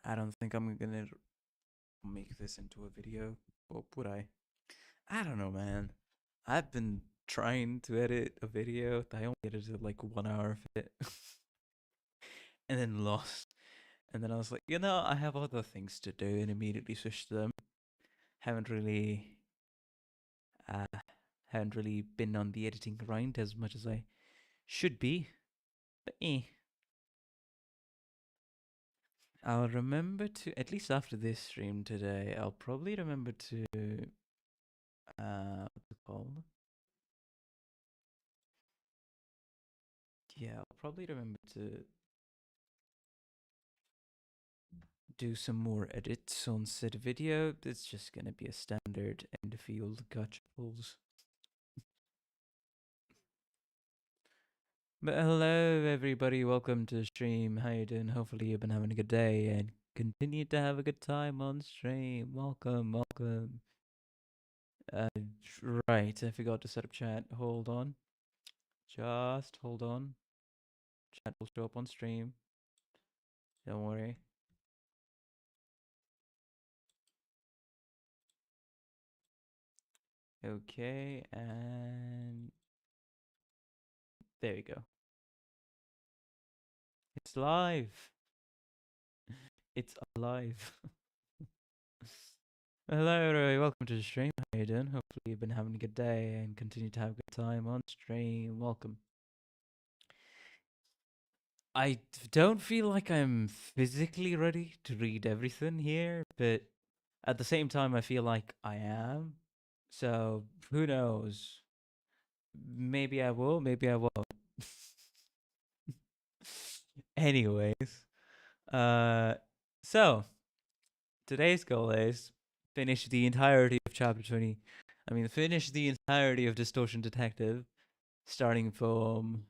I don't think I'm gonna make this into a video. What would I? I don't know, man. I've been trying to edit a video. I only edited like 1 hour of it, and then lost. And then I was like, I have other things to do, and immediately switched to them. Haven't really, uh, haven't really been on the editing grind as much as I should be. But I'll remember to, at least after this stream today, I'll probably remember to, what's it called? Yeah, I'll probably remember to do some more edits on said video. It's just gonna be a standard end field gotcha pulls. But hello everybody, welcome to the stream. How you doing? Hopefully you've been having a good day and continue to have a good time on stream. Welcome, welcome. Uh, right, I forgot to set up chat. Hold on. Just hold on. Chat will show up on stream. Don't worry. Okay, and there we go. It's live. It's alive. Hello, everybody. Welcome to the stream. How you doing? Hopefully, you've been having a good day and continue to have a good time on stream. Welcome. I don't feel like I'm physically ready to read everything here, but at the same time, I feel like I am. So who knows? Maybe I will. Maybe I won't. Anyways, uh, so today's goal is finish the entirety of chapter 20. Finish the entirety of Distortion Detective, starting from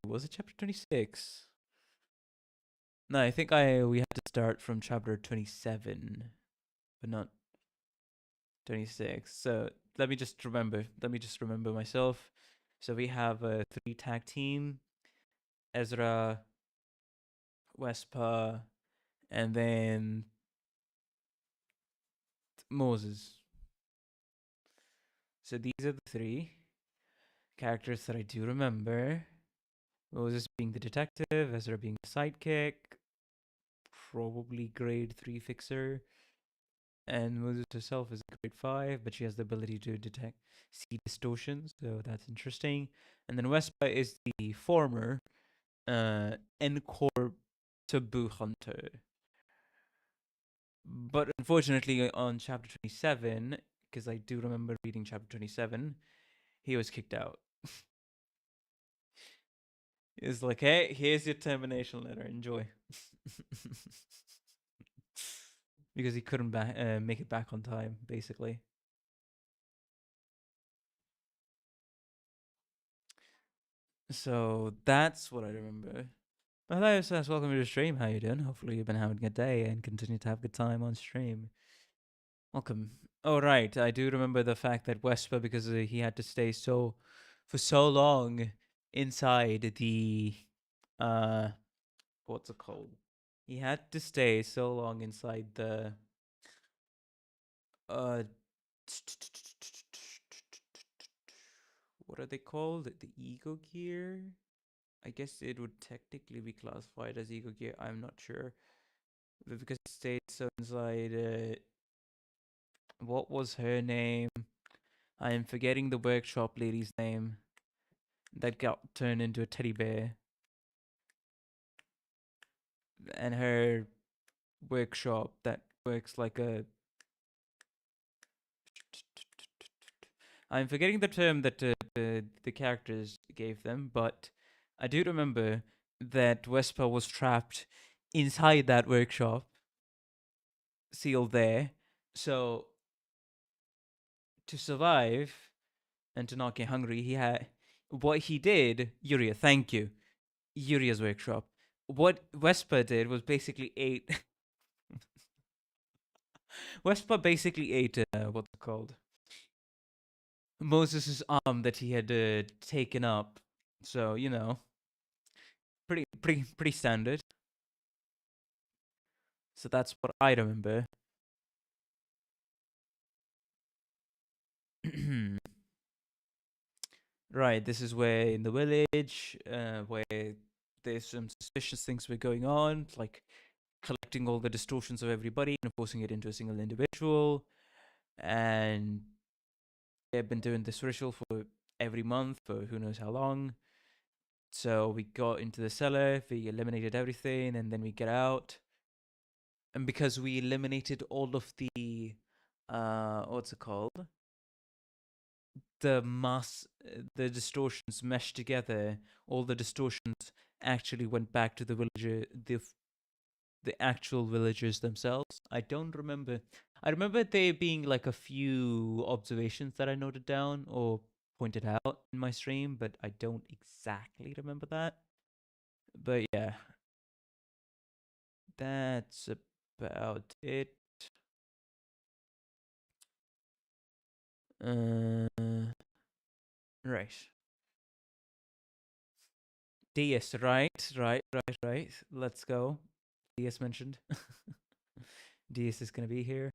was it chapter 26? No, I think we had to start from chapter 27, but not 26. So let me just remember myself. So we have a 3 tag team: Ezra, Wespa, and then Moses. So these are the 3 characters that I do remember. Moses being the detective, Ezra being the sidekick, probably grade 3 fixer, and Moses herself is a grade 5, but she has the ability to see distortions, so that's interesting. And then Wespa is the former Encore taboo hunter. But unfortunately, on chapter 27, because I do remember reading chapter 27, he was kicked out. It's like, hey, here's your termination letter. Enjoy. Because he couldn't make it back on time, basically. So that's what I remember. Hello, Seth. Welcome to the stream. How you doing? Hopefully you've been having a good day and continue to have a good time on stream. Welcome. Oh, right. I do remember the fact that Wesper, because he had to stay for so long inside the what's it called? He had to stay so long inside the uh what are they called? The ego gear? I guess it would technically be classified as ego gear. I'm not sure. But because it stayed so inside what was her name? I am forgetting the workshop lady's name that got turned into a teddy bear. And her workshop that works like a. I'm forgetting the term that the characters gave them, but I do remember that Vespa was trapped inside that workshop, sealed there. So to survive and to not get hungry, what he did. Yuria, thank you. Yuria's workshop. What Vespa did was basically ate. Vespa basically ate what's it called? Moses' arm that he had taken up So, pretty standard. So that's what I remember. Right, this is where in the village, where there's some suspicious things were going on, like collecting all the distortions of everybody and forcing it into a single individual. And they've been doing this ritual for every month for who knows how long. So we got into the cellar, we eliminated everything, and then we get out. And because we eliminated all of the, what's it called? The distortions meshed together. All the distortions actually went back to the villager, the actual villagers themselves. I don't remember. I remember there being like a few observations that I noted down or pointed out in my stream, but I don't exactly remember that. But yeah, that's about it. Uh, right. DS, right. Let's go. DS mentioned. DS is gonna be here.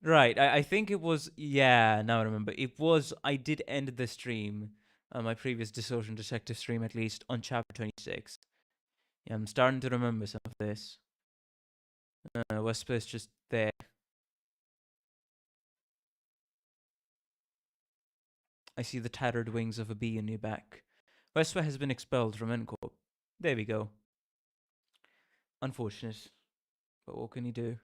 Right. I think it was. Yeah. Now I remember. It was. I did end the stream, my previous Distortion Detective stream, at least on chapter 26. Yeah, I'm starting to remember some of this. Wesper's just there. I see the tattered wings of a bee in your back. Wesper has been expelled from Encore. There we go. Unfortunate, but what can you do?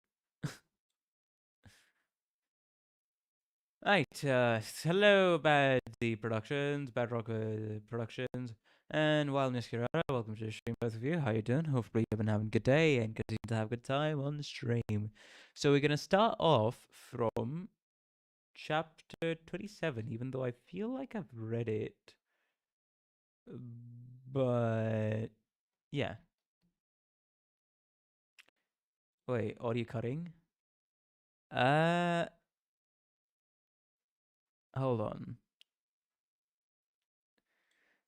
Right, hello, Bad Productions, Bad Rock Productions, and Wild Miss Kirara. Welcome to the stream, both of you. How you doing? Hopefully you've been having a good day and continue to have a good time on the stream. So we're going to start off from chapter 27, even though I feel like I've read it. But, yeah. Wait, audio cutting? Uh, hold on.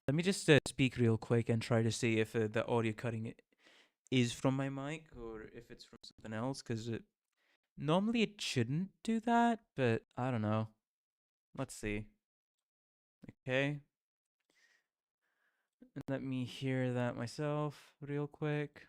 Let me just speak real quick and try to see if the audio cutting is from my mic or if it's from something else, because normally it shouldn't do that, but I don't know. Let's see. Okay. Let me hear that myself real quick.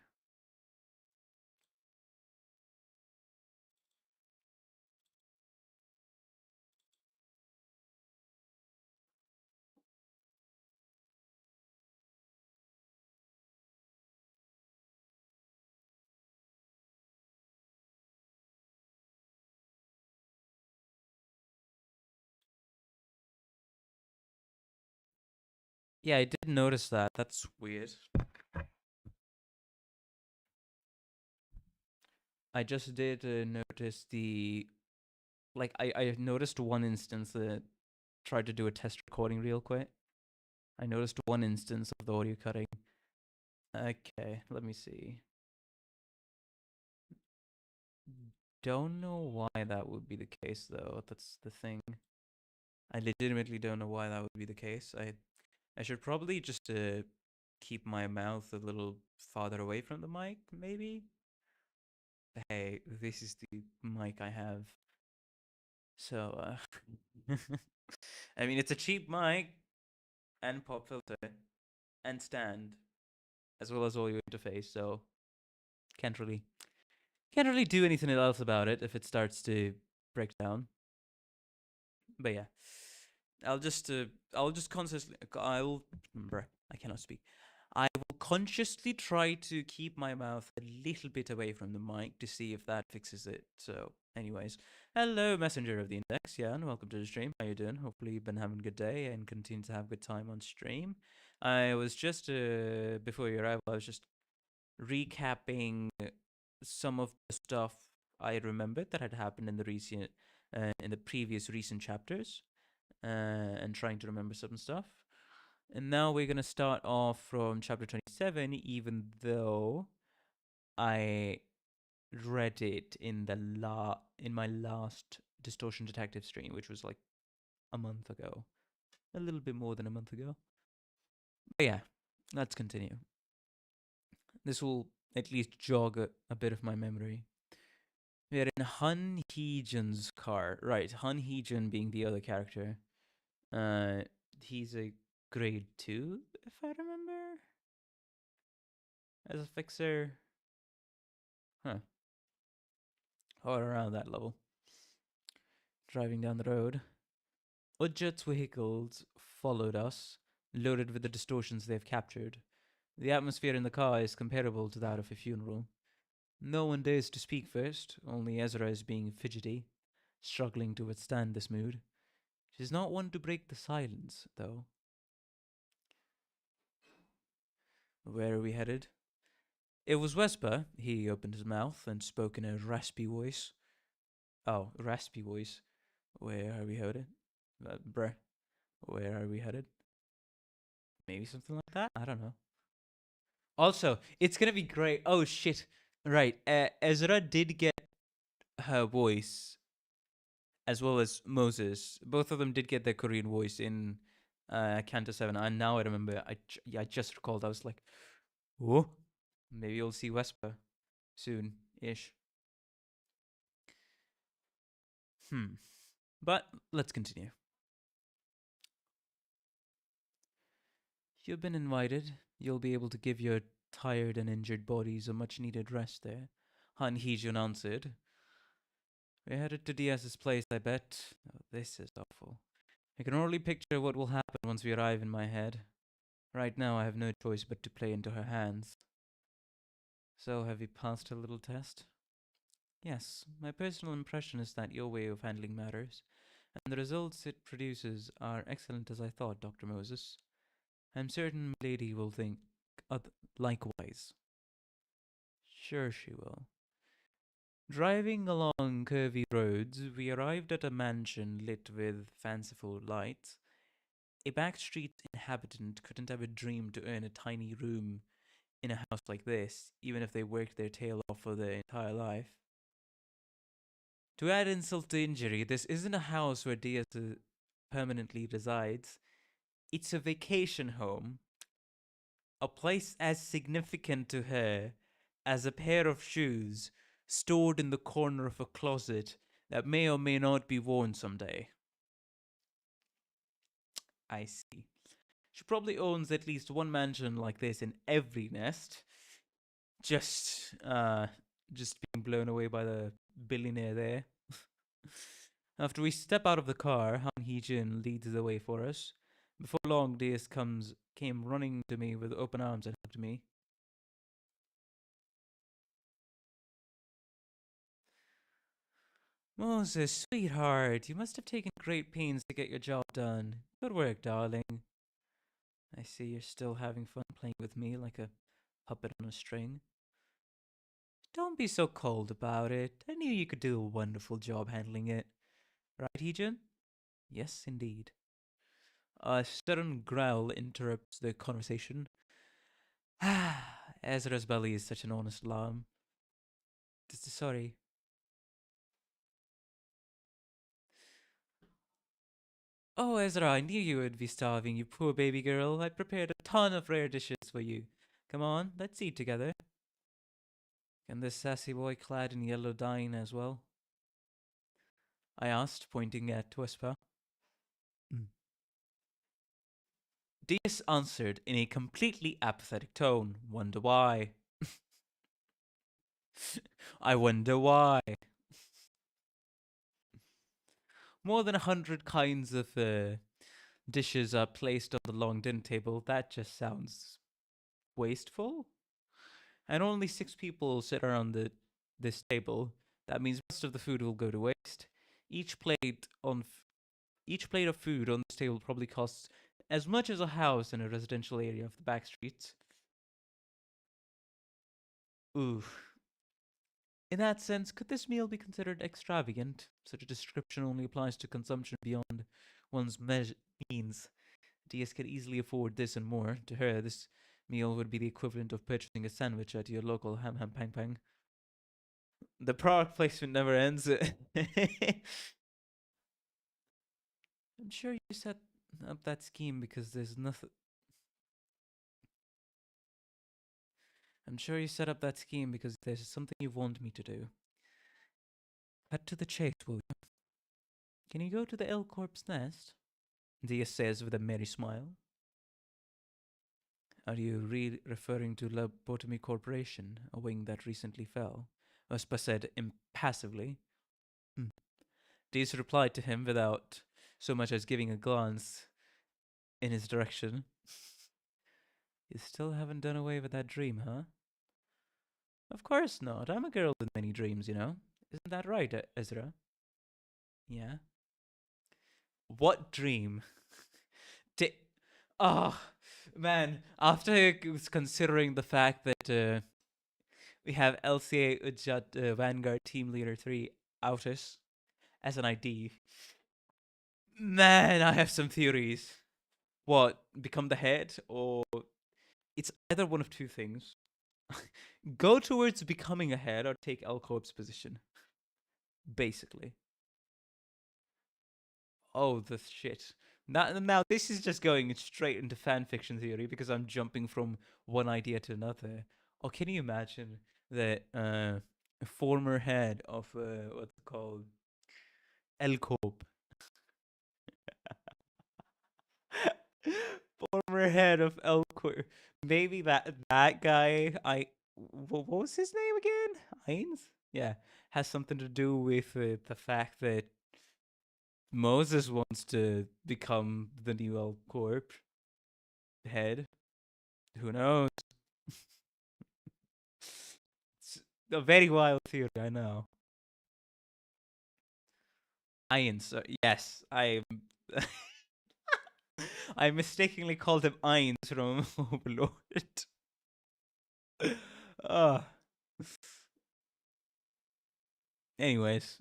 Yeah, I did notice that. That's weird. I just did notice the. Like, I noticed one instance that tried to do a test recording real quick. I noticed one instance of the audio cutting. Okay, let me see. Don't know why that would be the case, though. That's the thing. I legitimately don't know why that would be the case. I should probably just keep my mouth a little farther away from the mic, maybe. Hey, this is the mic I have. So, I mean, it's a cheap mic and pop filter and stand, as well as audio interface. So, can't really do anything else about it if it starts to break down. But yeah, I'll just consciously I'll remember I cannot speak. I will consciously try to keep my mouth a little bit away from the mic to see if that fixes it. So, anyways, hello, Messenger of the Index, yeah, and welcome to the stream. How you doing? Hopefully you've been having a good day and continue to have a good time on stream. I was just before you arrived, I was just recapping some of the stuff I remembered that had happened in the previous recent chapters, and trying to remember some stuff. And now we're gonna start off from chapter 27, even though I read it in my last Distortion Detective stream, which was like a month ago. a little bit more than a month ago. But yeah, let's continue. This will at least jog a bit of my memory. We're in Han Hee-jun's car. Right, Han Hee-jun being the other character. Uh, he's a grade 2, if I remember, as a fixer. Huh. Or around that level. Driving down the road. Ujjat's vehicles followed us, loaded with the distortions they've captured. The atmosphere in the car is comparable to that of a funeral. No one dares to speak first, only Ezra is being fidgety, struggling to withstand this mood. She's not one to break the silence, though. Where are we headed? It was Vesper. He opened his mouth and spoke in a raspy voice. Oh, raspy voice. Where are we headed? Bruh. Where are we headed? Maybe something like that? I don't know. Also, it's gonna be great. Oh shit. Right. Ezra did get her voice as well as Moses. Both of them did get their Korean voice in Canto 7. And now I remember, I just recalled, I was like, oh, maybe you'll see Vesper soon-ish. But let's continue. You've been invited. You'll be able to give your tired and injured bodies a much-needed rest there. Han Hee-jun answered. We're headed to Diaz's place, I bet. Oh, this is awful. I can only picture what will happen once we arrive in my head. Right now, I have no choice but to play into her hands. So, have you passed a little test? Yes, my personal impression is that your way of handling matters, and the results it produces are excellent as I thought, Dr. Moses. I'm certain Milady will think likewise. Sure she will. Driving along curvy roads, we arrived at a mansion lit with fanciful lights. A backstreet inhabitant couldn't ever dream to earn a tiny room in a house like this, even if they worked their tail off for their entire life. To add insult to injury, this isn't a house where Diaz permanently resides. It's a vacation home, a place as significant to her as a pair of shoes stored in the corner of a closet that may or may not be worn someday. I see. She probably owns at least one mansion like this in every nest. Just being blown away by the billionaire there. After we step out of the car, Han Hee-jun leads the way for us. Before long, Diaz came running to me with open arms and hugged me. Moses, sweetheart, you must have taken great pains to get your job done. Good work, darling. I see you're still having fun playing with me like a puppet on a string. Don't be so cold about it. I knew you could do a wonderful job handling it. Right, Hee-jun? Yes, indeed. A sudden growl interrupts the conversation. Ezra's belly is such an honest lamb. Sorry. Oh, Ezra, I knew you would be starving, you poor baby girl. I prepared a ton of rare dishes for you. Come on, let's eat together. Can this sassy boy clad in yellow dine as well? I asked, pointing at Whisper. Diaz answered in a completely apathetic tone. Wonder why? I wonder why. More than 100 kinds of dishes are placed on the long dinner table. That just sounds wasteful. And only 6 people sit around this table. That means most of the food will go to waste. Each plate of food on this table probably costs as much as a house in a residential area of the back streets. Ooh. In that sense, could this meal be considered extravagant? Such a description only applies to consumption beyond one's means. Diaz could easily afford this and more. To her, this meal would be the equivalent of purchasing a sandwich at your local ham ham pang pang. The product placement never ends. I'm sure you said up that scheme because there's nothing. I'm sure you set up that scheme because there's something you want me to do. Cut to the chase, will you? Can you go to the L Corp's nest? Dia says with a merry smile. Are you referring to Lobotomy Corporation, a wing that recently fell? Vespa said impassively. Hmm. Dees replied to him without so much as giving a glance in his direction. You still haven't done away with that dream, huh? Of course not. I'm a girl with many dreams, you know. Isn't that right, Ezra? Yeah. What dream? Di- oh, man. After considering the fact that we have LCA Ujjat Vanguard Team Leader 3 Outis as an ID, man, I have some theories. What? Become the head? Or it's either one of two things. Go towards becoming a head or take L Corp's position. Basically. Oh, the shit. Now, this is just going straight into fan fiction theory because I'm jumping from one idea to another. Or can you imagine that a former head of what's it called El Corp, former head of El Corp, maybe that guy, what was his name again? Heinz? Yeah, has something to do with the fact that Moses wants to become the new El Corp head. Who knows? It's a very wild theory, I know. Ainz, yes, I mistakenly called him Ainz from Overlord. uh, anyways,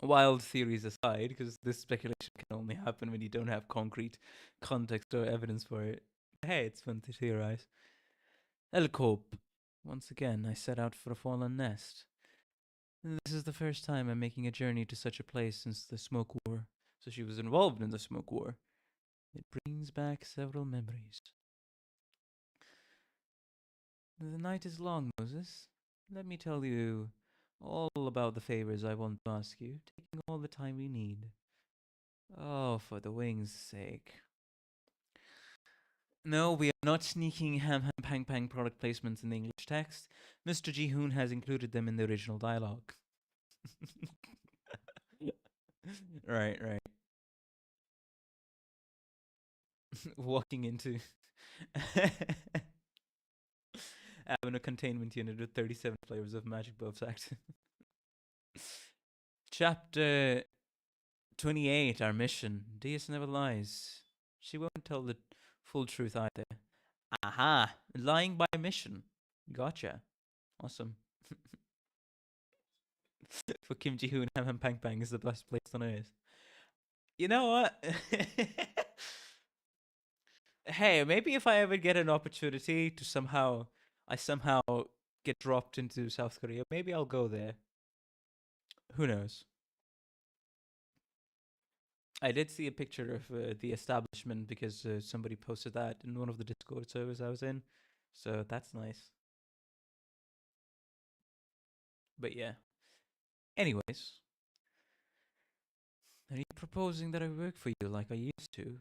wild theories aside, because this speculation can only happen when you don't have concrete context or evidence for it. Hey, it's fun to theorize. El Corp. Once again, I set out for a fallen nest. This is the first time I'm making a journey to such a place since the Smoke War. So she was involved in the Smoke War. It brings back several memories. The night is long, Moses. Let me tell you all about the favors I want to ask you, taking all the time we need. Oh, for the wings' sake. No, we are not sneaking ham ham pang pang product placements in the English text. Mr. Jihoon has included them in the original dialogue. Right, right. Walking into having a containment unit with 37 flavors of magic buffs active. Chapter 28, our mission. Deus never lies. She won't tell the full truth either. Aha! Lying by mission. Gotcha. Awesome. For Kim Ji Hoon, Ham Ham Pang Pang is the best place on earth. You know what? Hey, maybe if I ever get an opportunity to somehow get dropped into South Korea, maybe I'll go there. Who knows? I did see a picture of the establishment because somebody posted that in one of the Discord servers I was in. So that's nice. But yeah. Anyways, are you proposing that I work for you like I used to?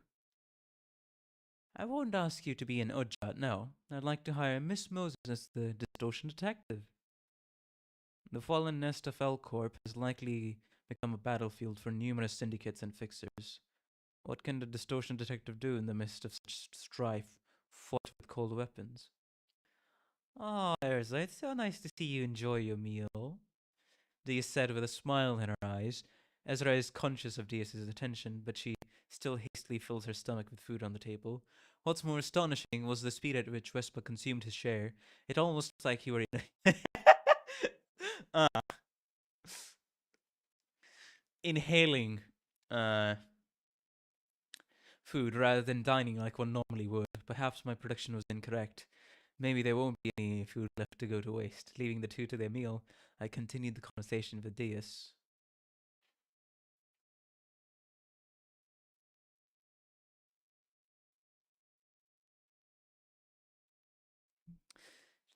I won't ask you to be an Ujjat, no. I'd like to hire Miss Moses as the Distortion Detective. The fallen nest of L Corp has likely become a battlefield for numerous syndicates and fixers. What can the Distortion Detective do in the midst of such strife, fought with cold weapons? Oh, Erza, it's so nice to see you enjoy your meal, Dia said with a smile in her eyes. Ezra is conscious of Dia's attention, but she still hastily fills her stomach with food on the table. What's more astonishing was the speed at which Vespa consumed his share. It almost looked like he were uh, inhaling uh, food rather than dining like one normally would. Perhaps my prediction was incorrect. Maybe there won't be any food left to go to waste. Leaving the two to their meal, I continued the conversation with Diaz.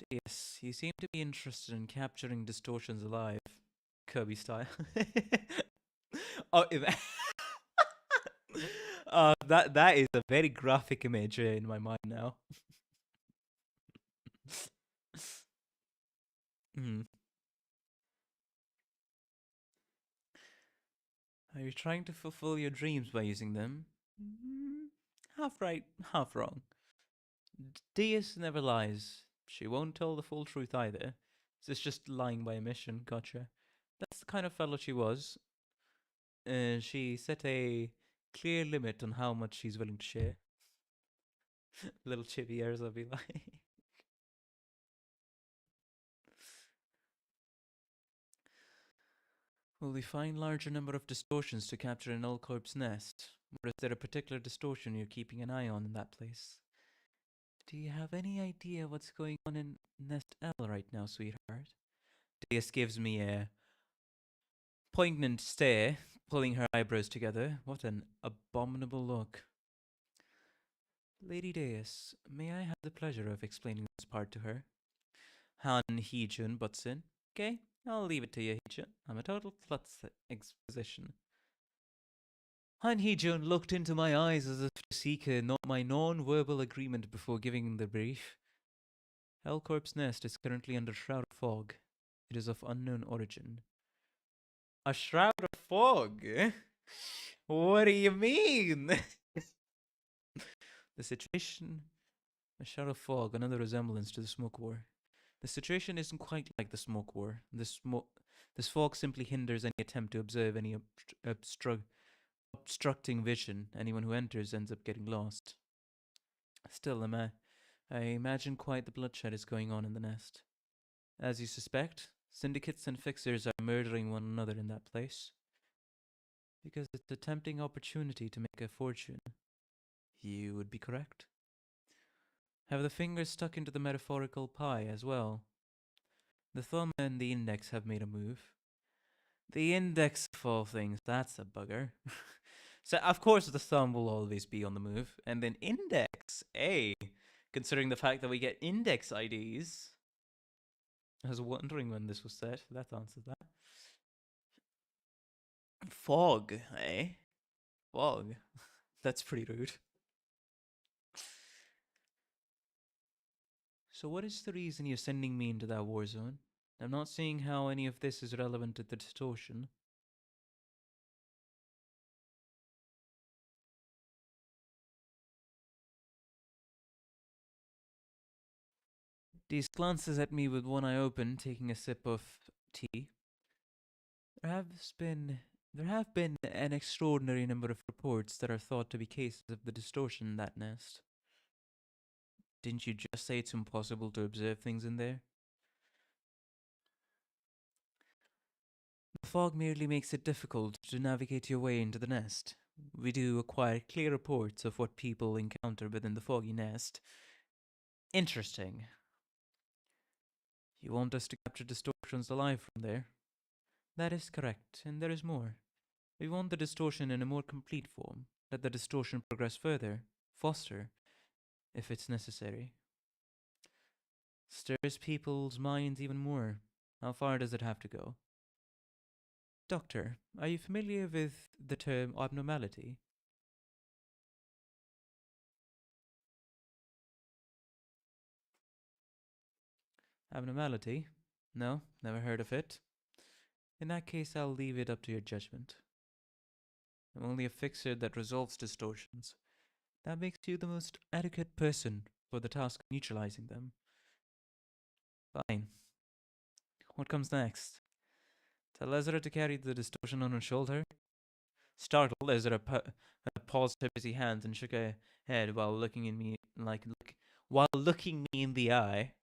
Yes, you seem to be interested in capturing distortions alive, Kirby style. Oh, that is a very graphic image in my mind now. Hmm. Are you trying to fulfill your dreams by using them? Mm, half right, half wrong. Deus never lies. She won't tell the full truth either. It's just lying by omission. Gotcha. That's the kind of fellow she was. She set a clear limit on how much she's willing to share. Little chippy ears, I'll be like. Will we find larger number of distortions to capture an old corpse nest? Or is there a particular distortion you're keeping an eye on in that place? Do you have any idea what's going on in Nest L right now, sweetheart? Deus gives me a poignant stare, pulling her eyebrows together. What an abominable look. Lady Deus, may I have the pleasure of explaining this part to her? Han Heejun butts in. Okay, I'll leave it to you, Heejun. I'm a total klutz at exposition. Han Heejun looked into my eyes as if to seek my non-verbal agreement before giving the brief. Hellcorp's nest is currently under shroud of fog. It is of unknown origin. A shroud of fog? What do you mean? The situation. A shroud of fog, another resemblance to the smoke war. The situation isn't quite like the smoke war. This fog simply hinders any attempt to observe any obstructing vision. Anyone who enters ends up getting lost. Still, I imagine quite the bloodshed is going on in the nest. As you suspect, syndicates and fixers are murdering one another in that place. Because it's a tempting opportunity to make a fortune. You would be correct. Have the fingers stuck into the metaphorical pie as well. The thumb and the index have made a move. The index of all things, that's a bugger. So, of course, the thumb will always be on the move. And then index, considering the fact that we get index IDs. I was wondering when this was set. That answers that. Fog, eh? Fog. That's pretty rude. So, what is the reason you're sending me into that war zone? I'm not seeing how any of this is relevant to the distortion. Dees glances at me with one eye open, taking a sip of tea. There have been an extraordinary number of reports that are thought to be cases of the distortion in that nest. Didn't you just say it's impossible to observe things in there? The fog merely makes it difficult to navigate your way into the nest. We do acquire clear reports of what people encounter within the foggy nest. Interesting. You want us to capture distortions alive from there? That is correct, and there is more. We want the distortion in a more complete form. Let the distortion progress further, foster, if it's necessary. Stirs people's minds even more. How far does it have to go? Doctor, are you familiar with the term abnormality? Abnormality? No, never heard of it. In that case, I'll leave it up to your judgment. I'm only a fixer that resolves distortions. That makes you the most adequate person for the task of neutralizing them. Fine. What comes next? Tell Ezra to carry the distortion on her shoulder? Startled, Ezra paused her busy hands and shook her head while looking in me while looking me in the eye.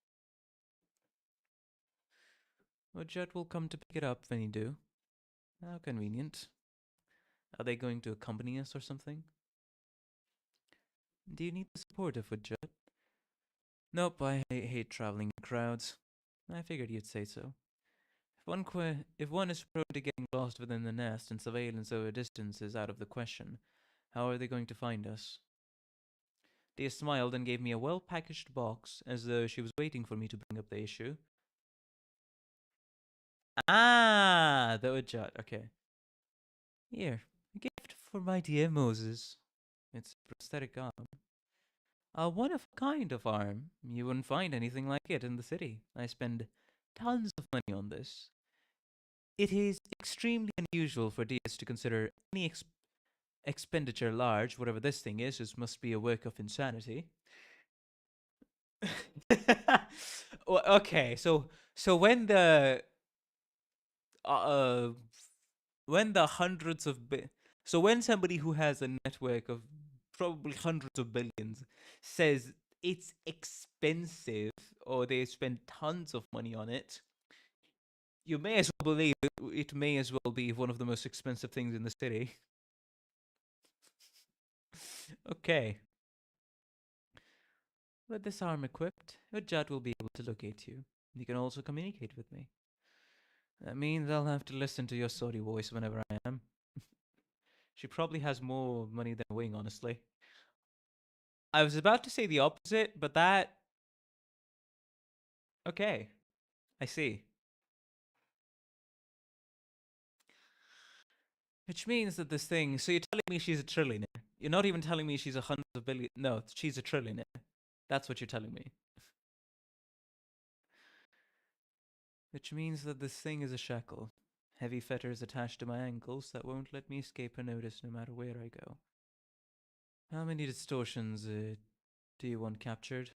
Well, Jet will come to pick it up when you do. How convenient. Are they going to accompany us or something? Do you need the support of a Jet? Nope, I hate traveling in crowds. I figured you'd say so. If one is prone to getting lost within the nest and surveillance over distance is out of the question, how are they going to find us? Dia smiled and gave me a well-packaged box, as though she was waiting for me to bring up the issue. Ah, the Ujjat. Okay. Here, a gift for my dear Moses. It's a prosthetic arm. A one-of-a-kind of arm. You wouldn't find anything like it in the city. I spend tons of money on this. It is extremely unusual for DS to consider any expenditure large, whatever this thing is. This must be a work of insanity. Okay, so uh when the hundreds of so when somebody who has a network of probably hundreds of billions says it's expensive or they spend tons of money on it, you may as well believe it may as well be one of the most expensive things in the city. Okay. With this arm equipped, your Ujjat will be able to locate you. You can also communicate with me. That means I'll have to listen to your sorry voice whenever I am. She probably has more money than Wing, honestly. I was about to say the opposite, but that. Okay, I see. Which means that this thing. So you're telling me she's a trillionaire. You're not even telling me she's a hundred of billion. No, she's a trillionaire. That's what you're telling me. Which means that this thing is a shackle. Heavy fetters attached to my ankles that won't let me escape her notice no matter where I go. How many distortions do you want captured?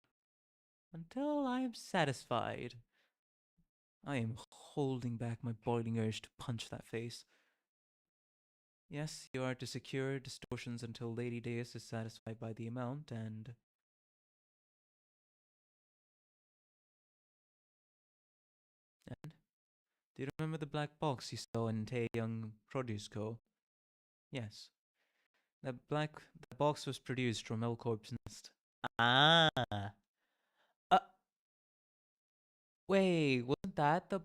Until I am satisfied. I am holding back my boiling urge to punch that face. Yes, you are to secure distortions until Lady Deus is satisfied by the amount, and do you remember the black box you saw in Taeyang Produce Co? Yes. The box was produced from Elcorp's nest. Ah. Uh, wait, wasn't that the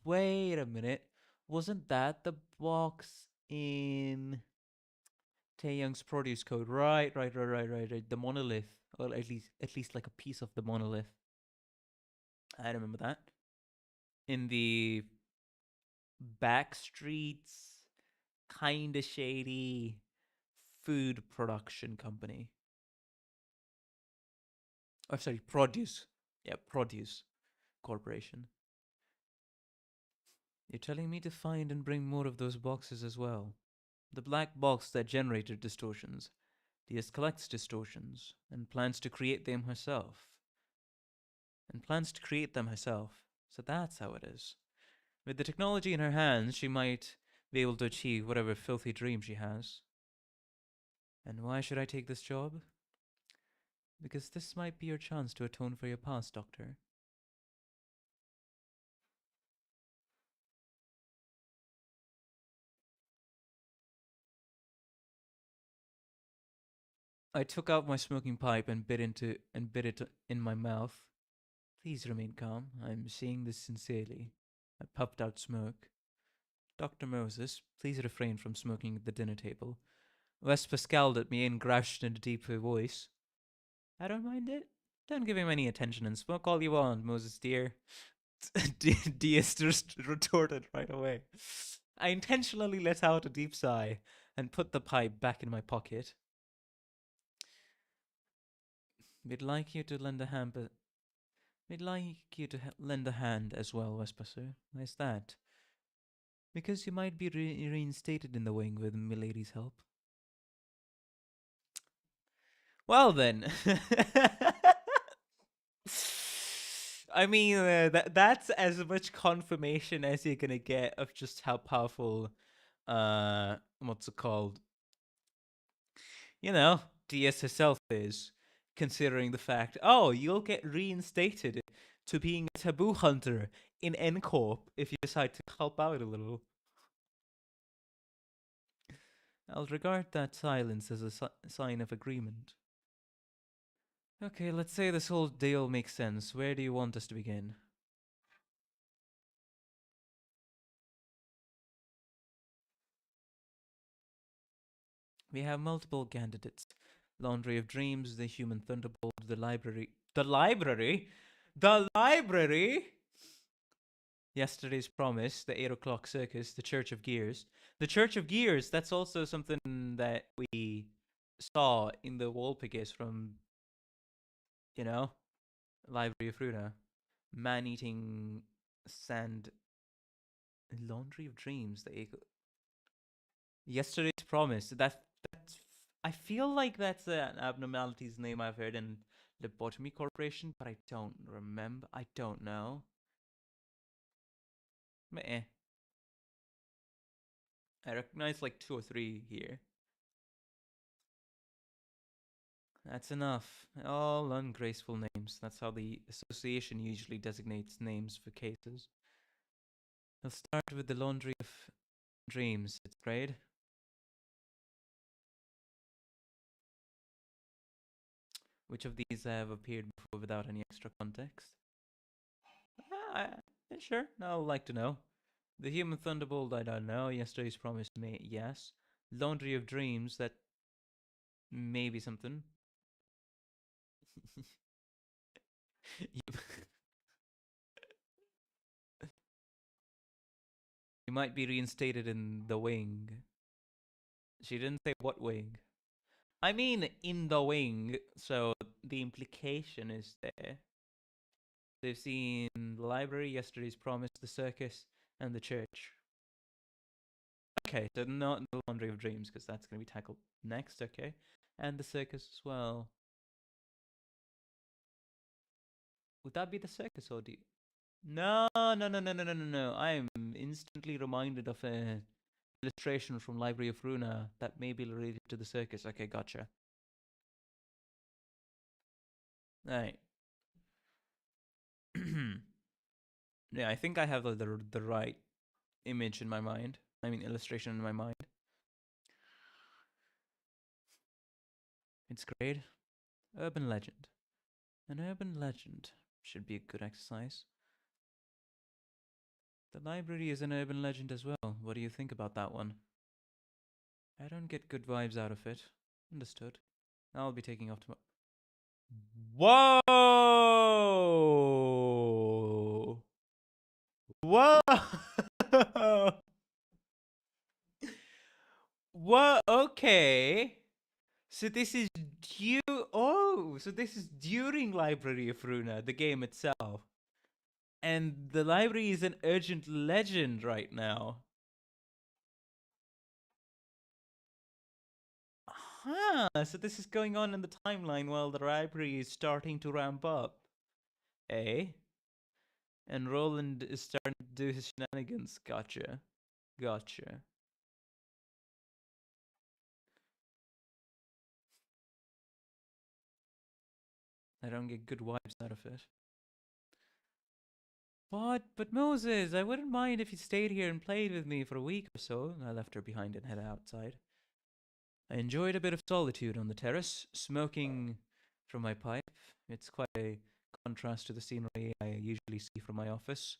wait a minute. Wasn't that the box in Taeyang's produce code? Right. The monolith. Or at least like a piece of the monolith. I remember that. In the back streets, kinda shady food production company. Oh, sorry, produce. Yeah, produce corporation. You're telling me to find and bring more of those boxes as well. The black box that generated distortions. Diaz collects distortions and plans to create them herself. So that's how it is. With the technology in her hands, she might be able to achieve whatever filthy dream she has. And why should I take this job? Because this might be your chance to atone for your past, Doctor. I took out my smoking pipe and bit it in my mouth. Please remain calm. I'm saying this sincerely. I puffed out smoke. Dr. Moses, please refrain from smoking at the dinner table. Vesper scowled at me and grouched in a deeper voice. I don't mind it. Don't give him any attention and smoke all you want, Moses dear. Diaz just retorted right away. I intentionally let out a deep sigh and put the pipe back in my pocket. We'd like you to lend a hand, but we'd like you to lend a hand as well, Vesper. Why's that? Because you might be reinstated in the wing with Milady's help. Well then. I mean, that's as much confirmation as you're gonna get of just how powerful, what's it called? You know, DS herself is, considering the fact, oh, you'll get reinstated to being a taboo hunter in NCorp if you decide to help out a little. I'll regard that silence as a sign of agreement. Okay, let's say this whole deal makes sense. Where do you want us to begin? We have multiple candidates. Laundry of Dreams, The Human Thunderbolt, The Library. The Library? The Library? Yesterday's Promise, The 8 O'Clock Circus, The Church of Gears. The Church of Gears, that's also something that we saw in the wallpaper from, you know, Library of Fruta. Man-eating sand. Laundry of Dreams, The 8... Yesterday's Promise. That's. I feel like that's an abnormalities name I've heard in Lobotomy Corporation, but I don't remember. I don't know. Meh. I recognize like 2 or 3 here. That's enough. All ungraceful names. That's how the association usually designates names for cases. I'll start with the Laundry of Dreams. It's great. Which of these have appeared before without any extra context? Sure, I'd like to know. The Human Thunderbolt, I don't know. Yesterday's Promise, yes. Laundry of Dreams, that may be something. You might be reinstated in the wing. She didn't say what wing. I mean, in the wing, so the implication is there. They've seen the library, Yesterday's Promise, the circus, and the church. Okay, so not the Laundry of Dreams, because that's going to be tackled next, okay? And the circus as well. Would that be the circus, or do you... No. I am instantly reminded of an illustration from Library of Runa that may be related to the circus. Okay, gotcha. Alright. Yeah, I think I have the right image in my mind. I mean, illustration in my mind. It's great. Urban legend. An urban legend should be a good exercise. The library is an urban legend as well. What do you think about that one? I don't get good vibes out of it. Understood. I'll be taking off tomorrow. Whoa! Whoa! What? Okay. So this is so this is during Library of Runa, the game itself. And the library is an urgent legend right now. So this is going on in the timeline while the library is starting to ramp up. Eh? And Roland is starting to do his shenanigans. Gotcha. I don't get good vibes out of it. What? But Moses, I wouldn't mind if you stayed here and played with me for a week or so. I left her behind and headed outside. I enjoyed a bit of solitude on the terrace, smoking from my pipe. It's quite a contrast to the scenery I usually see from my office.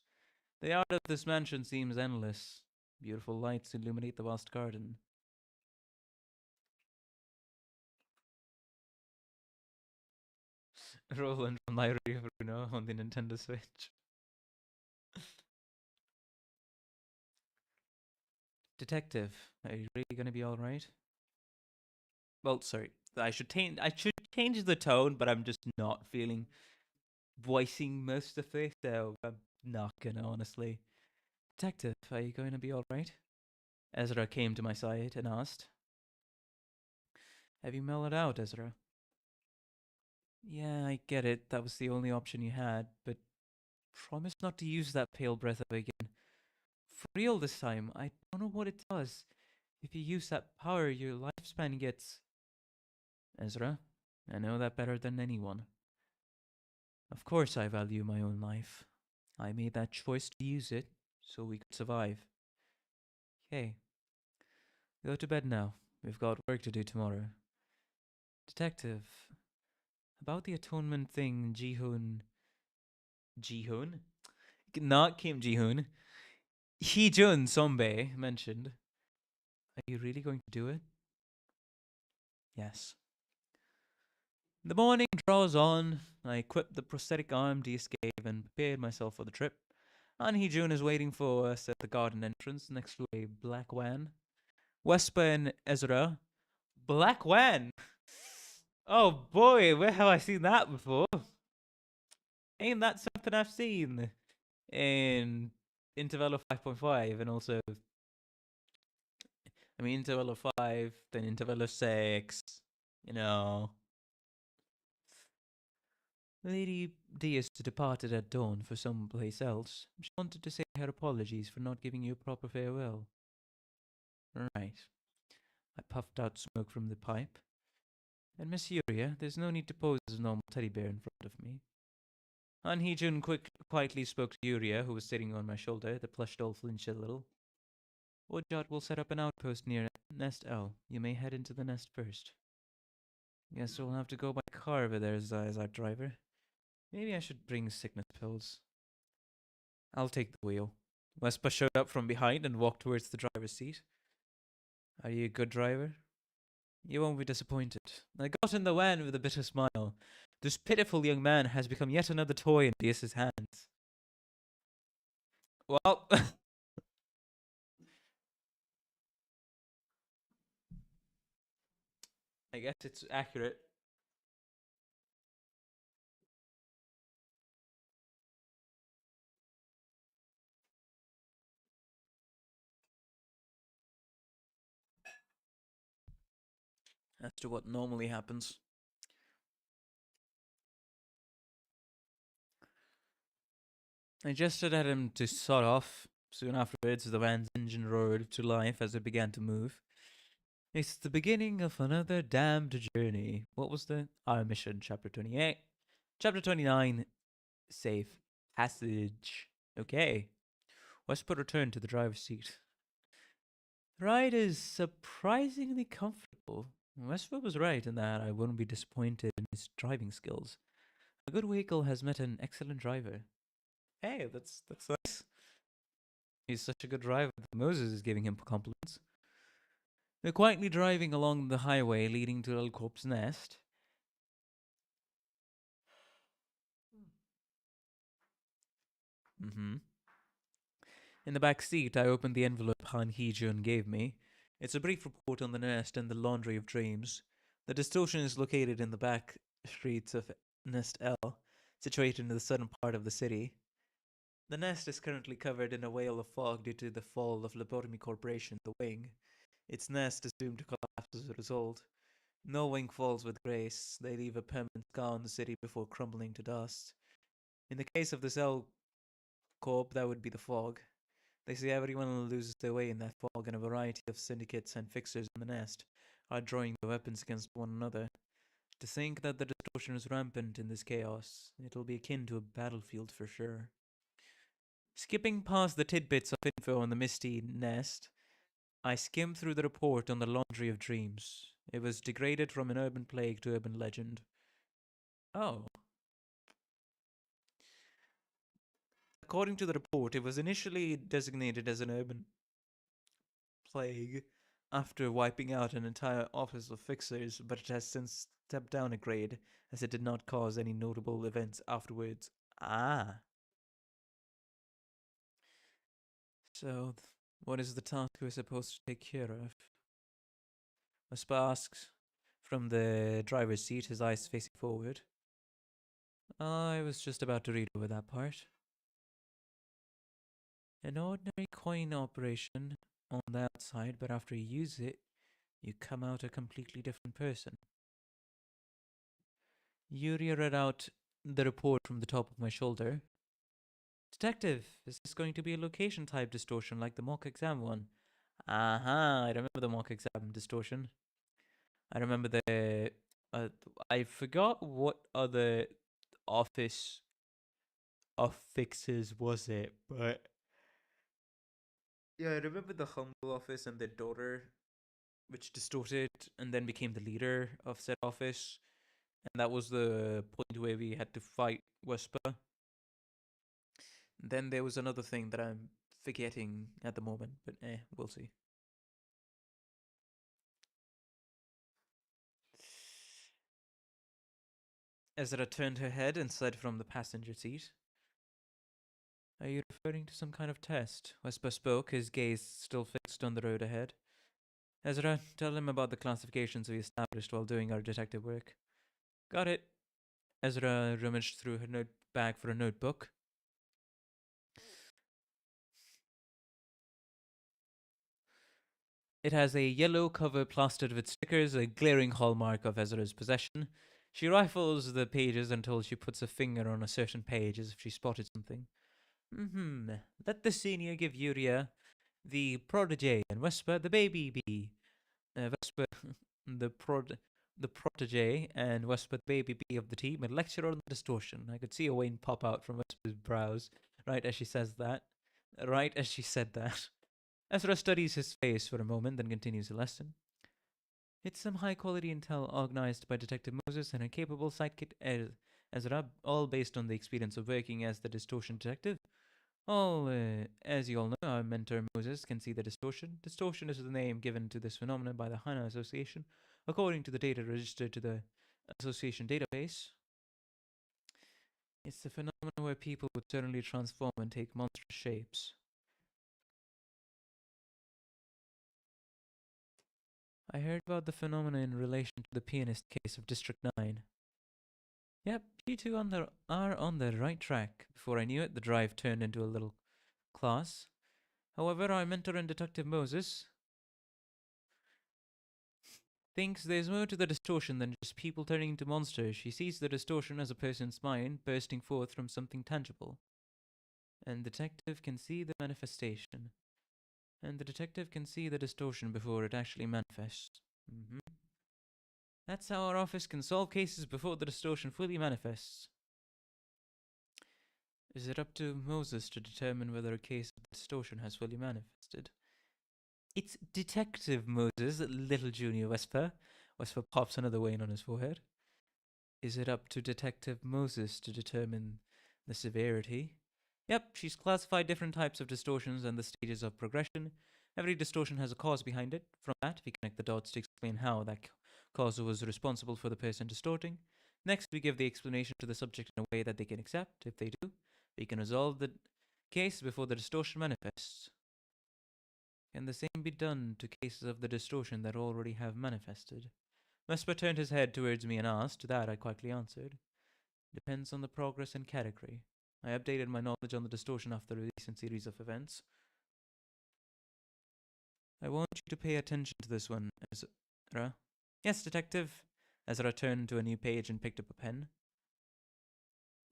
The art of this mansion seems endless. Beautiful lights illuminate the vast garden. Roland from Library of Bruno on the Nintendo Switch. Detective, are you really gonna be alright? Well, sorry. I should change the tone, but I'm just not feeling voicing most of it, so I'm not gonna, honestly. Detective, are you going to be alright? Ezra came to my side and asked. Have you mellowed out, Ezra? Yeah, I get it. That was the only option you had, but promise not to use that pale breath ever again. For real this time. I don't know what it does. If you use that power, your lifespan gets... Ezra, I know that better than anyone. Of course I value my own life. I made that choice to use it, so we could survive. Okay. Go to bed now. We've got work to do tomorrow. Detective, about the atonement thing Ji-hoon... Ji-hoon? Not Kim Ji-hoon. Hee-jun Sombe mentioned. Are you really going to do it? Yes. The morning draws on. I equipped the prosthetic arm Diaz gave and prepared myself for the trip. Anhee-jun is waiting for us at the garden entrance next to a black van. Wespa and Ezra. Black van? Oh boy, where have I seen that before? Ain't that something I've seen in Intervallo 5.5 and also, I mean, Intervallo 5, then Intervallo 6, you know. Lady Diaz departed at dawn for some place else. She wanted to say her apologies for not giving you a proper farewell. Right. I puffed out smoke from the pipe. And Miss Yuria, there's no need to pose as a normal teddy bear in front of me. Anhee-jun quietly spoke to Yuria, who was sitting on my shoulder. The plush doll flinched a little. Wojot will set up an outpost near Nest L. You may head into the nest first. Guess we'll have to go by car over there as our driver. Maybe I should bring sickness pills. I'll take the wheel. Wespa showed up from behind and walked towards the driver's seat. Are you a good driver? You won't be disappointed. I got in the van with a bitter smile. This pitiful young man has become yet another toy in Diaz's hands. Well, I guess it's accurate. As to what normally happens. I gestured at him to sod off. Soon afterwards, the van's engine roared to life as it began to move. It's the beginning of another damned journey. What was our mission? Chapter 28. Chapter 29. Safe passage. Okay. Westport returned to the driver's seat. The ride is surprisingly comfortable. Westport was right in that I wouldn't be disappointed in his driving skills. A good vehicle has met an excellent driver. Hey, that's nice. He's such a good driver that Moses is giving him compliments. We're quietly driving along the highway leading to El Corp's nest. Mm-hmm. In the back seat, I opened the envelope Han Hee-jun gave me. It's a brief report on the nest and the laundry of dreams. The distortion is located in the back streets of Nest L, situated in the southern part of the city. The nest is currently covered in a veil of fog due to the fall of Lobotomy Corporation, the wing. Its nest is doomed to collapse as a result. No wing falls with grace. They leave a permanent scar on the city before crumbling to dust. In the case of the Cell Corp, that would be the fog. They say everyone loses their way in that fog, and a variety of syndicates and fixers in the nest are drawing their weapons against one another. To think that the distortion is rampant in this chaos, it'll be akin to a battlefield for sure. Skipping past the tidbits of info on the Misty nest, I skimmed through the report on the laundry of dreams. It was degraded from an urban plague to urban legend. Oh. According to the report, it was initially designated as an urban plague after wiping out an entire office of fixers, but it has since stepped down a grade as it did not cause any notable events afterwards. Ah. So, what is the task we're supposed to take care of? Whisper asks from the driver's seat, his eyes facing forward. I was just about to read over that part. An ordinary coin operation on the outside, but after you use it, you come out a completely different person. Yuri read out the report from the top of my shoulder. Detective, is this going to be a location type distortion like the mock exam one? Aha, I remember the mock exam distortion. I remember the. I forgot what other office affixes was it, but. Yeah, I remember the humble office and their daughter, which distorted and then became the leader of said office. And that was the point where we had to fight Whisper. Then there was another thing that I'm forgetting at the moment, but we'll see. Ezra turned her head and said from the passenger seat, "Are you referring to some kind of test?" Wesper spoke, his gaze still fixed on the road ahead. "Ezra, tell him about the classifications we established while doing our detective work." "Got it." Ezra rummaged through her note bag for a notebook. It has a yellow cover plastered with stickers, a glaring hallmark of Ezra's possession. She rifles the pages until she puts a finger on a certain page as if she spotted something. Let the senior give Yuria the protege and Vesper the baby bee. Vesper the protege and Vesper the baby bee of the team and lecture on the distortion. I could see a wane pop out from Vesper's brows right as she says that. Right as she said that. Ezra studies his face for a moment, then continues the lesson. It's some high quality intel organized by Detective Moses and her capable sidekick Ezra, all based on the experience of working as the distortion detective. As you all know, our mentor Moses can see the distortion. Distortion is the name given to this phenomenon by the HANA Association, according to the data registered to the association database. It's the phenomenon where people would suddenly transform and take monstrous shapes. I heard about the phenomena in relation to the pianist case of District 9. Yep, you two are on the right track. Before I knew it, the drive turned into a little class. However, our mentor and Detective Moses thinks there's more to the distortion than just people turning into monsters. She sees the distortion as a person's mind bursting forth from something tangible. And the detective can see the manifestation. And the detective can see the distortion before it actually manifests. That's how our office can solve cases before the distortion fully manifests. Is it up to Moses to determine whether a case of distortion has fully manifested? It's Detective Moses, little Junior Wesper. Wesper pops another wane on his forehead. Is it up to Detective Moses to determine the severity? Yep, she's classified different types of distortions and the stages of progression. Every distortion has a cause behind it. From that, we connect the dots to explain how that cause was responsible for the person distorting. Next, we give the explanation to the subject in a way that they can accept. If they do, we can resolve the case before the distortion manifests. Can the same be done to cases of the distortion that already have manifested? Vesper turned his head towards me and asked. To that I quietly answered. Depends on the progress and category. I updated my knowledge on the distortion after a recent series of events. I want you to pay attention to this one, Ezra. Yes, detective. Ezra turned to a new page and picked up a pen.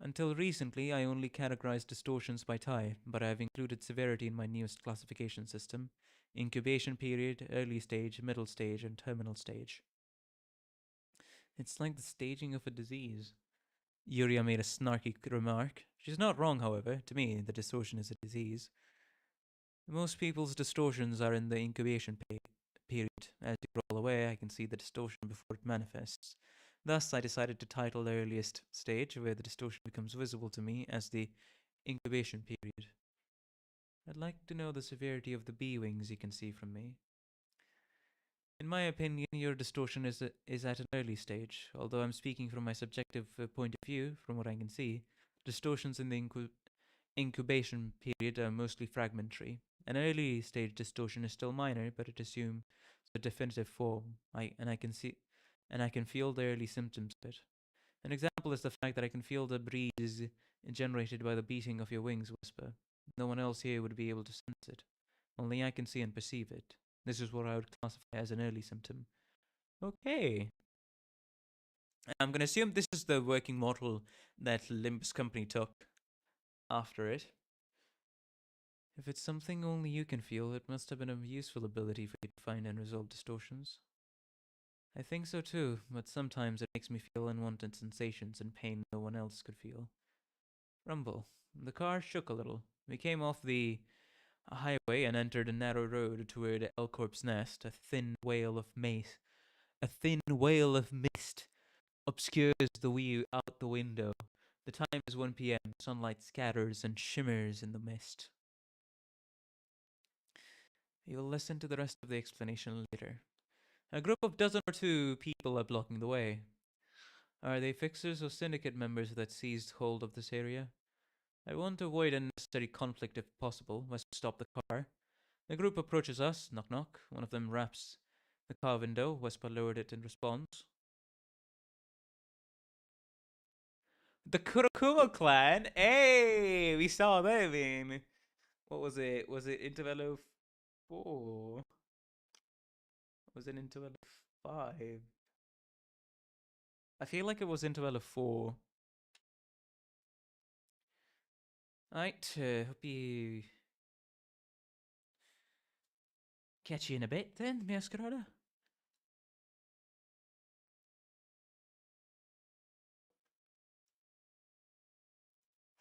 Until recently, I only categorized distortions by type, but I have included severity in my newest classification system. Incubation period, early stage, middle stage, and terminal stage. It's like the staging of a disease. Yuria made a snarky remark. She's not wrong, however. To me, the distortion is a disease. Most people's distortions are in the incubation period. As you're all aware, I can see the distortion before it manifests. Thus, I decided to title the earliest stage, where the distortion becomes visible to me, as the incubation period. I'd like to know the severity of the bee wings you can see from me. In my opinion, your distortion is at an early stage. Although I'm speaking from my subjective point of view, from what I can see, distortions in the incubation period are mostly fragmentary. An early stage distortion is still minor, but it assumes the definitive form. I can feel the early symptoms of it. An example is the fact that I can feel the breeze generated by the beating of your wings, Whisper. No one else here would be able to sense it. Only I can see and perceive it. This is what I would classify as an early symptom. Okay. I'm going to assume this is the working model that Limbus company took after it. If it's something only you can feel, it must have been a useful ability for you to find and resolve distortions. I think so too, but sometimes it makes me feel unwanted sensations and pain no one else could feel. Rumble. The car shook a little. We came off the highway and entered a narrow road toward Elcorp's Nest. A thin wail of mist obscures the view out the window. The time is 1 p.m. Sunlight scatters and shimmers in the mist. You'll listen to the rest of the explanation later. A group of dozen or two people are blocking the way. Are they fixers or syndicate members that seized hold of this area? I want to avoid unnecessary conflict if possible. Must stop the car. The group approaches us. Knock knock. One of them raps the car window. Wesper lowered it in response. The Kurokuma clan? Hey! We saw them in. What was it? Was it Intervello 4? Was it Intervello 5? I feel like it was Intervello 4. Right, hope you catch you in a bit then, Masquerada.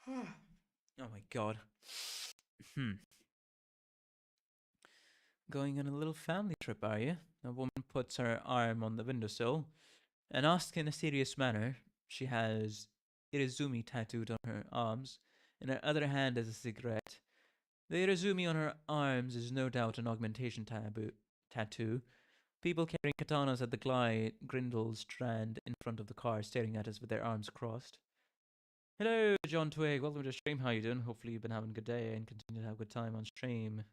Oh my god. Going on a little family trip, are you? A woman puts her arm on the windowsill and asks in a serious manner. She has Irizumi tattooed on her arms. In her other hand is a cigarette. The Irizumi on her arms is no doubt an augmentation tattoo. People carrying katanas at the Grindle strand in front of the car, staring at us with their arms crossed. Hello, John Twig. Welcome to the stream. How you doing? Hopefully you've been having a good day and continue to have a good time on stream.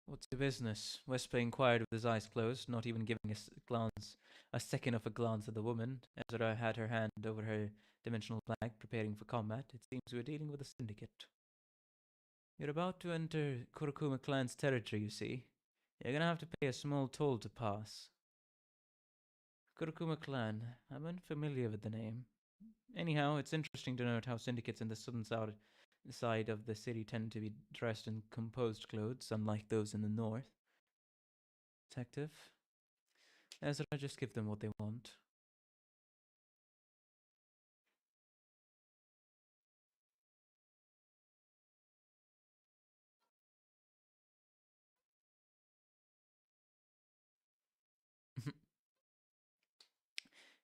What's your business? Wesper inquired with his eyes closed, not even giving a second of a glance at the woman. Ezra had her hand over her dimensional bag, preparing for combat. It seems we're dealing with a syndicate. You're about to enter Kurokuma clan's territory, you see. You're gonna have to pay a small toll to pass. Kurokuma clan. I'm unfamiliar with the name. Anyhow, it's interesting to note how syndicates in the southern side of the city tend to be dressed in composed clothes, unlike those in the north. Detective? Ezra, just give them what they want.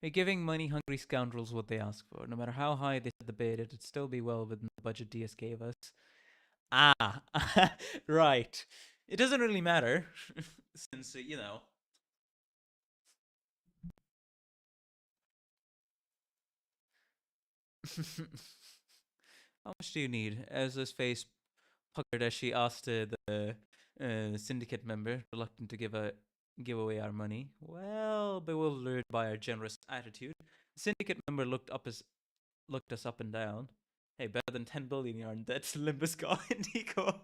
You're giving money-hungry scoundrels what they ask for. No matter how high they set the bid, it'd still be well within the budget DS gave us. Ah, right. It doesn't really matter, since, you know. How much do you need? Ezra's face puckered as she asked the syndicate member, reluctant to give away our money. Well, bewildered by our generous attitude, the syndicate member looked us up and down. Hey, better than 10 billion yarn. That's limbus and Nico.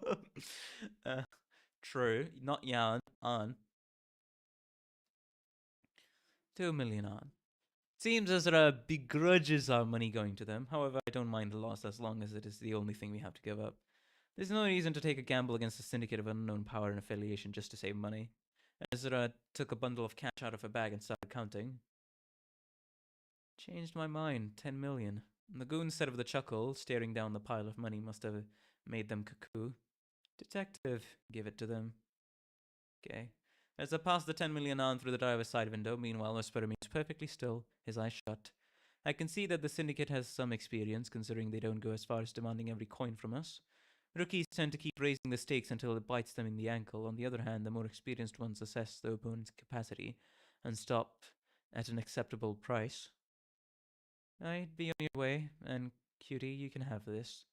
True, not yarn on. 2 million on. Seems Ezra begrudges our money going to them. However, I don't mind the loss as long as it is the only thing we have to give up. There's no reason to take a gamble against a syndicate of unknown power and affiliation just to save money. Ezra took a bundle of cash out of her bag and started counting. Changed my mind. 10 million. The goon said with a chuckle, staring down the pile of money must have made them cuckoo. Detective, give it to them. Okay. As I passed the 10 million on through the driver's side window, meanwhile, Wesper remains perfectly still, his eyes shut. I can see that the syndicate has some experience, considering they don't go as far as demanding every coin from us. Rookies tend to keep raising the stakes until it bites them in the ankle. On the other hand, the more experienced ones assess the opponent's capacity and stop at an acceptable price. I'd be on your way, and cutie, you can have this.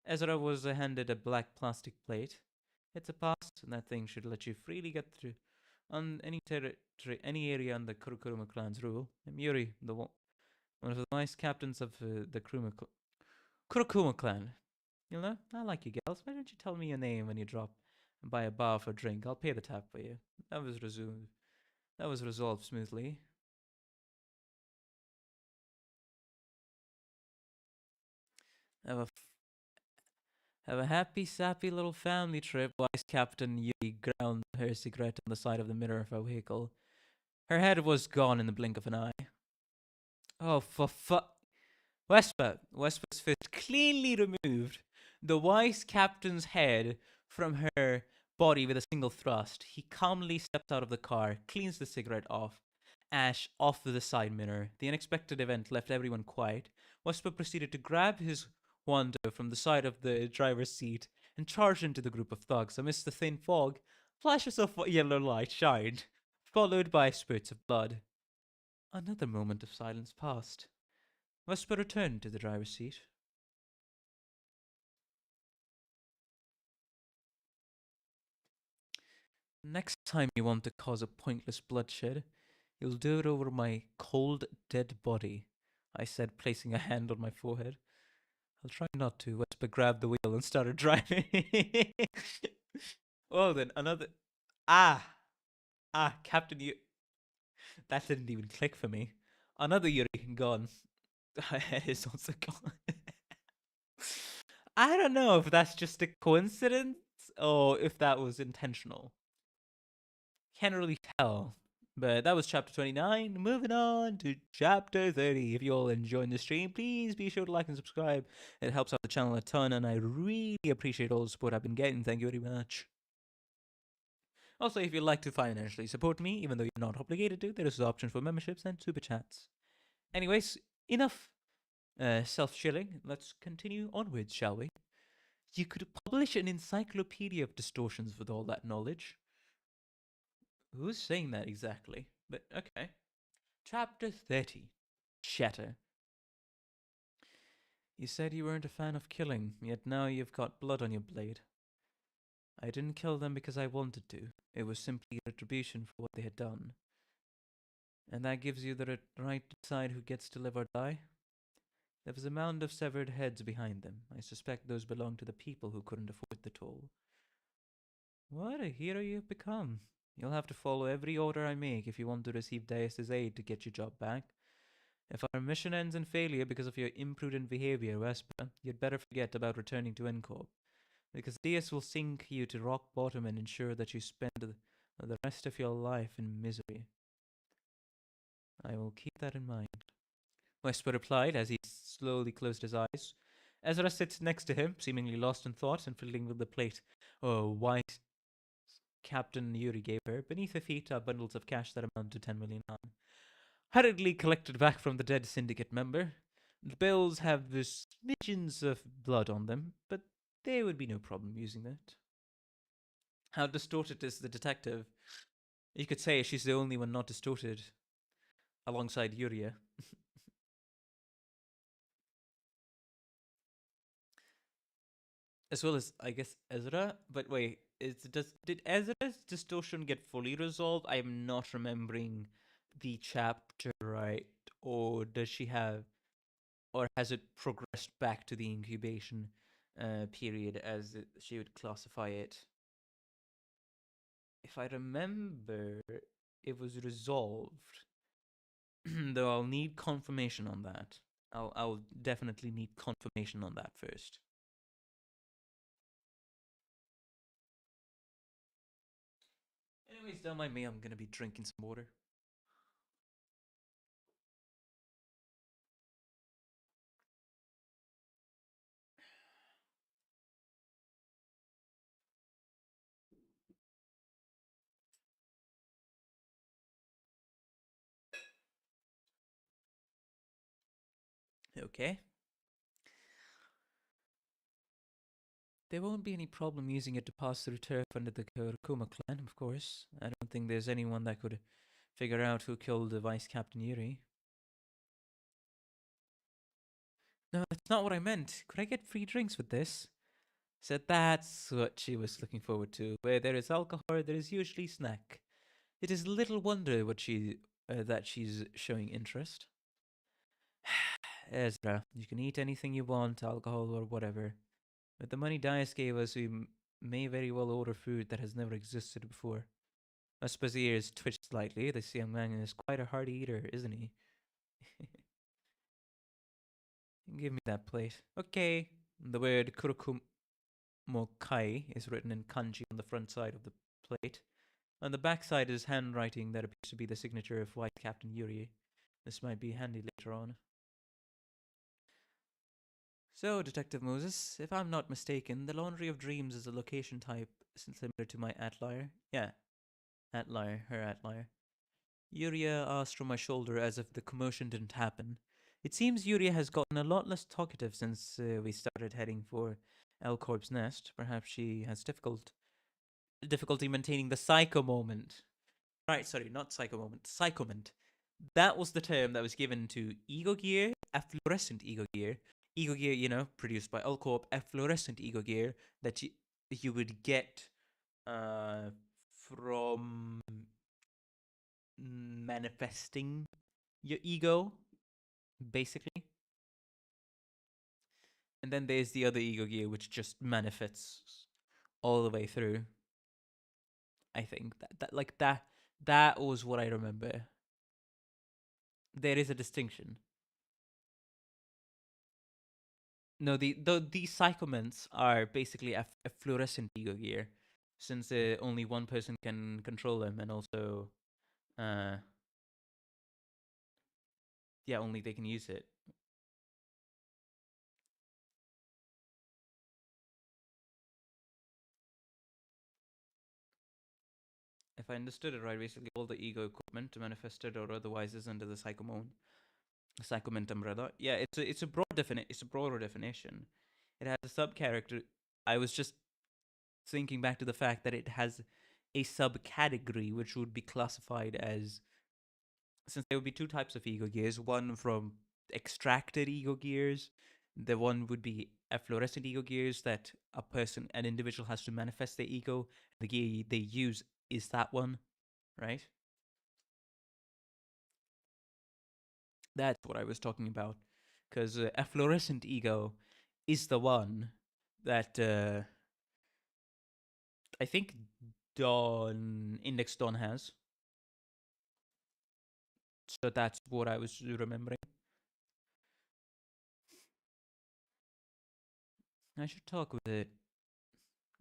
Ezra was handed a black plastic plate. It's a pass, and that thing should let you freely get through on any territory, any area under Kurokuma clan's rule. I'm Yuri, one of the vice captains of the Kurokuma clan. You know, I like you girls. Why don't you tell me your name when you drop by a bar for a drink? I'll pay the tab for you. That was resolved smoothly. Have a happy, sappy little family trip. Vice Captain Yuri ground her cigarette on the side of the mirror of her vehicle. Her head was gone in the blink of an eye. Oh, for fuck. Wesper's fist cleanly removed the wise captain's head from her body with a single thrust. He calmly steps out of the car, cleans the cigarette off, ash off the side mirror. The unexpected event left everyone quiet. Wesper proceeded to grab his Wando from the side of the driver's seat and charge into the group of thugs. Amidst the thin fog, flashes of yellow light shined followed by spurts of blood. Another moment of silence passed. Vesper returned to the driver's seat. Next time you want to cause a pointless bloodshed, you'll do it over my cold, dead body, I said, placing a hand on my forehead. I'll try not to. Vesper grabbed the wheel and started driving. Well then, another. Ah! Captain, you. That didn't even click for me. Another Yuri gone. My head is also gone. I don't know if that's just a coincidence or if that was intentional. Can't really tell. But that was chapter 29. Moving on to chapter 30. If you all enjoyed the stream, please be sure to like and subscribe. It helps out the channel a ton, and I really appreciate all the support I've been getting. Thank you very much. Also, if you'd like to financially support me, even though you're not obligated to, there is an option for memberships and super chats. Anyways, enough self-shilling. Let's continue onwards, shall we? You could publish an encyclopedia of distortions with all that knowledge. Who's saying that exactly? But okay. Chapter 30. Shatter. You said you weren't a fan of killing, yet now you've got blood on your blade. I didn't kill them because I wanted to. It was simply retribution for what they had done. And that gives you the right to decide who gets to live or die? There was a mound of severed heads behind them. I suspect those belong to the people who couldn't afford the toll. What a hero you've become. You'll have to follow every order I make if you want to receive Deus's aid to get your job back. If our mission ends in failure because of your imprudent behavior, Vesper, you'd better forget about returning to Encorp, because Deus will sink you to rock bottom and ensure that you spend the rest of your life in misery. I will keep that in mind. Vesper replied as he slowly closed his eyes. Ezra sits next to him, seemingly lost in thought and fiddling with the plate. Oh, white Captain Yuri gave her. Beneath her feet are bundles of cash that amount to 10 million Han. Hurriedly collected back from the dead syndicate member. The bills have smidgens of blood on them, but there would be no problem using that. How distorted is the detective? You could say she's the only one not distorted, alongside Yuria. As well as, I guess, Ezra. But wait, did Ezra's distortion get fully resolved? I am not remembering the chapter right. Or does she have, or has it progressed back to the incubation period as she would classify it? If I remember, it was resolved. Though I'll need confirmation on that. I'll definitely need confirmation on that first. Anyways, don't mind me, I'm gonna be drinking some water. Okay. There won't be any problem using it to pass through turf under the Kurokuma clan, of course. I don't think there's anyone that could figure out who killed the Vice Captain Yuri. No, that's not what I meant. Could I get free drinks with this? Said that's what she was looking forward to. Where there is alcohol, there is usually snack. It is little wonder that she's showing interest. Ezra, you can eat anything you want, alcohol or whatever. With the money Dias gave us, we may very well order food that has never existed before. Vesper's ears twitched slightly. This young man is quite a hearty eater, isn't he? Give me that plate. Okay. The word Kurokumokai is written in kanji on the front side of the plate. On the back side is handwriting that appears to be the signature of White Captain Yuri. This might be handy later on. So, Detective Moses, if I'm not mistaken, the Laundry of Dreams is a location type similar to my Atlier. Yeah, Atlier, her Atlier. Yuria asked from my shoulder as if the commotion didn't happen. It seems Yuria has gotten a lot less talkative since we started heading for L Corp's nest. Perhaps she has difficulty maintaining the psycho moment. Right, sorry, not psycho moment, psychoment. That was the term that was given to ego gear, efflorescent ego gear. Ego gear, produced by Ulcorp, efflorescent ego gear that you would get uh, from manifesting your ego, basically. And then there's the other ego gear, which just manifests all the way through. I think that was what I remember. There is a distinction. No, these psychoments are basically a fluorescent ego gear, since only one person can control them, and also, uh, yeah, only they can use it. If I understood it right, basically all the ego equipment manifested or otherwise is under the psychoment umbrella. Yeah, it's a broader definition. It has a sub character. I was just thinking back to the fact that it has a subcategory which would be classified as, since there would be two types of ego gears, one from extracted ego gears, the one would be efflorescent ego gears that an individual has to manifest their ego. The gear they use is that one, right? That's what I was talking about. Because efflorescent ego is the one that I think Index Dawn has. So that's what I was remembering. I should talk with it.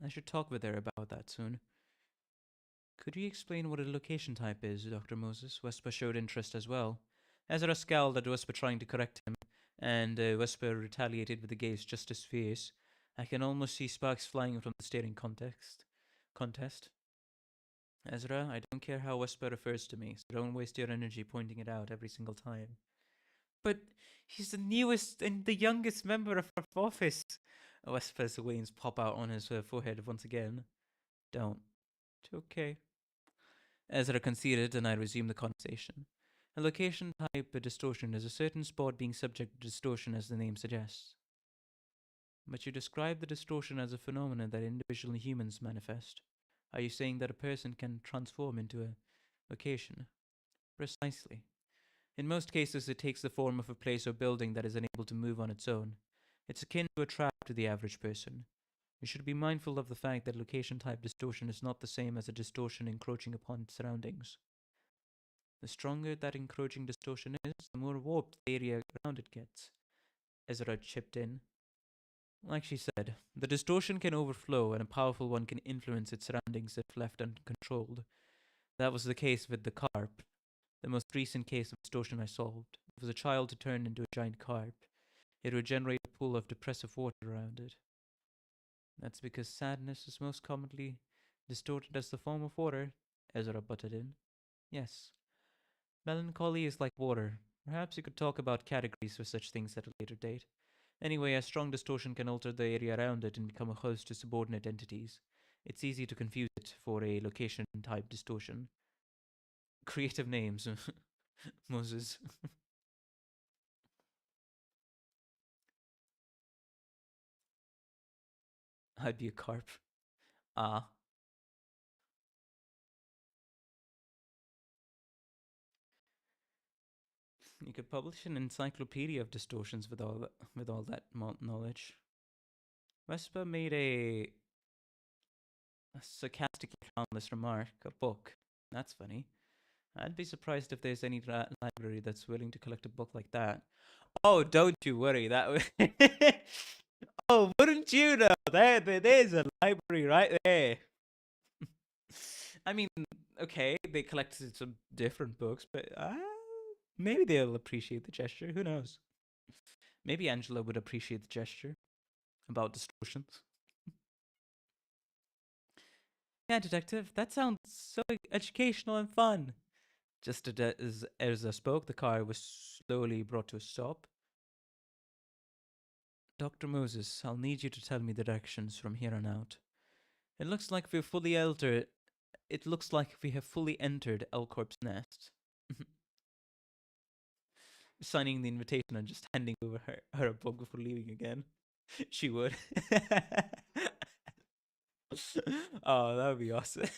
I should talk with her about that soon. Could you explain what a location type is, Dr. Moses? Wesper showed interest as well. Ezra scowled at Wesper trying to correct him, and Wesper retaliated with a gaze just as fierce. I can almost see sparks flying from the staring contest. Ezra, I don't care how Wesper refers to me, so don't waste your energy pointing it out every single time. But he's the newest and the youngest member of our office. Wesper's veins pop out on his forehead once again. Don't. It's okay. Ezra conceded, and I resumed the conversation. A location type of distortion is a certain spot being subject to distortion, as the name suggests. But you describe the distortion as a phenomenon that individual humans manifest. Are you saying that a person can transform into a location? Precisely. In most cases, it takes the form of a place or building that is unable to move on its own. It's akin to a trap to the average person. We should be mindful of the fact that location type distortion is not the same as a distortion encroaching upon its surroundings. The stronger that encroaching distortion is, the more warped the area around it gets. Ezra chipped in. Like she said, the distortion can overflow and a powerful one can influence its surroundings if left uncontrolled. That was the case with the carp. The most recent case of distortion I solved. It was a child who turned into a giant carp. It would generate a pool of depressive water around it. That's because sadness is most commonly distorted as the form of water, Ezra butted in. Yes. Melancholy is like water. Perhaps you could talk about categories for such things at a later date. Anyway, a strong distortion can alter the area around it and become a host to subordinate entities. It's easy to confuse it for a location type distortion. Creative names, Moses. I'd be a carp. Ah. You could publish an encyclopedia of distortions with all that knowledge. Vespa made a sarcastic, harmless remark. A book. That's funny. I'd be surprised if there's any library that's willing to collect a book like that. Oh, don't you worry. Oh, wouldn't you know? There's a library right there. I mean, okay, they collected some different books, but maybe they'll appreciate the gesture. Who knows? Maybe Angela would appreciate the gesture about distortions. Yeah, detective, that sounds so educational and fun. Just as Erza spoke, the car was slowly brought to a stop. Dr. Moses, I'll need you to tell me the directions from here on out. It looks like we're fully altered. It looks like we have fully entered Elcorp's nest. Signing the invitation and just handing over her a book before leaving again. She would. Oh, that would be awesome.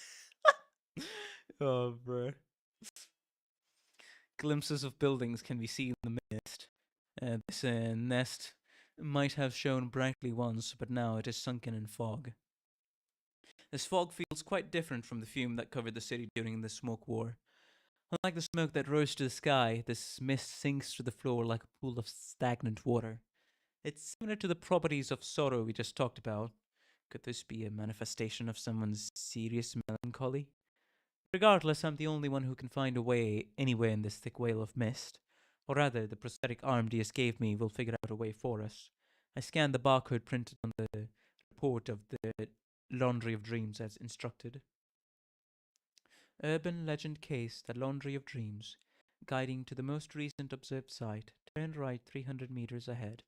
Oh, bro. Glimpses of buildings can be seen in the mist. This nest might have shone brightly once, but now it is sunken in fog. This fog feels quite different from the fume that covered the city during the smoke war. Unlike the smoke that rose to the sky, this mist sinks to the floor like a pool of stagnant water. It's similar to the properties of sorrow we just talked about. Could this be a manifestation of someone's serious melancholy? Regardless, I'm the only one who can find a way anywhere in this thick veil of mist. Or rather, the prosthetic arm DS gave me will figure out a way for us. I scanned the barcode printed on the report of the Laundry of Dreams as instructed. Urban legend case, the Laundry of Dreams. Guiding to the most recent observed site, turn right 300 meters ahead.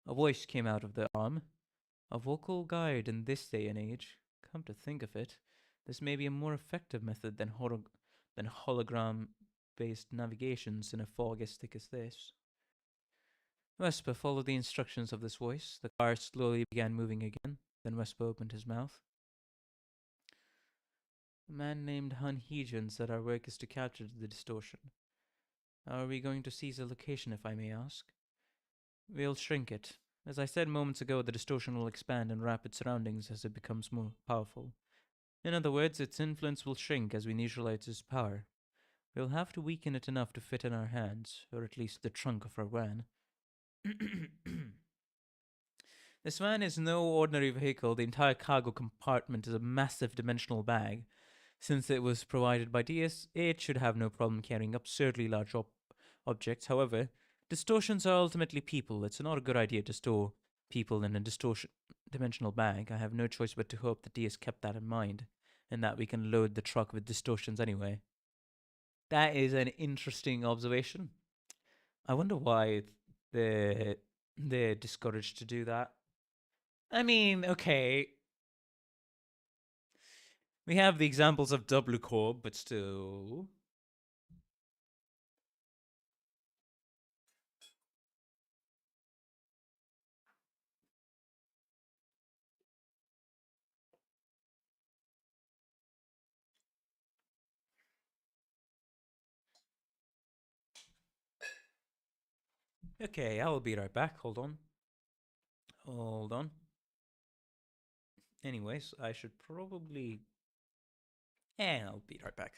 A voice came out of the arm. A vocal guide in this day and age. Come to think of it, this may be a more effective method than hologram-based navigations in a fog as thick as this. Vespa followed the instructions of this voice. The car slowly began moving again. Then Vespa opened his mouth. A man named Han Heejun said our work is to capture the distortion. How are we going to seize the location, if I may ask? We'll shrink it. As I said moments ago, the distortion will expand in rapid surroundings as it becomes more powerful. In other words, its influence will shrink as we neutralize its power. We'll have to weaken it enough to fit in our hands, or at least the trunk of our van. This van is no ordinary vehicle. The entire cargo compartment is a massive dimensional bag. Since it was provided by DS, it should have no problem carrying absurdly large objects. However, distortions are ultimately people. It's not a good idea to store people in a distortion dimensional bag. I have no choice but to hope that DS kept that in mind, and that we can load the truck with distortions anyway. That is an interesting observation. I wonder why they're discouraged to do that. I mean, okay. We have the examples of W Corp, but still. Okay, I'll be right back. Hold on. Hold on. Anyways, I should probably. I'll be right back.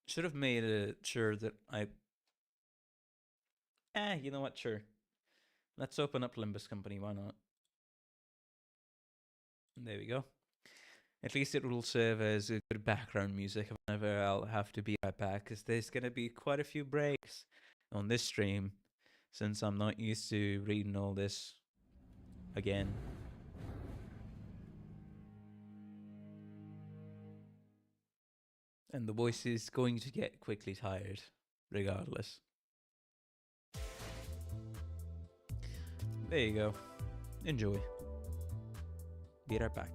Should have made it sure that I. You know what? Sure. Let's open up Limbus Company. Why not? There we go. At least it will serve as a good background music whenever I'll have to be right back, because there's going to be quite a few breaks on this stream, since I'm not used to reading all this again. And the voice is going to get quickly tired, regardless. There you go. Enjoy. Be right back.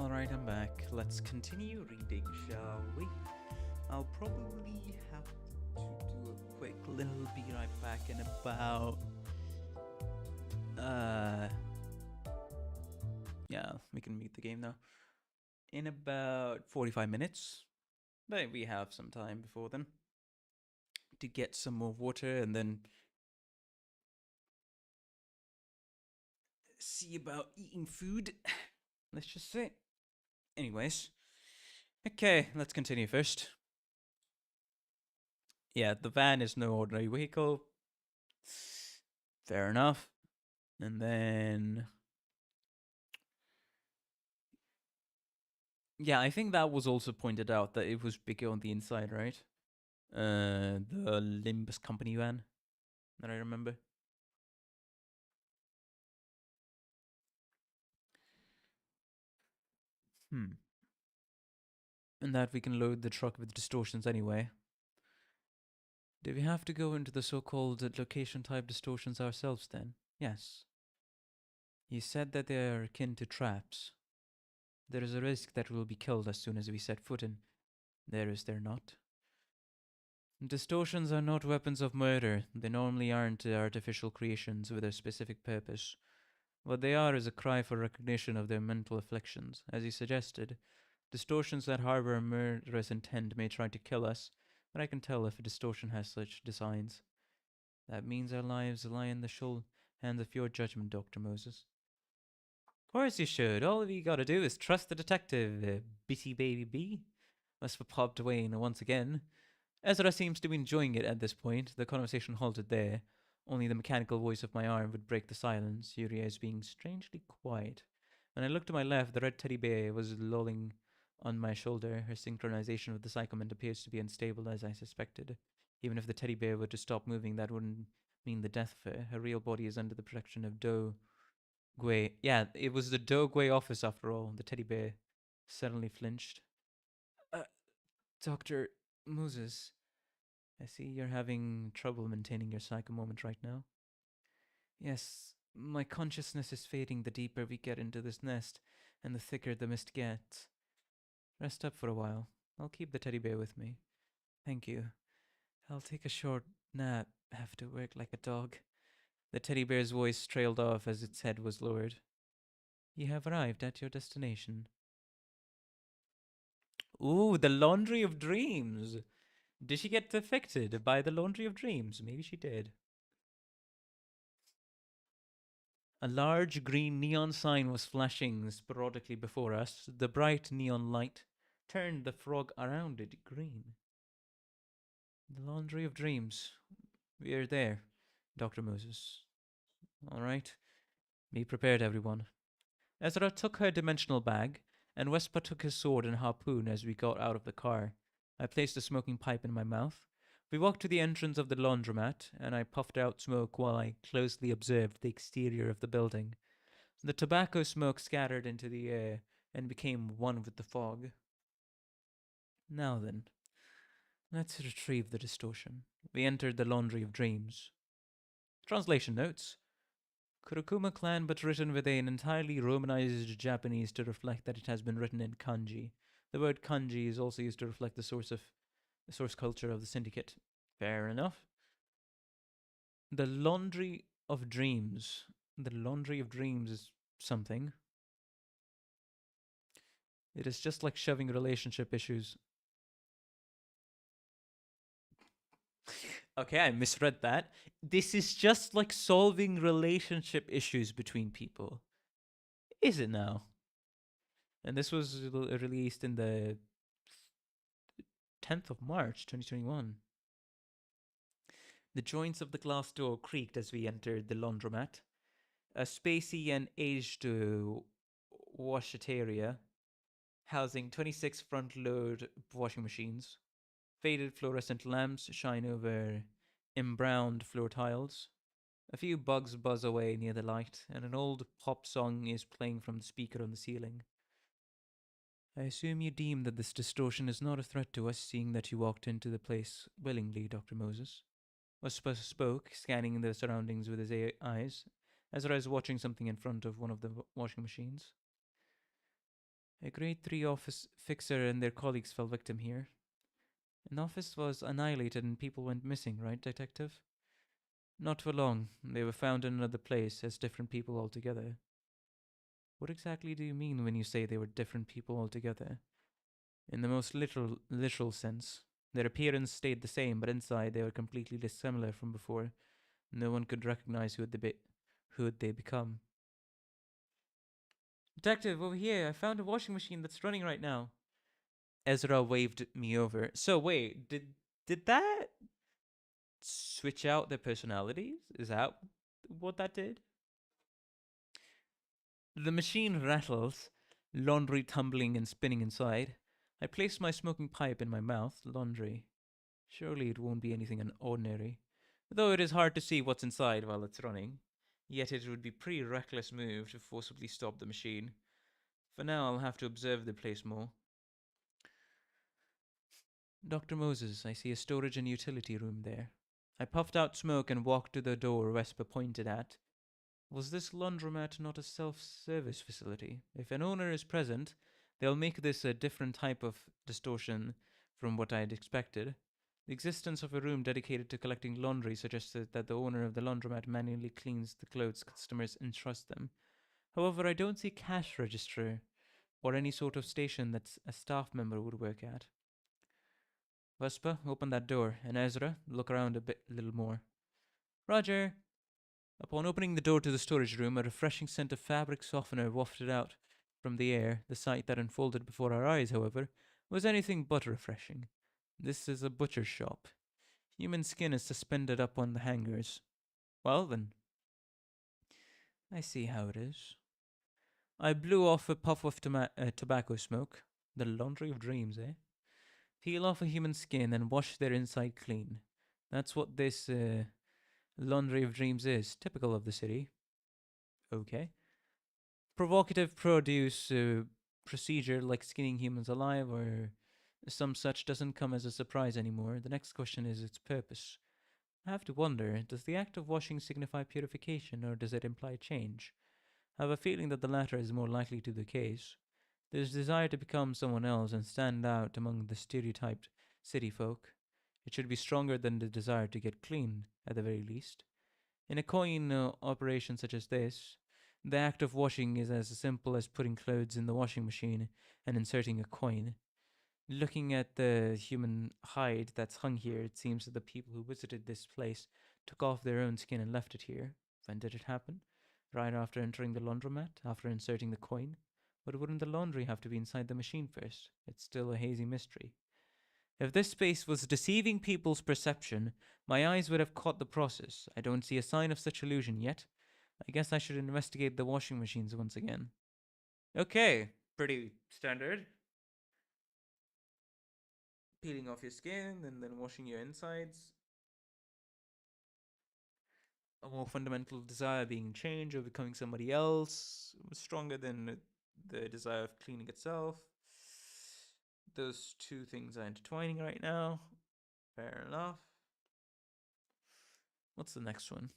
Alright, I'm back. Let's continue reading, shall we? I'll probably have to do a quick little be right back in about yeah, we can meet the game now. In about 45 minutes. But we have some time before then to get some more water and then see about eating food. Let's just say. Anyways. Okay, let's continue first. Yeah, the van is no ordinary vehicle. Fair enough. And then yeah, I think that was also pointed out that it was bigger on the inside, right? The Limbus company van that I remember. And that we can load the truck with distortions anyway. Do we have to go into the so-called location type distortions ourselves then? Yes. You said that they are akin to traps. There is a risk that we will be killed as soon as we set foot in. There is there not? Distortions are not weapons of murder. They normally aren't artificial creations with a specific purpose. What they are is a cry for recognition of their mental afflictions. As you suggested, distortions that harbor a murderous intent may try to kill us, but I can tell if a distortion has such designs. That means our lives lie in the hands of your judgment, Dr. Moses. Of course you should. All you gotta do is trust the detective, bitty baby bee. Whisper popped away once again. Ezra seems to be enjoying it at this point. The conversation halted there. Only the mechanical voice of my arm would break the silence. Yuria is being strangely quiet. When I looked to my left, the red teddy bear was lolling on my shoulder. Her synchronization with the psychoment appears to be unstable, as I suspected. Even if the teddy bear were to stop moving, that wouldn't mean the death of her. Her real body is under the protection of Do Gui. Yeah, it was the Do Gui office after all. The teddy bear suddenly flinched. Uh, Dr. Moses, I see you're having trouble maintaining your psycho moment right now. Yes, my consciousness is fading the deeper we get into this nest, and the thicker the mist gets. Rest up for a while. I'll keep the teddy bear with me. Thank you. I'll take a short nap. Have to work like a dog. The teddy bear's voice trailed off as its head was lowered. You have arrived at your destination. Ooh, the laundry of dreams. Did she get affected by the laundry of dreams? Maybe she did. A large green neon sign was flashing sporadically before us. The bright neon light turned the frog around it green. The laundry of dreams. We are there, Dr. Moses. All right. Be prepared, everyone. Ezra took her dimensional bag, and Wespa took his sword and harpoon as we got out of the car. I placed a smoking pipe in my mouth. We walked to the entrance of the laundromat, and I puffed out smoke while I closely observed the exterior of the building. The tobacco smoke scattered into the air and became one with the fog. Now then, let's retrieve the distortion. We entered the laundry of dreams. Translation notes. Kurokuma clan, but written with an entirely romanized Japanese to reflect that it has been written in kanji. The word kanji is also used to reflect the source culture of the syndicate. Fair enough. The laundry of dreams. The laundry of dreams is something. It is just like shoving relationship issues. Okay, I misread that. This is just like solving relationship issues between people. Is it now? And this was released in the 10th of March, 2021. The joints of the glass door creaked as we entered the laundromat. A spacey and aged washateria housing 26 front-load washing machines. Faded fluorescent lamps shine over embrowned floor tiles. A few bugs buzz away near the light, and an old pop song is playing from the speaker on the ceiling. I assume you deem that this distortion is not a threat to us, seeing that you walked into the place willingly, Dr. Moses. Wesper spoke, scanning the surroundings with his eyes. Ezra is watching something in front of one of the washing machines. A grade 3 office fixer and their colleagues fell victim here. An office was annihilated and people went missing, right, Detective? Not for long. They were found in another place as different people altogether. What exactly do you mean when you say they were different people altogether? In the most literal sense. Their appearance stayed the same, but inside they were completely dissimilar from before. No one could recognize who had they become. Detective, over here, I found a washing machine that's running right now. Ezra waved me over. So wait, did that switch out their personalities? Is that what that did? The machine rattles, laundry tumbling and spinning inside. I place my smoking pipe in my mouth. Laundry. Surely it won't be anything ordinary. Though it is hard to see what's inside while it's running. Yet it would be a pretty reckless move to forcibly stop the machine. For now, I'll have to observe the place more. Dr. Moses, I see a storage and utility room there. I puffed out smoke and walked to the door Vesper pointed at. Was this laundromat not a self-service facility? If an owner is present, they'll make this a different type of distortion from what I had expected. The existence of a room dedicated to collecting laundry suggested that the owner of the laundromat manually cleans the clothes customers entrust them. However, I don't see a cash register or any sort of station that a staff member would work at. Vespa, open that door, and Ezra, look around a little more. Roger! Upon opening the door to the storage room, a refreshing scent of fabric softener wafted out from the air. The sight that unfolded before our eyes, however, was anything but refreshing. This is a butcher's shop. Human skin is suspended up on the hangers. Well then, I see how it is. I blew off a puff of tobacco smoke. The laundry of dreams, eh? Peel off a human skin and wash their inside clean. That's what this laundry of dreams is, typical of the city. Okay. Provocative produce procedure like skinning humans alive or some such doesn't come as a surprise anymore. The next question is its purpose. I have to wonder, does the act of washing signify purification or does it imply change? I have a feeling that the latter is more likely to be the case. There's desire to become someone else and stand out among the stereotyped city folk. It should be stronger than the desire to get clean, at the very least. In a coin operation such as this, the act of washing is as simple as putting clothes in the washing machine and inserting a coin. Looking at the human hide that's hung here, it seems that the people who visited this place took off their own skin and left it here. When did it happen? Right after entering the laundromat, after inserting the coin? But wouldn't the laundry have to be inside the machine first? It's still a hazy mystery. If this space was deceiving people's perception, my eyes would have caught the process. I don't see a sign of such illusion yet. I guess I should investigate the washing machines once again. Okay, pretty standard. Peeling off your skin and then washing your insides. A more fundamental desire being change or becoming somebody else was stronger than the desire of cleaning itself. Those two things are intertwining right now. Fair enough. What's the next one?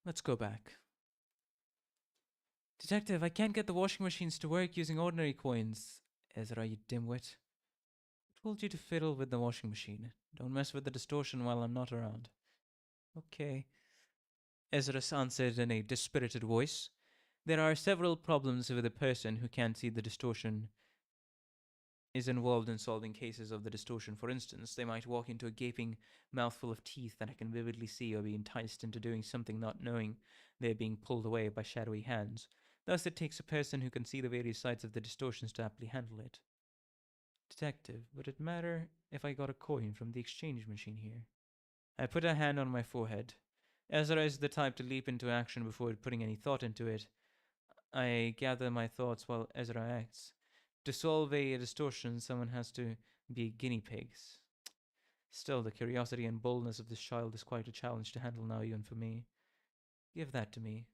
Let's go back. Detective, I can't get the washing machines to work using ordinary coins. Ezra, you dimwit. I told you to fiddle with the washing machine. Don't mess with the distortion while I'm not around. Okay. Ezra answered in a dispirited voice. There are several problems with a person who can't see the distortion is involved in solving cases of the distortion. For instance, they might walk into a gaping mouthful of teeth that I can vividly see or be enticed into doing something not knowing they're being pulled away by shadowy hands. Thus, it takes a person who can see the various sides of the distortions to aptly handle it. Detective, would it matter if I got a coin from the exchange machine here? I put a hand on my forehead. Ezra is the type to leap into action before putting any thought into it. I gather my thoughts while Ezra acts. To solve a distortion, someone has to be guinea pigs. Still, the curiosity and boldness of this child is quite a challenge to handle now, even for me. Give that to me.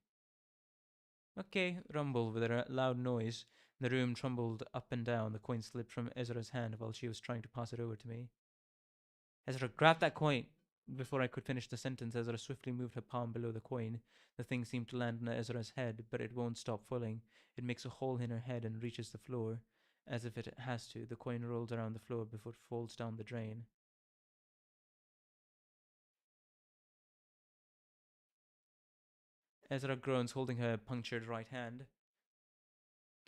Okay, rumble with a loud noise. The room trembled up and down. The coin slipped from Ezra's hand while she was trying to pass it over to me. Ezra, grab that coin. Before I could finish the sentence, Ezra swiftly moved her palm below the coin. The thing seemed to land on Ezra's head, but it won't stop falling. It makes a hole in her head and reaches the floor. As if it has to, the coin rolls around the floor before it falls down the drain. Ezra groans, holding her punctured right hand.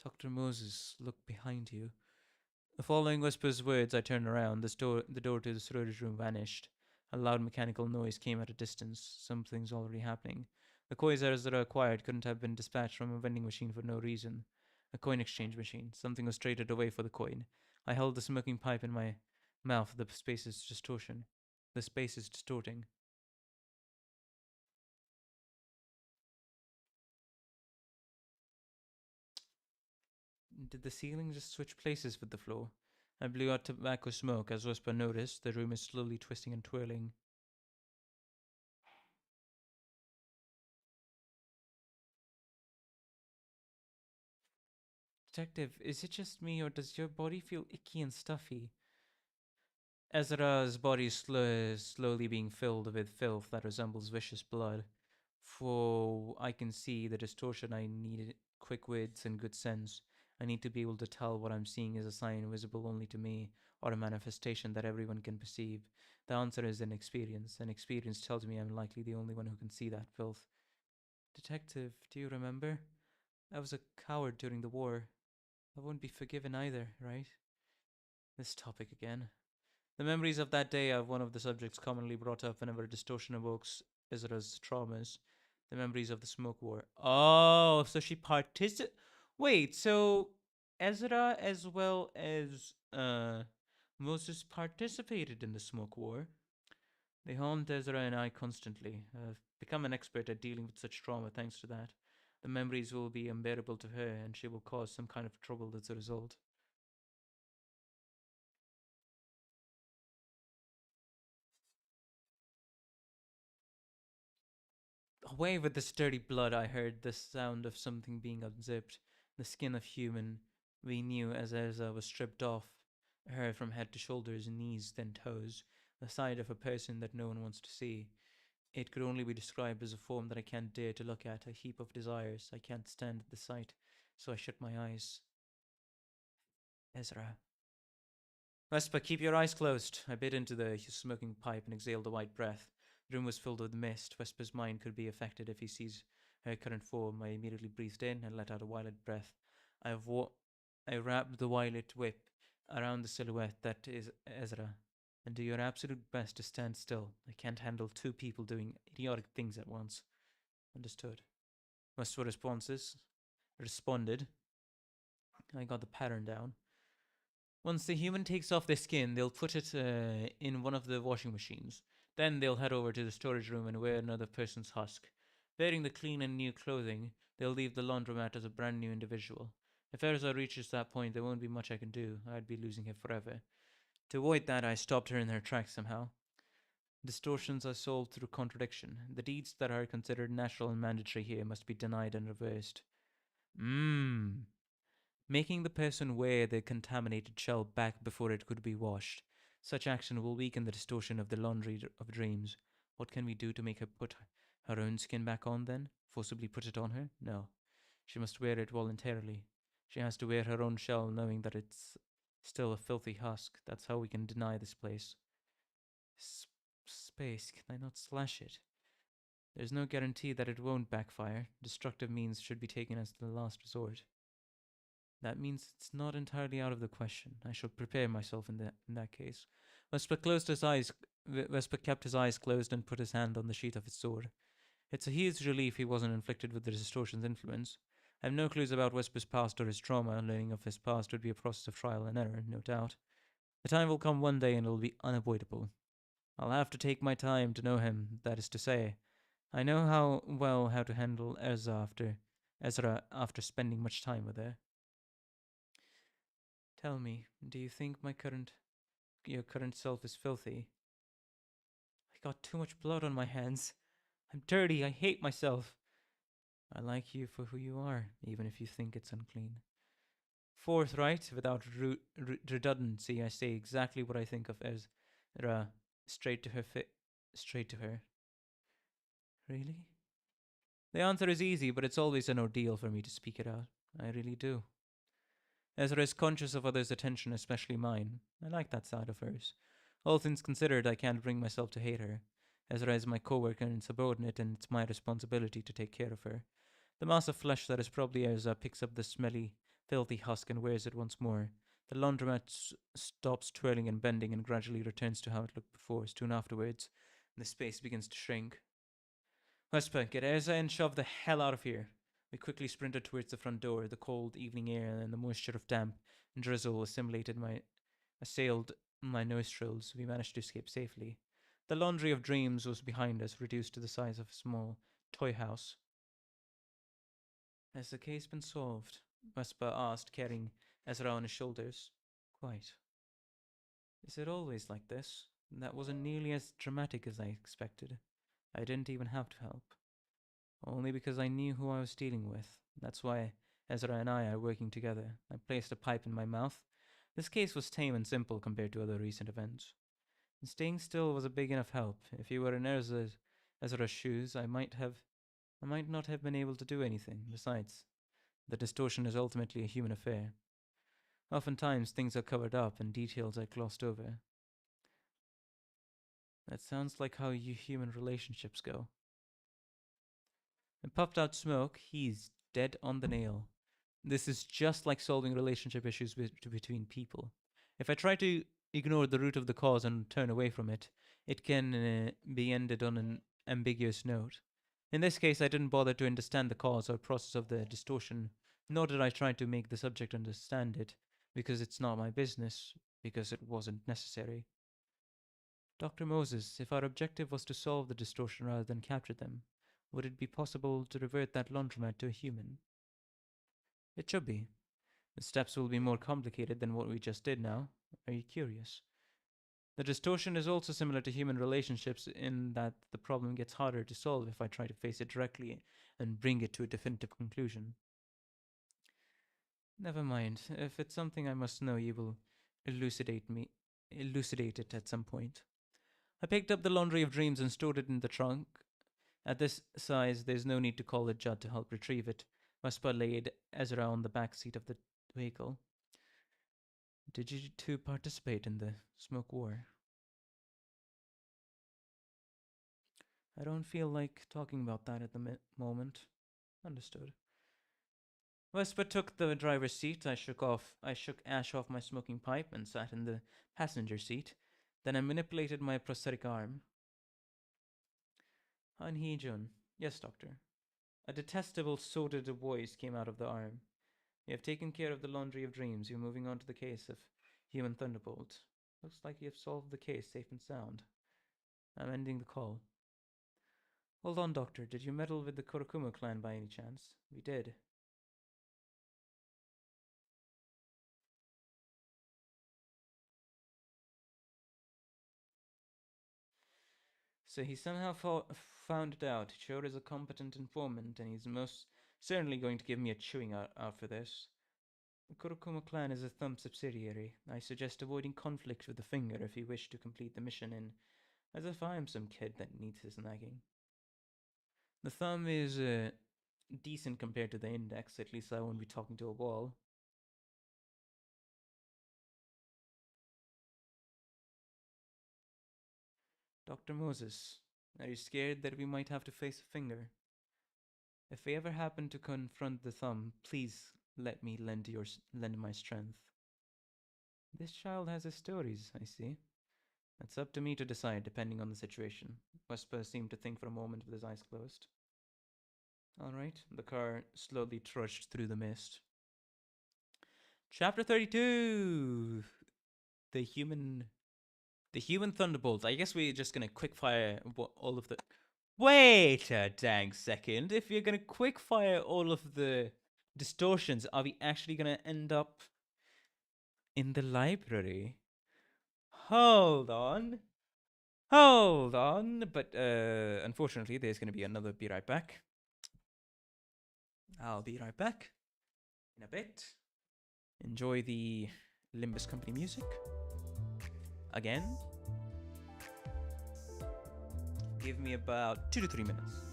Dr. Moses, look behind you. Following Whisper's words, I turned around. The door to the storage room vanished. A loud mechanical noise came at a distance. Something's already happening. The coins that I acquired couldn't have been dispatched from a vending machine for no reason. A coin exchange machine. Something was traded away for the coin. I held the smoking pipe in my mouth. The space is distortion. The space is distorting. Did the ceiling just switch places with the floor? I blew out tobacco smoke as Whisper noticed. The room is slowly twisting and twirling. Detective, is it just me or does your body feel icky and stuffy? Ezra's body is slowly being filled with filth that resembles vicious blood. For I can see the distortion, I need quick wits and good sense. I need to be able to tell what I'm seeing is a sign visible only to me, or a manifestation that everyone can perceive. The answer is an experience, and experience tells me I'm likely the only one who can see that filth. Detective, do you remember? I was a coward during the war. I won't be forgiven either, right? This topic again. The memories of that day are one of the subjects commonly brought up whenever distortion evokes Ezra's traumas. The memories of the smoke war. Oh, so she participated. Wait, so Ezra as well as Moses participated in the smoke war. They haunt Ezra and I constantly. I've become an expert at dealing with such trauma thanks to that. The memories will be unbearable to her, and she will cause some kind of trouble as a result. Away with this dirty blood, I heard the sound of something being unzipped. The skin of human we knew as Ezra was stripped off her from head to shoulders, knees, then toes. The side of a person that no one wants to see. It could only be described as a form that I can't dare to look at, a heap of desires. I can't stand the sight, so I shut my eyes. Ezra. Vespa, keep your eyes closed. I bit into the smoking pipe and exhaled a white breath. The room was filled with mist. Vespa's mind could be affected if he sees her current form. I immediately breathed in and let out a violet breath. I wrapped the violet whip around the silhouette that is Ezra, and do your absolute best to stand still. I can't handle two people doing idiotic things at once. Understood. Vespa responded. I got the pattern down. Once the human takes off their skin, they'll put it in one of the washing machines. Then they'll head over to the storage room and wear another person's husk. Wearing the clean and new clothing, they'll leave the laundromat as a brand new individual. If Erza reaches that point, there won't be much I can do. I'd be losing her forever. To avoid that, I stopped her in her tracks somehow. Distortions are solved through contradiction. The deeds that are considered natural and mandatory here must be denied and reversed. Mmm. Making the person wear the contaminated shell back before it could be washed. Such action will weaken the distortion of the laundry of dreams. What can we do to make her put her own skin back on then? Forcibly put it on her? No. She must wear it voluntarily. She has to wear her own shell knowing that it's still a filthy husk. That's how we can deny this place. Space, can I not slash it? There's no guarantee that it won't backfire. Destructive means should be taken as the last resort. That means it's not entirely out of the question. I shall prepare myself in that case. Vesper closed his eyes. Vesper kept his eyes closed and put his hand on the sheath of his sword. It's a huge relief he wasn't inflicted with the distortion's influence. I have no clues about Vesper's past or his trauma. Learning of his past would be a process of trial and error, no doubt. The time will come one day and it'll be unavoidable. I'll have to take my time to know him, that is to say. I know how to handle Ezra after spending much time with her. Tell me, do you think your current self is filthy? I got too much blood on my hands. I'm dirty. I hate myself. I like you for who you are, even if you think it's unclean. Forthright, without redundancy, I say exactly what I think of Ezra, straight to her straight to her. Really? The answer is easy, but it's always an ordeal for me to speak it out. I really do. Ezra is conscious of others' attention, especially mine. I like that side of hers. All things considered, I can't bring myself to hate her. Ezra is my co-worker and subordinate, and it's my responsibility to take care of her. The mass of flesh that is probably Ezra picks up the smelly, filthy husk and wears it once more. The laundromat stops twirling and bending and gradually returns to how it looked before. Soon afterwards, the space begins to shrink. Whisper, get Ezra and shove the hell out of here. We quickly sprinted towards the front door. The cold evening air and the moisture of damp and drizzle assailed my nostrils. We managed to escape safely. The laundry of dreams was behind us, reduced to the size of a small toy house. Has the case been solved? Whisper asked, carrying Ezra on his shoulders. Quite. Is it always like this? That wasn't nearly as dramatic as I expected. I didn't even have to help. Only because I knew who I was dealing with. That's why Ezra and I are working together. I placed a pipe in my mouth. This case was tame and simple compared to other recent events. And staying still was a big enough help. If you were in Ezra's shoes, I might not have been able to do anything. Besides, the distortion is ultimately a human affair. Oftentimes, things are covered up and details are glossed over. That sounds like how you human relationships go. And puffed out smoke, he's dead on the nail. This is just like solving relationship issues between people. If I try to ignore the root of the cause and turn away from it, it can be ended on an ambiguous note. In this case, I didn't bother to understand the cause or process of the distortion, nor did I try to make the subject understand it, because it's not my business, because it wasn't necessary. Dr. Moses, if our objective was to solve the distortion rather than capture them, would it be possible to revert that laundromat to a human? It should be. The steps will be more complicated than what we just did now. Are you curious? The distortion is also similar to human relationships in that the problem gets harder to solve if I try to face it directly and bring it to a definitive conclusion. Never mind. If it's something I must know, you will elucidate it at some point. I picked up the laundry of dreams and stored it in the trunk. At this size, there's no need to call a Judd to help retrieve it. Vespa laid Ezra on the back seat of the vehicle. Did you two participate in the smoke war? I don't feel like talking about that at the moment. Understood. Vespa took the driver's seat. I shook ash off my smoking pipe and sat in the passenger seat. Then I manipulated my prosthetic arm. Han Hee-jun. Yes, doctor. A detestable, sordid voice came out of the arm. You have taken care of the laundry of dreams. You're moving on to the case of human thunderbolt. Looks like you have solved the case safe and sound. I'm ending the call. Hold on, Doctor. Did you meddle with the Kurokuma clan by any chance? We did. So he somehow found it out. He sure is a competent informant, and he's most certainly going to give me a chewing out for this. The Kurokuma clan is a thumb subsidiary. I suggest avoiding conflict with the finger if you wish to complete the mission in, as if I am some kid that needs his nagging. The thumb is decent compared to the index. At least I won't be talking to a wall. Dr. Moses, are you scared that we might have to face a finger? If we ever happen to confront the thumb, please let me lend my strength. This child has his stories, I see. It's up to me to decide, depending on the situation. Wesper seemed to think for a moment with his eyes closed. All right, the car slowly trudged through the mist. Chapter 32. The human thunderbolt. I guess we're just gonna quickfire all of the. Wait a dang second. If you're gonna quickfire all of the distortions, are we actually gonna end up in the library? Hold on. But unfortunately, there's gonna be another Be Right Back. I'll be right back in a bit. Enjoy the Limbus Company music. Again. give me about 2 to 3 minutes.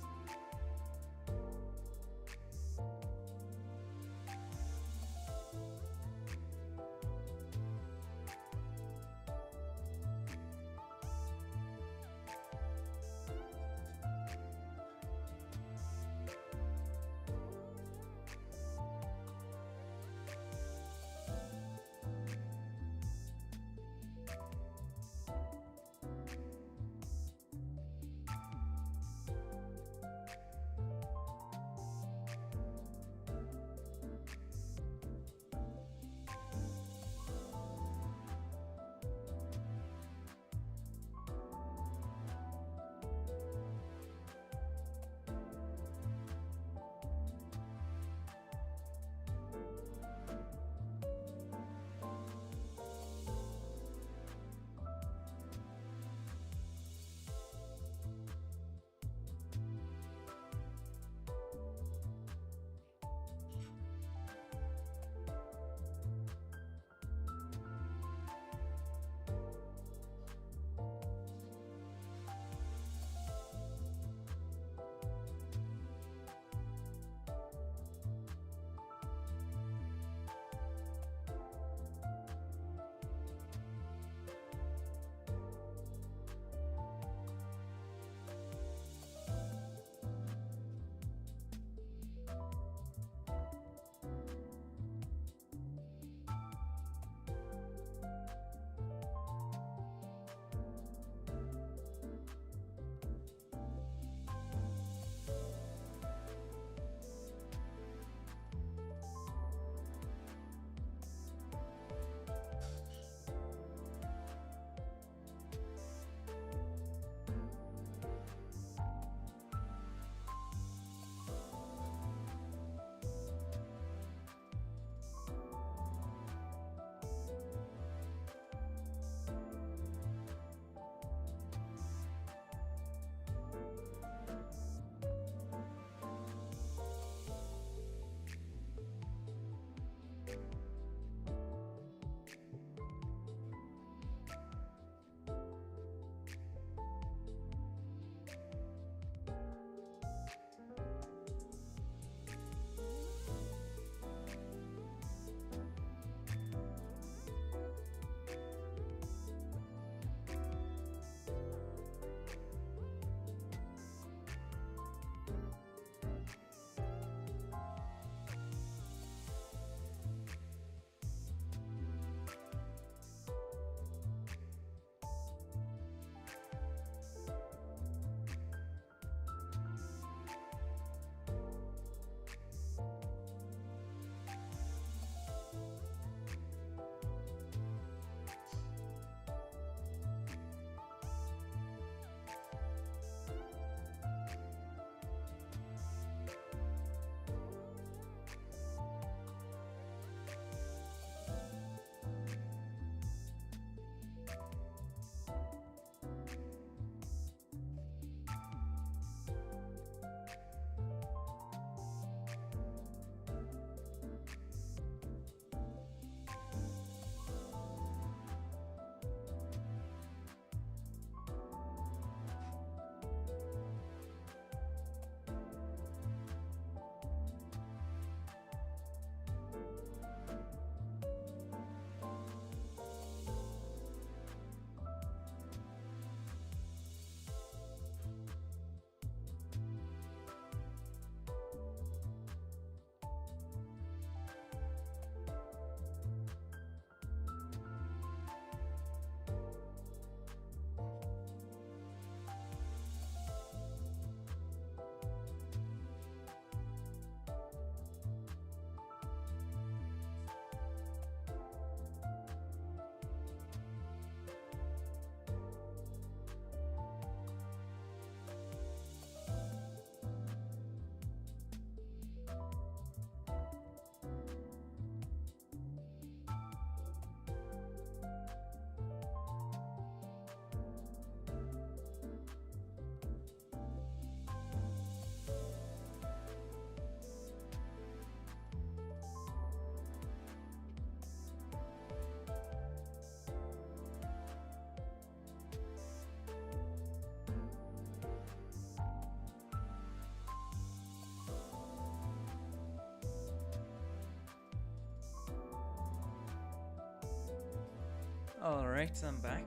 Alright, I'm back.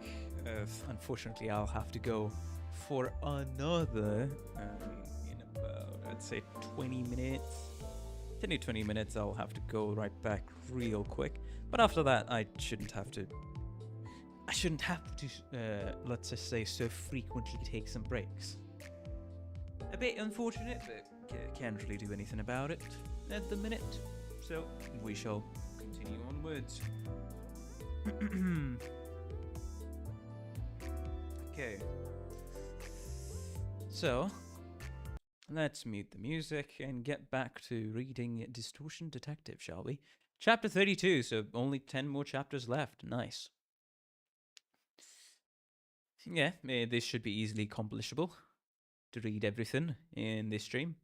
Unfortunately, I'll have to go for another, in about, I'd say 20 minutes. 10 to 20 minutes, I'll have to go right back real quick. But after that, I shouldn't have to, let's just say, so frequently take some breaks. A bit unfortunate, but can't really do anything about it at the minute. So, we shall continue onwards. Okay. So, let's mute the music and get back to reading Distortion Detective, shall we? Chapter 32, so only 10 more chapters left. Nice. Yeah, this should be easily accomplishable to read everything in this stream.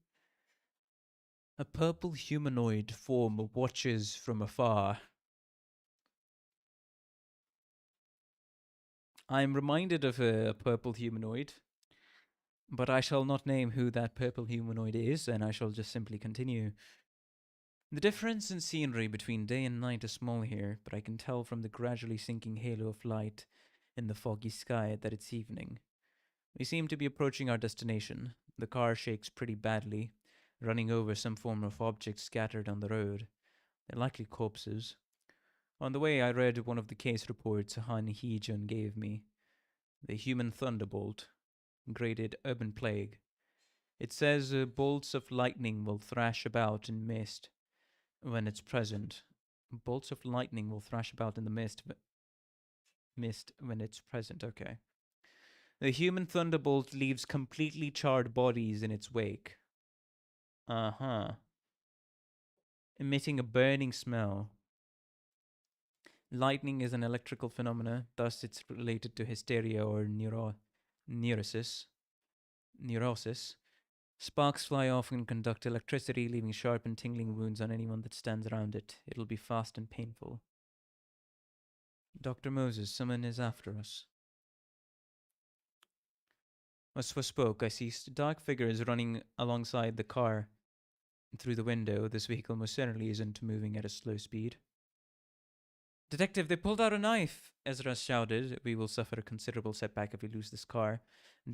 A purple humanoid form watches from afar. I'm reminded of a purple humanoid, but I shall not name who that purple humanoid is, and I shall just simply continue. The difference in scenery between day and night is small here, but I can tell from the gradually sinking halo of light in the foggy sky that it's evening. We seem to be approaching our destination. The car shakes pretty badly, running over some form of object scattered on the road. They're likely corpses. On the way, I read one of the case reports Han Hee-jun gave me. The Human Thunderbolt, graded Urban Plague. It says bolts of lightning will thrash about in mist when it's present. Bolts of lightning will thrash about in the mist when it's present. Okay. The Human Thunderbolt leaves completely charred bodies in its wake. Uh-huh. Emitting a burning smell. Lightning is an electrical phenomena, thus it's related to hysteria or neurosis. Sparks fly off and conduct electricity, leaving sharp and tingling wounds on anyone that stands around it. It'll be fast and painful. Dr. Moses, someone is after us. As for spoke, I see dark figures running alongside the car. Through the window, this vehicle most certainly isn't moving at a slow speed. Detective, they pulled out a knife, Ezra shouted. We will suffer a considerable setback if we lose this car.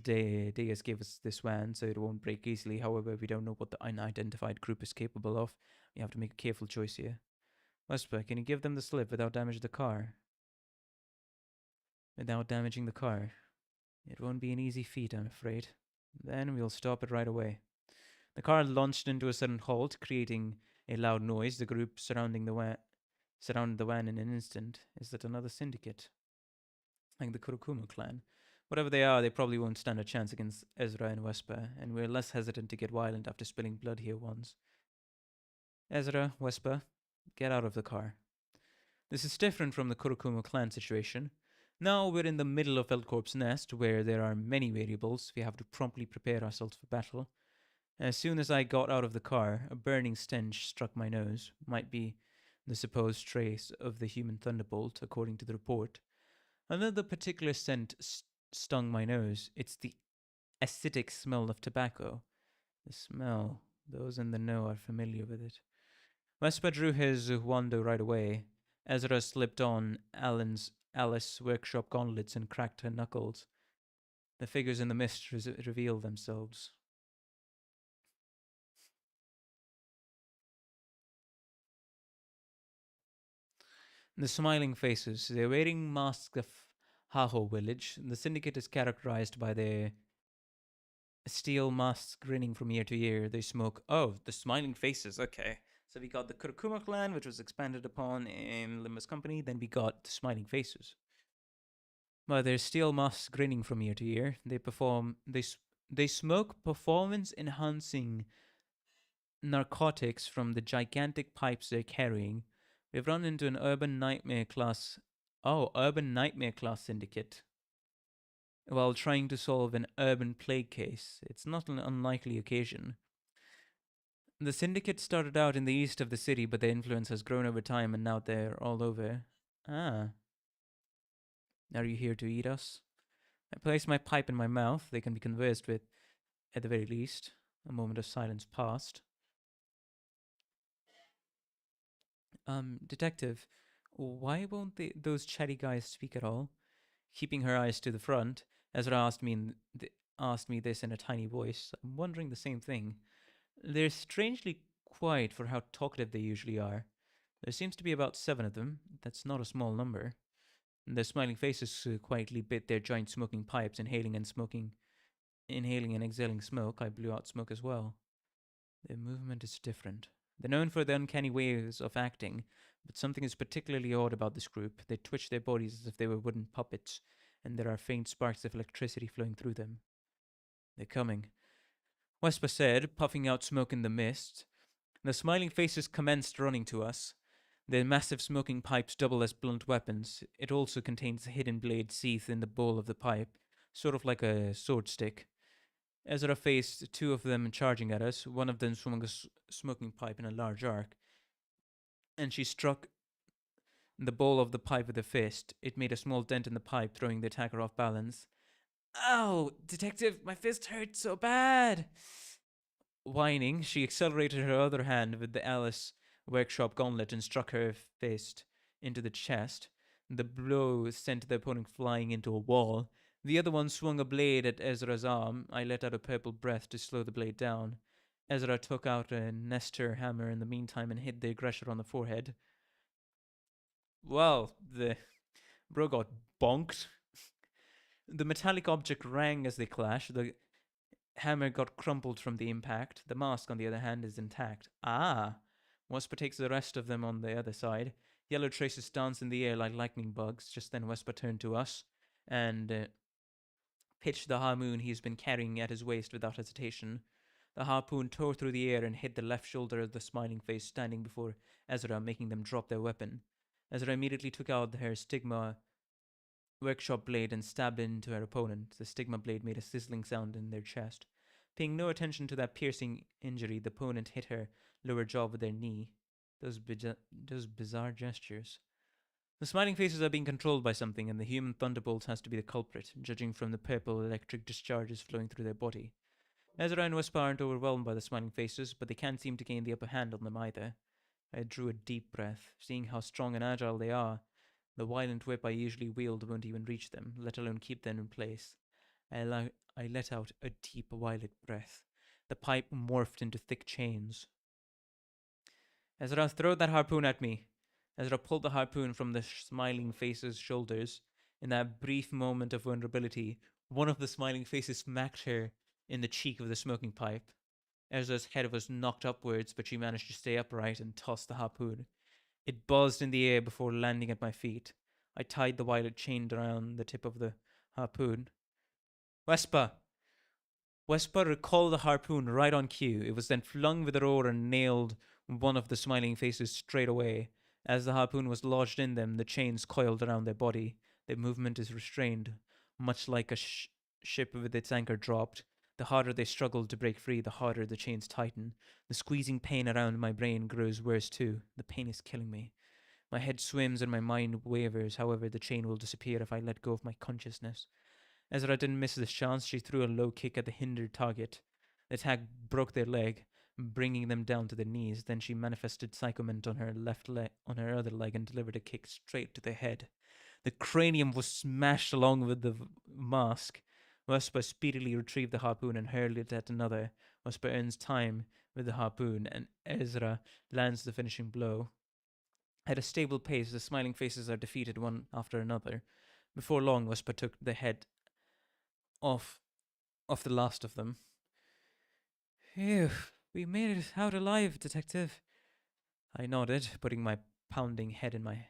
Diaz gave us this van, so it won't break easily. However, we don't know what the unidentified group is capable of. We have to make a careful choice here. Wesper, can you give them the slip without damaging the car? Without damaging the car. It won't be an easy feat, I'm afraid. Then we'll stop it right away. The car launched into a sudden halt, creating a loud noise. The group surrounded the van in an instant. Is that another syndicate? Like the Kurokuma clan. Whatever they are, they probably won't stand a chance against Ezra and Wesper, and we're less hesitant to get violent after spilling blood here once. Ezra, Wesper, get out of the car. This is different from the Kurokuma clan situation. Now we're in the middle of Elcorp's nest, where there are many variables. We have to promptly prepare ourselves for battle. As soon as I got out of the car, a burning stench struck my nose. Might be the supposed trace of the human thunderbolt, according to the report. Another particular scent stung my nose. It's the acidic smell of tobacco. The smell, those in the know are familiar with it. Vesper drew his wando right away. Ezra slipped on Alice workshop gauntlets and cracked her knuckles. The figures in the mist revealed themselves. The smiling faces, they're wearing masks of Haho village. The syndicate is characterized by their steel masks grinning from ear to ear. They smoke. Oh, the smiling faces. Okay. So we got the Kurokuma clan, which was expanded upon in Limbus Company. Then we got the smiling faces. By their steel masks grinning from ear to ear, they smoke performance enhancing narcotics from the gigantic pipes they're carrying. We've run into an urban nightmare class syndicate while trying to solve an urban plague case. It's not an unlikely occasion. The syndicate started out in the east of the city, but their influence has grown over time and now they're all over. Ah. Are you here to eat us? I place my pipe in my mouth. They can be conversed with, at the very least. A moment of silence passed. Detective, Why won't those chatty guys speak at all? Keeping her eyes to the front, Ezra asked me this in a tiny voice. I'm wondering the same thing. They're strangely quiet for how talkative they usually are. There seems to be about 7 of them. That's not a small number. Their smiling faces quietly bit their giant smoking pipes, inhaling and exhaling smoke. I blew out smoke as well. Their movement is different. They're known for their uncanny ways of acting, but something is particularly odd about this group. They twitch their bodies as if they were wooden puppets, and there are faint sparks of electricity flowing through them. They're coming, Wesper said, puffing out smoke in the mist. The smiling faces commenced running to us. Their massive smoking pipes double as blunt weapons. It also contains a hidden blade sheathed in the bowl of the pipe, sort of like a sword stick. Ezra faced 2 of them charging at us. One of them swung a smoking pipe in a large arc, and she struck the bowl of the pipe with a fist. It made a small dent in the pipe, throwing the attacker off balance. Ow, detective, my fist hurts so bad. Whining, she accelerated her other hand with the Alice workshop gauntlet and struck her fist into the chest. The blow sent the opponent flying into a wall. The other one swung a blade at Ezra's arm. I let out a purple breath to slow the blade down. Ezra took out a Nestor hammer in the meantime and hit the aggressor on the forehead. Well, the bro got bonked. The metallic object rang as they clashed. The hammer got crumpled from the impact. The mask, on the other hand, is intact. Ah! Wesper takes the rest of them on the other side. Yellow traces dance in the air like lightning bugs. Just then Wesper turned to us and pitched the harpoon he's been carrying at his waist without hesitation. The harpoon tore through the air and hit the left shoulder of the smiling face standing before Ezra, making them drop their weapon. Ezra immediately took out her stigma workshop blade and stabbed into her opponent. The stigma blade made a sizzling sound in their chest. Paying no attention to that piercing injury, the opponent hit her lower jaw with their knee. Those bizarre gestures. The smiling faces are being controlled by something, and the human thunderbolt has to be the culprit, judging from the purple electric discharges flowing through their body. Ezra and Wesper aren't overwhelmed by the smiling faces, but they can't seem to gain the upper hand on them either. I drew a deep breath, seeing how strong and agile they are. The violent whip I usually wield won't even reach them, let alone keep them in place. I let out a deep violet breath. The pipe morphed into thick chains. Ezra, throw that harpoon at me. Ezra pulled the harpoon from the smiling face's shoulders. In that brief moment of vulnerability, one of the smiling faces smacked her in the cheek with the smoking pipe. Ezra's head was knocked upwards, but she managed to stay upright and tossed the harpoon. It buzzed in the air before landing at my feet. I tied the violet chain around the tip of the harpoon. Wesper! Wesper recalled the harpoon right on cue. It was then flung with a roar and nailed one of the smiling faces straight away. As the harpoon was lodged in them, the chains coiled around their body. Their movement is restrained, much like a ship with its anchor dropped. The harder they struggle to break free, the harder the chains tighten. The squeezing pain around my brain grows worse too. The pain is killing me. My head swims and my mind wavers. However, the chain will disappear if I let go of my consciousness. Ezra didn't miss this chance. She threw a low kick at the hindered target. The attack broke their leg, bringing them down to their knees. Then she manifested Psychoment on her other leg, and delivered a kick straight to their head. The cranium was smashed along with the mask. Wesper speedily retrieved the harpoon and hurled it at another. Wesper earns time with the harpoon, and Ezra lands the finishing blow. At a stable pace, the smiling faces are defeated one after another. Before long, Wesper took the head off the last of them. Phew, we made it out alive, detective. I nodded, putting my pounding head in my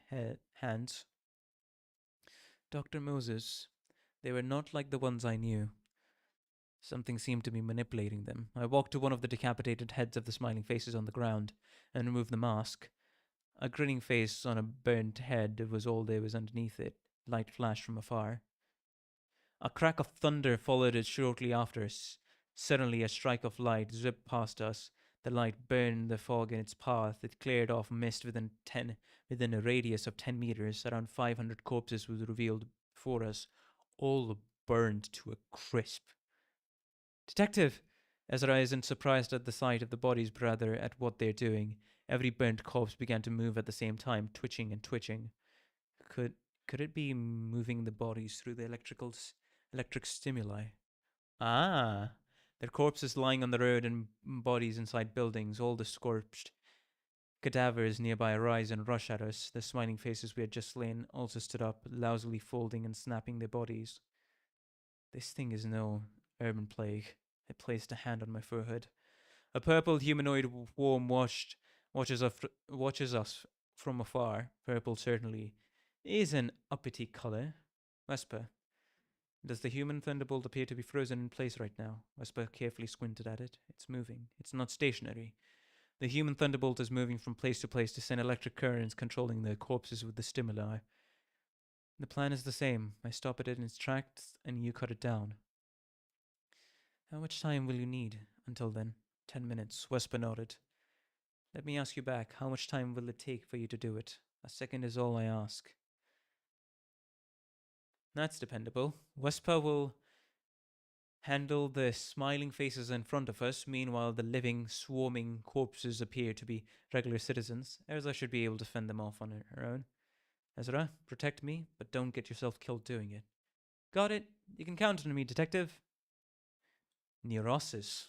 hands. Dr. Moses, they were not like the ones I knew. Something seemed to be manipulating them. I walked to one of the decapitated heads of the smiling faces on the ground and removed the mask. A grinning face on a burnt head was all there was underneath it. Light flashed from afar. A crack of thunder followed it shortly after us. Suddenly, a strike of light zipped past us. The light burned the fog in its path. It cleared off mist within a radius of 10 meters. Around 500 corpses were revealed before us, all burned to a crisp. Detective! Ezra isn't surprised at the sight of the bodies, rather at what they're doing. Every burnt corpse began to move at the same time, twitching and twitching. Could it be moving the bodies through the electric stimuli? Ah, their corpses lying on the road and bodies inside buildings, all the scorched cadavers nearby rise and rush at us. The smiling faces we had just slain also stood up, lousily folding and snapping their bodies. This thing is no urban plague. I placed a hand on my forehead. A purple humanoid form watches us from afar. Purple certainly is an uppity color. Vesper, does the human thunderbolt appear to be frozen in place right now? Vesper carefully squinted at it. It's moving. It's not stationary. The human thunderbolt is moving from place to place to send electric currents controlling the corpses with the stimuli. The plan is the same. I stop it in its tracks and you cut it down. How much time will you need until then? 10 minutes, Vesper nodded. Let me ask you back. How much time will it take for you to do it? A second is all I ask. That's dependable. Vesper will handle the smiling faces in front of us. Meanwhile, the living, swarming corpses appear to be regular citizens. Ezra should be able to fend them off on her own. Ezra, protect me, but don't get yourself killed doing it. Got it. You can count on me, detective. Neurosis.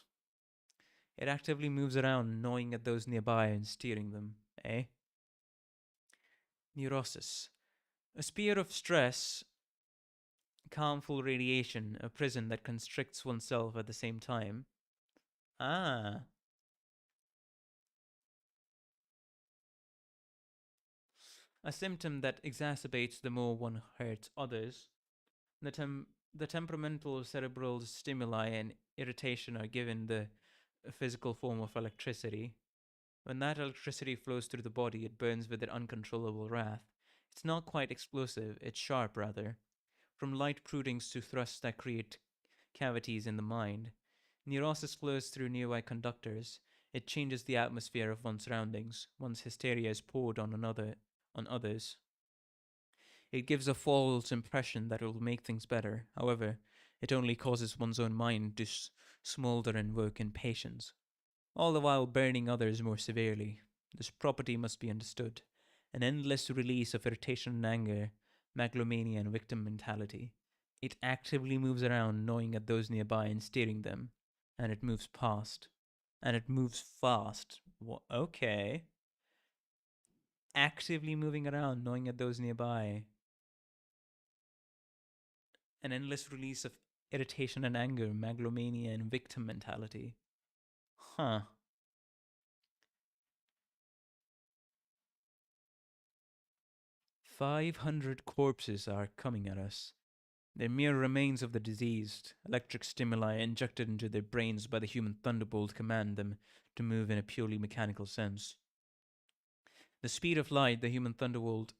It actively moves around, gnawing at those nearby and steering them, eh? Neurosis. A spear of stress, calmful radiation, a prison that constricts oneself at the same time. Ah. A symptom that exacerbates the more one hurts others. The temperamental cerebral stimuli and irritation are given the physical form of electricity. When that electricity flows through the body, it burns with an uncontrollable wrath. It's not quite explosive, it's sharp rather. From light prootings to thrusts that create cavities in the mind. Neurosis flows through nearby conductors. It changes the atmosphere of one's surroundings. One's hysteria is poured on others. It gives a false impression that it will make things better. However, it only causes one's own mind to smolder and work impatience, all the while burning others more severely. This property must be understood. An endless release of irritation and anger, megalomania and victim mentality. It actively moves around, gnawing at those nearby and steering them. And it moves past. And it moves fast. Okay. Actively moving around, gnawing at those nearby. An endless release of irritation and anger, megalomania and victim mentality. Huh. 500 corpses are coming at us. They're mere remains of the diseased. Electric stimuli injected into their brains by the human thunderbolt command them to move in a purely mechanical sense. The speed of light, the human thunderbolt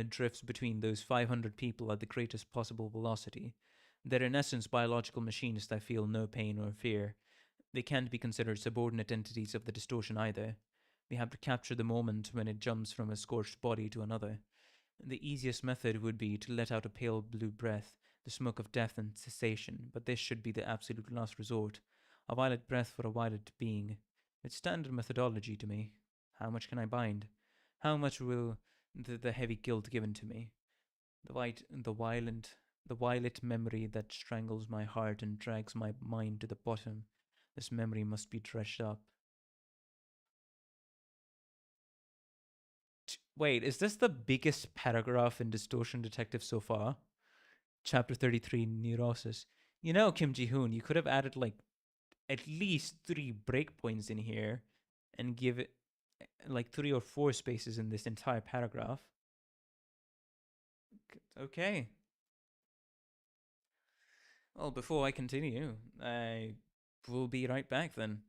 drifts between those 500 people at the greatest possible velocity. They're in essence biological machines that feel no pain or fear. They can't be considered subordinate entities of the distortion either. They have to capture the moment when it jumps from a scorched body to another. The easiest method would be to let out a pale blue breath, the smoke of death and cessation, but this should be the absolute last resort. A violet breath for a violet being. It's standard methodology to me. How much can I bind? How much will the heavy guilt given to me? The violet memory that strangles my heart and drags my mind to the bottom. This memory must be dredged up. Wait, is this the biggest paragraph in Distortion Detective so far? Chapter 33, Neurosis. You know, Kim Ji-hoon, you could have added like at least 3 breakpoints in here and give it like 3 or 4 spaces in this entire paragraph. Okay. Well, before I continue, I will be right back then.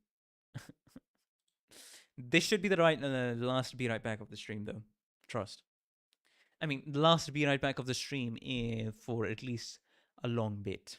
This should be the last be right back of the stream, though. Trust. I mean, the last be right back of the stream for at least a long bit.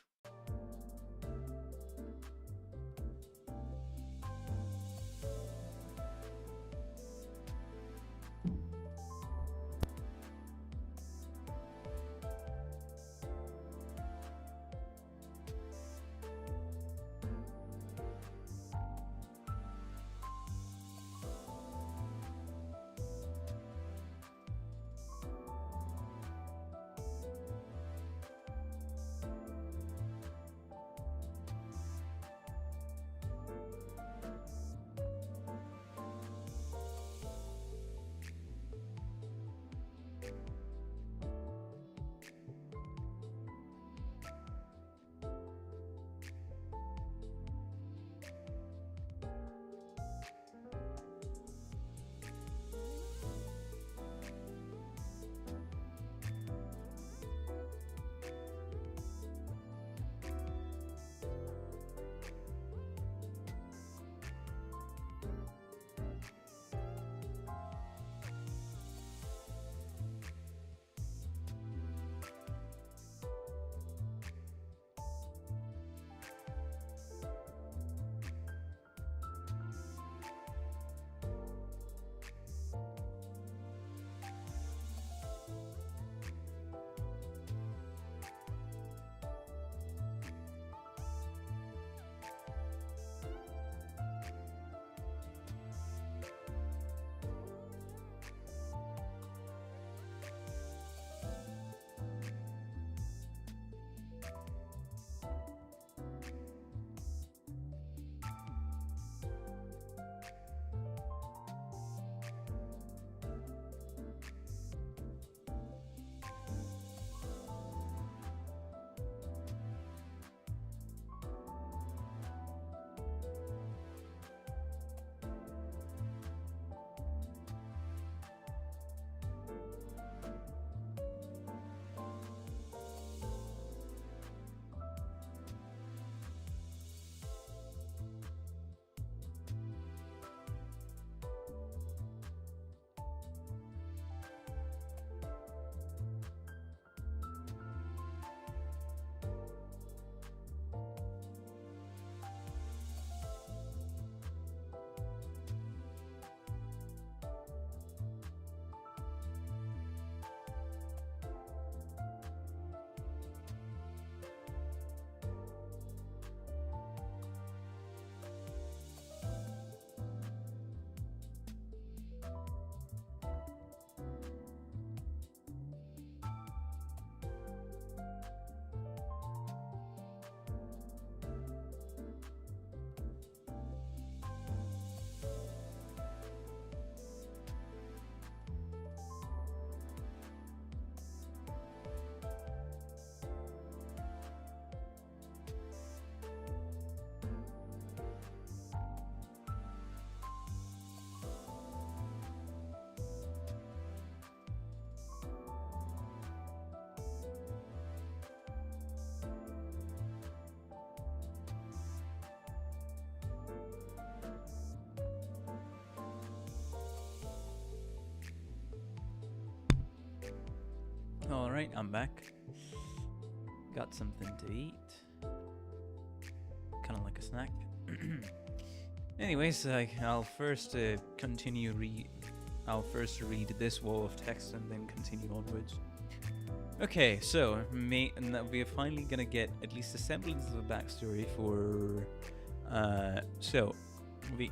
Alright, I'm back. Got something to eat. Kind of like a snack. Anyways, I'll first I'll first read this wall of text and then continue onwards. Okay, so we're finally gonna get at least a semblance of a backstory for. So we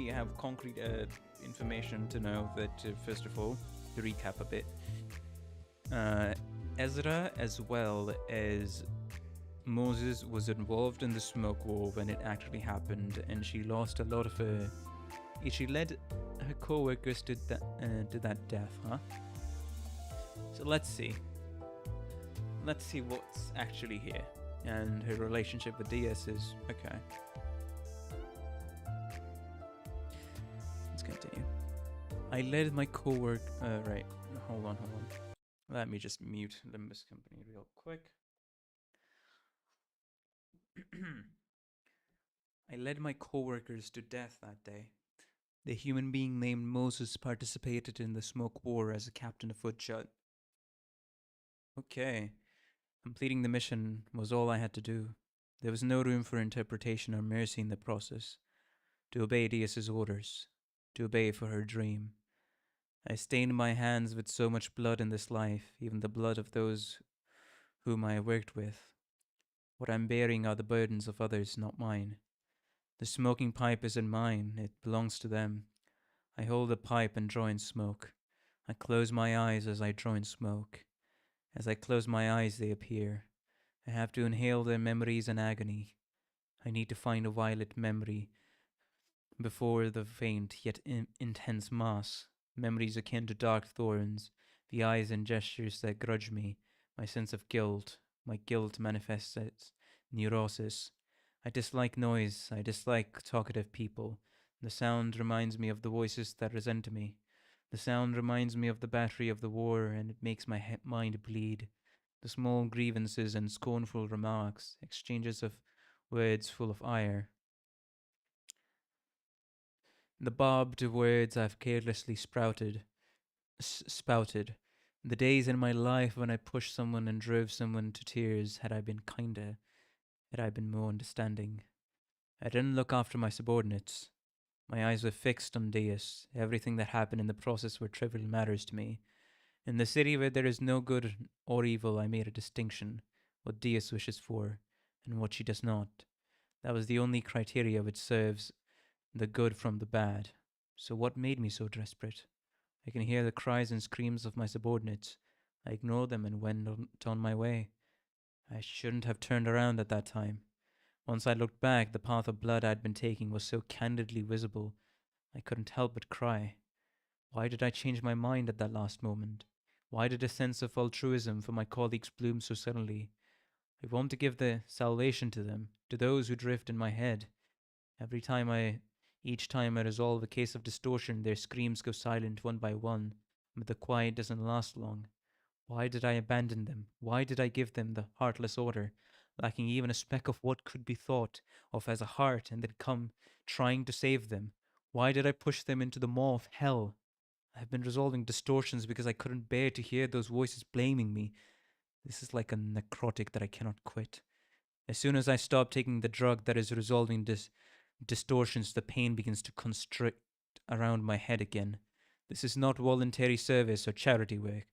have concrete information to know that first of all, to recap a bit, Ezra as well as Moses was involved in the smoke war when it actually happened, and she lost a lot of her. She led her co-workers to that death, huh? So let's see. Let's see what's actually here. And her relationship with DS is okay. Let's continue. I led my co-work. Right. Hold on. Let me just mute Limbus Company real quick. I led my co-workers to death that day. The human being named Moses participated in the smoke war as a captain of Footshot. Okay. Completing the mission was all I had to do. There was no room for interpretation or mercy in the process. To obey Dias's orders. To obey for her dream. I stained my hands with so much blood in this life, even the blood of those whom I worked with. What I'm bearing are the burdens of others, not mine. The smoking pipe isn't mine, it belongs to them. I hold the pipe and draw in smoke. I close my eyes as I draw in smoke. As I close my eyes, they appear. I have to inhale their memories and agony. I need to find a violet memory before the faint yet intense mass. Memories akin to dark thorns, the eyes and gestures that grudge me, my sense of guilt. My guilt manifests as neurosis. I dislike noise. I dislike talkative people. The sound reminds me of the voices that resent me. The sound reminds me of the battery of the war, and it makes my mind bleed. The small grievances and scornful remarks, exchanges of words full of ire. The barbed words I've carelessly spouted. The days in my life when I pushed someone and drove someone to tears, had I been kinder, had I been more understanding. I didn't look after my subordinates. My eyes were fixed on Deus. Everything that happened in the process were trivial matters to me. In the city where there is no good or evil, I made a distinction. What Deus wishes for, and what she does not. That was the only criteria which serves the good from the bad. So what made me so desperate? I can hear the cries and screams of my subordinates. I ignored them and went on my way. I shouldn't have turned around at that time. Once I looked back, the path of blood I'd been taking was so candidly visible, I couldn't help but cry. Why did I change my mind at that last moment? Why did a sense of altruism for my colleagues bloom so suddenly? I want to give the salvation to them, to those who drift in my head. Each time I resolve a case of distortion, their screams go silent one by one, but the quiet doesn't last long. Why did I abandon them? Why did I give them the heartless order, lacking even a speck of what could be thought of as a heart, and then come trying to save them? Why did I push them into the maw of hell? I have been resolving distortions because I couldn't bear to hear those voices blaming me. This is like a necrotic that I cannot quit. As soon as I stop taking the drug that is resolving distortions, the pain begins to constrict around my head again. This is not voluntary service or charity work.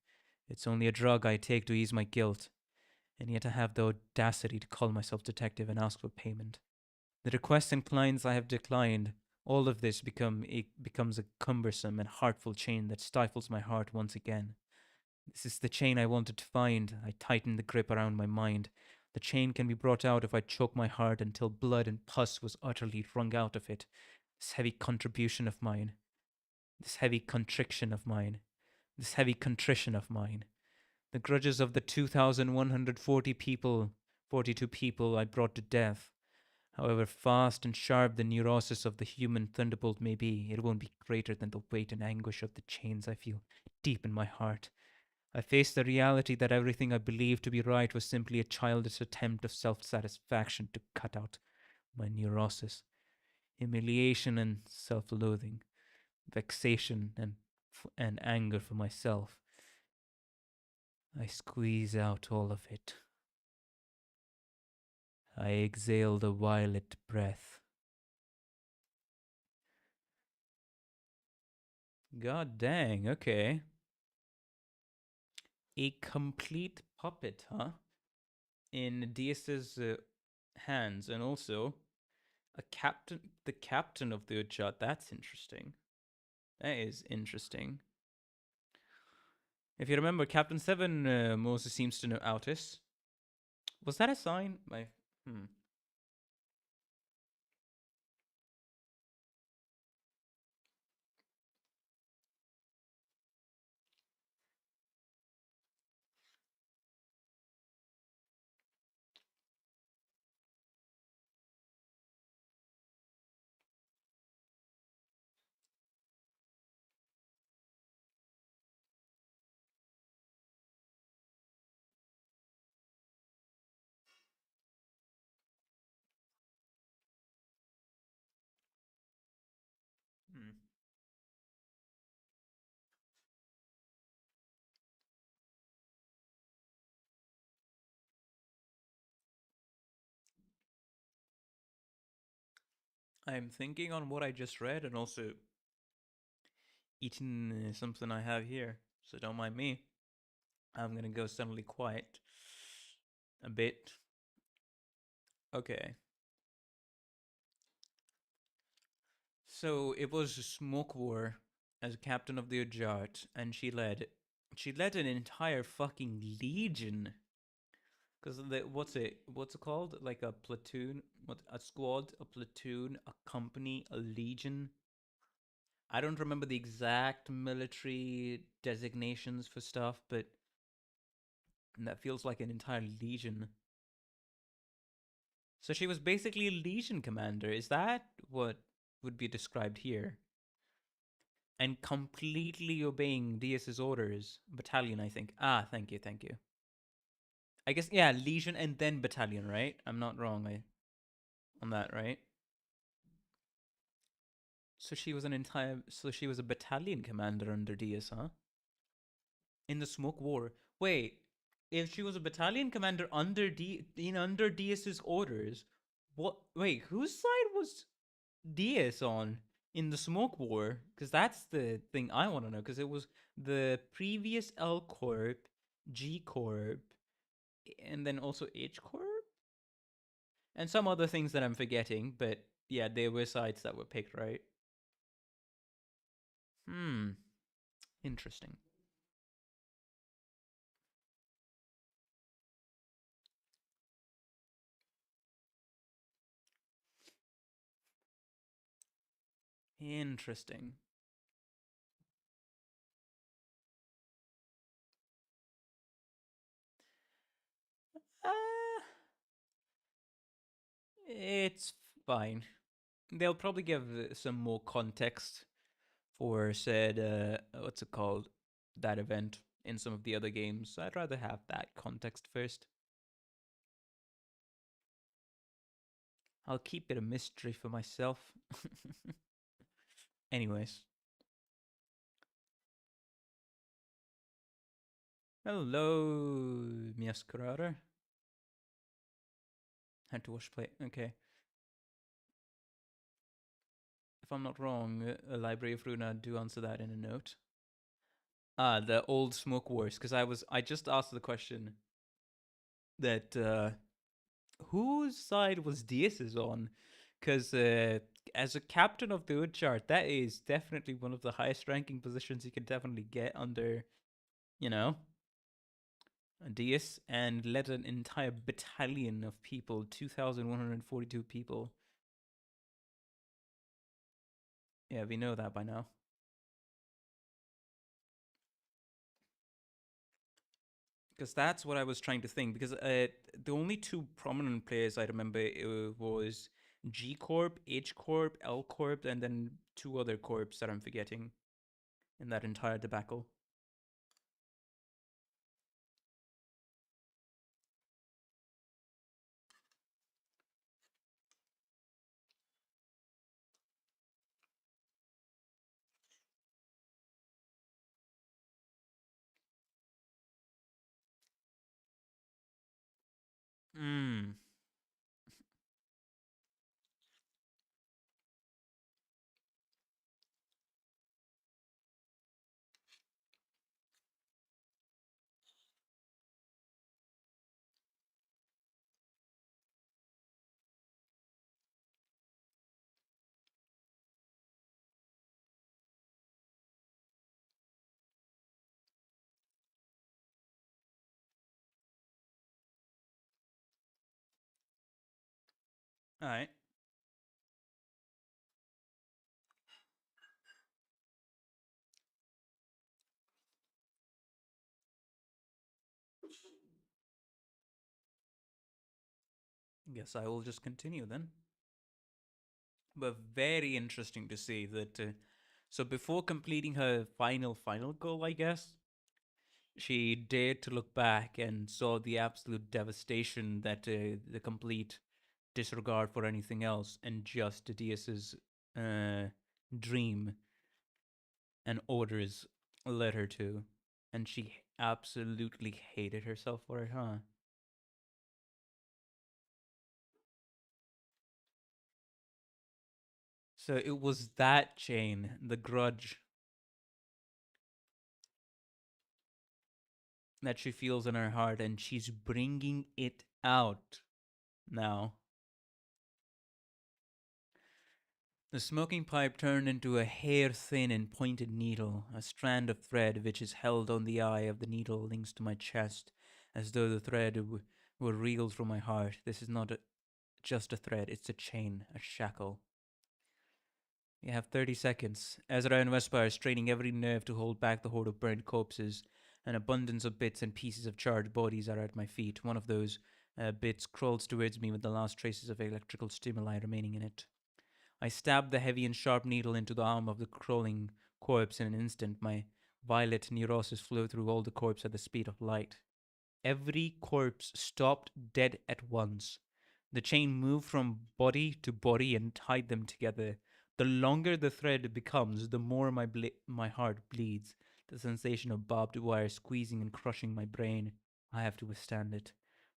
It's only a drug I take to ease my guilt. And yet I have the audacity to call myself detective and ask for payment. The requests and clients I have declined, all of this becomes a cumbersome and heartful chain that stifles my heart once again. This is the chain I wanted to find. I tighten the grip around my mind. The chain can be brought out if I choke my heart until blood and pus was utterly wrung out of it. This heavy contribution of mine. This heavy contrition of mine. This heavy contrition of mine. The grudges of the 2,140 people, 42 people I brought to death. However fast and sharp the neurosis of the human thunderbolt may be, it won't be greater than the weight and anguish of the chains I feel deep in my heart. I faced the reality that everything I believed to be right was simply a childish attempt of self-satisfaction to cut out my neurosis. Humiliation and self-loathing, vexation and anger for myself. I squeeze out all of it. I exhale the violet breath. God dang, okay. A complete puppet, huh? In Diaz's hands, and also the captain of the Ujjat. That's interesting. That is interesting. If you remember, Captain Seven Moses seems to know Altus. Was that a sign? Hmm. Hmm. I'm thinking on what I just read and also eating something I have here. So don't mind me. I'm gonna go suddenly quiet a bit. Okay. So it was Smoke War as captain of the Ujjat, and she led an entire fucking legion. Because what's it called? Like a platoon, what a squad, a platoon, a company, a legion. I don't remember the exact military designations for stuff, but that feels like an entire legion. So she was basically a legion commander. Is that what would be described here? And completely obeying Diaz's orders. Battalion, I think. Ah, thank you, thank you. I guess, yeah, legion and then battalion, right? I'm not wrong on that, right? So she was a battalion commander under Diaz, huh? In the Smoke War. Wait, if she was a battalion commander under Diaz's orders, what? Wait, whose side was Diaz on in the Smoke War? Because that's the thing I want to know. Because it was the previous L Corp, G Corp, and then also H Corp, and some other things that I'm forgetting. But yeah, there were sides that were picked, right? Hmm. Interesting. Interesting. Uh, it's fine. They'll probably give some more context for said what's it called, that event in some of the other games. I'd rather have that context first. I'll keep it a mystery for myself. Anyways, hello, Miaskarada. Had to wash plate. Okay. If I'm not wrong, a Library of Runa do answer that in a note. Ah, the old Smoke Wars, because I just asked the question that whose side was Diaz's on? Because as a captain of the Utchart, that is definitely one of the highest ranking positions you can definitely get under, you know, Diaz, and led an entire battalion of people, 2,142 people. Yeah, we know that by now. Because that's what I was trying to think. Because the only two prominent players I remember was G Corp, H Corp, L Corp, and then two other corps that I'm forgetting in that entire debacle. Alright. Guess I will just continue then. But very interesting to see that. So before completing her final goal, I guess, she dared to look back and saw the absolute devastation that the complete disregard for anything else and just Diaz's uh, dream and orders led her to. And she absolutely hated herself for it, huh? So it was that chain, the grudge that she feels in her heart, and she's bringing it out now. The smoking pipe turned into a hair thin and pointed needle. A strand of thread, which is held on the eye of the needle, links to my chest, as though the thread were reeled from my heart. This is not just a thread, it's a chain, a shackle. You have 30 seconds. Ezra and Vespa are straining every nerve to hold back the horde of burned corpses. An abundance of bits and pieces of charred bodies are at my feet. One of those bits crawls towards me with the last traces of electrical stimuli remaining in it. I stabbed the heavy and sharp needle into the arm of the crawling corpse in an instant. My violet neurosis flew through all the corpse at the speed of light. Every corpse stopped dead at once. The chain moved from body to body and tied them together. The longer the thread becomes, the more my heart bleeds. The sensation of barbed wire squeezing and crushing my brain. I have to withstand it.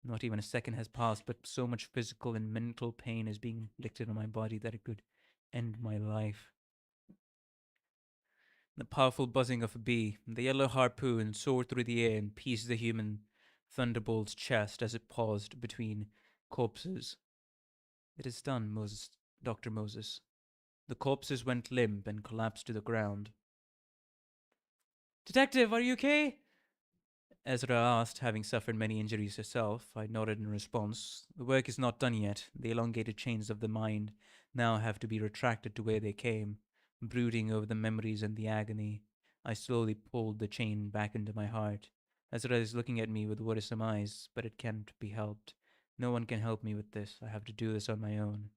Not even a second has passed, but so much physical and mental pain is being inflicted on my body that it could end my life. The powerful buzzing of a bee, the yellow harpoon soared through the air and pierced the human thunderbolt's chest as it paused between corpses. It is done, Dr. Moses. The corpses went limp and collapsed to the ground. Detective, are you okay? Ezra asked, having suffered many injuries herself. I nodded in response. The work is not done yet. The elongated chains of the mind now have to be retracted to where they came. Brooding over the memories and the agony, I slowly pulled the chain back into my heart. Ezra is looking at me with worrisome eyes, but it can't be helped. No one can help me with this. I have to do this on my own.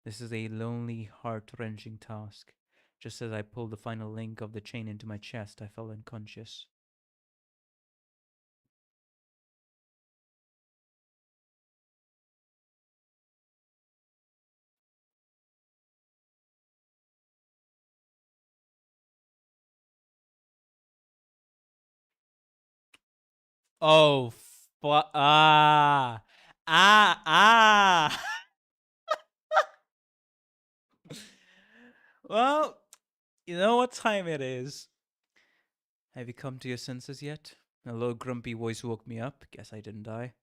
This is a lonely, heart-wrenching task. Just as I pulled the final link of the chain into my chest, I fell unconscious. Oh, ah, ah. Well, you know what time it is. Have you come to your senses yet? A low, grumpy voice woke me up. Guess I didn't die.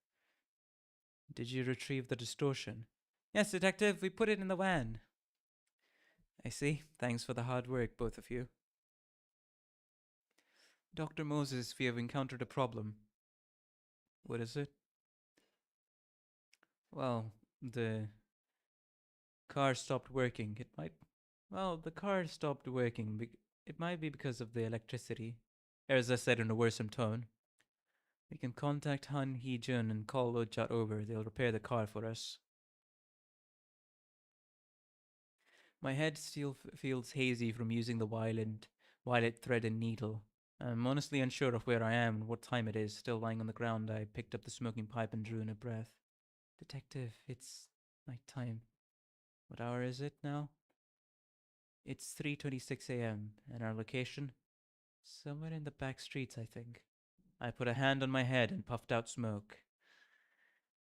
Did you retrieve the distortion? Yes, detective, we put it in the van. I see. Thanks for the hard work, both of you. Dr. Moses, we have encountered a problem. What is it? Well, the car stopped working. The car stopped working. It might be because of the electricity. Erza said in a worrisome tone. We can contact Han Hee Jun and call Lojat over. They'll repair the car for us. My head still feels hazy from using the violet thread and needle. I'm honestly unsure of where I am and what time it is. Still lying on the ground, I picked up the smoking pipe and drew in a breath. Detective, it's night time. What hour is it now? It's 3:26 a.m. and our location? Somewhere in the back streets, I think. I put a hand on my head and puffed out smoke.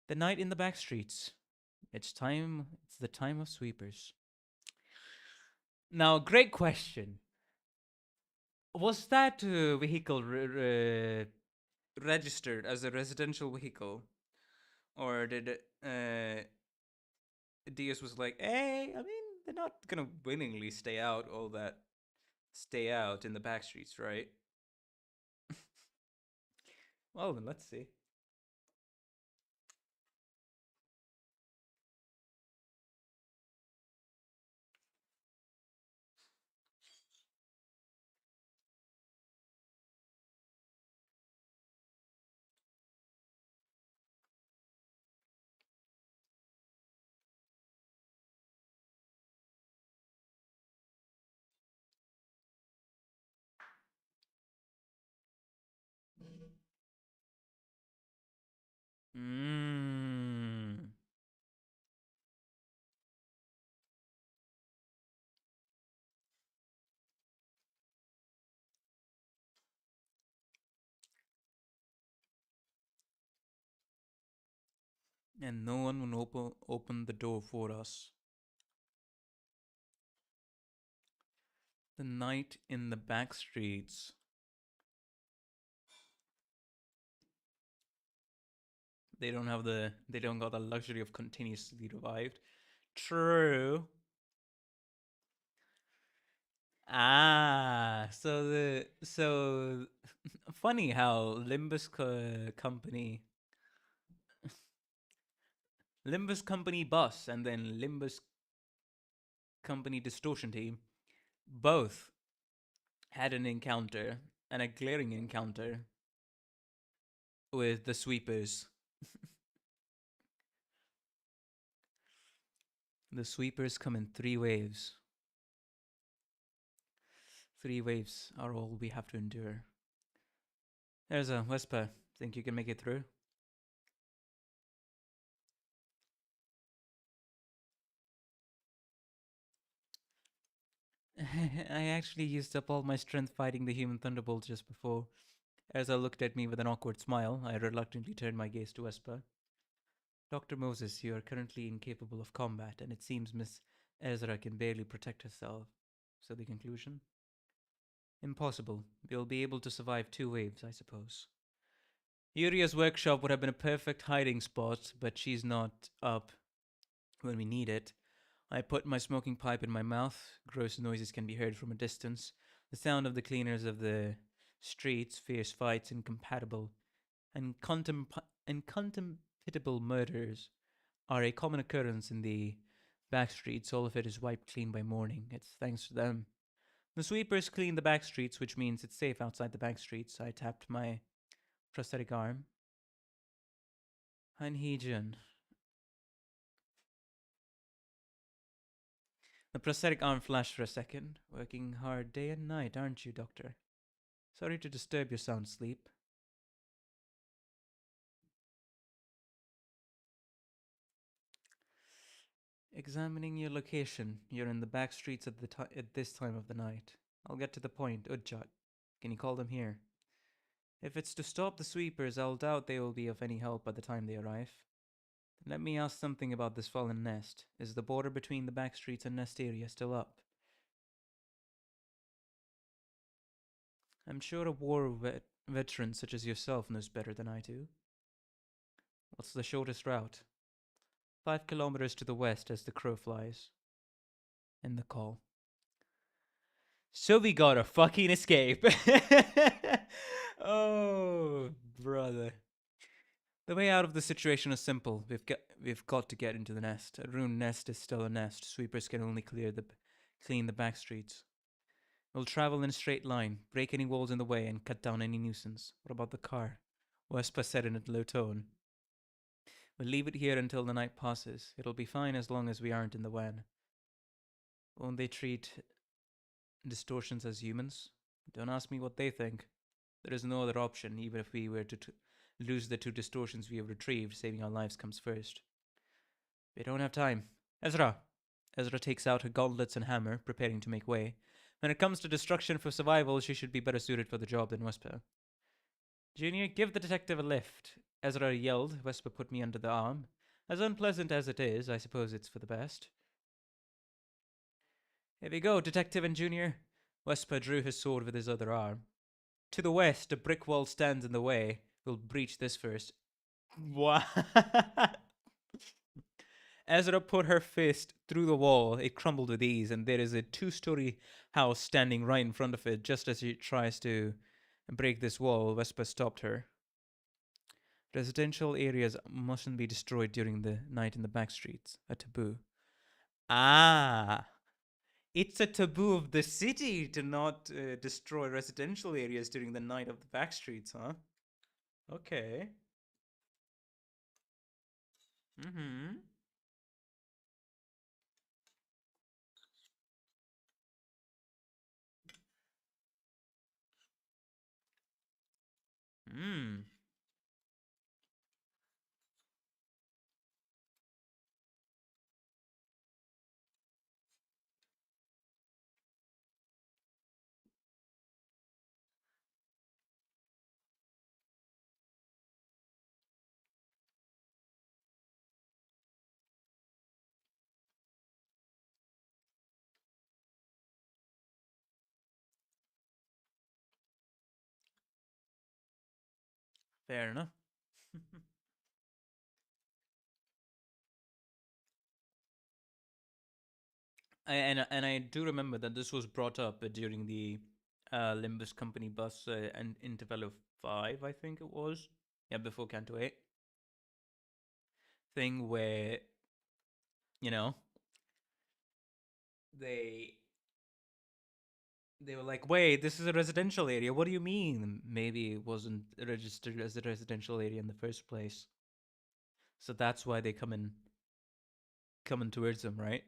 The night in the back streets. It's time. It's the time of sweepers. Now, great question. Was that vehicle registered as a residential vehicle, or did Diaz was like, "Hey, I mean, they're not gonna willingly stay out in the back streets, right?" Well, then let's see. and no one will open the door for us. The night in the back streets. They don't got the luxury of continuously revived. True. So funny how Limbus company bus and then Limbus company distortion team both had an encounter, and a glaring encounter with the sweepers. The sweepers come in three waves. Three waves are all we have to endure. There's a Whisper. Think you can make it through? I actually used up all my strength fighting the human thunderbolt just before. Erza looked at me with an awkward smile. I reluctantly turned my gaze to Whisper. Dr. Moses, you are currently incapable of combat, and it seems Miss Ezra can barely protect herself. So the conclusion? Impossible. We'll be able to survive two waves, I suppose. Uria's workshop would have been a perfect hiding spot, but she's not up when we need it. I put my smoking pipe in my mouth. Gross noises can be heard from a distance. The sound of the cleaners of the streets, fierce fights, incompatible and contemptible murders are a common occurrence in the back streets. All of it is wiped clean by morning. It's thanks to them. The sweepers clean the back streets, which means it's safe outside the back streets. I tapped my prosthetic arm. Hanheejun. The prosthetic arm flashed for a second. Working hard day and night, aren't you, Doctor? Sorry to disturb your sound sleep. Examining your location. You're in the back streets at this time of the night. I'll get to the point. Ujjat. Can you call them here? If it's to stop the sweepers, I'll doubt they will be of any help by the time they arrive. Let me ask something about this fallen nest. Is the border between the back streets and nest area still up? I'm sure a veteran such as yourself knows better than I do. What's the shortest route? 5 kilometers to the west as the crow flies. End the call. So we gotta fucking escape. Oh, brother. The way out of the situation is simple. We've got to get into the nest. A ruined nest is still a nest. Sweepers can only clean the back streets. We'll travel in a straight line, break any walls in the way, and cut down any nuisance. What about the car? Wespa said in a low tone. We'll leave it here until the night passes. It'll be fine as long as we aren't in the van. Won't they treat distortions as humans? Don't ask me what they think. There is no other option, even if we were to lose the two distortions we have retrieved. Saving our lives comes first. We don't have time. Ezra! Ezra takes out her gauntlets and hammer, preparing to make way. When it comes to destruction for survival, she should be better suited for the job than Wesper. Junior, give the detective a lift. Ezra yelled. Wesper put me under the arm. As unpleasant as it is, I suppose it's for the best. Here we go, Detective and Junior. Wesper drew his sword with his other arm. To the west, a brick wall stands in the way. We'll breach this first. What? Ezra put her fist through the wall. It crumbled with ease, and there is a two-story house standing right in front of it. Just as she tries to break this wall, Vespa stopped her. Residential areas mustn't be destroyed during the night in the back streets. A taboo. Ah, it's a taboo of the city to not destroy residential areas during the night of the back streets, huh? Okay. Mm-hmm. Hmm. Fair enough. And I do remember that this was brought up during the Limbus company bus and interval 5, I think it was. Yeah, before Canto 8 thing where, you know, they they were like, "Wait, this is a residential area. What do you mean? Maybe it wasn't registered as a residential area in the first place." So that's why they coming towards them, right?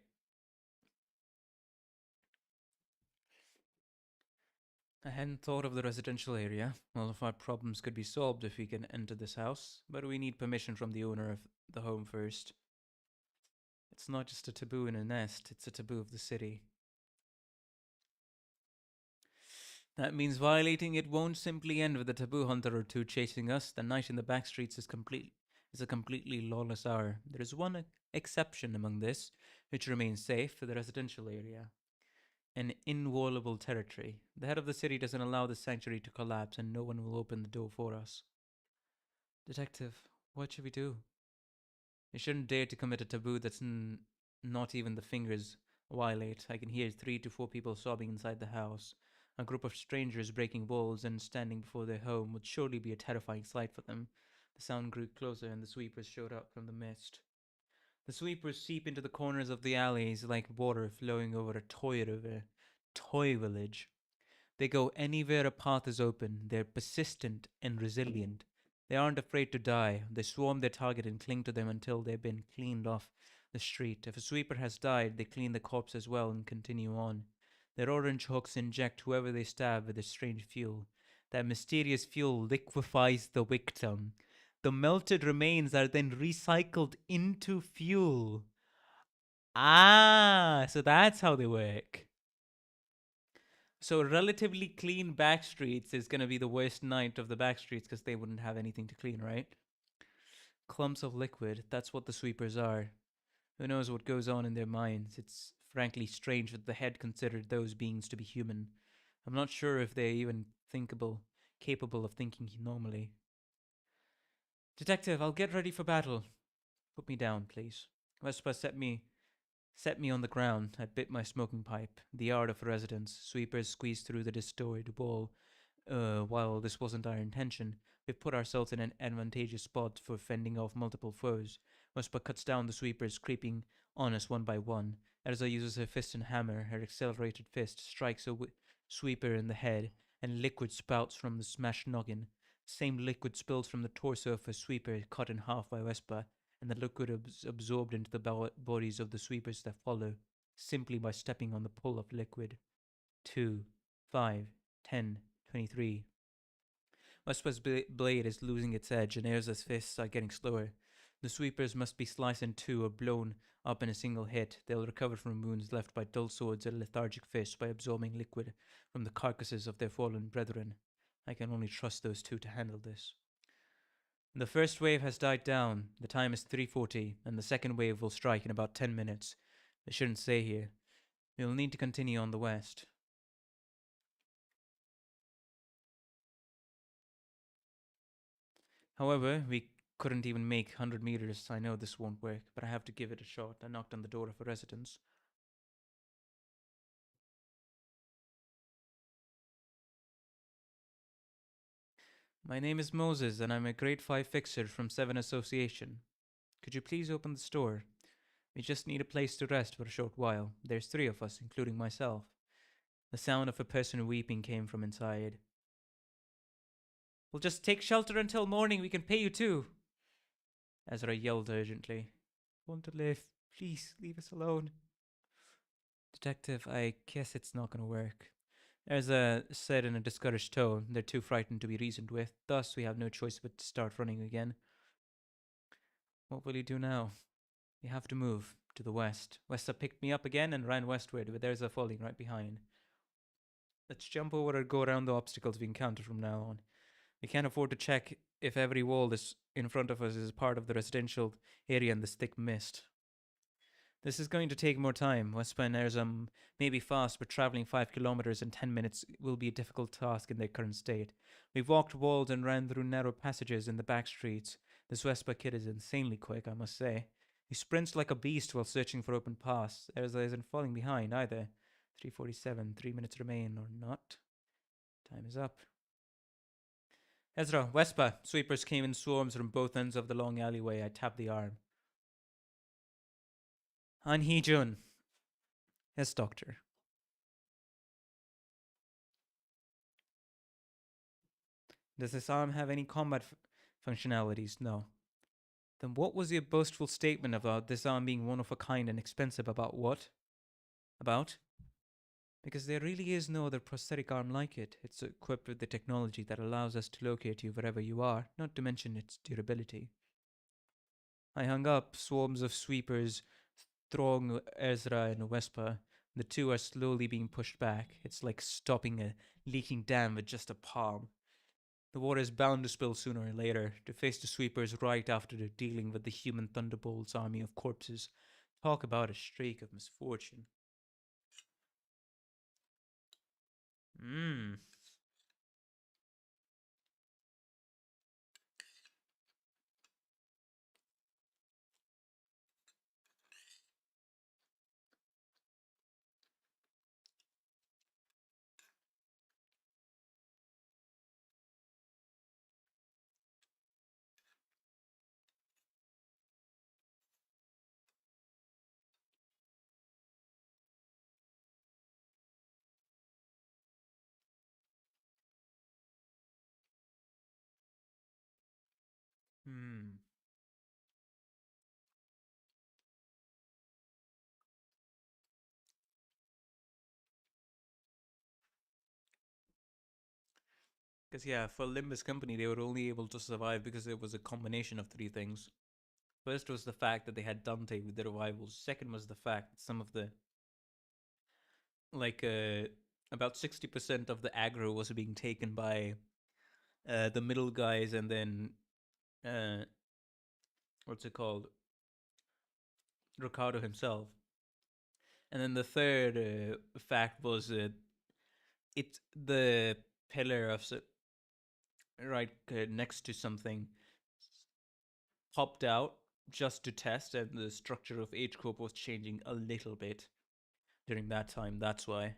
I hadn't thought of the residential area. All of our problems could be solved if we can enter this house, but we need permission from the owner of the home first. It's not just a taboo in a nest, it's a taboo of the city. That means violating it won't simply end with a taboo hunter or two chasing us. The night in the back streets is a completely lawless hour. There is one exception among this, which remains safe for the residential area. An inviolable territory. The head of the city doesn't allow the sanctuary to collapse, and no one will open the door for us. Detective, what should we do? You shouldn't dare to commit a taboo that's not even the fingers violate. I can hear 3 to 4 people sobbing inside the house. A group of strangers breaking walls and standing before their home would surely be a terrifying sight for them. The sound grew closer, and the sweepers showed up from the mist. The sweepers seep into the corners of the alleys like water flowing over a toy river. Toy village. They go anywhere a path is open. They're persistent and resilient. They aren't afraid to die. They swarm their target and cling to them until they've been cleaned off the street. If a sweeper has died, they clean the corpse as well and continue on. Their orange hooks inject whoever they stab with a strange fuel. That mysterious fuel liquefies the victim. The melted remains are then recycled into fuel. Ah, so that's how they work. So relatively clean back streets is going to be the worst night of the back streets because they wouldn't have anything to clean, right? Clumps of liquid, that's what the sweepers are. Who knows what goes on in their minds? It's frankly strange that the head considered those beings to be human. I'm not sure if they're even capable of thinking normally. Detective, I'll get ready for battle. Put me down, please. Vespa set me on the ground. I bit my smoking pipe. The art of residence. Sweepers squeezed through the distorted wall. While this wasn't our intention, we've put ourselves in an advantageous spot for fending off multiple foes. Vespa cuts down the sweepers, creeping on us one by one. Elsa uses her fist and hammer. Her accelerated fist strikes a sweeper in the head, and liquid spouts from the smashed noggin. Same liquid spills from the torso of a sweeper cut in half by Vespa, and the liquid absorbed into the bodies of the sweepers that follow, simply by stepping on the pool of liquid. 2, 5, 10, 23. Vespa's blade is losing its edge, and Erza's fists are getting slower. The sweepers must be sliced in two or blown up in a single hit. They'll recover from wounds left by dull swords and lethargic fists by absorbing liquid from the carcasses of their fallen brethren. I can only trust those two to handle this. The first wave has died down. The time is 3:40, and the second wave will strike in about 10 minutes. They shouldn't stay here. We will need to continue on the west. However, we couldn't even make 100 meters. I know this won't work, but I have to give it a shot. I knocked on the door of a residence. My name is Moses, and I'm a grade 5 fixer from 7 Association. Could you please open the store? We just need a place to rest for a short while. There's 3 of us, including myself. The sound of a person weeping came from inside. We'll just take shelter until morning. We can pay you too. Ezra yelled urgently. Want to live. Please, leave us alone. Detective, I guess it's not going to work. Ezra said in a discouraged tone. They're too frightened to be reasoned with. Thus, we have no choice but to start running again. What will you do now? We have to move to the west. Westa picked me up again and ran westward, with Ezra falling right behind. Let's jump over or go around the obstacles we encounter from now on. We can't afford to check if every wall is in front of us is part of the residential area in this thick mist. This is going to take more time. Wespa and Erzum may be fast, but traveling 5 kilometers in 10 minutes will be a difficult task in their current state. We've walked walls and ran through narrow passages in the back streets. This Wespa kid is insanely quick, I must say. He sprints like a beast while searching for open paths. Erza isn't falling behind either. 3:47, 3 minutes remain, or not. Time is up. Ezra, Wespa. Sweepers came in swarms from both ends of the long alleyway. I tapped the arm. Han Hee-jun. Yes, doctor. Does this arm have any combat functionalities? No. Then what was your boastful statement about this arm being one of a kind and expensive about what? About? Because there really is no other prosthetic arm like it. It's equipped with the technology that allows us to locate you wherever you are, not to mention its durability. I hung up. Swarms of sweepers throng Ezra and Wespa. The two are slowly being pushed back. It's like stopping a leaking dam with just a palm. The water is bound to spill sooner or later, to face the sweepers right after they're dealing with the human thunderbolts army of corpses. Talk about a streak of misfortune. Mmm. Hmm. Because, yeah, for Limbus Company, they were only able to survive because it was a combination of three things. First was the fact that they had Dante with the revivals. Second was the fact that some of the, like, about 60% of the aggro was being taken by the middle guys, and then, uh, what's it called? Ricardo himself. And then the third fact was it's the pillar of right next to something popped out just to test, and the structure of H Corp was changing a little bit during that time. That's why.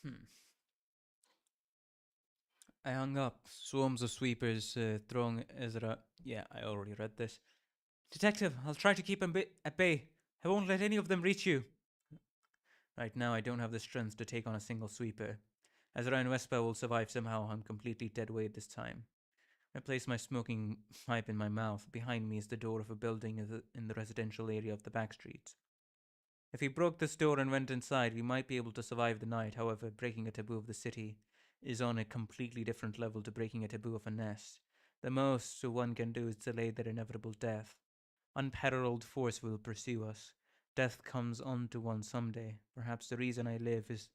Hmm. I hung up. Swarms of sweepers throwing Ezra. Yeah, I already read this. Detective, I'll try to keep them at bay. I won't let any of them reach you. Right now, I don't have the strength to take on a single sweeper. Ezra and Vespa will survive somehow. I'm completely dead weight this time. I place my smoking pipe in my mouth. Behind me is the door of a building in the residential area of the back streets. If we broke this door and went inside, we might be able to survive the night. However, breaking a taboo of the city is on a completely different level to breaking a taboo of a nest. The most one can do is delay their inevitable death. Unparalleled force will pursue us. Death comes on to one someday. Perhaps the reason I live is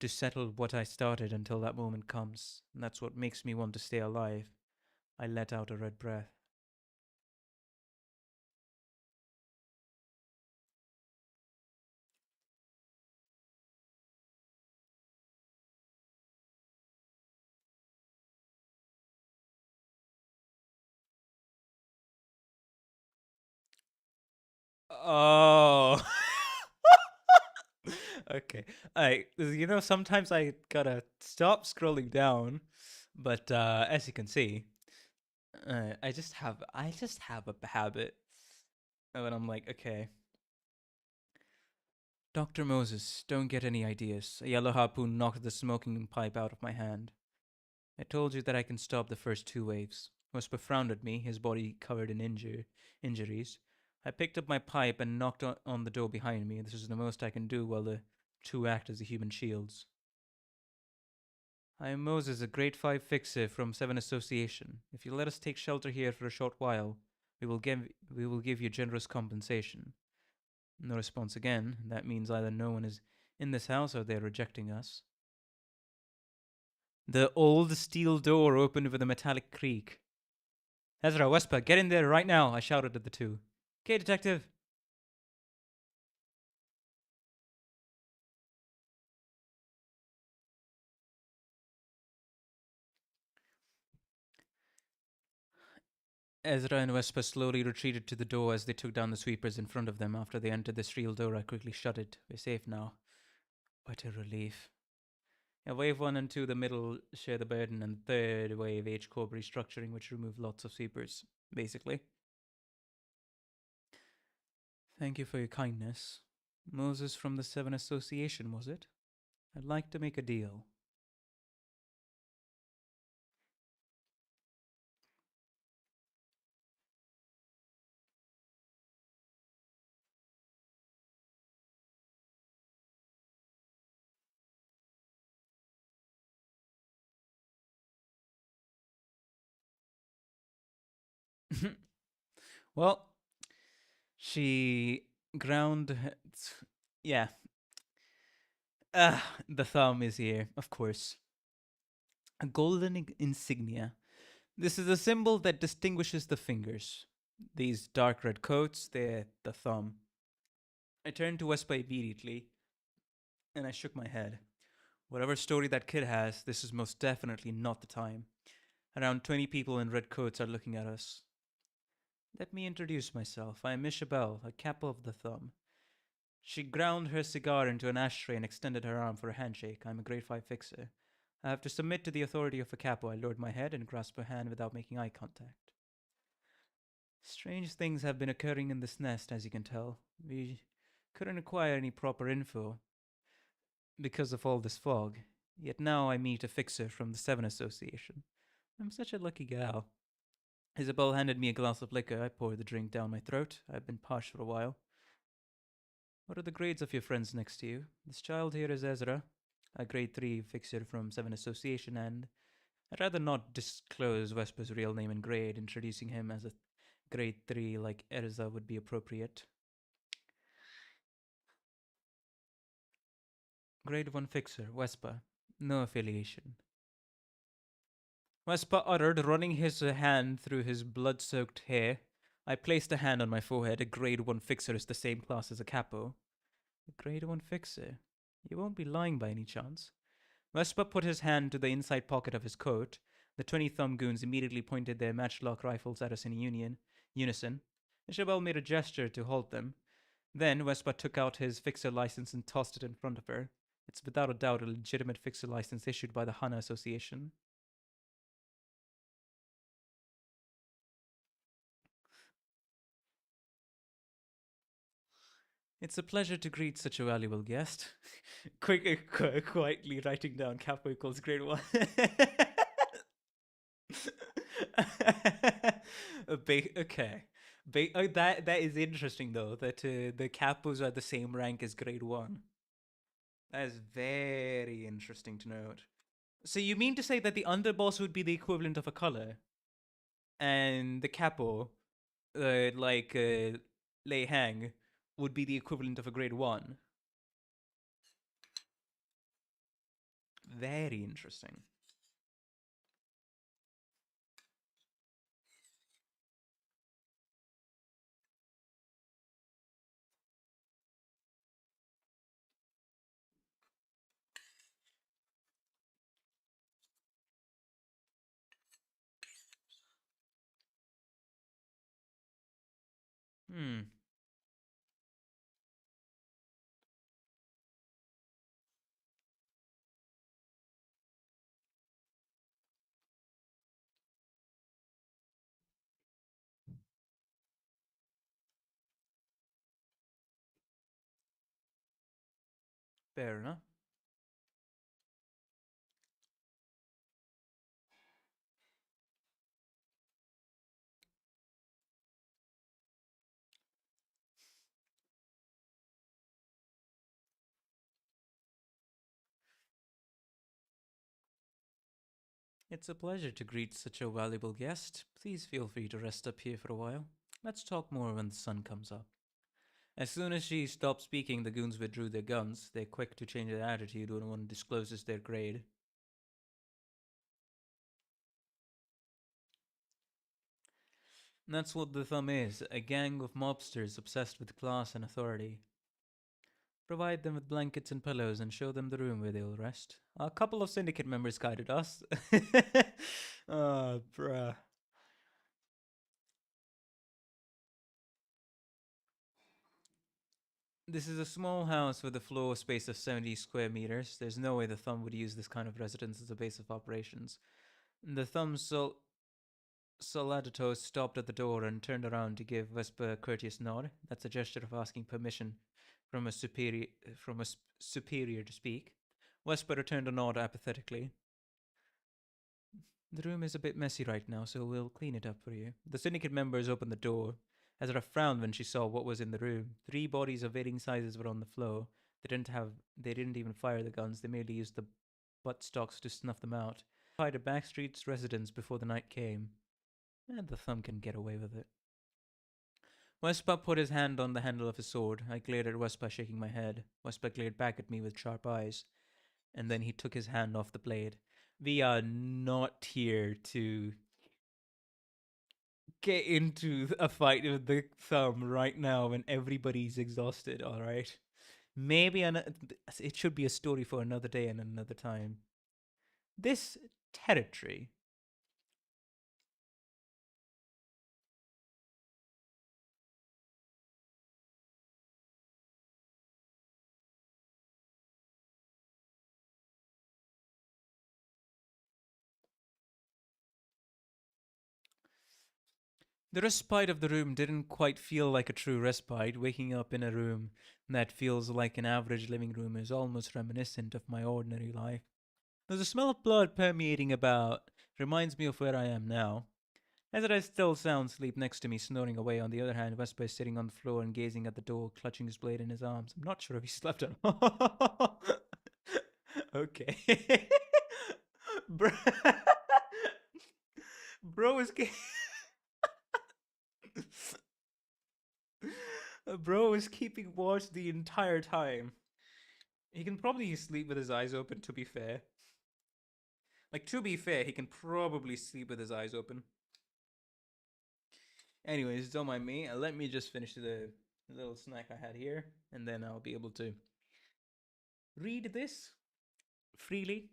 to settle what I started until that moment comes. And that's what makes me want to stay alive. I let out a red breath. Oh. Okay. Sometimes I gotta stop scrolling down, but as you can see, I just have a habit when I'm like, okay, Dr. Moses, don't get any ideas. A yellow harpoon knocked the smoking pipe out of my hand. I told you that I can stop the first two waves. Whisper frowned at me, his body covered in injuries. I picked up my pipe and knocked on the door behind me. This is the most I can do while the two act as the human shields. I am Moses, a grade 5 fixer from 7 Association. If you let us take shelter here for a short while, we will give you generous compensation. No response again. That means either no one is In this house, or they're rejecting us. The old steel door opened with a metallic creak. Ezra, Wesper, get in there right now, I shouted at the two. Okay, detective. Ezra and Wesper slowly retreated to the door as they took down the sweepers in front of them. After they entered the steel door, I quickly shut it. We're safe now. What a relief. Yeah, wave 1 and 2, the middle, share the burden, and third wave, H core restructuring, which removed lots of sweepers, basically. Thank you for your kindness. Moses from the Seven Association, was it? I'd like to make a deal. Well, she ground. Yeah. The thumb is here, of course. A golden insignia. This is a symbol that distinguishes the fingers. These dark red coats, they're the thumb. I turned to Wespa immediately, and I shook my head. Whatever story that kid has, this is most definitely not the time. Around 20 people in red coats are looking at us. Let me introduce myself. I am Ishabel, a capo of the thumb. She ground her cigar into an ashtray and extended her arm for a handshake. I'm a grade 5 fixer. I have to submit to the authority of a capo. I lowered my head and grasped her hand without making eye contact. Strange things have been occurring in this nest, as you can tell. We couldn't acquire any proper info because of all this fog. Yet now I meet a fixer from the Seven Association. I'm such a lucky gal. Isabel handed me a glass of liquor. I poured the drink down my throat. I've been parched for a while. What are the grades of your friends next to you? This child here is Ezra, a grade 3 fixer from Seven Association, and I'd rather not disclose Vesper's real name and grade. Introducing him as a grade 3 like Erza would be appropriate. Grade 1 fixer, Vespa. No affiliation. Vespa uttered, running his hand through his blood soaked hair. I placed a hand on my forehead. A grade 1 fixer is the same class as a capo. A grade 1 fixer? You won't be lying by any chance? Vespa put his hand to the inside pocket of his coat. The 20 thumb goons immediately pointed their matchlock rifles at us in unison. Isabel made a gesture to halt them. Then Vespa took out his fixer license and tossed it in front of her. It's without a doubt a legitimate fixer license issued by the Hana Association. It's a pleasure to greet such a valuable guest. Quietly writing down Capo equals grade 1. Okay. That is interesting though, that the capos are the same rank as grade 1. That is very interesting to note. So you mean to say that the underboss would be the equivalent of a color, and the capo, Lei Hang, would be the equivalent of a grade 1? Very interesting. Hmm. Fair enough. It's a pleasure to greet such a valuable guest. Please feel free to rest up here for a while. Let's talk more when the sun comes up. As soon as she stopped speaking, the goons withdrew their guns. They're quick to change their attitude when one discloses their grade. And that's what the Thumb is, a gang of mobsters obsessed with class and authority. Provide them with blankets and pillows and show them the room where they'll rest. A couple of syndicate members guided us. Oh, bruh. This is a small house with a floor space of 70 square meters. There's no way the Thumb would use this kind of residence as a base of operations. The Thumb Soladatos stopped at the door and turned around to give Vespa a courteous nod. That's a gesture of asking permission from a superior to speak. Vespa returned a nod apathetically. The room is a bit messy right now, so we'll clean it up for you. The syndicate members opened the door. Ezra frowned when she saw what was in the room. 3 bodies of varying sizes were on the floor. They didn't even fire the guns. They merely used the buttstocks to snuff them out. Tied to Backstreet's residence before the night came. And the Thumb can get away with it. Wespa put his hand on the handle of his sword. I glared at Wespa, shaking my head. Wespa glared back at me with sharp eyes. And then he took his hand off the blade. We are not here to get into a fight with the Thumb right now when everybody's exhausted, alright? Maybe it should be a story for another day and another time. This territory. The respite of the room didn't quite feel like a true respite. Waking up in a room that feels like an average living room is almost reminiscent of my ordinary life. There's a smell of blood permeating about. Reminds me of where I am now. Ezra is still sound asleep next to me, snoring away. On the other hand, Vespa is sitting on the floor and gazing at the door, clutching his blade in his arms. I'm not sure if he slept or not. Okay. Bro, Bro is... Bro is keeping watch the entire time. He can probably sleep with his eyes open, to be fair. Like, to be fair, he can probably sleep with his eyes open. Anyways, don't mind me. Let me just finish the little snack I had here, and then I'll be able to read this freely.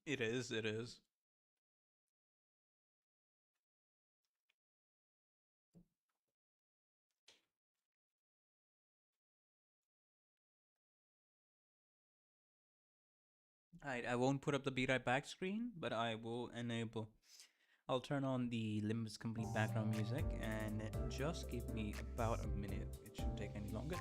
It is, it is. I won't put up the be right back screen, but I will enable. I'll turn on the limbus complete background music and just give me about a minute. It shouldn't take any longer.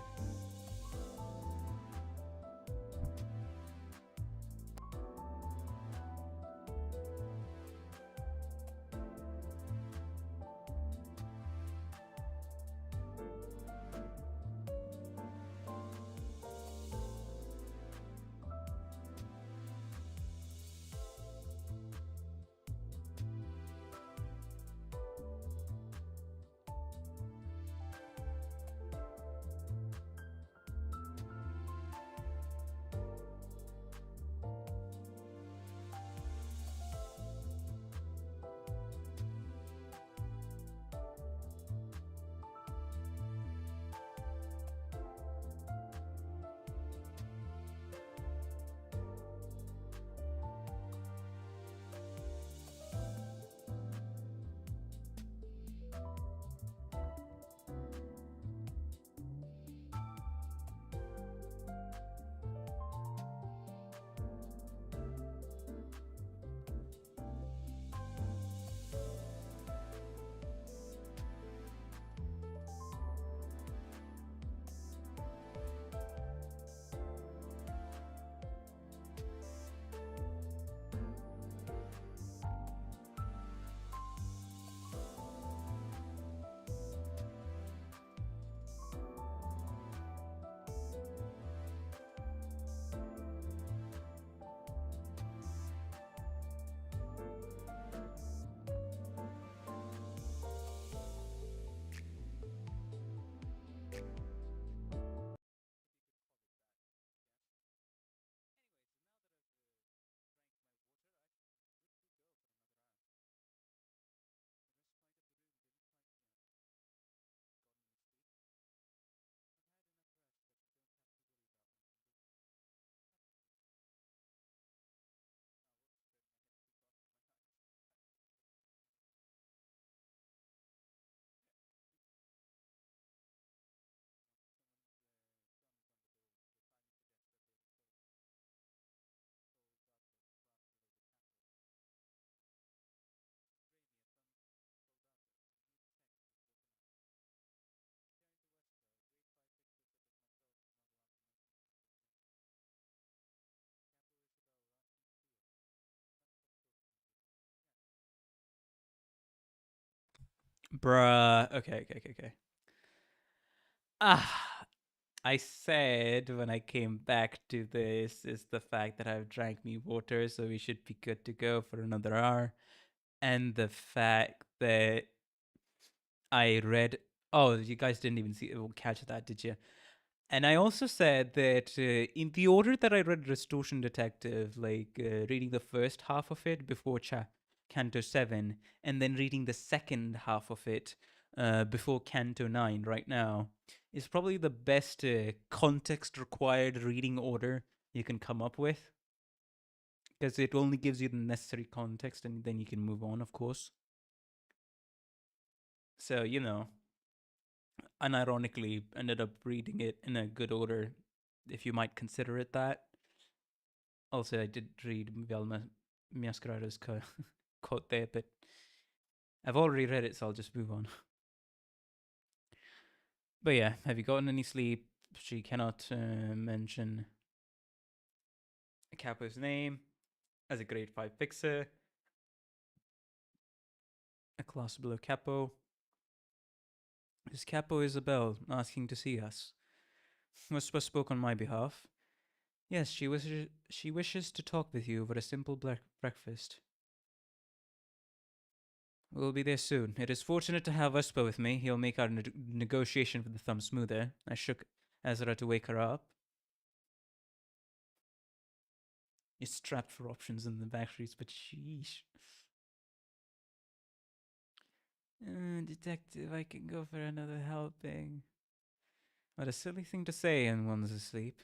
Bruh. Okay. Ah, I said when I came back to this is the fact that I've drank me water, so we should be good to go for another hour. And the fact that I read. Oh, you guys didn't even catch that, did you? And I also said that in the order that I read Distortion Detective, like reading the first half of it before Canto 7, and then reading the second half of it before Canto 9 right now, is probably the best context required reading order you can come up with. Because it only gives you the necessary context and then you can move on, of course. So, unironically ended up reading it in a good order, if you might consider it that. Also, I did read Velma Mascarado's quote there, but I've already read it, so I'll just move on. But yeah, have you gotten any sleep? She cannot mention Capo's name as a grade 5 fixer. A class below Capo. Is Capo Isabel asking to see us? Whisper spoke on my behalf. Yes, she wishes to talk with you over a simple breakfast. We'll be there soon. It is fortunate to have Whisper with me. He'll make our negotiation with the thumb smoother. I shook Ezra to wake her up. He's strapped for options in the back streets, but sheesh. Detective, I can go for another helping. What a silly thing to say when one's asleep.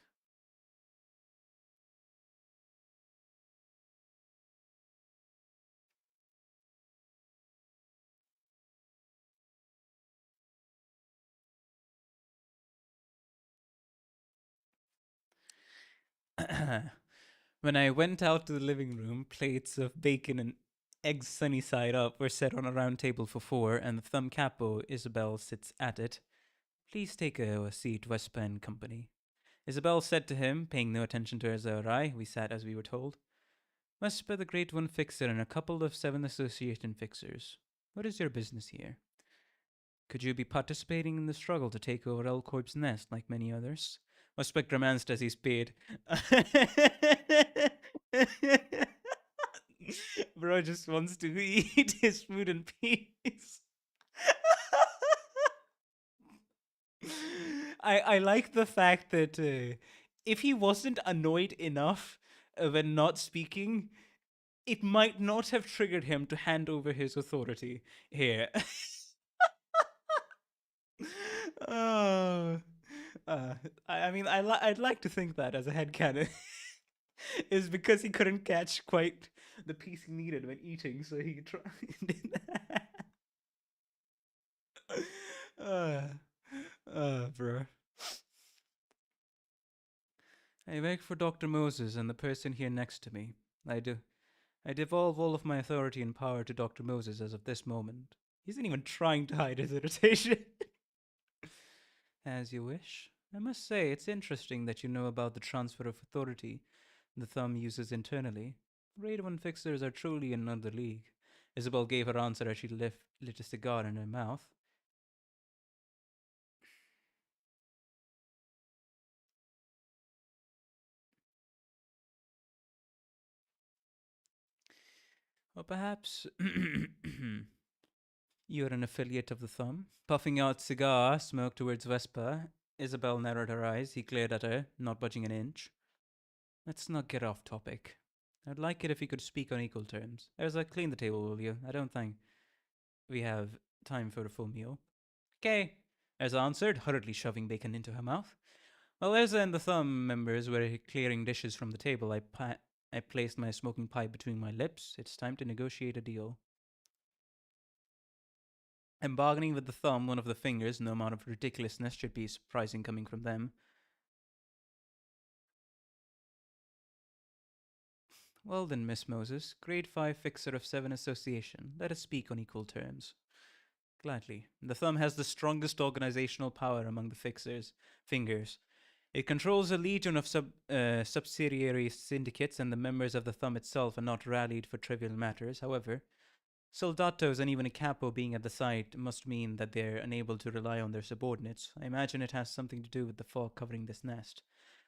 When I went out to the living room, plates of bacon and eggs sunny side up were set on a round table for four, and the thumb capo, Isabel, sits at it. Please take a seat, Wesper and company. Isabel said to him, paying no attention to Ezra or I. We sat as we were told. Wesper, the Great One Fixer, and a couple of 7 Association Fixers. What is your business here? Could you be participating in the struggle to take over L Corp's nest like many others? Wesper grimaced as he sped. Bro just wants to eat his food in peace. I like the fact that if he wasn't annoyed enough when not speaking, it might not have triggered him to hand over his authority here. Oh, I mean, I'd like to think that as a headcanon is because he couldn't catch quite the piece he needed when eating, so he tried. Bro. I work for Dr. Moses and the person here next to me. I do. I devolve all of my authority and power to Dr. Moses as of this moment. He isn't even trying to hide his irritation. As you wish. I must say, it's interesting that you know about the transfer of authority the thumb uses internally. Grade 1 fixers are truly in another league. Isabel gave her answer as she lit a cigar in her mouth. Or perhaps you're an affiliate of the thumb? Puffing out cigar, smoke towards Vespa. Isabel narrowed her eyes. He glared at her, not budging an inch. Let's not get off topic. I'd like it if we could speak on equal terms. Ezra, clean the table, will you? I don't think we have time for a full meal. Okay, Ezra answered, hurriedly shoving bacon into her mouth. While Ezra and the thumb members were clearing dishes from the table, I placed my smoking pipe between my lips. It's time to negotiate a deal. I'm bargaining with the thumb, one of the fingers. No amount of ridiculousness should be surprising coming from them. Well then, Miss Moses, grade 5 fixer of 7 association. Let us speak on equal terms. Gladly. The thumb has the strongest organizational power among the fingers. It controls a legion of subsidiary syndicates, and the members of the thumb itself are not rallied for trivial matters. However, Soldatos and even a capo being at the site must mean that they're unable to rely on their subordinates. I imagine it has something to do with the fog covering this nest.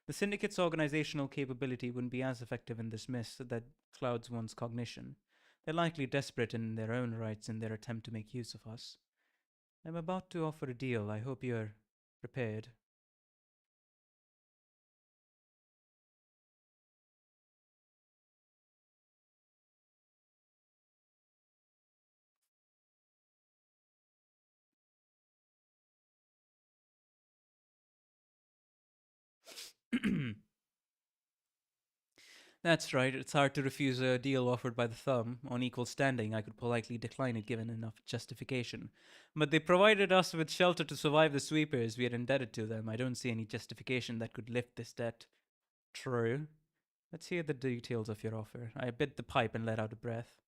The syndicate's organizational capability wouldn't be as effective in this mist that clouds one's cognition. They're likely desperate in their own rights in their attempt to make use of us. I'm about to offer a deal. I hope you're prepared. That's right, it's hard to refuse a deal offered by the thumb. On equal standing, I could politely decline it given enough justification. But they provided us with shelter to survive the sweepers. We are indebted to them. I don't see any justification that could lift this debt. True. Let's hear the details of your offer. I bit the pipe and let out a breath.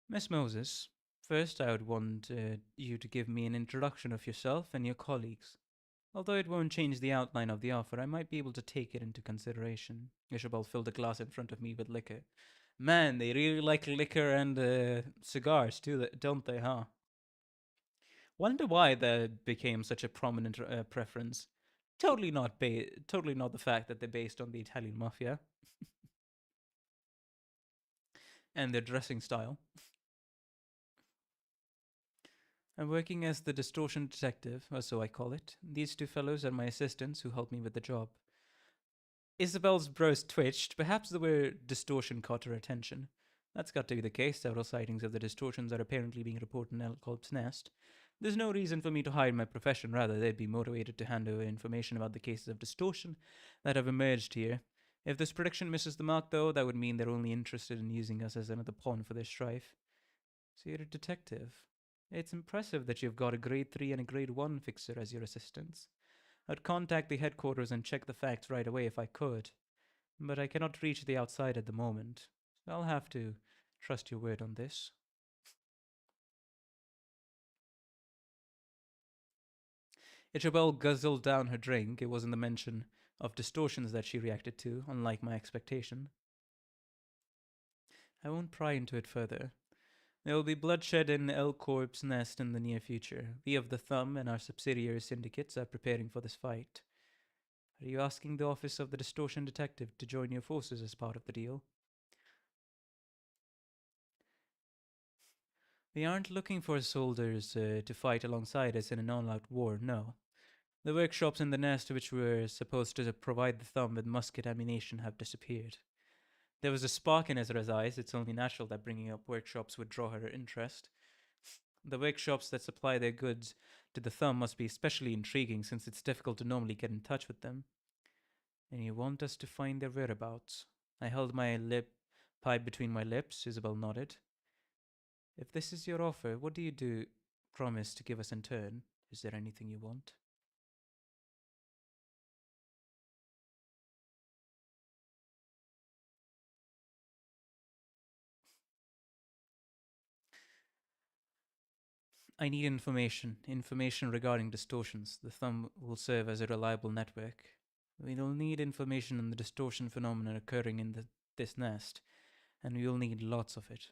Miss Moses, first I would want you to give me an introduction of yourself and your colleagues. Although it won't change the outline of the offer, I might be able to take it into consideration. Isabel filled a glass in front of me with liquor. Man, they really like liquor and cigars too, don't they, huh? Wonder why that became such a prominent preference. Totally not the fact that they're based on the Italian mafia and their dressing style. I'm working as the distortion detective, or so I call it. These two fellows are my assistants who help me with the job. Isabel's brows twitched. Perhaps the word distortion caught her attention. That's got to be the case. Several sightings of the distortions are apparently being reported in Elkolb's nest. There's no reason for me to hide my profession. Rather, they'd be motivated to hand over information about the cases of distortion that have emerged here. If this prediction misses the mark, though, that would mean they're only interested in using us as another pawn for their strife. So you're a detective. It's impressive that you've got a grade 3 and a grade 1 fixer as your assistants. I'd contact the headquarters and check the facts right away if I could, but I cannot reach the outside at the moment. So I'll have to trust your word on this. Isabel guzzled down her drink. It wasn't the mention of distortions that she reacted to, unlike my expectation. I won't pry into it further. There will be bloodshed in L-Corp's nest in the near future. We of the Thumb and our subsidiary syndicates are preparing for this fight. Are you asking the office of the distortion detective to join your forces as part of the deal? We aren't looking for soldiers to fight alongside us in an all-out war, no. The workshops in the nest which were supposed to provide the Thumb with musket ammunition have disappeared. There was a spark in Ezra's eyes. It's only natural that bringing up workshops would draw her interest. The workshops that supply their goods to the Thumb must be especially intriguing since it's difficult to normally get in touch with them. And you want us to find their whereabouts? I held my pipe between my lips. Isabel nodded. If this is your offer, what do you promise to give us in turn? Is there anything you want? I need information regarding distortions. The Thumb will serve as a reliable network. We will need information on the distortion phenomenon occurring in this nest, and we will need lots of it.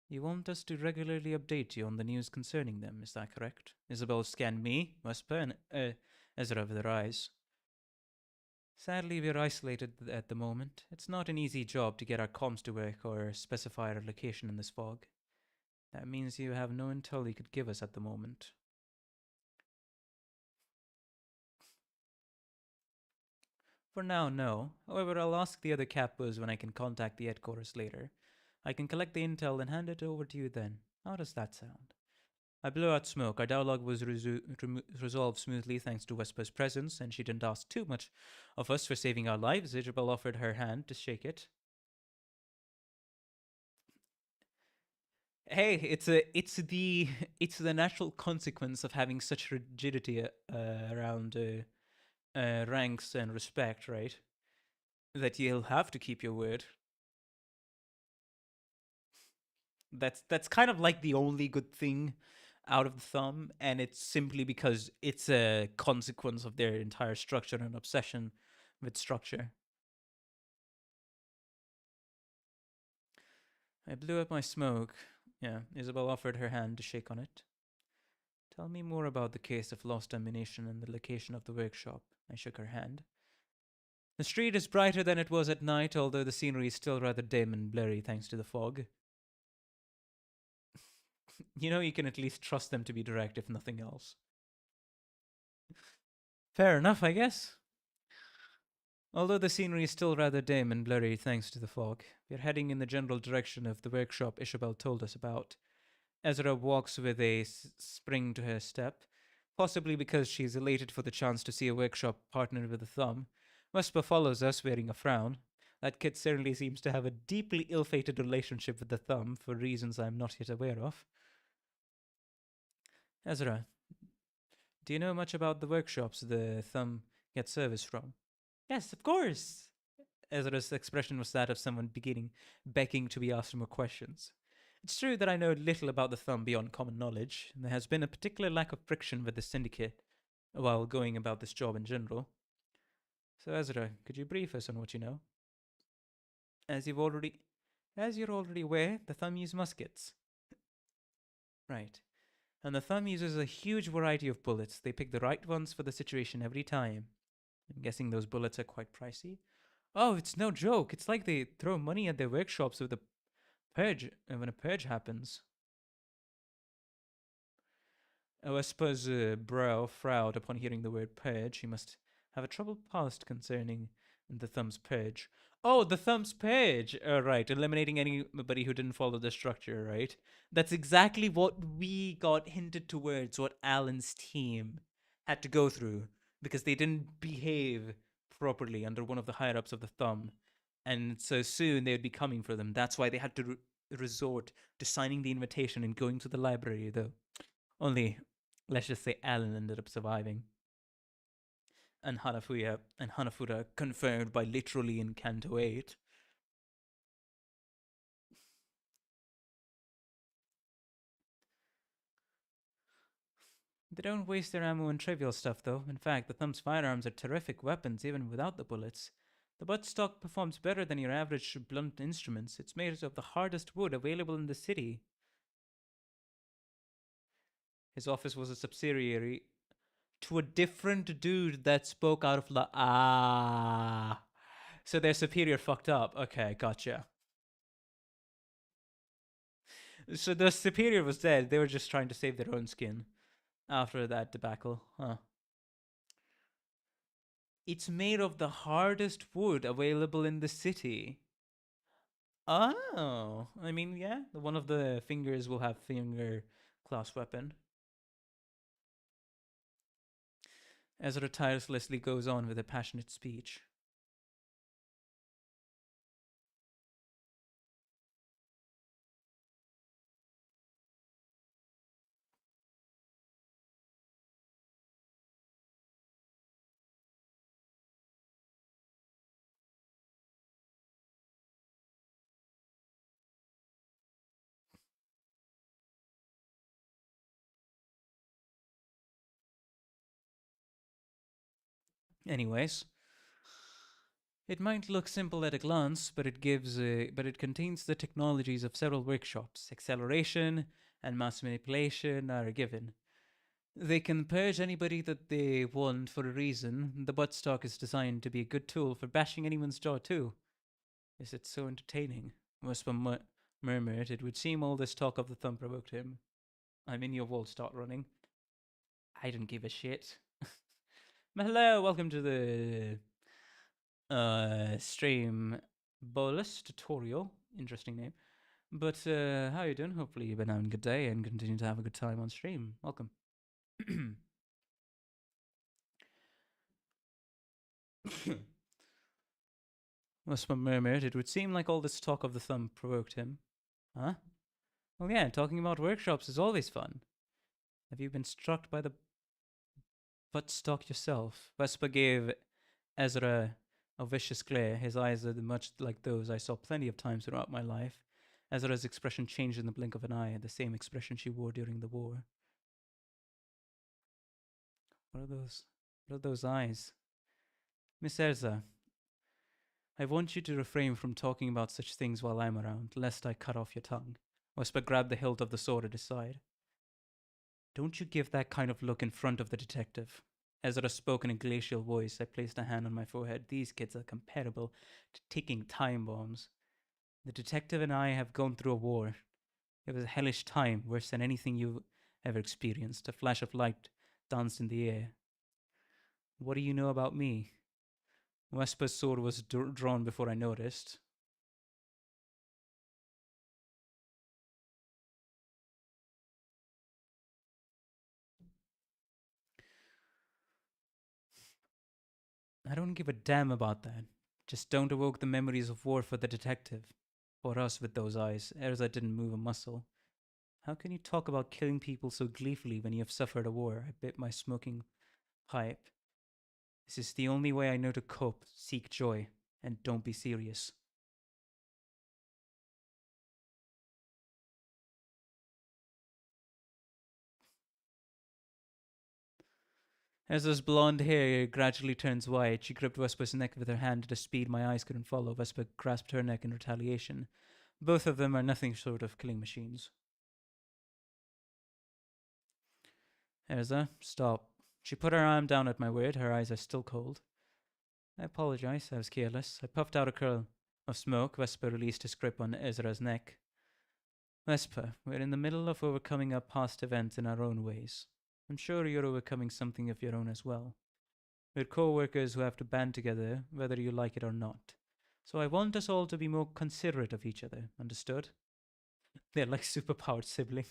You want us to regularly update you on the news concerning them, is that correct? Isabel scanned me, Whisper, and Ezra with her eyes. Sadly, we're isolated at the moment. It's not an easy job to get our comms to work or specify our location in this fog. That means you have no intel you could give us at the moment. For now, no. However, I'll ask the other capos when I can contact the headquarters later. I can collect the intel and hand it over to you then. How does that sound? I blew out smoke. Our dialogue was resolved smoothly thanks to Whisper's presence, and she didn't ask too much of us for saving our lives. Isabel offered her hand to shake it. Hey, it's the natural consequence of having such rigidity around ranks and respect, right? That you'll have to keep your word. That's kind of like the only good thing out of the Thumb, and it's simply because it's a consequence of their entire structure and obsession with structure. I blew up my smoke. Yeah, Isabel offered her hand to shake on it. Tell me more about the case of lost ammunition and the location of the workshop. I shook her hand. The street is brighter than it was at night, although the scenery is still rather dim and blurry thanks to the fog. You can at least trust them to be direct, if nothing else. Fair enough, I guess. Although the scenery is still rather dim and blurry thanks to the fog, we're heading in the general direction of the workshop Isabel told us about. Ezra walks with a spring to her step, possibly because she's elated for the chance to see a workshop partnered with a thumb. Vespa follows us, wearing a frown. That kid certainly seems to have a deeply ill-fated relationship with the thumb, for reasons I'm not yet aware of. Ezra, do you know much about the workshops the thumb gets service from? Yes, of course. Ezra's expression was that of someone begging to be asked more questions. It's true that I know little about the thumb beyond common knowledge. There has been a particular lack of friction with the syndicate while going about this job in general. So Ezra, could you brief us on what you know? As you're already aware, the thumb use muskets. Right. And the thumb uses a huge variety of bullets. They pick the right ones for the situation every time. I'm guessing those bullets are quite pricey. Oh, it's no joke. It's like they throw money at their workshops with a purge when a purge happens. Vespa's brow frowned upon hearing the word purge. He must have a troubled past concerning the thumb's purge. Oh, the thumb's purge! Right, eliminating anybody who didn't follow the structure, right? That's exactly what we got hinted towards, what Alan's team had to go through, because they didn't behave properly under one of the higher-ups of the thumb. And so soon they would be coming for them. That's why they had to resort to signing the invitation and going to the library, though. Only, let's just say Alan ended up surviving. And Hanafuda confirmed by literally in Canto 8. They don't waste their ammo on trivial stuff, though. In fact, the Thumb's firearms are terrific weapons, even without the bullets. The buttstock performs better than your average blunt instruments. It's made of the hardest wood available in the city. His office was a subsidiary to a different dude that spoke out of So their superior fucked up. Okay, gotcha. So the superior was dead. They were just trying to save their own skin after that debacle. Huh. It's made of the hardest wood available in the city. Oh, I mean, yeah, one of the fingers will have finger class weapon. Ezra tirelessly goes on with a passionate speech. Anyways, it might look simple at a glance, but it contains the technologies of several workshops. Acceleration and mass manipulation are a given. They can purge anybody that they want for a reason. The buttstock is designed to be a good tool for bashing anyone's jaw too. Is it so entertaining? Whisper murmured. It would seem all this talk of the thumb provoked him. I'm in your wall, start running. I don't give a shit. Hello, welcome to the stream bolus tutorial. Interesting name. But how are you doing? Hopefully you've been having a good day and continue to have a good time on stream. Welcome. Whisper murmured. It would seem like all this talk of the thumb provoked him. Huh? Well, yeah, talking about workshops is always fun. Have you been struck by the buttstock yourself? Vespa gave Ezra a vicious glare. His eyes are much like those I saw plenty of times throughout my life. Ezra's expression changed in the blink of an eye, the same expression she wore during the war. What are those? What are those eyes? Miss Ezra, I want you to refrain from talking about such things while I'm around, lest I cut off your tongue. Whisper grabbed the hilt of the sword at his side. Don't you give that kind of look in front of the detective. Ezra spoke in a glacial voice. I placed a hand on my forehead. These kids are comparable to ticking time bombs. The detective and I have gone through a war. It was a hellish time, worse than anything you've ever experienced. A flash of light danced in the air. What do you know about me? Whisper's sword was drawn before I noticed. I don't give a damn about that. Just don't evoke the memories of war for the detective. Or us with those eyes. Erza didn't move a muscle. How can you talk about killing people so gleefully when you have suffered a war? I bit my smoking pipe. This is the only way I know to cope. Seek joy. And don't be serious. As his blonde hair gradually turns white, she gripped Vespa's neck with her hand at a speed my eyes couldn't follow. Vespa grasped her neck in retaliation. Both of them are nothing short of killing machines. Erza, stop. She put her arm down at my word. Her eyes are still cold. I apologize. I was careless. I puffed out a curl of smoke. Vespa released his grip on Ezra's neck. Vespa, we're in the middle of overcoming our past events in our own ways. I'm sure you're overcoming something of your own as well. We're co-workers who have to band together, whether you like it or not. So I want us all to be more considerate of each other. Understood? They're like superpowered siblings.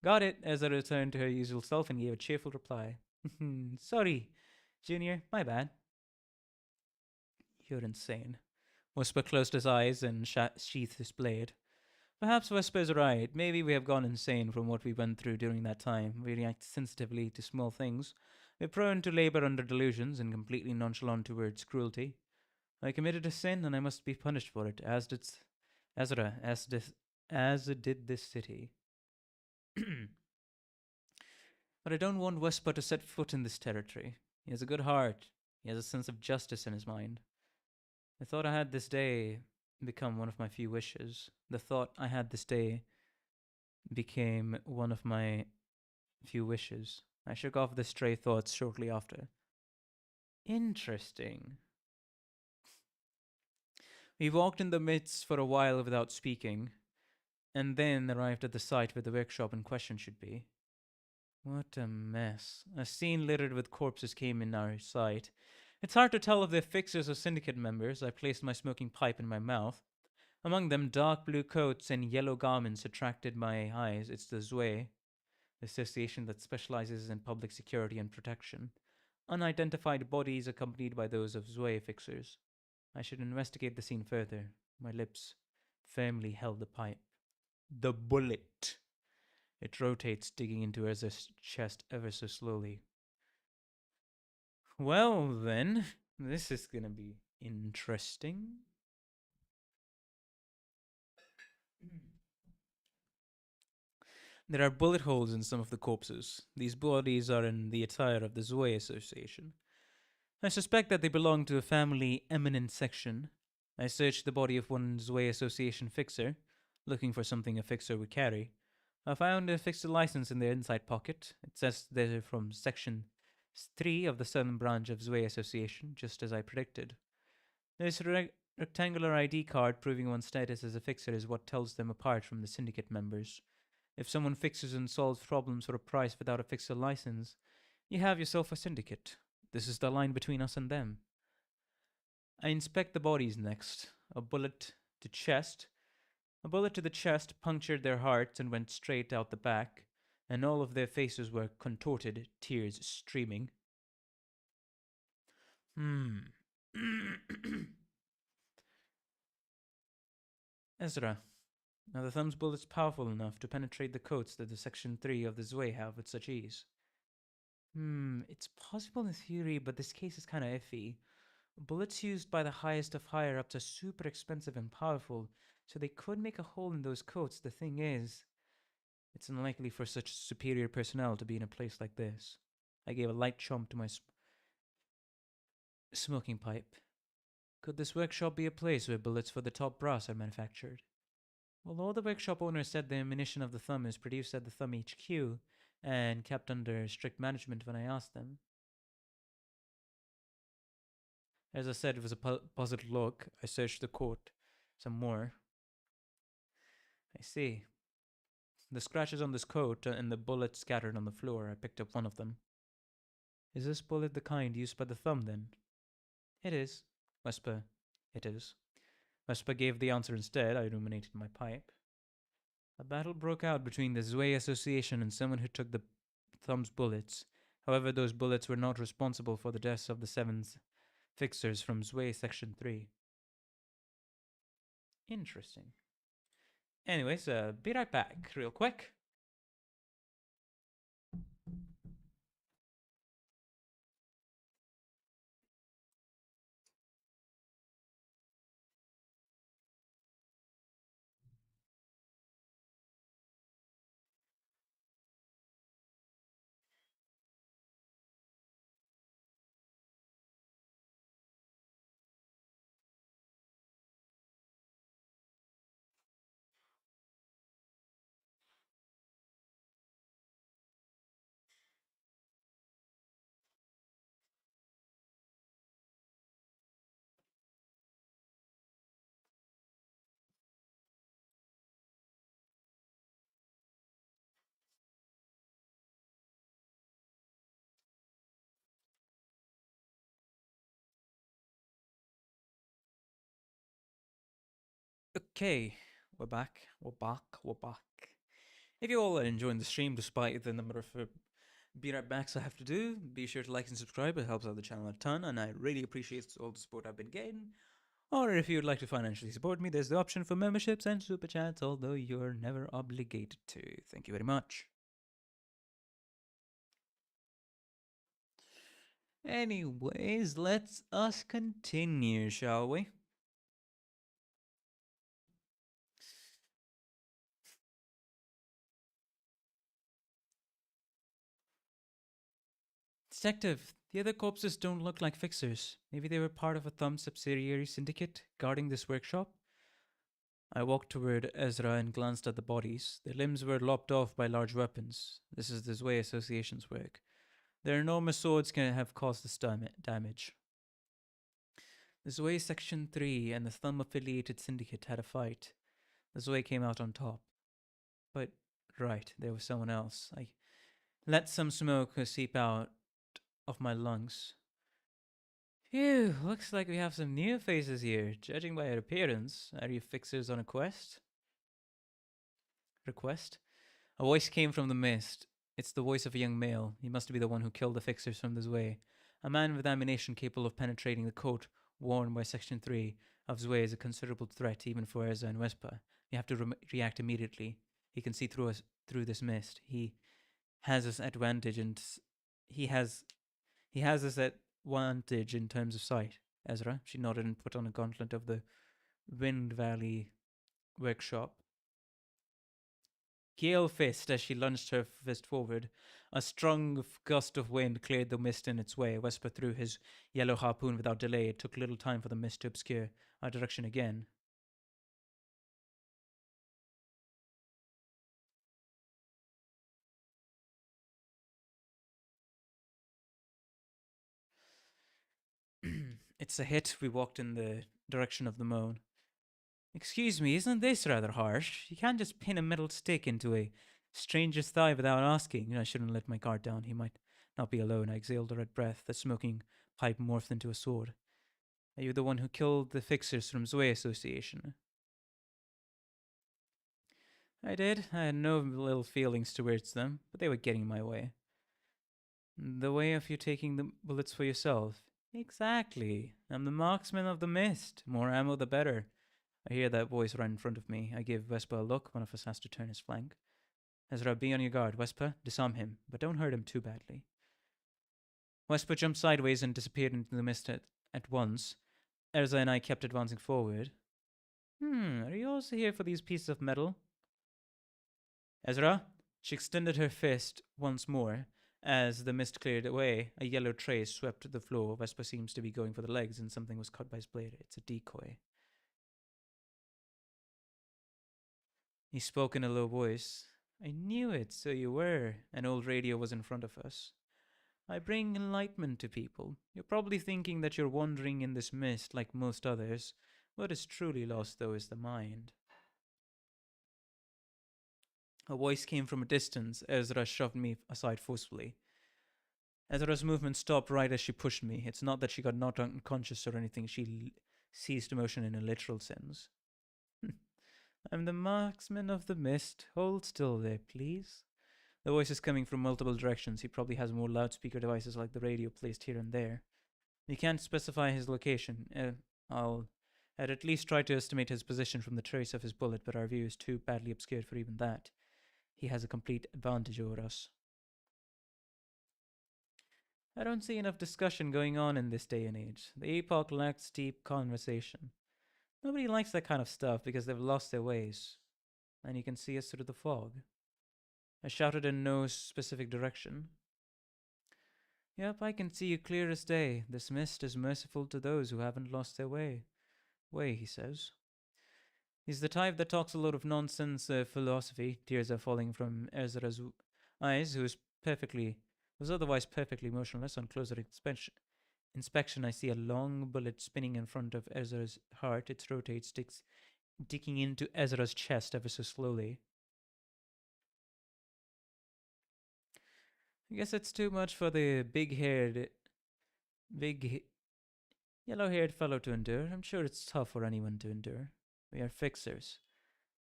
Got it, Ezra returned to her usual self and gave a cheerful reply. Sorry, Junior, my bad. You're insane. Whisper closed his eyes and sheathed his blade. Perhaps Whisper's right. Maybe we have gone insane from what we went through during that time. We react sensitively to small things. We're prone to labor under delusions and completely nonchalant towards cruelty. I committed a sin and I must be punished for it, as did Ezra, as did this city. But I don't want Whisper to set foot in this territory. He has a good heart. He has a sense of justice in his mind. I thought I had this day become one of my few wishes. The thought I had this day became one of my few wishes. I shook off the stray thoughts shortly after. Interesting. We walked in the midst for a while without speaking, and then arrived at the site where the workshop in question should be. What a mess. A scene littered with corpses came in our sight. It's hard to tell if they're fixers or syndicate members. I placed my smoking pipe in my mouth. Among them, dark blue coats and yellow garments attracted my eyes. It's the Zwe, the association that specializes in public security and protection. Unidentified bodies accompanied by those of Zwe fixers. I should investigate the scene further. My lips firmly held the pipe. The bullet. It rotates, digging into Ezra's chest ever so slowly. Well, then, this is gonna be interesting. There are bullet holes in some of the corpses. These bodies are in the attire of the Zoe Association. I suspect that they belong to a family eminent section. I searched the body of one Zoe Association fixer, looking for something a fixer would carry. I found a fixer license in their inside pocket. It says they're from Section 3 of the Southern Branch of Zoe Association, just as I predicted. This rectangular ID card proving one's status as a fixer is what tells them apart from the syndicate members. If someone fixes and solves problems for a price without a fixer license, you have yourself a syndicate. This is the line between us and them. I inspect the bodies next. A bullet to the chest punctured their hearts and went straight out the back, and all of their faces were contorted, tears streaming. Ezra. Now the thumb's bullet's powerful enough to penetrate the coats that the Section 3 of the Zwei have with such ease. It's possible in theory, but this case is kinda iffy. Bullets used by the highest of higher ups are super expensive and powerful, so they could make a hole in those coats. The thing is, it's unlikely for such superior personnel to be in a place like this. I gave a light chomp to my smoking pipe. Could this workshop be a place where bullets for the top brass are manufactured? Although the workshop owner said the ammunition of the Thumb is produced at the Thumb HQ and kept under strict management when I asked them. As I said, it was a puzzled look. I searched the coat some more. I see. The scratches on this coat and the bullets scattered on the floor. I picked up one of them. Is this bullet the kind used by the Thumb, then? It is. Whisper. It is. Whisper gave the answer instead. I ruminated my pipe. A battle broke out between the Zwei Association and someone who took the Thumb's bullets. However, those bullets were not responsible for the deaths of the 7 fixers from Zwei Section 3. Interesting. Anyways, be right back, real quick. Okay, we're back. If you all are enjoying the stream despite the number of be right backs I have to do, be sure to like and subscribe. It helps out the channel a ton, and I really appreciate all the support I've been getting. Or if you would like to financially support me, there's the option for memberships and super chats, although you're never obligated to. Thank you very much. Anyways, let's us continue, shall we? Detective, the other corpses don't look like fixers. Maybe they were part of a Thumb subsidiary syndicate guarding this workshop? I walked toward Ezra and glanced at the bodies. Their limbs were lopped off by large weapons. This is the Zwei Association's work. Their enormous swords can have caused this damage. The Zwei Section 3 and the Thumb-affiliated syndicate had a fight. The Zwei came out on top. But, right, there was someone else. I let some smoke seep out of my lungs. Phew, looks like we have some new faces here. Judging by your appearance, are you fixers on a quest? Request? A voice came from the mist. It's the voice of a young male. He must be the one who killed the fixers from this way. A man with ammunition capable of penetrating the coat worn by Section 3 of Zwei is a considerable threat even for Erza and Wespa. You have to react immediately. He can see through this mist. He has this advantage, and he has this advantage in terms of sight. Ezra, she nodded and put on a gauntlet of the Wind Valley workshop. Gale fist as she lunged her fist forward. A strong gust of wind cleared the mist in its way. Wesper threw his yellow harpoon without delay. It took little time for the mist to obscure our direction again. It's a hit. We walked in the direction of the moan. Excuse me, isn't this rather harsh? You can't just pin a metal stick into a stranger's thigh without asking. I shouldn't let my guard down. He might not be alone. I exhaled a red breath. The smoking pipe morphed into a sword. Are you the one who killed the fixers from Zwei Association? I did. I had no little feelings towards them, but they were getting in my way. The way of you taking the bullets for yourself. Exactly. I'm the marksman of the mist. More ammo, the better. I hear that voice right in front of me. I give Vespa a look. One of us has to turn his flank. Ezra, be on your guard. Vespa, disarm him, but don't hurt him too badly. Vespa jumped sideways and disappeared into the mist at once. Ezra and I kept advancing forward. Are you also here for these pieces of metal? Ezra? She extended her fist once more. As the mist cleared away, a yellow trace swept the floor. Vespa seems to be going for the legs, and something was cut by his blade. It's a decoy. He spoke in a low voice. I knew it, so you were. An old radio was in front of us. I bring enlightenment to people. You're probably thinking that you're wandering in this mist like most others. What is truly lost, though, is the mind. A voice came from a distance. Ezra shoved me aside forcefully. Ezra's movement stopped right as she pushed me. It's not that she got knocked unconscious or anything. She ceased motion in a literal sense. I'm the marksman of the mist. Hold still there, please. The voice is coming from multiple directions. He probably has more loudspeaker devices like the radio placed here and there. We can't specify his location. I'd at least try to estimate his position from the trace of his bullet, but our view is too badly obscured for even that. He has a complete advantage over us. I don't see enough discussion going on in this day and age. The epoch lacks deep conversation. Nobody likes that kind of stuff because they've lost their ways. And you can see us through the fog. I shouted in no specific direction. Yep, I can see you clear as day. This mist is merciful to those who haven't lost their way. He says. He's the type that talks a lot of nonsense philosophy. Tears are falling from Ezra's eyes, who was otherwise perfectly motionless. On closer inspection, I see a long bullet spinning in front of Ezra's heart. Its rotates, digging into Ezra's chest ever so slowly. I guess it's too much for the big yellow-haired fellow to endure. I'm sure it's tough for anyone to endure. We are fixers.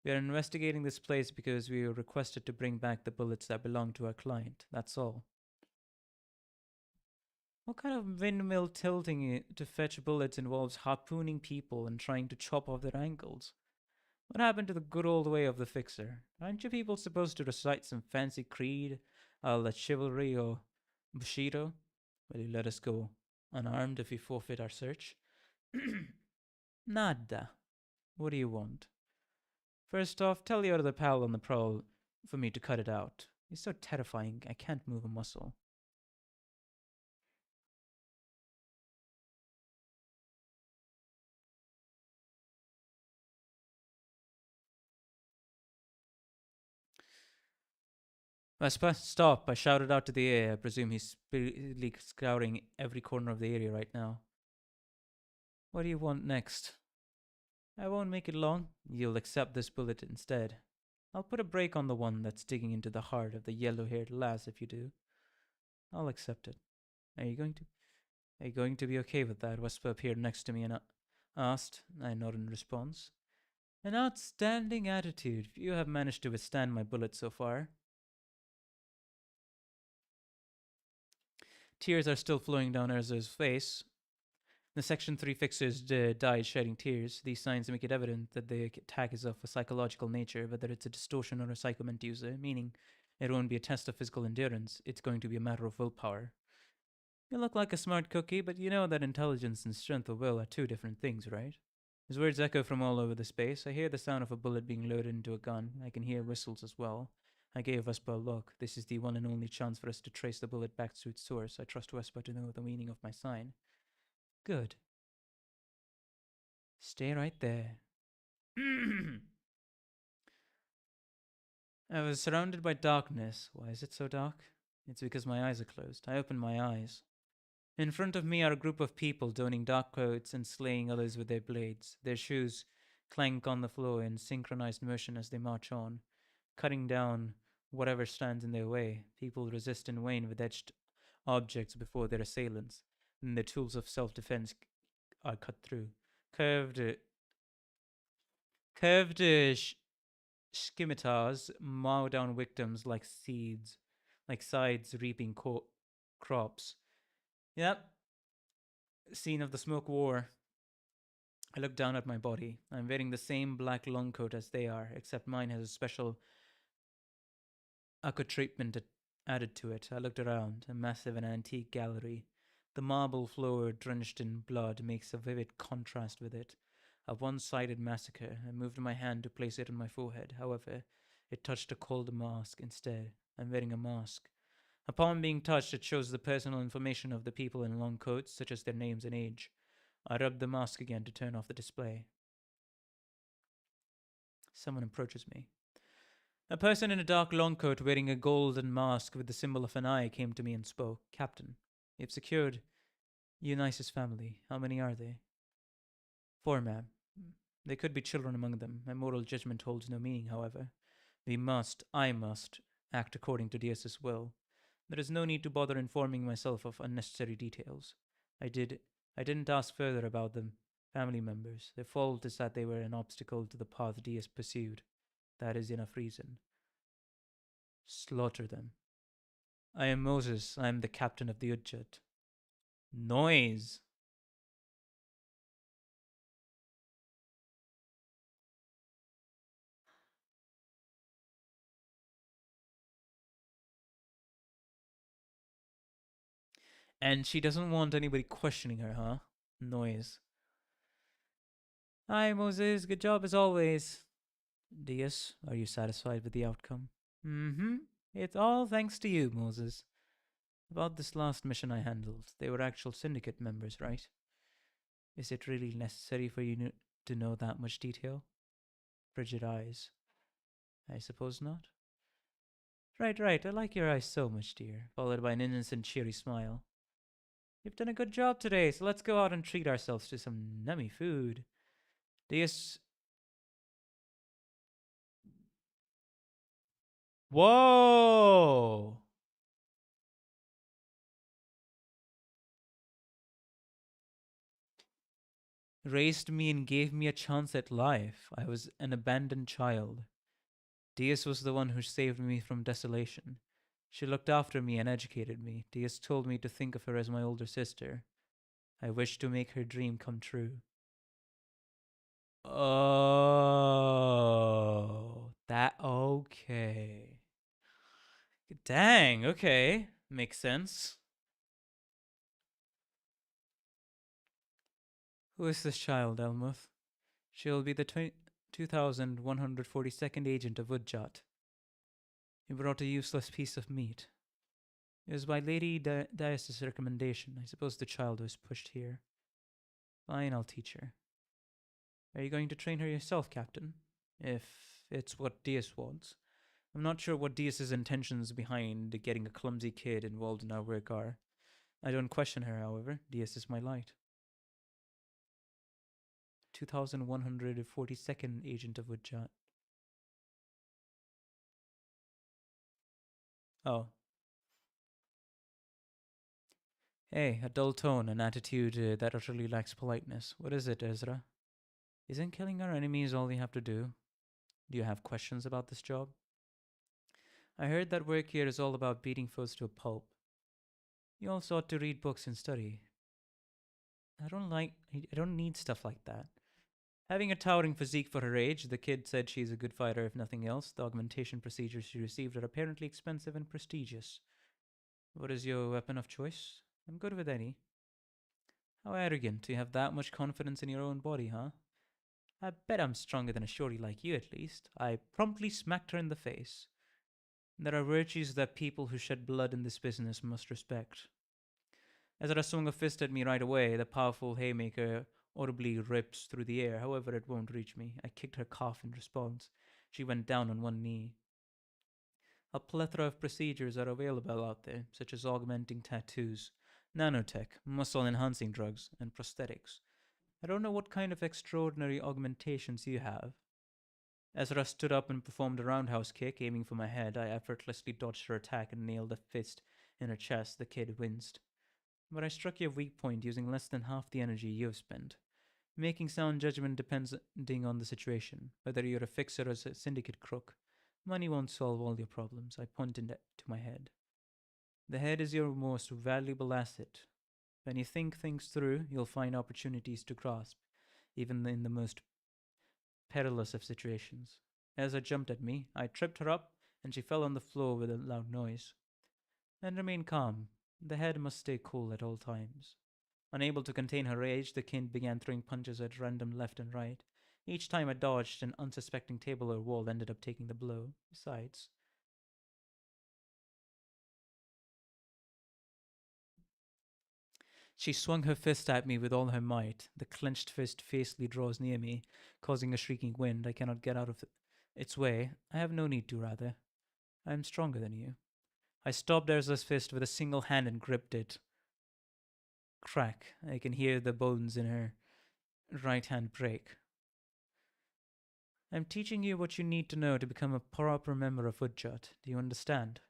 We are investigating this place because we were requested to bring back the bullets that belong to our client. That's all. What kind of windmill tilting to fetch bullets involves harpooning people and trying to chop off their ankles? What happened to the good old way of the fixer? Aren't you people supposed to recite some fancy creed, la chivalry or bushido? Will you let us go unarmed if we forfeit our search? Nada. What do you want? First off, tell your other pal on the prowl for me to cut it out. He's so terrifying, I can't move a muscle. Vespa, stop! I shouted out to the air. I presume he's spiritedly scouring every corner of the area right now. What do you want next? I won't make it long. You'll accept this bullet instead. I'll put a break on the one that's digging into the heart of the yellow-haired lass if you do. I'll accept it. Are you going to be okay with that? Vespa appeared next to me and asked. I nodded in response. An outstanding attitude. You have managed to withstand my bullet so far. Tears are still flowing down Erza's face. The Section 3 fixers died shedding tears. These signs make it evident that the attack is of a psychological nature, whether it's a distortion or a psychoment user, meaning it won't be a test of physical endurance, it's going to be a matter of willpower. You look like a smart cookie, but you know that intelligence and strength of will are two different things, right? His words echo from all over the space. I hear the sound of a bullet being loaded into a gun. I can hear whistles as well. I gave Vespa a look. This is the one and only chance for us to trace the bullet back to its source. I trust Vespa to know the meaning of my sign. Good. Stay right there. I was surrounded by darkness. Why is it so dark? It's because my eyes are closed. I opened my eyes. In front of me are a group of people donning dark coats and slaying others with their blades. Their shoes clank on the floor in synchronized motion as they march on, cutting down whatever stands in their way. People resist and wane with edged objects before their assailants, and their tools of self-defense are cut through. Curved scimitars mow down victims like seeds, like scythes reaping crops. Yep. Scene of the smoke war. I look down at my body. I'm wearing the same black long coat as they are, except mine has a special treatment added to it. I looked around, a massive and antique gallery. The marble floor, drenched in blood, makes a vivid contrast with it. A one-sided massacre. I moved my hand to place it on my forehead. However, it touched a cold mask instead. I'm wearing a mask. Upon being touched, it shows the personal information of the people in long coats, such as their names and age. I rub the mask again to turn off the display. Someone approaches me. A person in a dark long coat wearing a golden mask with the symbol of an eye came to me and spoke. Captain, you've secured Eunice's family. How many are they? 4, ma'am. There could be children among them. My moral judgment holds no meaning, however. I must, act according to Diaz's will. There is no need to bother informing myself of unnecessary details. I didn't ask further about them. Family members. Their fault is that they were an obstacle to the path Diaz pursued. That is enough reason. Slaughter them. I am Moses. I am the captain of the Udjat. Noise! And she doesn't want anybody questioning her, huh? Noise. Hi, Moses. Good job as always. Diaz, are you satisfied with the outcome? Mm-hmm. It's all thanks to you, Moses. About this last mission I handled, they were actual syndicate members, right? Is it really necessary for you to know that much detail? Frigid eyes. I suppose not. Right, right. I like your eyes so much, dear. Followed by an innocent, cheery smile. You've done a good job today, so let's go out and treat ourselves to some nummy food. Diaz. Whoa! Raised me and gave me a chance at life. I was an abandoned child. Diaz was the one who saved me from desolation. She looked after me and educated me. Diaz told me to think of her as my older sister. I wished to make her dream come true. Oh, that okay. Dang, okay. Makes sense. Who is this child, Elmuth? She'll be the 2142nd agent of Udjat. He brought a useless piece of meat. It was by Lady Dias's recommendation. I suppose the child was pushed here. Fine, I'll teach her. Are you going to train her yourself, Captain? If it's what Diaz wants. I'm not sure what Diaz's intentions behind getting a clumsy kid involved in our work are. I don't question her, however. Diaz is my light. 2142nd agent of Udjat. Oh. Hey, a dull tone, an attitude that utterly lacks politeness. What is it, Ezra? Isn't killing our enemies all we have to do? Do you have questions about this job? I heard that work here is all about beating foes to a pulp. You also ought to read books and study. I don't need stuff like that. Having a towering physique for her age, the kid said she's a good fighter if nothing else. The augmentation procedures she received are apparently expensive and prestigious. What is your weapon of choice? I'm good with any. How arrogant. You have that much confidence in your own body, huh? I bet I'm stronger than a shorty like you, at least. I promptly smacked her in the face. There are virtues that people who shed blood in this business must respect. Ezra swung a fist at me right away. The powerful haymaker audibly rips through the air. However, it won't reach me. I kicked her calf in response. She went down on one knee. A plethora of procedures are available out there, such as augmenting tattoos, nanotech, muscle enhancing drugs, and prosthetics. I don't know what kind of extraordinary augmentations you have. Ezra stood up and performed a roundhouse kick, aiming for my head. I effortlessly dodged her attack and nailed a fist in her chest. The kid winced. But I struck your weak point using less than half the energy you've spent. Making sound judgment depending on the situation, whether you're a fixer or a syndicate crook. Money won't solve all your problems. I pointed to my head. The head is your most valuable asset. When you think things through, you'll find opportunities to grasp, even in the most perilous of situations. As I jumped at me, I tripped her up, and she fell on the floor with a loud noise. And remain calm. The head must stay cool at all times. Unable to contain her rage, the kid began throwing punches at random left and right. Each time I dodged, an unsuspecting table or wall ended up taking the blow. Besides, She swung her fist at me with all her might. The clenched fist fiercely draws near me, causing a shrieking wind. I cannot get out of its way. I have no need to, rather. I am stronger than you. I stopped Erza's fist with a single hand and gripped it. Crack. I can hear the bones in her right hand break. I'm teaching you what you need to know to become a proper member of Udjat. Do you understand?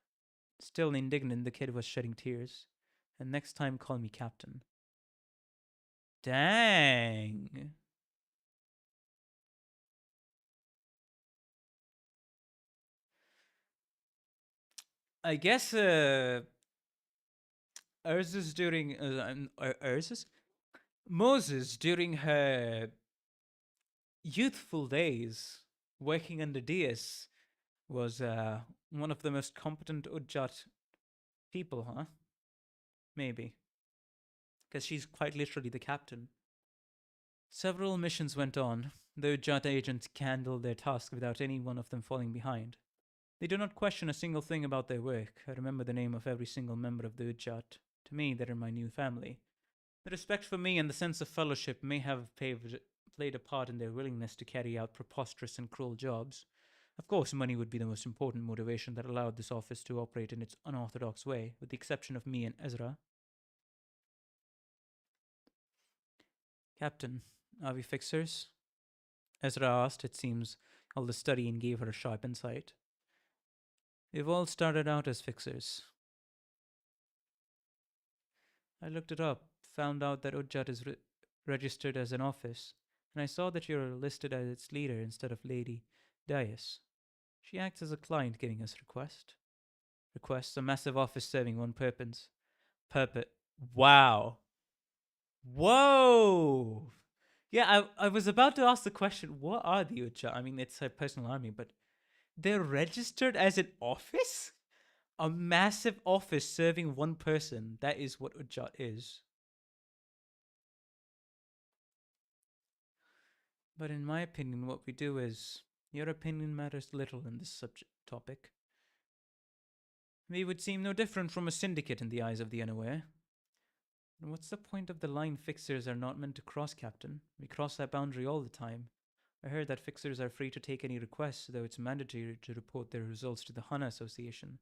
Still indignant, the kid was shedding tears. And next time, call me Captain. Dang. I guess Ursus during Ursus Moses during her youthful days working under Dias was one of the most competent Udjat people, huh? Maybe. Because she's quite literally the captain. Several missions went on. The Udjat agents handled their task without any one of them falling behind. They do not question a single thing about their work. I remember the name of every single member of the Udjat. To me, they are my new family. The respect for me and the sense of fellowship may have played a part in their willingness to carry out preposterous and cruel jobs. Of course, money would be the most important motivation that allowed this office to operate in its unorthodox way, with the exception of me and Ezra. Captain, are we fixers? Ezra asked. It seems all the studying gave her a sharp insight. We've all started out as fixers. I looked it up, found out that Udjat is registered as an office, and I saw that you're listed as its leader instead of Lady Dias. She acts as a client giving us requests, a massive office serving one purpose. Wow. Whoa! Yeah, I was about to ask the question, what are the Udjat? I mean, it's a personal army, but they're registered as an office? A massive office serving one person. That is what Udjat is. But in my opinion, what we do is, your opinion matters little in this subject topic. We would seem no different from a syndicate in the eyes of the unaware. And what's the point of the line fixers are not meant to cross, Captain? We cross that boundary all the time. I heard that fixers are free to take any requests, though it's mandatory to report their results to the HANA Association.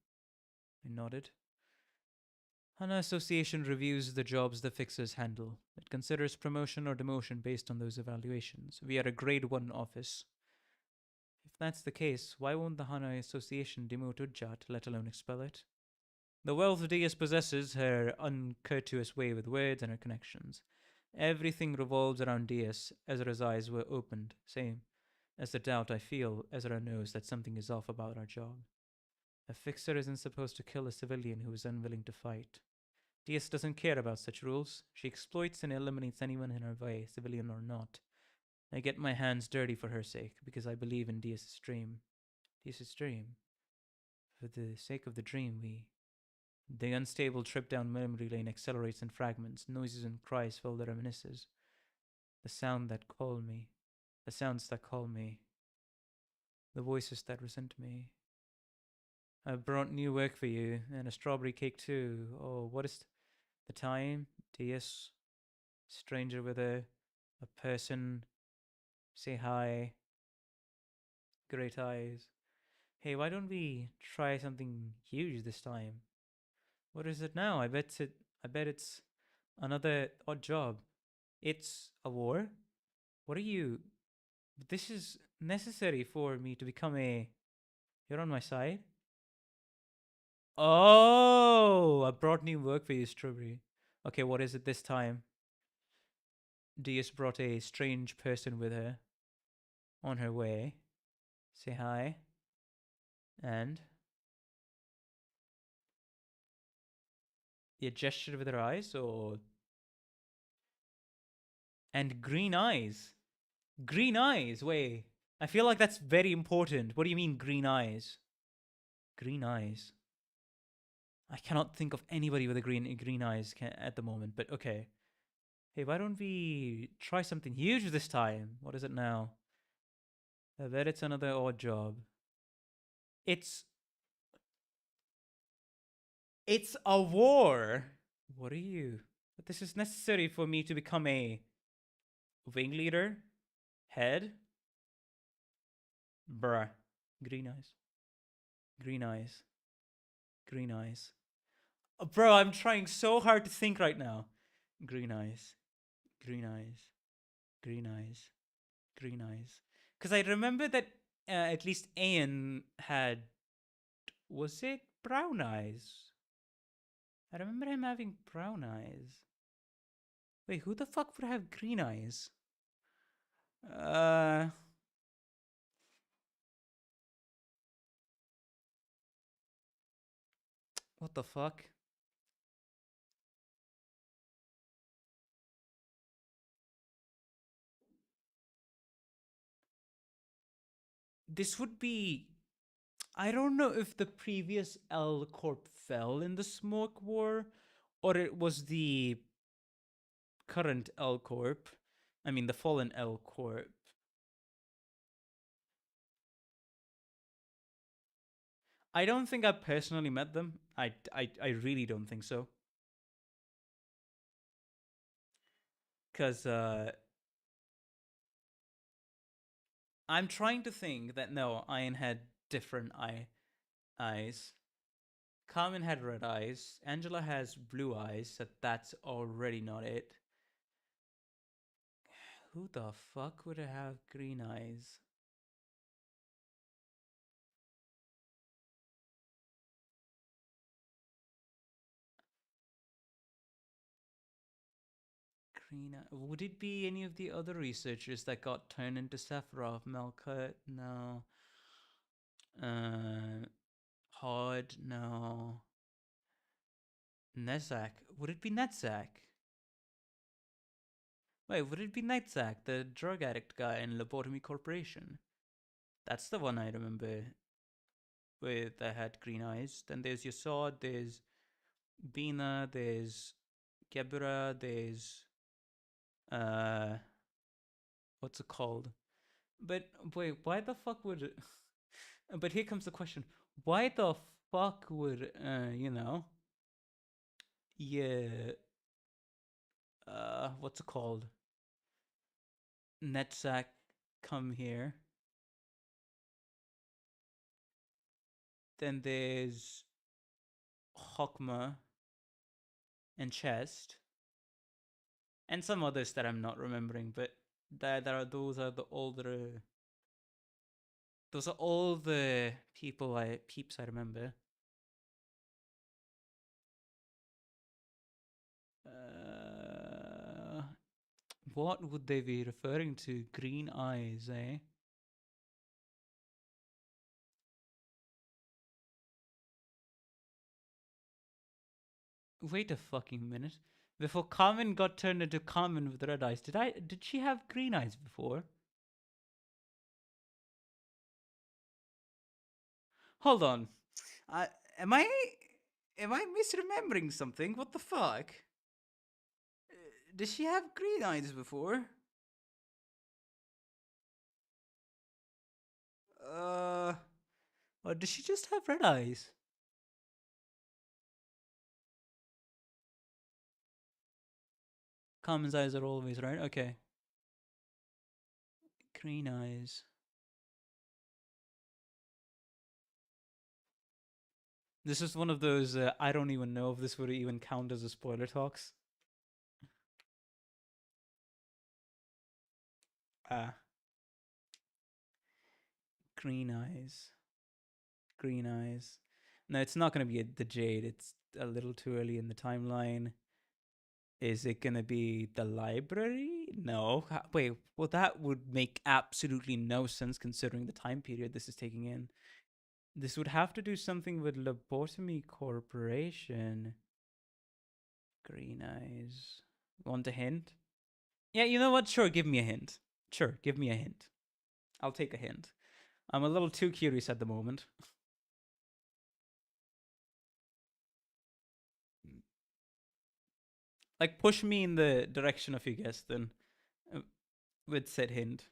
I nodded. HANA Association reviews the jobs the fixers handle. It considers promotion or demotion based on those evaluations. We are a grade 1 office. If that's the case, why won't the HANA Association demote Udjat, let alone expel it? The wealth Diaz possesses, her uncourteous way with words, and her connections. Everything revolves around Diaz. Ezra's eyes were opened, same as the doubt I feel. Ezra knows that something is off about our job. A fixer isn't supposed to kill a civilian who is unwilling to fight. Diaz doesn't care about such rules. She exploits and eliminates anyone in her way, civilian or not. I get my hands dirty for her sake, because I believe in Diaz's dream. Diaz's dream. For the sake of the dream, The unstable trip down memory lane accelerates in fragments. Noises and cries fill the reminiscences. The sounds that call me. The voices that resent me. I've brought new work for you, and a strawberry cake too. Oh, what is the time? Diaz. Stranger with a person. Say hi. Great eyes. Hey, why don't we try something huge this time? What is it now? I bet it's another odd job. It's a war? What are you? This is necessary for me to become a. You're on my side? Oh, I brought new work for you, Strawberry. Okay, what is it this time? Diaz brought a strange person with her on her way. Say hi. And you gestured with her eyes, or and green eyes. Green eyes. Wait, I feel like that's very important. What do you mean, green eyes? Green eyes. I cannot think of anybody with a green eyes at the moment. But okay. Hey, why don't we try something huge this time? What is it now? I bet it's another odd job. It's a war. What are you? But this is necessary for me to become a wing leader. Head. Bruh. Green eyes. Green eyes. Green eyes. Bro, I'm trying so hard to think right now. Green eyes. Green eyes. Green eyes. Green eyes. Because I remember that at least Ian had. Was it brown eyes? I remember him having brown eyes. Wait, who the fuck would have green eyes? What the fuck? This would be. I don't know if the previous L Corp fell in the smoke war, or it was the current L Corp. I mean, the fallen L Corp. I don't think I personally met them. I really don't think so. Because I'm trying to think that no, Iron had different eyes. Carmen had red eyes. Angela has blue eyes, so that's already not it. Who the fuck would have green eyes? Green eye. Would it be any of the other researchers that got turned into Sephiroth? Melkurt? No. Hod? No. Nezak? Would it be Netzak? Wait, would it be Netzak, the drug addict guy in Lobotomy Corporation? That's the one I remember with that had green eyes. Then there's Yasod, there's Bina, there's Gebura, there's what's it called? But wait, why the fuck would it? But here comes the question: why the fuck would yeah, what's it called? Netzak come here. Then there's Hokma and Chest, and some others that I'm not remembering. But those are the older. Those are all the peeps I remember. What would they be referring to? Green eyes, eh? Wait a fucking minute. Before Carmen got turned into Carmen with red eyes, did she have green eyes before? Hold on. I am I am I misremembering something? What the fuck? Did she have green eyes before? Or did she just have red eyes? Carmen's eyes are always right. Okay. Green eyes. This is one of those I don't even know if this would even count as a spoiler talks. Ah. Green eyes. Green eyes. No, it's not going to be the Jade. It's a little too early in the timeline. Is it going to be the library? No. Wait, well, that would make absolutely no sense considering the time period this is taking in. This would have to do something with Lobotomy Corporation. Green eyes. Want a hint? Yeah, you know what? Sure, give me a hint. Sure, give me a hint. I'll take a hint. I'm a little too curious at the moment. Like, push me in the direction of your guess then, with said hint.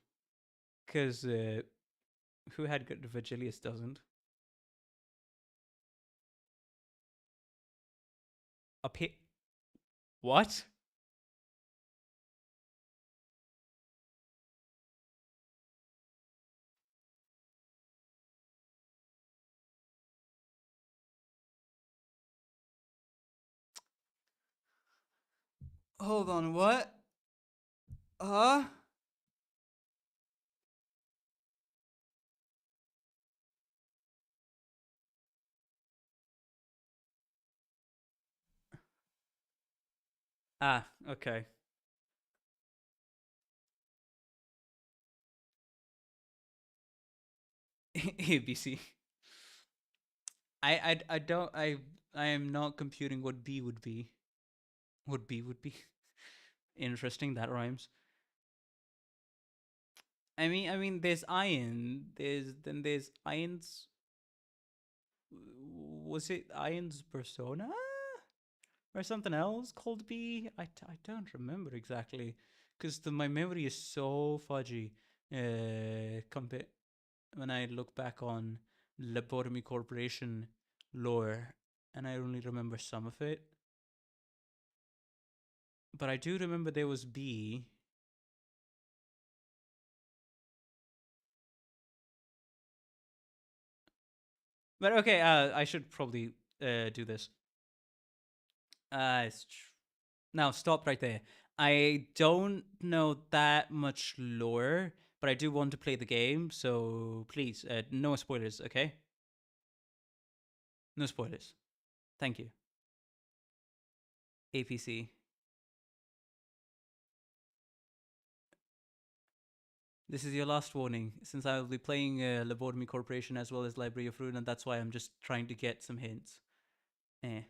Because who had good Virgilius doesn't. Up here. What? Hold on, what? Uh? Ah, okay. ABC. I don't I am not computing what B would be. What B would be. Interesting, that rhymes. I mean there's iron, there's iron's, was it iron's persona? Or something else called B? I don't remember exactly. Because my memory is so fudgy. Compared when I look back on Lobotomy Corporation lore, and I only remember some of it. But I do remember there was B. But okay, I should probably do this. Now stop right there. I don't know that much lore, but I do want to play the game, so please, no spoilers, okay? No spoilers. Thank you. APC. This is your last warning, since I will be playing Lobotomy Corporation as well as Library of Ruin, and that's why I'm just trying to get some hints. Eh.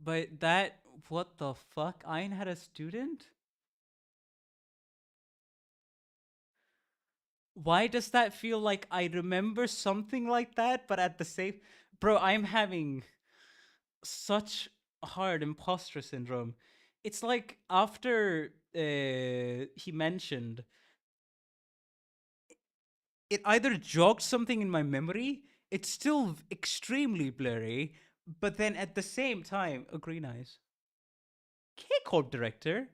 But that, what the fuck? Iron had a student? Why does that feel like I remember something like that, but at the same... Bro, I'm having such hard imposter syndrome. It's like after he mentioned, it either jogged something in my memory, it's still extremely blurry, but then at the same time, oh, Green Eyes. K-Corp director?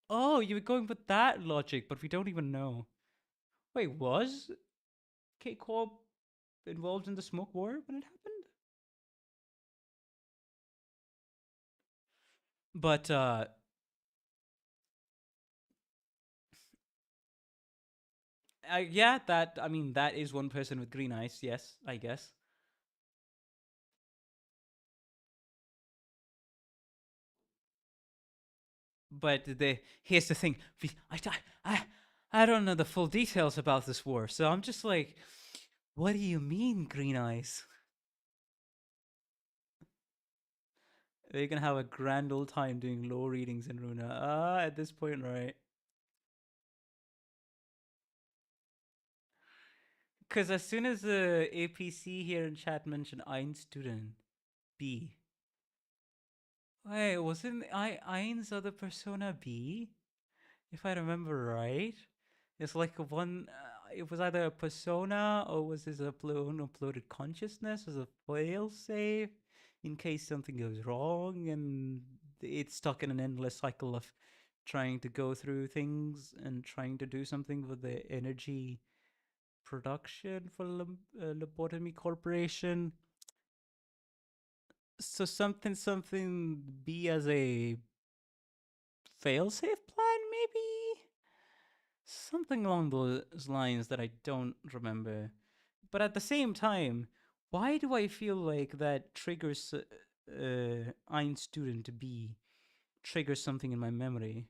Oh, you were going with that logic, but we don't even know. Wait, was K-Corp involved in the smoke war when it happened? But yeah, that, I mean, that is one person with green eyes. Yes, I guess. But here's the thing: I I don't know the full details about this war, so I'm just like, what do you mean, green eyes? They're gonna have a grand old time doing low readings in Runa. At this point, right? Because as soon as the APC here in chat mentioned Ein student B, wait, wasn't Ein's other persona B? If I remember right, it's like a one. It was either a persona or was this a uploaded consciousness as a fail safe in case something goes wrong, and it's stuck in an endless cycle of trying to go through things and trying to do something with the energy production for Lobotomy Corporation. So something be as a failsafe plan, maybe something along those lines that I don't remember. But at the same time, why do I feel like that triggers Ein student B triggers something in my memory?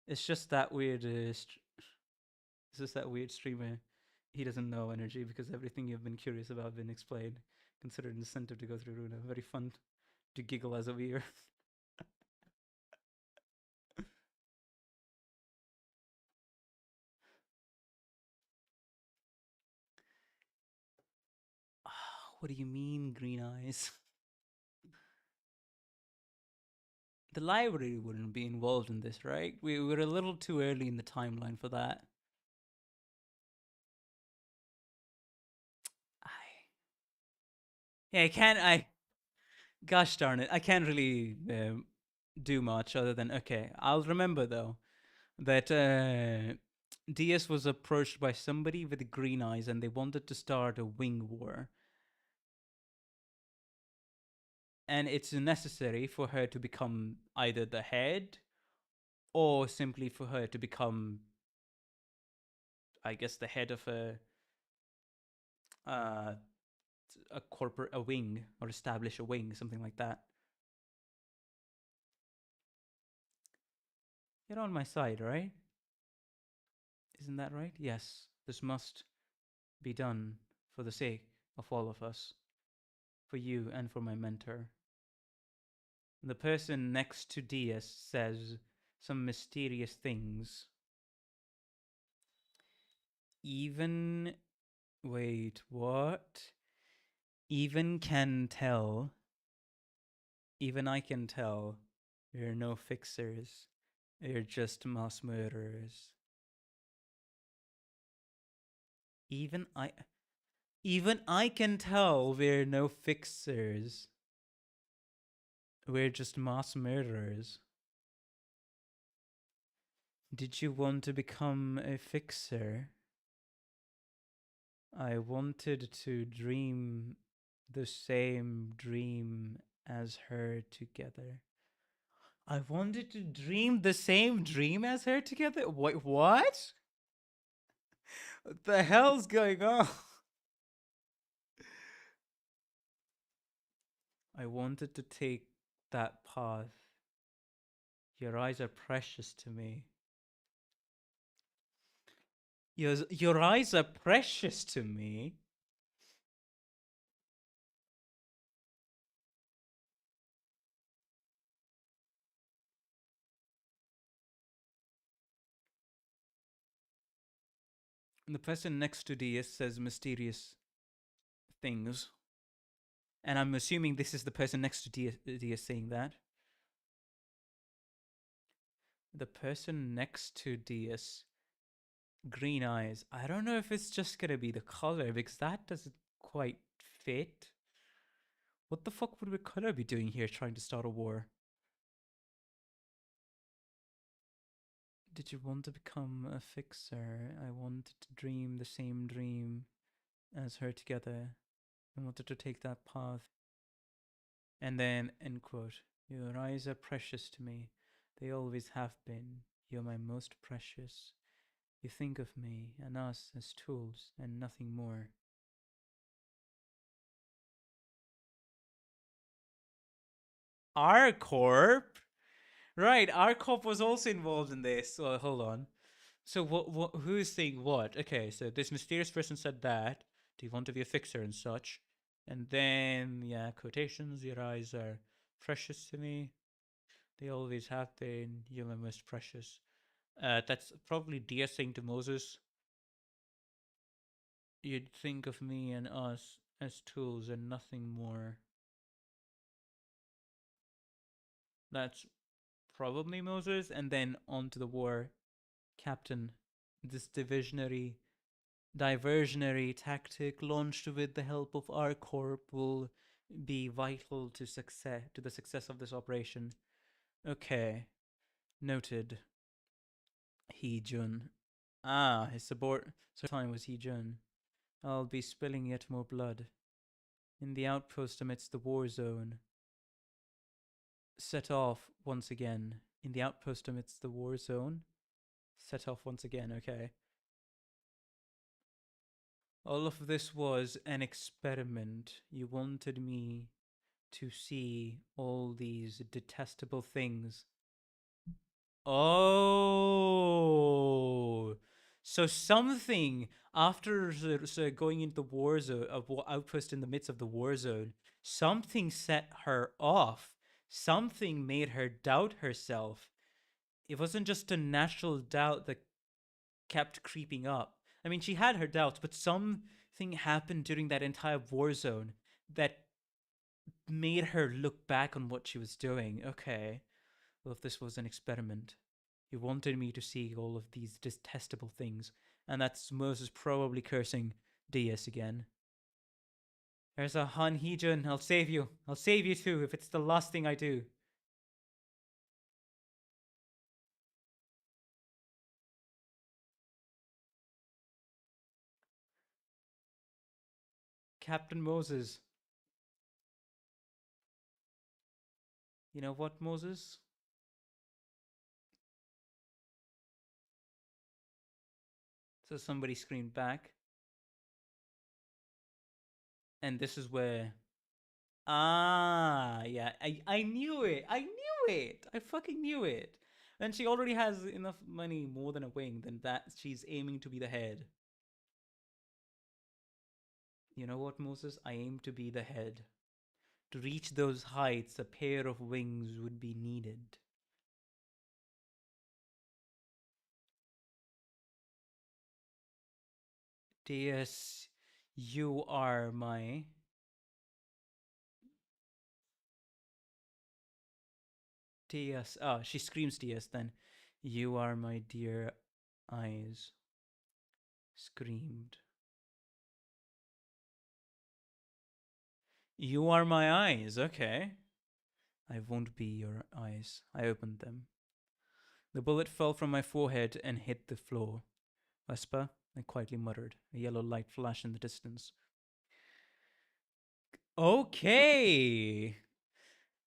It's just that weird. It's just that weird streamer. He doesn't know energy because everything you've been curious about been explained. Considered an incentive to go through Runa. Very fun to giggle as a viewer. What do you mean, green eyes? The library wouldn't be involved in this, right? We were a little too early in the timeline for that. I yeah, I can't. I gosh darn it, I can't really do much other than, okay, I'll remember though that DS was approached by somebody with green eyes and they wanted to start a wing war. And it's necessary for her to become either the head or simply for her to become, I guess, the head of uh, a wing, or establish a wing, something like that. You're on my side, right? Isn't that right? Yes, this must be done for the sake of all of us, for you and for my mentor. The person next to DS says some mysterious things. Even. Wait, what? Even can tell. Even I can tell. You're no fixers. You're just mass murderers. Even I. Even I can tell we're no fixers. We're just mass murderers. Did you want to become a fixer? I wanted to dream the same dream as her together. I wanted to dream the same dream as her together? Wait, what? What the hell's going on? I wanted to take that path. Your eyes are precious to me. Your eyes are precious to me. And the person next to DS says mysterious things. And I'm assuming this is the person next to DS saying that. The person next to DS, green eyes. I don't know if it's just gonna be the color because that doesn't quite fit. What the fuck would Color be doing here trying to start a war? Did you want to become a fixer? I wanted to dream the same dream as her together. I wanted to take that path. And then, end quote, your eyes are precious to me. They always have been. You're my most precious. You think of me and us as tools and nothing more. R-Corp? Right, R-Corp was also involved in this. So hold on. So who's saying what? Okay, so this mysterious person said that. Do you want to be a fixer and such? And then, yeah, quotations. Your eyes are precious to me. They always have been. You're my most precious. That's probably Dia saying to Moses, you'd think of me and us as tools and nothing more. That's probably Moses. And then on to the war. Captain, this diversionary tactic launched with the help of our corp will be vital to the success of this operation. Okay, noted. He Jun. Ah, his support time was He Jun. I'll be spilling yet more blood. In the outpost amidst the war zone. Set off once again. In the outpost amidst the war zone. Set off once again, okay. All of this was an experiment. You wanted me to see all these detestable things. Oh, so something after going into the war zone, outpost in the midst of the war zone, something set her off. Something made her doubt herself. It wasn't just a natural doubt that kept creeping up. I mean, she had her doubts, but something happened during that entire war zone that made her look back on what she was doing. Okay, well, if this was an experiment, you wanted me to see all of these detestable things, and that's Moses probably cursing DS again. There's a Han Heejun. I'll save you. I'll save you too if it's the last thing I do. Captain Moses. You know what, Moses? So somebody screamed back. And this is where. Ah, yeah. I knew it. I knew it. I fucking knew it. And she already has enough money, more than a wing, than that she's aiming to be the head. You know what, Moses? I aim to be the head. To reach those heights, a pair of wings would be needed. Deus, you are my. Deus. Oh, she screams Deus then. You are my dear eyes. Screamed. You are my eyes, okay. I won't be your eyes. I opened them. The bullet fell from my forehead and hit the floor. Vesper, I quietly muttered. A yellow light flashed in the distance. Okay.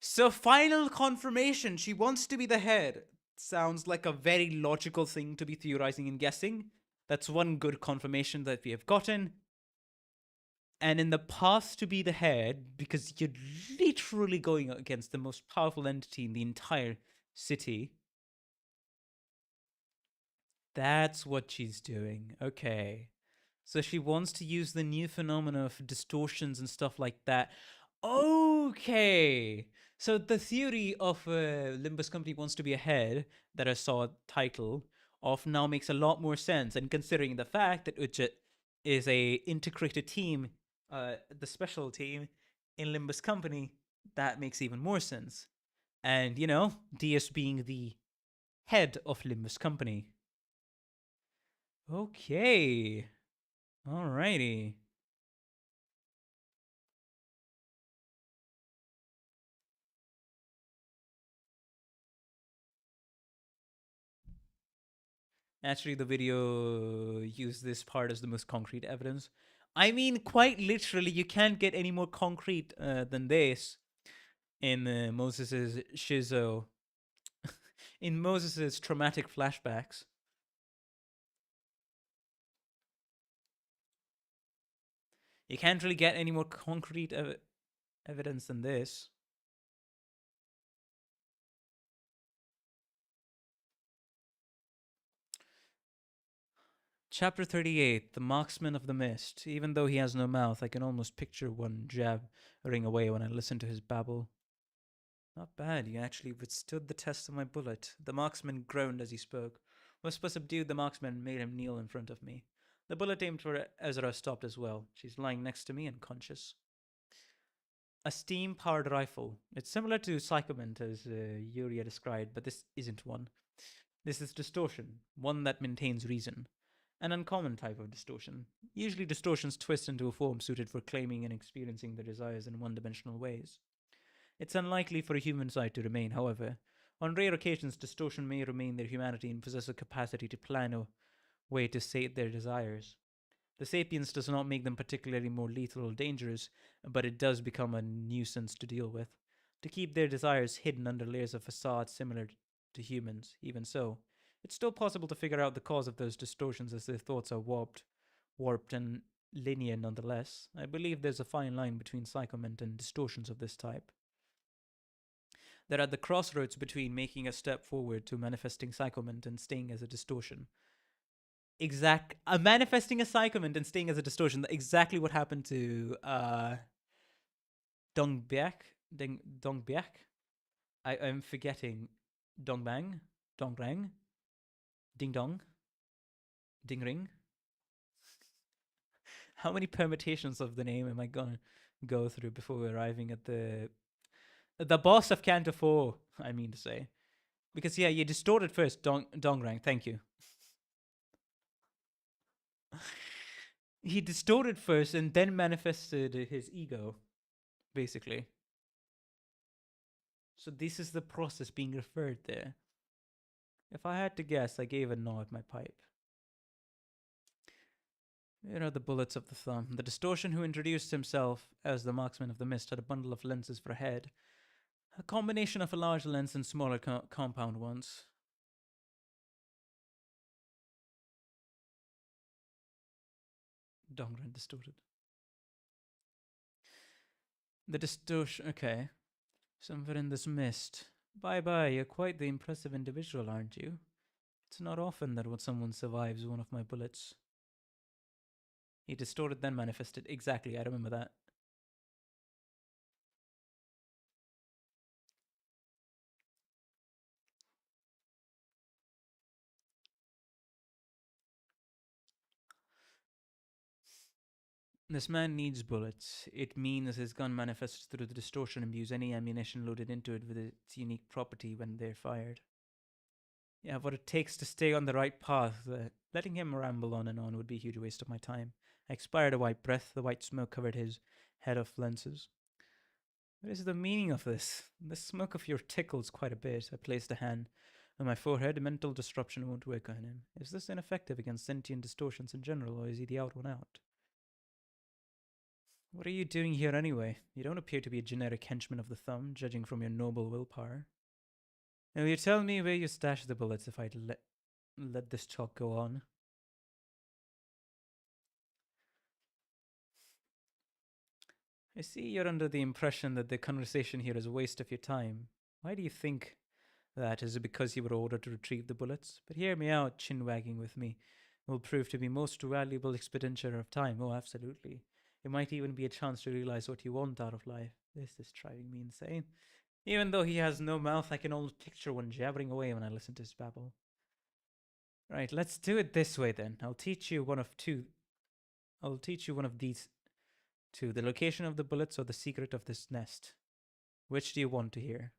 So, final confirmation. She wants to be the head. Sounds like a very logical thing to be theorizing and guessing. That's one good confirmation that we have gotten. And in the path to be the head, because you're literally going against the most powerful entity in the entire city. That's what she's doing. Okay. So she wants to use the new phenomena of distortions and stuff like that. Okay. So the theory of Limbus Company wants to be ahead that I saw title of now makes a lot more sense. And considering the fact that Uchit is a integrated team, the special team in Limbus Company, that makes even more sense. And, you know, DS being the head of Limbus Company. Okay. Alrighty. Actually, the video used this part as the most concrete evidence. I mean, quite literally, you can't get any more concrete than this in Moses's shizo, in Moses's traumatic flashbacks. You can't really get any more concrete evidence than this. Chapter 38, The Marksman of the Mist. Even though he has no mouth, I can almost picture one jabbering away when I listen to his babble. Not bad, you actually withstood the test of my bullet. The marksman groaned as he spoke. Whisper subdued the marksman and made him kneel in front of me. The bullet aimed for Ezra stopped as well. She's lying next to me, unconscious. A steam-powered rifle. It's similar to Psychoment, as Yuria described, but this isn't one. This is distortion, one that maintains reason. An uncommon type of distortion. Usually distortions twist into a form suited for claiming and experiencing their desires in one-dimensional ways. It's unlikely for a human side to remain, however. On rare occasions, distortion may remain their humanity and possess a capacity to plan a way to sate their desires. The sapience does not make them particularly more lethal or dangerous, but it does become a nuisance to deal with. To keep their desires hidden under layers of facade similar to humans, even so, it's still possible to figure out the cause of those distortions as their thoughts are warped and linear nonetheless. I believe there's a fine line between psychoment and distortions of this type. They're at the crossroads between making a step forward to manifesting psychoment and staying as a distortion. Manifesting a psychoment and staying as a distortion. Exactly what happened to Dongbiak. Dongbiak. I'm forgetting Dongbang, Dongrang, Ding Dong, Ding Ring. How many permutations of the name am I gonna go through before arriving at the boss of Canto 4? I mean to say. Because yeah, you distorted first, Dongrang. Thank you. He distorted first and then manifested his ego, basically. So this is the process being referred there. If I had to guess, I gave a no at my pipe. Here are the bullets of the thumb. The Distortion, who introduced himself as the marksman of the mist, had a bundle of lenses for a head. A combination of a large lens and smaller compound ones. Dongren distorted. The Distortion. Okay. Somewhere in this mist. Bye, you're quite the impressive individual, aren't you? It's not often that someone survives one of my bullets. He distorted, then manifested. Exactly, I remember that. This man needs bullets. It means his gun manifests through the distortion imbues any ammunition loaded into it with its unique property when they're fired. Yeah, what it takes to stay on the right path. Letting him ramble on and on would be a huge waste of my time. I expired a white breath. The white smoke covered his head of lenses. What is the meaning of this? The smoke of your tickles quite a bit. I placed a hand on my forehead. Mental disruption won't work on him. Is this ineffective against sentient distortions in general, or is he the odd one out? What are you doing here anyway? You don't appear to be a generic henchman of the thumb, judging from your noble willpower. Now you tell me where you stashed the bullets if I'd let this talk go on. I see you're under the impression that the conversation here is a waste of your time. Why do you think that? Is it because you were ordered to retrieve the bullets? But hear me out, chin-wagging with me will prove to be most valuable expenditure of time. Oh, absolutely. It might even be a chance to realize what you want out of life. This is driving me insane. Even though he has no mouth, I can almost picture one jabbering away when I listen to his babble. Right, let's do it this way then. I'll teach you one of these two. The location of the bullets or the secret of this nest. Which do you want to hear?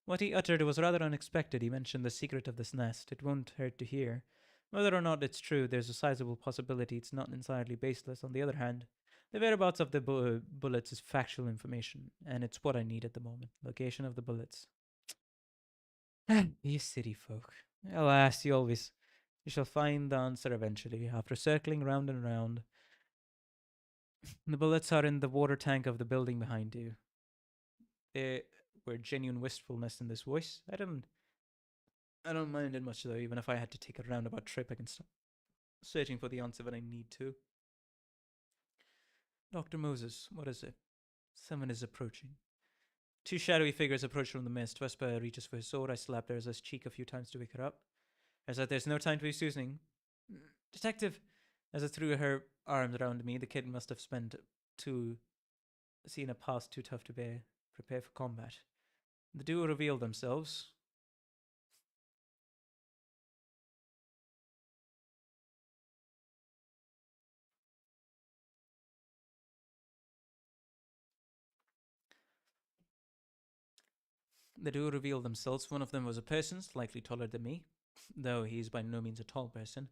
What he uttered was rather unexpected. He mentioned the secret of this nest. It won't hurt to hear. Whether or not it's true, there's a sizable possibility it's not entirely baseless. On the other hand, the whereabouts of the bullets is factual information, and it's what I need at the moment. Location of the bullets. You city folk. Alas, you shall find the answer eventually. After circling round and round, the bullets are in the water tank of the building behind you. There were genuine wistfulness in this voice. I don't mind it much though. Even if I had to take a roundabout trip, I can stop searching for the answer when I need to. Dr. Moses, what is it? Someone is approaching. Two shadowy figures approach from the mist. Vesper reaches for his sword. I slap Erza's cheek a few times to wake her up. Erza, there's no time to be snoozing. Detective! Erza threw her arms around me. The kid must have seen a past too tough to bear. Prepare for combat. The duo revealed themselves. One of them was a person, slightly taller than me, though he is by no means a tall person.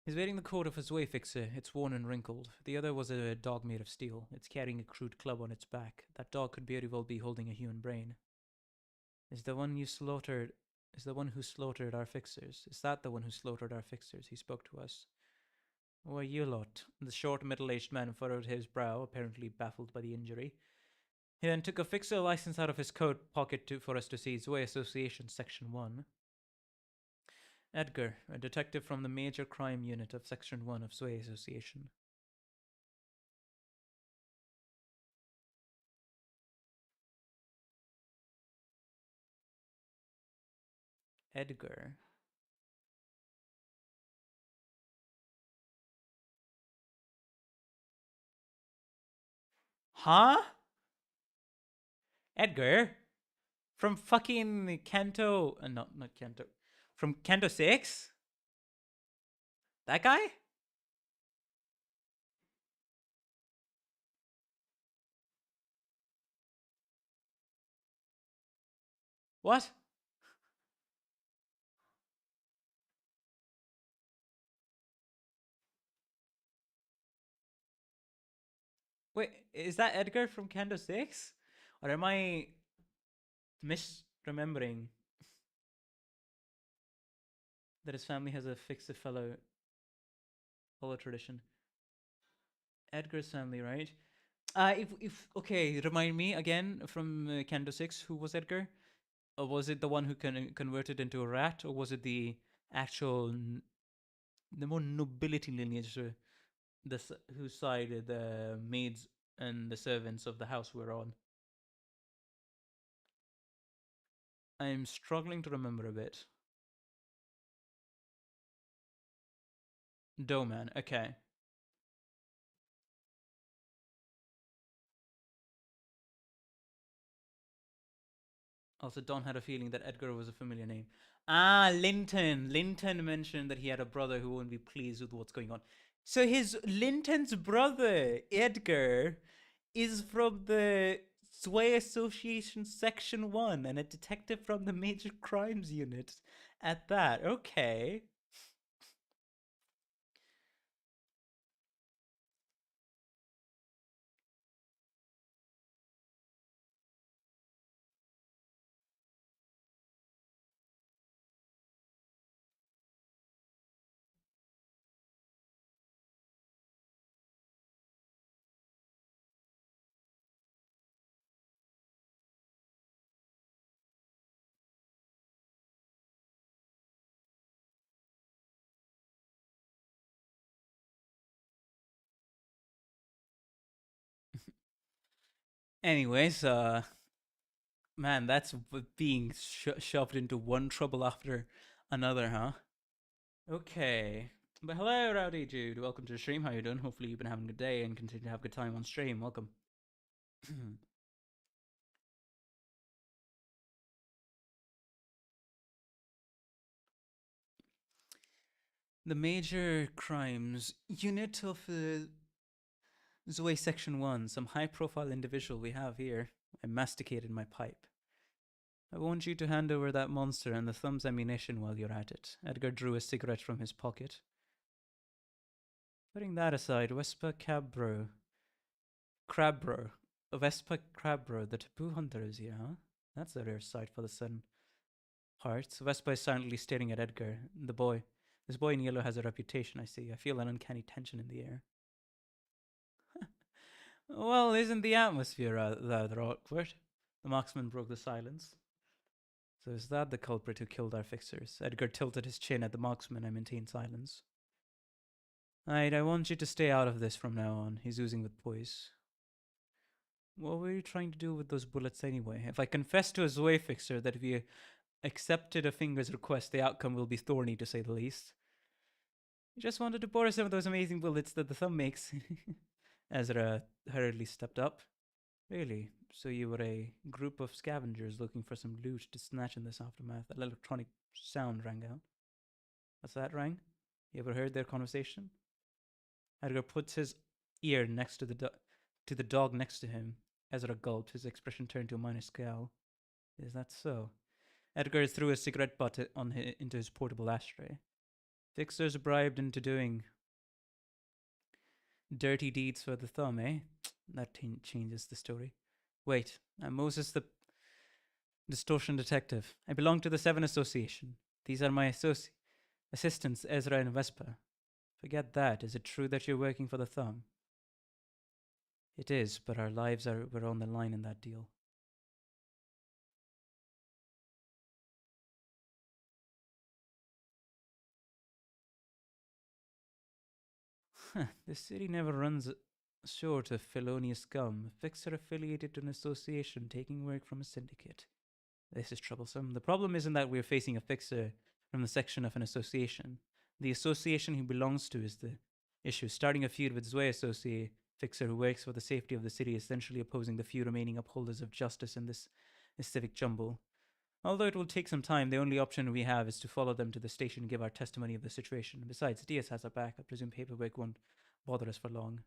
He's wearing the coat of his wayfixer. It's worn and wrinkled. The other was a dog made of steel. It's carrying a crude club on its back. That dog could very well be holding a human brain. Is the one who slaughtered our fixers? Is that the one who slaughtered our fixers? He spoke to us. Who are you lot? The short, middle-aged man furrowed his brow, apparently baffled by the injury. He then took a fixer license out of his coat pocket for us to see. Zwei Association, Section 1. Edgar, a detective from the Major Crime Unit of Section 1 of Zwei Association. Edgar. Huh? Edgar? From fucking Canto. Not Canto. From Canto 6? That guy? What? Wait, is that Edgar from Canto 6? Or am I misremembering? that his family has a fixed fellow tradition. Edgar's family, right? If okay, remind me again from Canto 6, who was Edgar? Or was it the one who converted into a rat, or was it the actual, the more nobility lineage, whose side the maids and the servants of the house were on? I'm struggling to remember a bit. Doman, okay. Also, Don had a feeling that Edgar was a familiar name. Ah, Linton. Linton mentioned that he had a brother who won't be pleased with what's going on. So his Linton's brother, Edgar, is from the Sway Association Section 1 and a detective from the Major Crimes Unit at that. Okay. Anyways, man, that's being shoved into one trouble after another, huh? Okay. But hello, Rowdy Dude. Welcome to the stream. How you doing? Hopefully you've been having a good day and continue to have a good time on stream. Welcome. The Major Crimes Unit of Zoe Section 1. Some high-profile individual we have here. I masticated my pipe. I want you to hand over that monster and the thumb's ammunition while you're at it. Edgar drew a cigarette from his pocket. Putting that aside, Vespa Crabbro. Vespa Crabbro, the taboo hunter is here, huh? That's a rare sight for the sun. Hearts. Vespa is silently staring at Edgar. The boy. This boy in yellow has a reputation, I see. I feel an uncanny tension in the air. Well, isn't the atmosphere rather awkward? The marksman broke the silence. So is that the culprit who killed our fixers? Edgar tilted his chin at the marksman and maintained silence. Alright, I want you to stay out of this from now on. He's oozing with poise. What were you trying to do with those bullets anyway? If I confess to a Zoe fixer that if you accepted a finger's request, the outcome will be thorny to say the least. You just wanted to borrow some of those amazing bullets that the thumb makes. Ezra hurriedly stepped up. Really? So you were a group of scavengers looking for some loot to snatch in this aftermath? An electronic sound rang out. What's that, rang? You ever heard their conversation? Edgar puts his ear next to the dog next to him. Ezra gulped. His expression turned to a minor scowl. Is that so? Edgar threw a cigarette butt into his portable ashtray. Fixers bribed into doing dirty deeds for the thumb, eh? That changes the story. Wait, I'm Moses the Distortion detective. I belong to the Seven Association. These are my assistants, Ezra and Vespa. Forget that. Is it true that you're working for the thumb? It is, but our lives were on the line in that deal. The city never runs short of felonious scum. Fixer affiliated to an association taking work from a syndicate. This is troublesome. The problem isn't that we're facing a fixer from the section of an association. The association he belongs to is the issue. Starting a feud with Zoe Associate fixer who works for the safety of the city, essentially opposing the few remaining upholders of justice in this civic jumble. Although it will take some time, the only option we have is to follow them to the station and give our testimony of the situation. Besides, Diaz has our back. I presume paperwork won't bother us for long.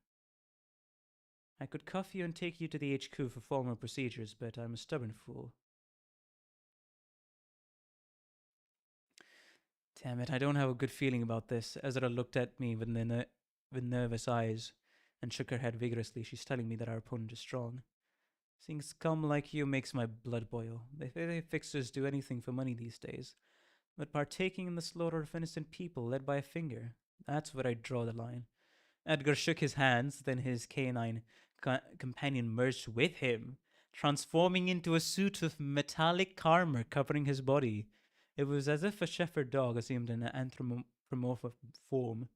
I could cuff you and take you to the HQ for formal procedures, but I'm a stubborn fool. Damn it, I don't have a good feeling about this. Ezra looked at me with nervous eyes and shook her head vigorously. She's telling me that our opponent is strong. Seeing scum like you makes my blood boil. They fixers do anything for money these days. but partaking in the slaughter of innocent people led by a finger. That's where I draw the line. Edgar shook his hands, then his canine companion merged with him, transforming into a suit of metallic armor covering his body. It was as if a shepherd dog assumed an anthropomorphic form.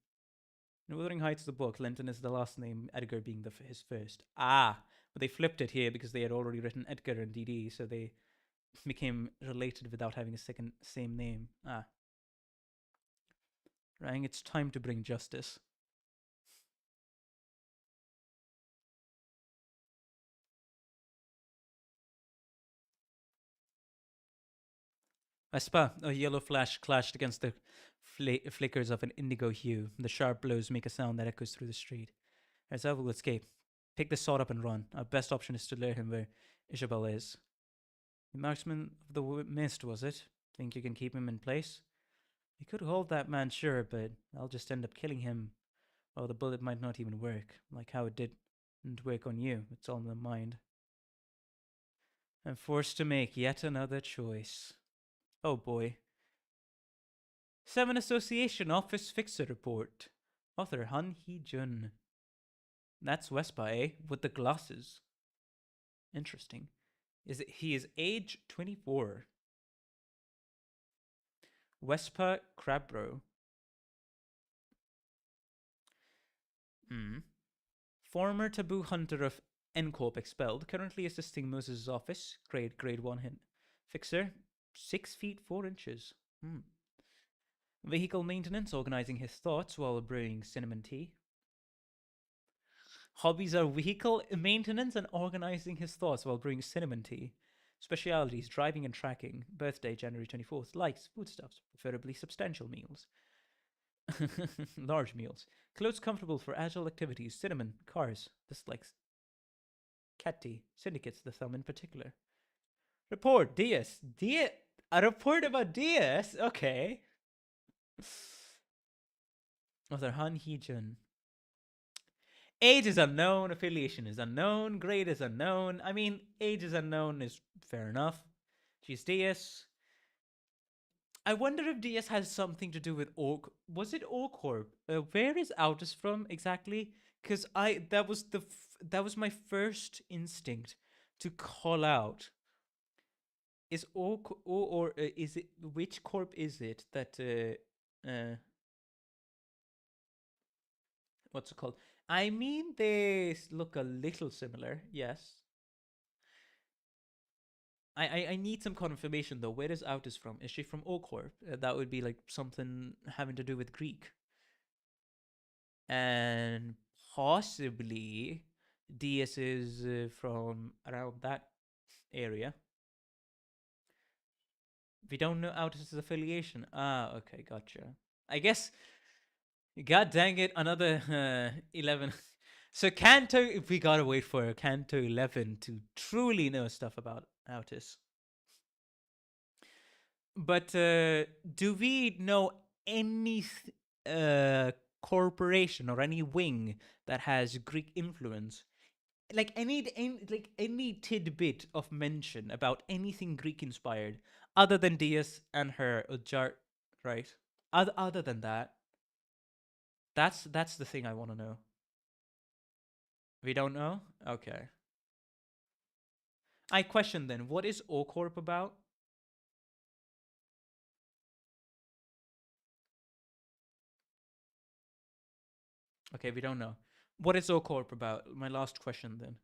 In Wuthering Heights, the book, Linton is the last name, Edgar being his first. Ah, but they flipped it here because they had already written Edgar and DD, so they became related without having a second same name. Ah, Rang, it's time to bring justice. Vespa, a yellow flash clashed against the flickers of an indigo hue. The sharp blows make a sound that echoes through the street. Erzal will escape. Pick the sword up and run. Our best option is to lure him where Isabel is. The marksman of the mist, was it? Think you can keep him in place? You could hold that man, sure, but I'll just end up killing him. Or the bullet might not even work, like how it didn't work on you. It's all in the mind. I'm forced to make yet another choice. Oh boy. 7 Association Office Fixer Report. Author Han Hee Jun. That's Wespa, eh? With the glasses. Interesting. He is age 24. Wespa Crabro. Former taboo hunter of N-Corp expelled, currently assisting Moses' office. Grade 1 hit. Fixer, 6 feet 4 inches. Vehicle maintenance, organizing his thoughts while brewing cinnamon tea. Hobbies are vehicle maintenance and organizing his thoughts while brewing cinnamon tea. Specialities, driving and tracking. Birthday, January 24th. Likes, foodstuffs, preferably substantial meals. Large meals. Clothes comfortable for agile activities. Cinnamon, cars. Dislikes. Cat tea. Syndicates, the thumb in particular. Report, Diaz. A report about Diaz? Okay. Author Han Hee-jun. Age is unknown, affiliation is unknown, grade is unknown. I mean, age is unknown is fair enough. She's Diaz. I wonder if DS has something to do with Orc. Was it Orcorp? Where is Altus from exactly? Because that was my first instinct to call out. Is Orc or is it which corp is it that what's it called? I mean, they look a little similar. Yes. I need some confirmation though. Where is Altus from? Is she from Orcorp? That would be like something having to do with Greek. And possibly DS is from around that area. We don't know Altus's affiliation. Ah, okay, gotcha. I guess, god dang it, another 11. So Canto, we gotta wait for Canto 11 to truly know stuff about Altus. But do we know any corporation or any wing that has Greek influence? Like any tidbit of mention about anything Greek inspired, other than Diaz and her Ujar, right? Other than that, that's the thing I want to know. We don't know. Okay. I question then. What is O Corp about? Okay, we don't know. What is O Corp about? My last question then.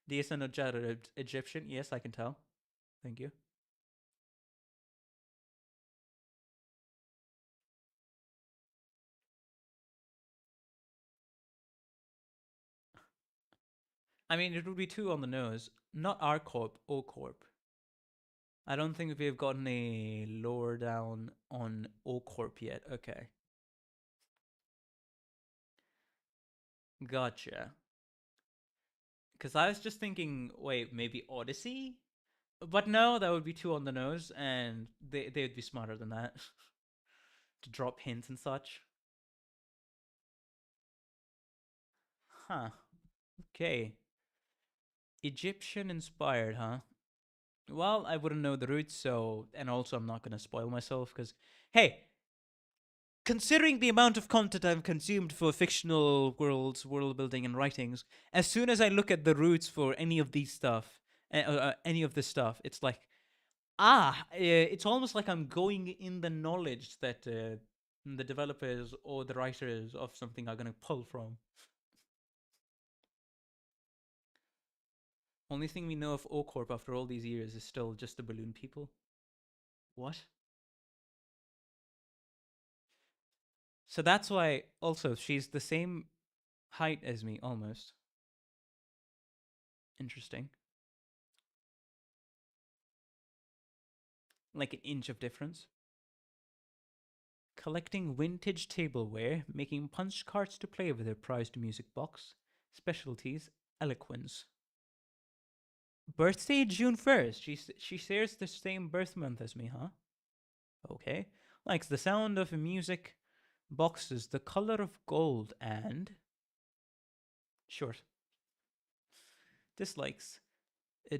Diaz and Ujar are Egyptian. Yes, I can tell. Thank you. I mean, it would be two on the nose. Not R Corp, O Corp. I don't think we've gotten a lower down on O Corp yet. Okay. Gotcha. Because I was just thinking, wait, maybe Odyssey? But no, that would be too on the nose, and they would be smarter than that to drop hints and such. Huh. Okay. Egyptian inspired, huh? Well, I wouldn't know the roots, so and also I'm not gonna spoil myself because hey, considering the amount of content I've consumed for fictional worlds, world building, and writings, as soon as I look at the roots for any of these stuff, any of this stuff, it's like it's almost like I'm going in the knowledge that the developers or the writers of something are gonna pull from. Only thing we know of O Corp after all these years is still just the balloon people. What? So that's why also she's the same height as me almost. Interesting. Like an inch of difference. Collecting vintage tableware, making punch cards to play with her prized music box. Specialties, eloquence. Birthday June 1st. She shares the same birth month as me, huh? Okay. Likes the sound of music boxes, the color of gold, and short. Dislikes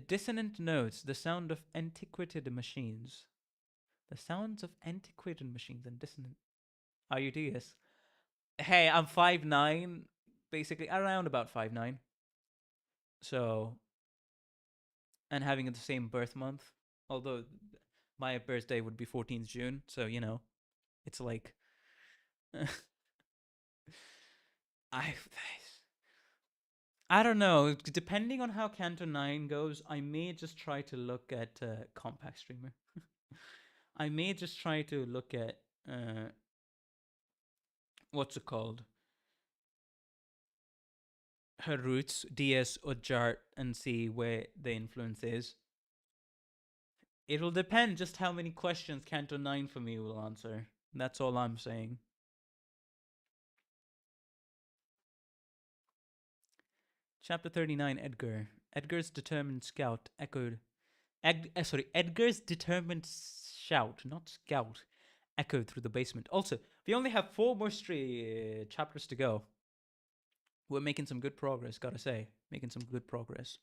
dissonant notes, the sound of antiquated machines. The sounds of antiquated machines and dissonant. Are you DS? Hey, I'm 5'9", basically around about 5'9". So, and having the same birth month, although my birthday would be 14th June, so it's like I I don't know. Depending on how Canto 9 goes, I may just try to look at Compact Streamer. I may just try to look at what's it called? Her roots, DS or Jart, and see where the influence is. It'll depend just how many questions Canto 9 for me will answer. That's all I'm saying. Chapter 39, Edgar. Edgar's determined scout echoed. Edgar's determined shout, not scout, echoed through the basement. Also, we only have 4 more chapters to go. We're making some good progress, gotta say. Making some good progress.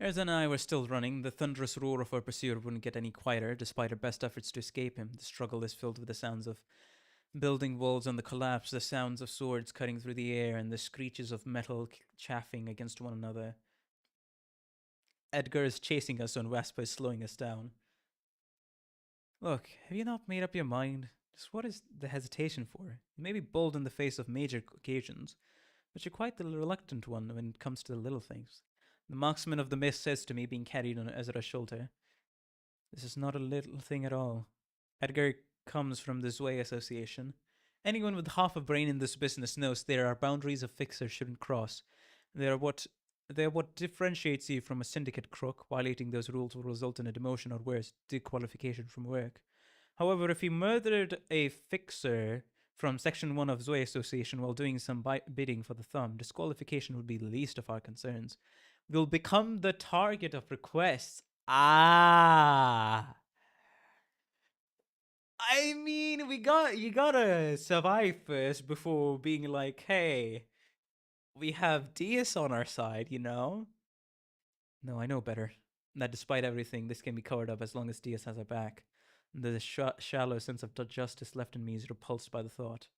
Erza and I were still running. The thunderous roar of our pursuer wouldn't get any quieter, despite our best efforts to escape him. The struggle is filled with the sounds of building walls on the collapse, the sounds of swords cutting through the air, and the screeches of metal chaffing against one another. Edgar is chasing us, and Vespa is slowing us down. Look, have you not made up your mind? Just what is the hesitation for? You may be bold in the face of major occasions, but you're quite the reluctant one when it comes to the little things. The marksman of the mist says to me, being carried on Ezra's shoulder, "This is not a little thing at all." Edgar comes from the Zwei Association. Anyone with half a brain in this business knows there are boundaries a fixer shouldn't cross. They are what differentiates you from a syndicate crook. Violating those rules will result in a demotion or worse, disqualification from work. However, if you murdered a fixer from Section 1 of Zwei Association while doing some bidding for the thumb, disqualification would be the least of our concerns. We'll become the target of requests. I mean, you gotta survive first before being like, hey, we have DS on our side, you know? No, I know better. That despite everything, this can be covered up as long as DS has our back. The shallow sense of justice left in me is repulsed by the thought.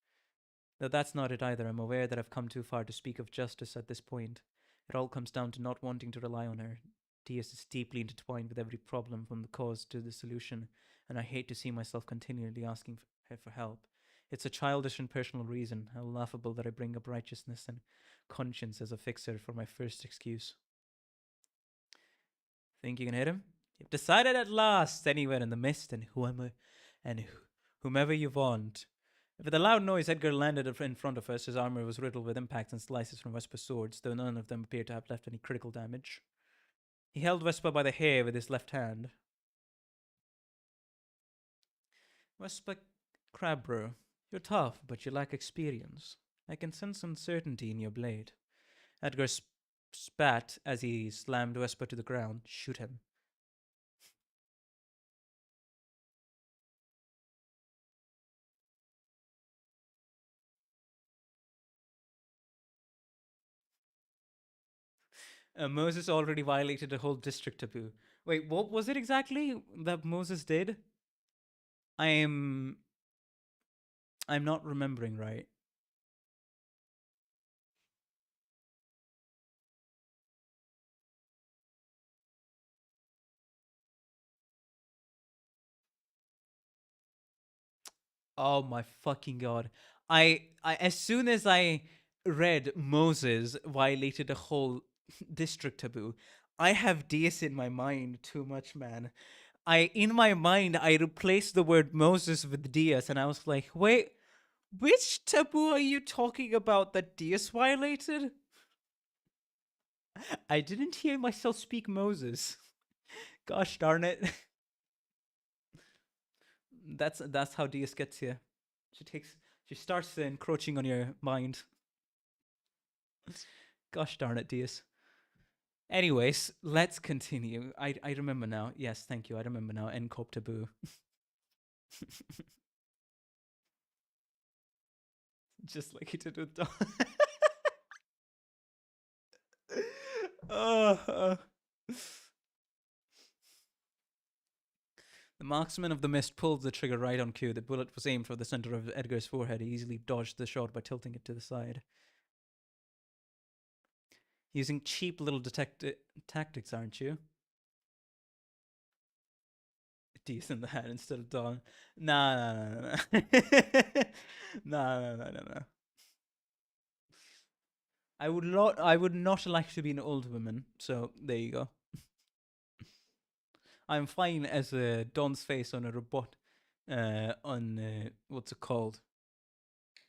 Though that's not it either. I'm aware that I've come too far to speak of justice at this point. It all comes down to not wanting to rely on her. DS is deeply intertwined with every problem from the cause to the solution, and I hate to see myself continually asking her for help. It's a childish and personal reason, how laughable that I bring up righteousness and conscience as a fixer for my first excuse. Think you can hit him? You've decided at last, anywhere in the mist, and whomever you want. With a loud noise, Edgar landed in front of us. His armor was riddled with impacts and slices from Vespa's swords, though none of them appeared to have left any critical damage. He held Vespa by the hair with his left hand. Vespa Crabro, you're tough, but you lack experience. I can sense uncertainty in your blade. Edgar spat as he slammed Vespa to the ground. Shoot him. Moses already violated a whole district taboo. Wait, what was it exactly that Moses did? I'm I'm not remembering right. Oh my fucking god. I as soon as I read Moses violated a whole district taboo, I have DS in my mind too much, man. I in my mind I replaced the word Moses with DS and I was like, wait, which taboo are you talking about that DS violated? I didn't hear myself speak Moses. Gosh darn it. That's how DS gets here. She takes she starts encroaching on your mind. Gosh darn it, DS. Anyways, let's continue. I remember now. Yes, thank you. I remember now. Encop taboo. Just like he did with Don. uh, The marksman of the mist pulled the trigger right on cue. The bullet was aimed for the center of Edgar's forehead. He easily dodged the shot by tilting it to the side. Using cheap little tactics, aren't you? D's in the head instead of Don. Nah, nah, nah, nah. Nah, nah, nah, nah, nah. I would not like to be an old woman, so there you go. I'm fine as a Don's face on a robot, on what's it called?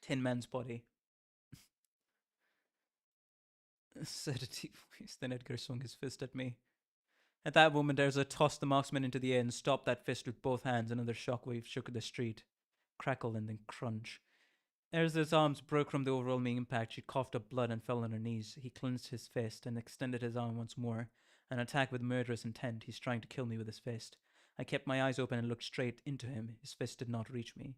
Tin Man's body. Said a deep voice. Then Edgar swung his fist at me. At that moment, Erza tossed the marksman into the air and stopped that fist with both hands. Another shockwave shook the street, crackle and then crunch. Erza's arms broke from the overwhelming impact. She coughed up blood and fell on her knees. He clenched his fist and extended his arm once more. An attack with murderous intent. He's trying to kill me with his fist. I kept my eyes open and looked straight into him. His fist did not reach me.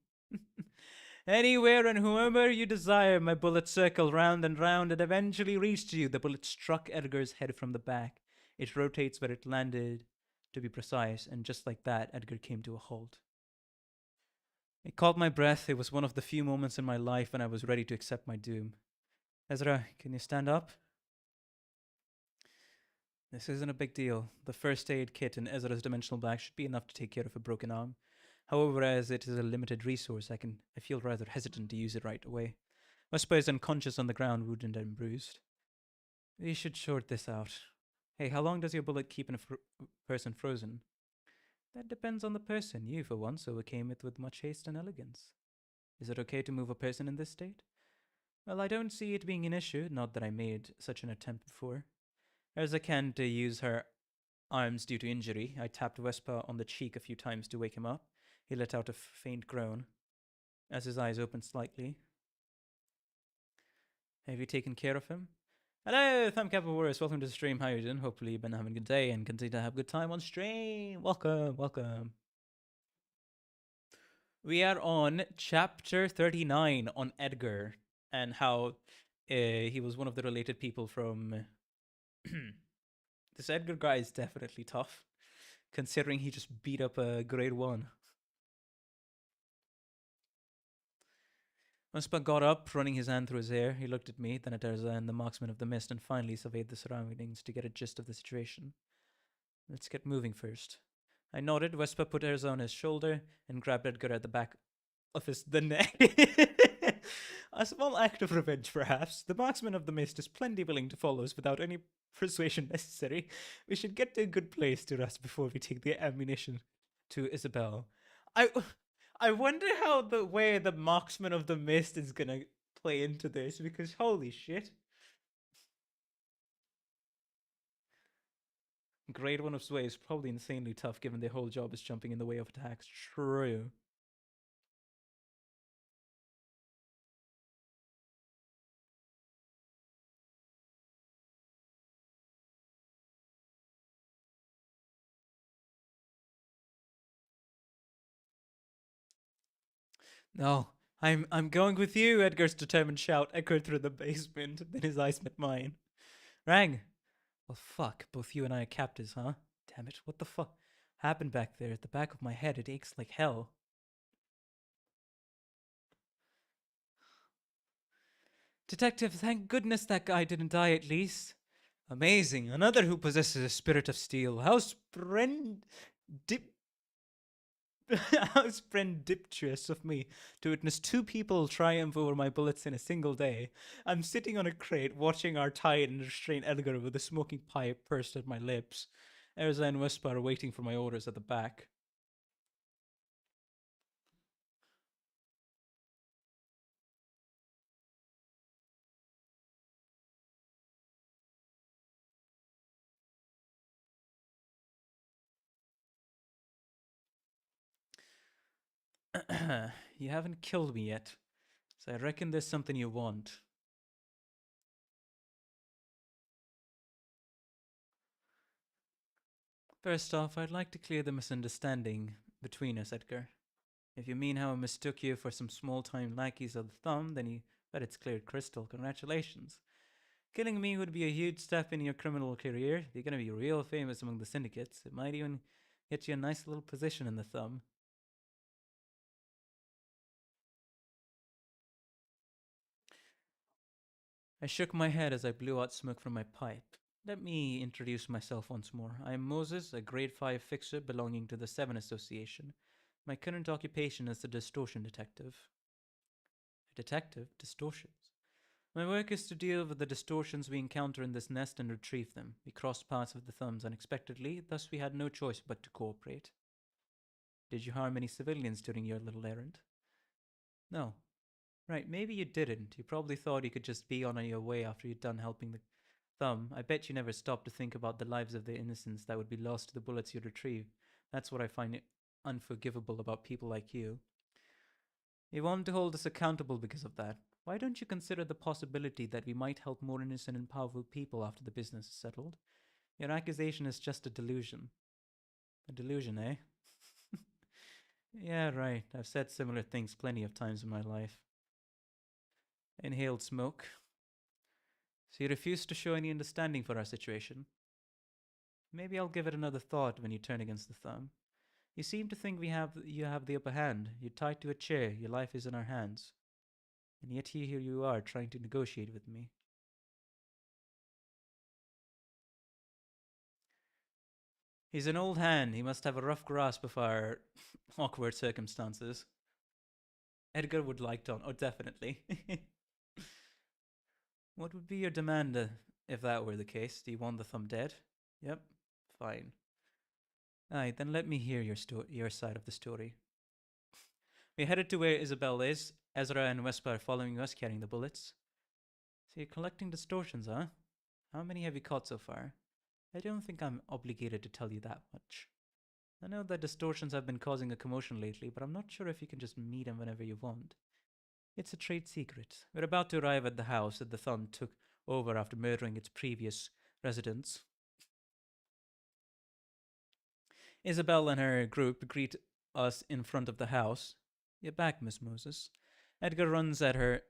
Anywhere and whoever you desire, my bullet circled round and round and eventually reached you. The bullet struck Edgar's head from the back. It rotates where it landed, to be precise, and just like that, Edgar came to a halt. I caught my breath. It was one of the few moments in my life when I was ready to accept my doom. Ezra, can you stand up? This isn't a big deal. The first aid kit in Ezra's dimensional bag should be enough to take care of a broken arm. However, as it is a limited resource, I feel rather hesitant to use it right away. Vespa is unconscious on the ground, wounded and bruised. We should sort this out. Hey, how long does your bullet keep a person frozen? That depends on the person. You, for once, overcame it with much haste and elegance. Is it okay to move a person in this state? Well, I don't see it being an issue, not that I made such an attempt before. Erza can't use her arms due to injury. I tapped Vespa on the cheek a few times to wake him up. He let out a faint groan as his eyes opened slightly. Have you taken care of him? Hello, Thumbcap Warriors. Welcome to the stream. How you doing? Hopefully you've been having a good day and continue to have a good time on stream. Welcome, welcome. We are on chapter 39 on Edgar and how he was one of the related people from... This Edgar guy is definitely tough, considering he just beat up a grade 1. Muspa got up, running his hand through his hair. He looked at me, then at Erza and the marksman of the mist, and finally surveyed the surroundings to get a gist of the situation. Let's get moving first. I nodded. Vespa put Erza on his shoulder and grabbed Edgar at the back of the neck. A small act of revenge, perhaps. The marksman of the mist is plenty willing to follow us without any persuasion necessary. We should get to a good place to rest before we take the ammunition to Isabel. I wonder how the way the marksman of the mist is gonna play into this, because holy shit. Grade 1 of Sway is probably insanely tough given their whole job is jumping in the way of attacks. True. No, I'm going with you, Edgar's determined shout echoed through the basement, then his eyes met mine. Rang, Well, fuck. Both you and I are captives, huh? Damn it. What the fuck happened back there? At the back of my head, it aches like hell. Detective, thank goodness that guy didn't die at least. Amazing. Another who possesses a spirit of steel. How how sprendiptrous of me to witness two people triumph over my bullets in a single day. I'm sitting on a crate watching our tired and restrained Edgar with a smoking pipe pursed at my lips. Erza and Wespa are waiting for my orders at the back. You haven't killed me yet, so I reckon there's something you want. First off, I'd like to clear the misunderstanding between us, Edgar. If you mean how I mistook you for some small-time lackeys of the thumb, then you bet it's cleared crystal. Congratulations. Killing me would be a huge step in your criminal career. You're gonna be real famous among the syndicates. It might even get you a nice little position in the thumb. I shook my head as I blew out smoke from my pipe. Let me introduce myself once more. I am Moses, a grade 5 fixer belonging to the 7 Association. My current occupation is a distortion detective. A detective? Distortions? My work is to deal with the distortions we encounter in this nest and retrieve them. We crossed paths with the thumbs unexpectedly, thus we had no choice but to cooperate. Did you harm any civilians during your little errand? No. Right, maybe you didn't. You probably thought you could just be on your way after you'd done helping the thumb. I bet you never stopped to think about the lives of the innocents that would be lost to the bullets you'd retrieve. That's what I find unforgivable about people like you. You want to hold us accountable because of that. Why don't you consider the possibility that we might help more innocent and powerful people after the business is settled? Your accusation is just a delusion. A delusion, eh? Yeah, right. I've said similar things plenty of times in my life. I inhaled smoke. So you refuse to show any understanding for our situation? Maybe I'll give it another thought when you turn against the thumb. You seem to think you have the upper hand. You're tied to a chair. Your life is in our hands. And yet here you are trying to negotiate with me. He's an old hand. He must have a rough grasp of our awkward circumstances. Edgar would like to. Oh, definitely. What would be your demand if that were the case? Do you want the thumb dead? Yep. Fine. Alright, then let me hear your side of the story. We headed to where Isabel is. Ezra and Wespa are following us, carrying the bullets. So you're collecting distortions, huh? How many have you caught so far? I don't think I'm obligated to tell you that much. I know that distortions have been causing a commotion lately, but I'm not sure if you can just meet them whenever you want. It's a trade secret. We're about to arrive at the house that the thumb took over after murdering its previous residents. Isabel and her group greet us in front of the house. You're back, Miss Moses. Edgar runs at her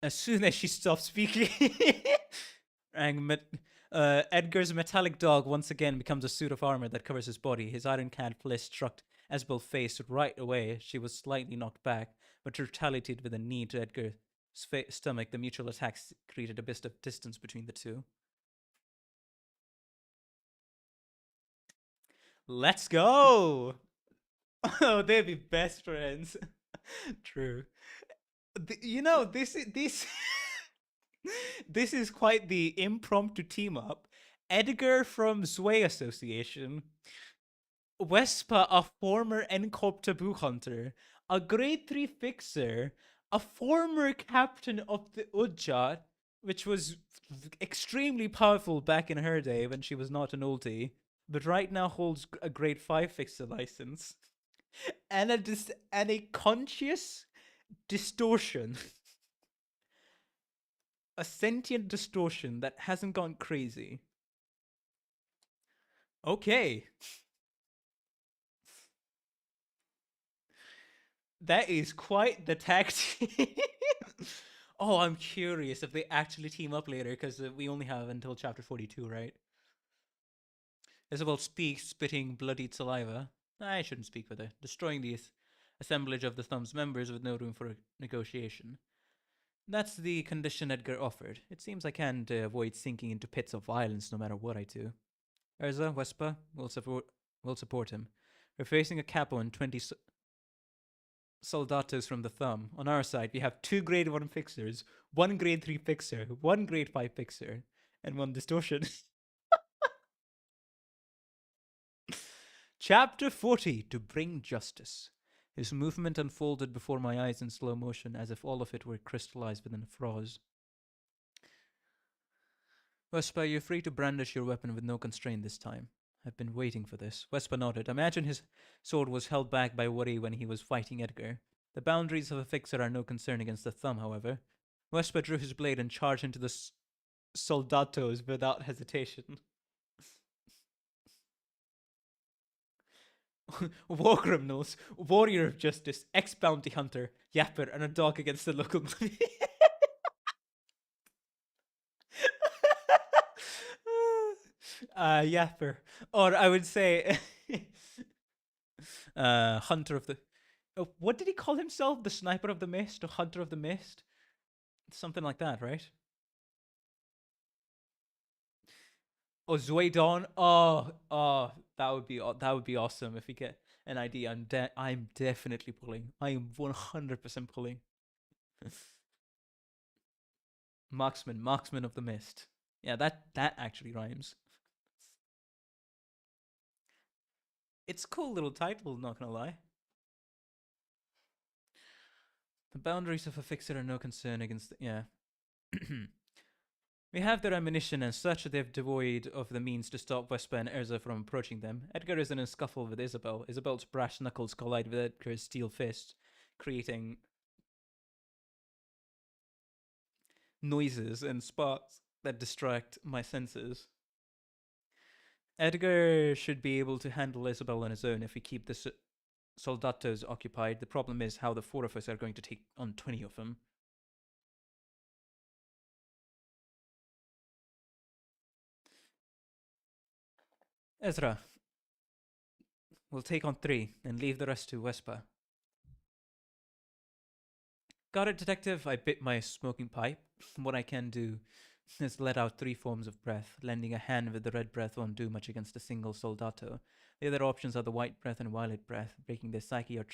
as soon as she stops speaking. Edgar's metallic dog once again becomes a suit of armor that covers his body. His iron-clad flesh struck Isabel's face right away. She was slightly knocked back, but retaliated with a knee to Edgar's stomach. The mutual attacks created a bit of distance between the two. Let's go! Oh, they'd be best friends. True. This this is quite the impromptu team up. Edgar from Zwei Association, Wespa, a former NCORP taboo hunter, a grade 3 fixer, a former captain of the Ujjat, which was extremely powerful back in her day when she was not an oldie, but right now holds a grade 5 fixer license, and a conscious distortion. A sentient distortion that hasn't gone crazy. Okay. That is quite the tactic. Oh, I'm curious if they actually team up later because we only have until chapter 42, right? Isabel speaks, spitting bloody saliva. I shouldn't speak with her. Destroying the assemblage of the Thumb's members with no room for negotiation. That's the condition Edgar offered. It seems I can't avoid sinking into pits of violence no matter what I do. Erza, Wespa, will support him. We're facing a capo and 20 soldatos from the Thumb. On our side, we have 2 grade 1 fixers, 1 grade 3 fixer, 1 grade 5 fixer, and 1 distortion. Chapter 40 To Bring Justice. His movement unfolded before my eyes in slow motion, as if all of it were crystallized within a phrase. Wespa, you're free to brandish your weapon with no constraint this time. I've been waiting for this. Wespa nodded. Imagine his sword was held back by worry when he was fighting Edgar. The boundaries of a fixer are no concern against the Thumb, however. Wespa drew his blade and charged into the soldatos without hesitation. War criminals, warrior of justice, ex-bounty hunter, yapper, and a dog against the local mafia. Yapper. Or I would say hunter of the... what did he call himself? The sniper of the mist? Or hunter of the mist? Something like that, right? Oh, Zuedon. That would be awesome if we get an ID. I'm definitely pulling. I am 100% pulling. Marksman of the mist. Yeah, that actually rhymes. It's a cool little title, not gonna lie. The boundaries of a fixer are no concern against yeah. We have their ammunition and such they're devoid of the means to stop Vespa and Erza from approaching them. Edgar is in a scuffle with Isabel. Isabel's brash knuckles collide with Edgar's steel fist, creating noises and sparks that distract my senses. Edgar should be able to handle Isabel on his own if we keep the soldatos occupied. The problem is how the 4 of us are going to take on 20 of them. Ezra, we'll take on 3 and leave the rest to Vespa. Got it, detective. I bit my smoking pipe. What I can do is let out 3 forms of breath. Lending a hand with the red breath won't do much against a single soldato. The other options are the white breath and violet breath. Breaking their psyche or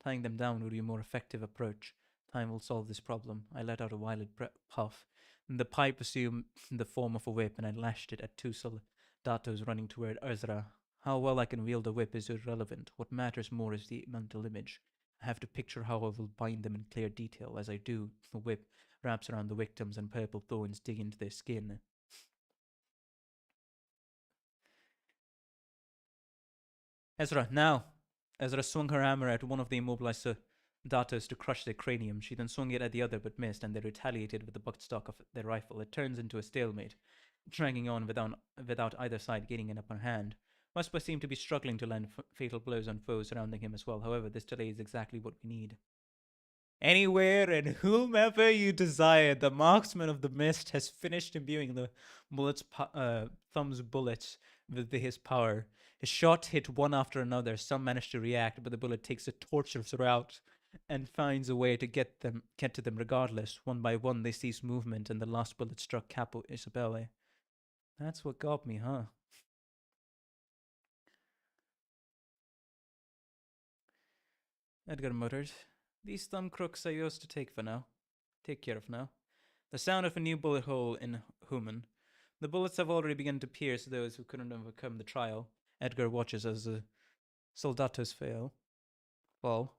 tying them down would be a more effective approach. Time will solve this problem. I let out a violet puff. The pipe assumed the form of a whip, and I lashed it at 2 soldatos running toward Ezra. How well I can wield a whip is irrelevant. What matters more is the mental image. I have to picture how I will bind them in clear detail. As I do, the whip wraps around the victims and purple thorns dig into their skin. Ezra, now! Ezra swung her hammer at one of the immobilized soldatos to crush their cranium. She then swung it at the other but missed, and they retaliated with the buttstock of their rifle. It turns into a stalemate, dragging on without either side gaining an upper hand. Wesper seemed to be struggling to land fatal blows on foes surrounding him as well. However, this delay is exactly what we need. Anywhere and whomever you desire, the marksman of the mist has finished imbuing the Thumb's bullets with his power. His shots hit one after another. Some manage to react, but the bullet takes a torturous route and finds a way to get to them regardless. One by one, they cease movement, and the last bullet struck Capo Isabelle. That's what got me, huh? Edgar muttered. These thumb crooks are yours to take care of now. The sound of a new bullet hole in Human. The bullets have already begun to pierce those who couldn't overcome the trial. Edgar watches as the soldatos fall.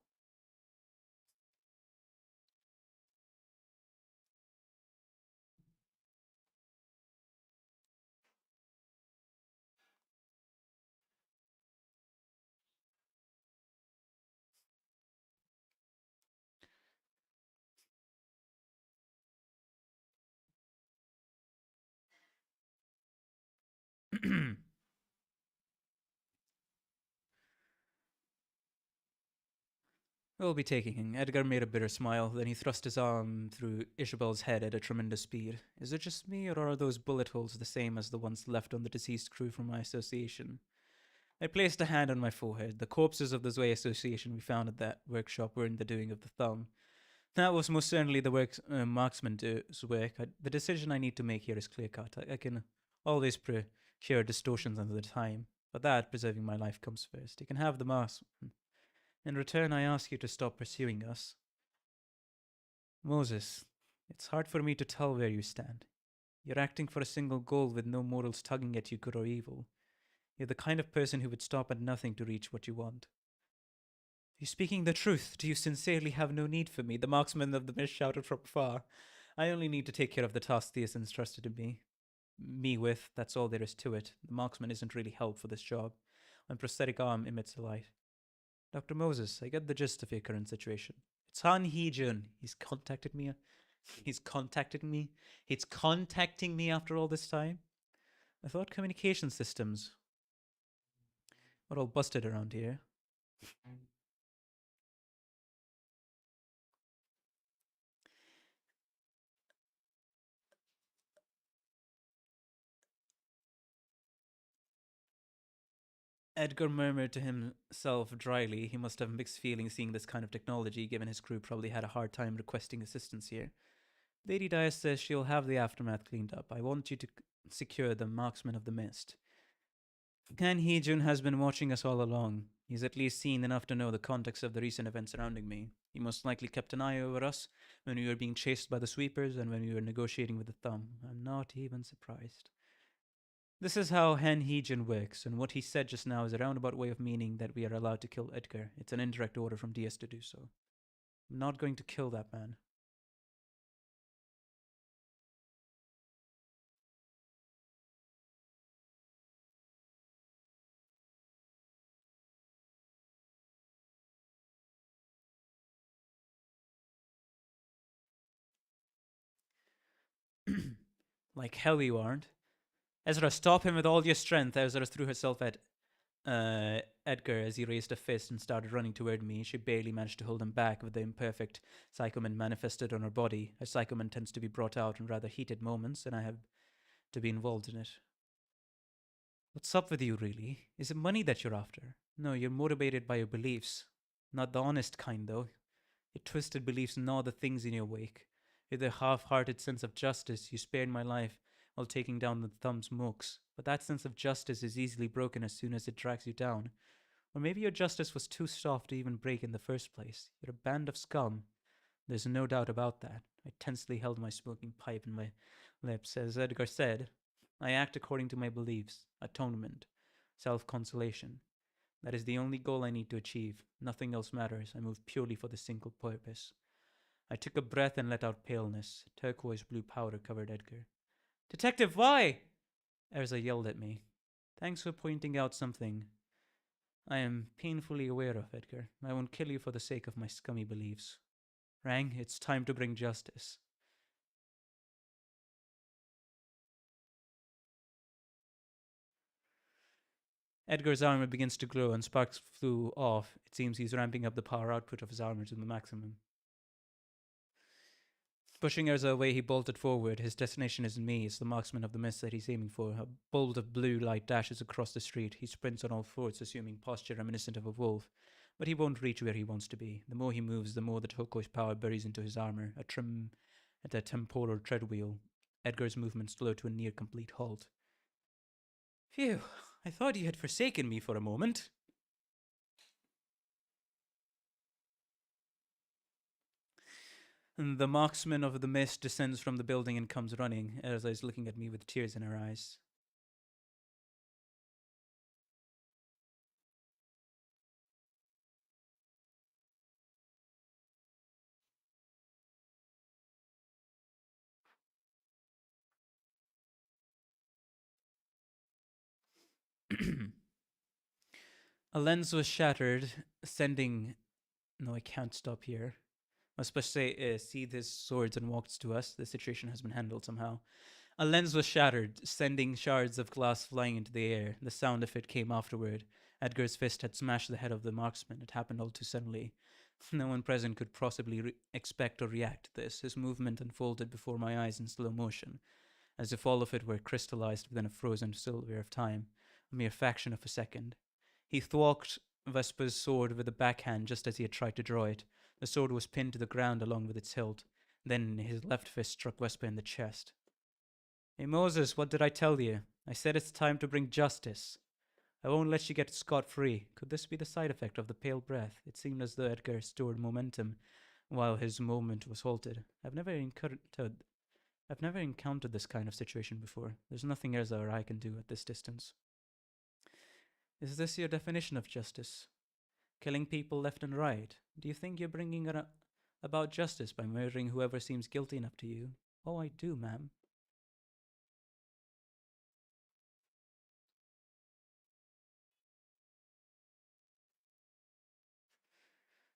We'll be taking. Edgar made a bitter smile, then he thrust his arm through Isabel's head at a tremendous speed. Is it just me, or are those bullet holes the same as the ones left on the deceased crew from my association? I placed a hand on my forehead. The corpses of the Zwei Association we found at that workshop were in the doing of the thumb. That was most certainly the marksman's work. The decision I need to make here is clear cut. I can always procure distortions another time, but that, preserving my life, comes first. You can have the marksman. In return, I ask you to stop pursuing us. Moses, it's hard for me to tell where you stand. You're acting for a single goal with no morals tugging at you, good or evil. You're the kind of person who would stop at nothing to reach what you want. Are you speaking the truth? Do you sincerely have no need for me? The marksman of the mist shouted from afar. I only need to take care of the task the Ascens trusted in me with. That's all there is to it. The marksman isn't really help for this job. My prosthetic arm emits a light. Dr. Moses, I get the gist of your current situation. It's Han Hee-jun. He's contacted me. He's contacting me after all this time. I thought communication systems were all busted around here. Edgar murmured to himself dryly. He must have mixed feelings seeing this kind of technology, given his crew probably had a hard time requesting assistance here. Lady Dias says she'll have the aftermath cleaned up. I want you to secure the marksman of the mist. Han Hee-jun has been watching us all along. He's at least seen enough to know the context of the recent events surrounding me. He most likely kept an eye over us when we were being chased by the sweepers and when we were negotiating with the thumb. I'm not even surprised. This is how Han Hee-jun works, and what he said just now is a roundabout way of meaning that we are allowed to kill Edgar. It's an indirect order from DS to do so. I'm not going to kill that man. Like hell you aren't. Ezra, stop him with all your strength. Ezra threw herself at Edgar as he raised a fist and started running toward me. She barely managed to hold him back with the imperfect psychoman manifested on her body. A psychoman tends to be brought out in rather heated moments, and I have to be involved in it. What's up with you, really? Is it money that you're after? No, you're motivated by your beliefs. Not the honest kind, though. Your twisted beliefs gnaw the things in your wake. With a half-hearted sense of justice, you spared my life while taking down the thumb's mooks. But that sense of justice is easily broken as soon as it drags you down. Or maybe your justice was too soft to even break in the first place. You're a band of scum. There's no doubt about that. I tensely held my smoking pipe in my lips. As Edgar said, I act according to my beliefs. Atonement. Self-consolation. That is the only goal I need to achieve. Nothing else matters. I move purely for the single purpose. I took a breath and let out paleness. Turquoise blue powder covered Edgar. Detective, why? Erza yelled at me. Thanks for pointing out something I am painfully aware of, Edgar. I won't kill you for the sake of my scummy beliefs. Rang, it's time to bring justice. Edgar's armor begins to glow and sparks flew off. It seems he's ramping up the power output of his armor to the maximum. Pushing Erza away, he bolted forward. His destination isn't me, it's the marksman of the mist that he's aiming for. A bolt of blue light dashes across the street. He sprints on all fours, assuming posture reminiscent of a wolf. But he won't reach where he wants to be. The more he moves, the more the turquoise power buries into his armor, at a temporal treadwheel. Edgar's movements slow to a near complete halt. Phew, I thought you had forsaken me for a moment. The marksman of the mist descends from the building and comes running. Erza is looking at me with tears in her eyes. A lens was shattered, sending... No, I can't stop here. I was supposed to say, seethed his swords and walks to us. The situation has been handled somehow. A lens was shattered, sending shards of glass flying into the air. The sound of it came afterward. Edgar's fist had smashed the head of the marksman. It happened all too suddenly. No one present could possibly expect or react to this. His movement unfolded before my eyes in slow motion, as if all of it were crystallized within a frozen silver of time, a mere fraction of a second. He thwacked Vespa's sword with a backhand just as he had tried to draw it. The sword was pinned to the ground along with its hilt. Then his left fist struck Vespa in the chest. Hey Moses, what did I tell you? I said it's time to bring justice. I won't let you get scot free. Could this be the side effect of the pale breath? It seemed as though Edgar stored momentum while his movement was halted. I've never encountered this kind of situation before. There's nothing Erza or I can do at this distance. Is this your definition of justice? Killing people left and right? Do you think you're bringing about justice by murdering whoever seems guilty enough to you? Oh, I do, ma'am.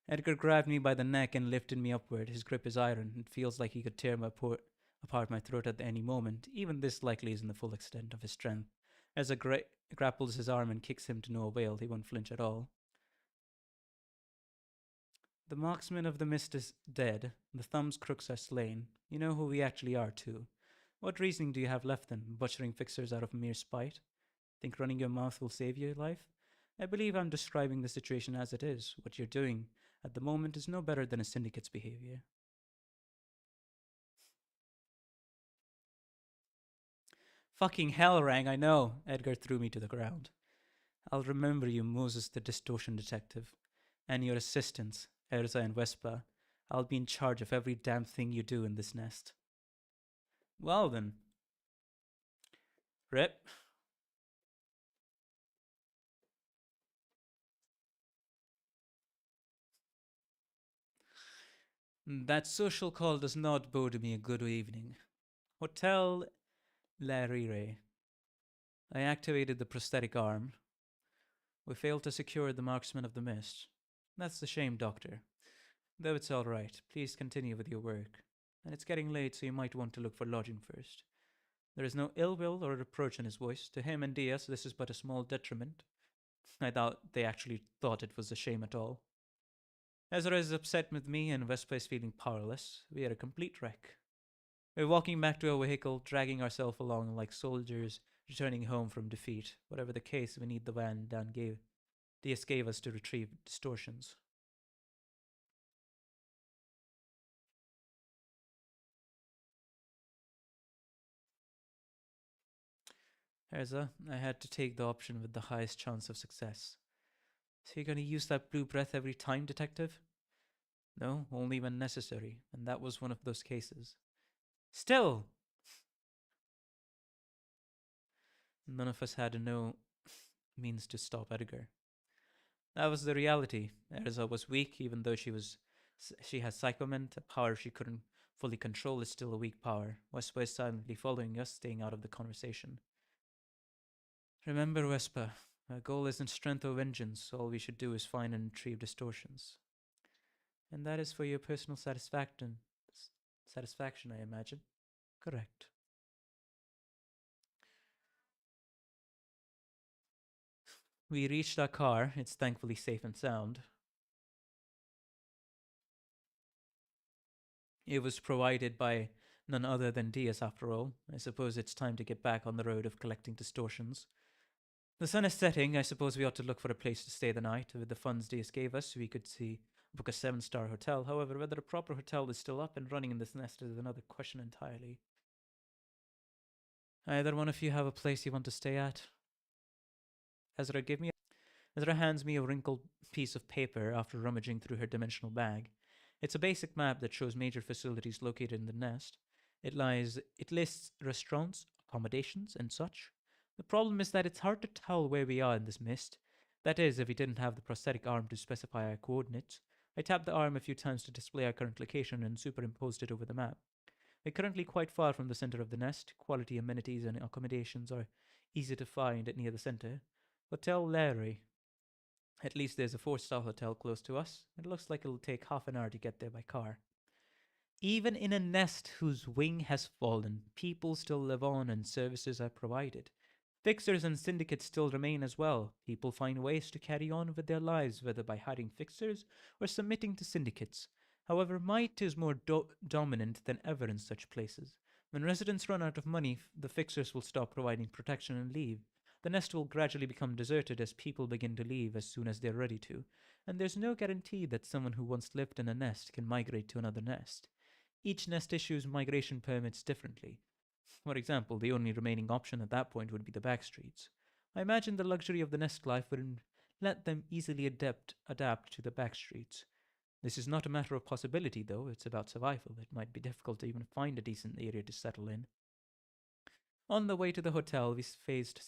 Edgar grabbed me by the neck and lifted me upward. His grip is iron. It feels like he could tear apart my throat at any moment. Even this likely isn't the full extent of his strength. As a grapples his arm and kicks him to no avail, he won't flinch at all. The marksman of the mist is dead. The thumb's crooks are slain. You know who we actually are, too. What reasoning do you have left then, butchering fixers out of mere spite? Think running your mouth will save your life? I believe I'm describing the situation as it is. What you're doing at the moment is no better than a syndicate's behavior. Fucking hell, Rang, I know. Edgar threw me to the ground. I'll remember you, Moses the Distortion Detective, and your assistants, Erza and Vespa. I'll be in charge of every damn thing you do in this nest. Well then. Rip. That social call does not bode me a good evening. Hotel Larire. I activated the prosthetic arm. We failed to secure the marksman of the mist. That's a shame, Doctor. Though it's all right. Please continue with your work. And it's getting late, so you might want to look for lodging first. There is no ill will or reproach in his voice. To him and Diaz, this is but a small detriment. I doubt they actually thought it was a shame at all. Ezra is upset with me, and Vespa is feeling powerless. We are a complete wreck. We're walking back to our vehicle, dragging ourselves along like soldiers returning home from defeat. Whatever the case, we need the van Diaz gave us to retrieve distortions. Erza, I had to take the option with the highest chance of success. So you're going to use that blue breath every time, detective? No, only when necessary, and that was one of those cases. Still! None of us had no means to stop Edgar. That was the reality. Erza was weak, even though she has psychoment, a power she couldn't fully control is still a weak power. Vespa is silently following us, staying out of the conversation. Remember, Vespa, our goal isn't strength or vengeance. All we should do is find and retrieve distortions. And that is for your personal satisfaction. Satisfaction, I imagine. Correct. We reached our car. It's thankfully safe and sound. It was provided by none other than Diaz, after all. I suppose it's time to get back on the road of collecting distortions. The sun is setting. I suppose we ought to look for a place to stay the night. With the funds Diaz gave us, we could book a 7-star hotel. However, whether a proper hotel is still up and running in this nest is another question entirely. Either one of you have a place you want to stay at? Ezra, Ezra hands me a wrinkled piece of paper after rummaging through her dimensional bag. It's a basic map that shows major facilities located in the nest. It lists restaurants, accommodations, and such. The problem is that it's hard to tell where we are in this mist. That is, if we didn't have the prosthetic arm to specify our coordinates. I tapped the arm a few times to display our current location and superimposed it over the map. We're currently quite far from the center of the nest. Quality amenities and accommodations are easy to find near the center. Hotel Larry. At least there's a 4-star hotel close to us. It looks like it'll take half an hour to get there by car. Even in a nest whose wing has fallen, people still live on and services are provided. Fixers and syndicates still remain as well. People find ways to carry on with their lives, whether by hiring fixers or submitting to syndicates. However, might is more dominant than ever in such places. When residents run out of money, the fixers will stop providing protection and leave. The nest will gradually become deserted as people begin to leave as soon as they're ready to, and there's no guarantee that someone who once lived in a nest can migrate to another nest. Each nest issues migration permits differently. For example, the only remaining option at that point would be the back streets. I imagine the luxury of the nest life would let them easily adapt to the back streets. This is not a matter of possibility, though, it's about survival. It might be difficult to even find a decent area to settle in. On the way to the hotel, we faced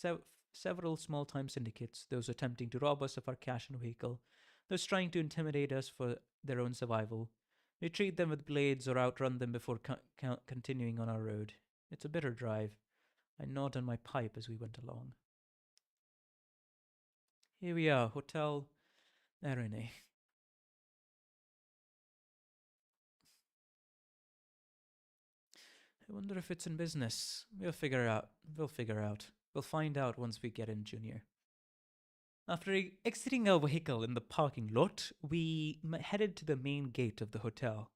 several small time syndicates, those attempting to rob us of our cash and vehicle, those trying to intimidate us for their own survival. We treat them with blades or outrun them before continuing on our road. It's a bitter drive. I gnawed on my pipe as we went along. Here we are, Hotel Arene. I wonder if it's in business. We'll figure out. We'll find out once we get in, Junior. After exiting our vehicle in the parking lot, we headed to the main gate of the hotel.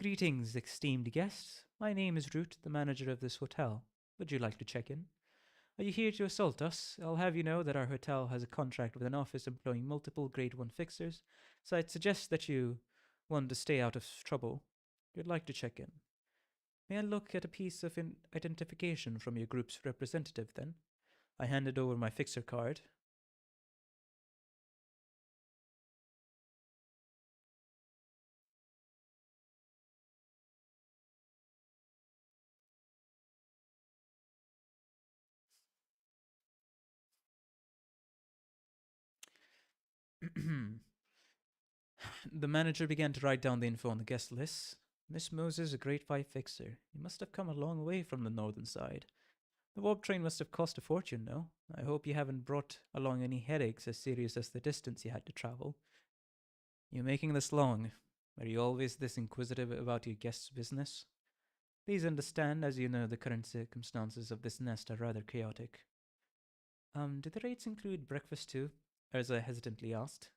Greetings, esteemed guests. My name is Root, the manager of this hotel. Would you like to check in? Are you here to assault us? I'll have you know that our hotel has a contract with an office employing multiple Grade 1 fixers, so I'd suggest that you want to stay out of trouble. You'd like to check in. May I look at a piece of identification from your group's representative, then? I handed over my fixer card. The manager began to write down the info on the guest list. Miss Moses, a grade 5 fixer. You must have come a long way from the northern side. The warp train must have cost a fortune, no? I hope you haven't brought along any headaches as serious as the distance you had to travel. You're making this long. Are you always this inquisitive about your guest's business? Please understand, as you know, the current circumstances of this nest are rather chaotic. Do the rates include breakfast too? Urza hesitantly asked.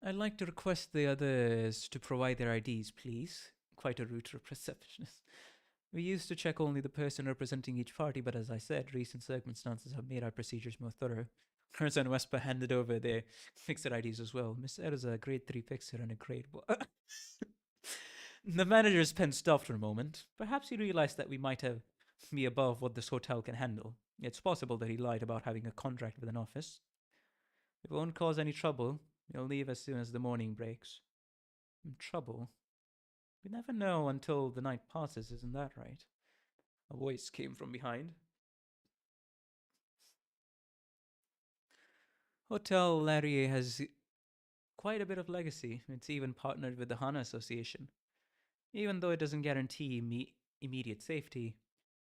I'd like to request the others to provide their IDs, please. Quite a rude receptionist. We used to check only the person representing each party, but as I said, recent circumstances have made our procedures more thorough. Kurz and Vespa handed over their fixer IDs as well. Miss Erza, a grade 3 fixer and a grade 1. The manager's pen stopped for a moment. Perhaps he realized that we might have be above what this hotel can handle. It's possible that he lied about having a contract with an office. It won't cause any trouble. We'll leave as soon as the morning breaks. Trouble? We never know until the night passes, isn't that right? A voice came from behind. Hotel Larry has quite a bit of legacy. It's even partnered with the Hana Association. Even though it doesn't guarantee immediate safety,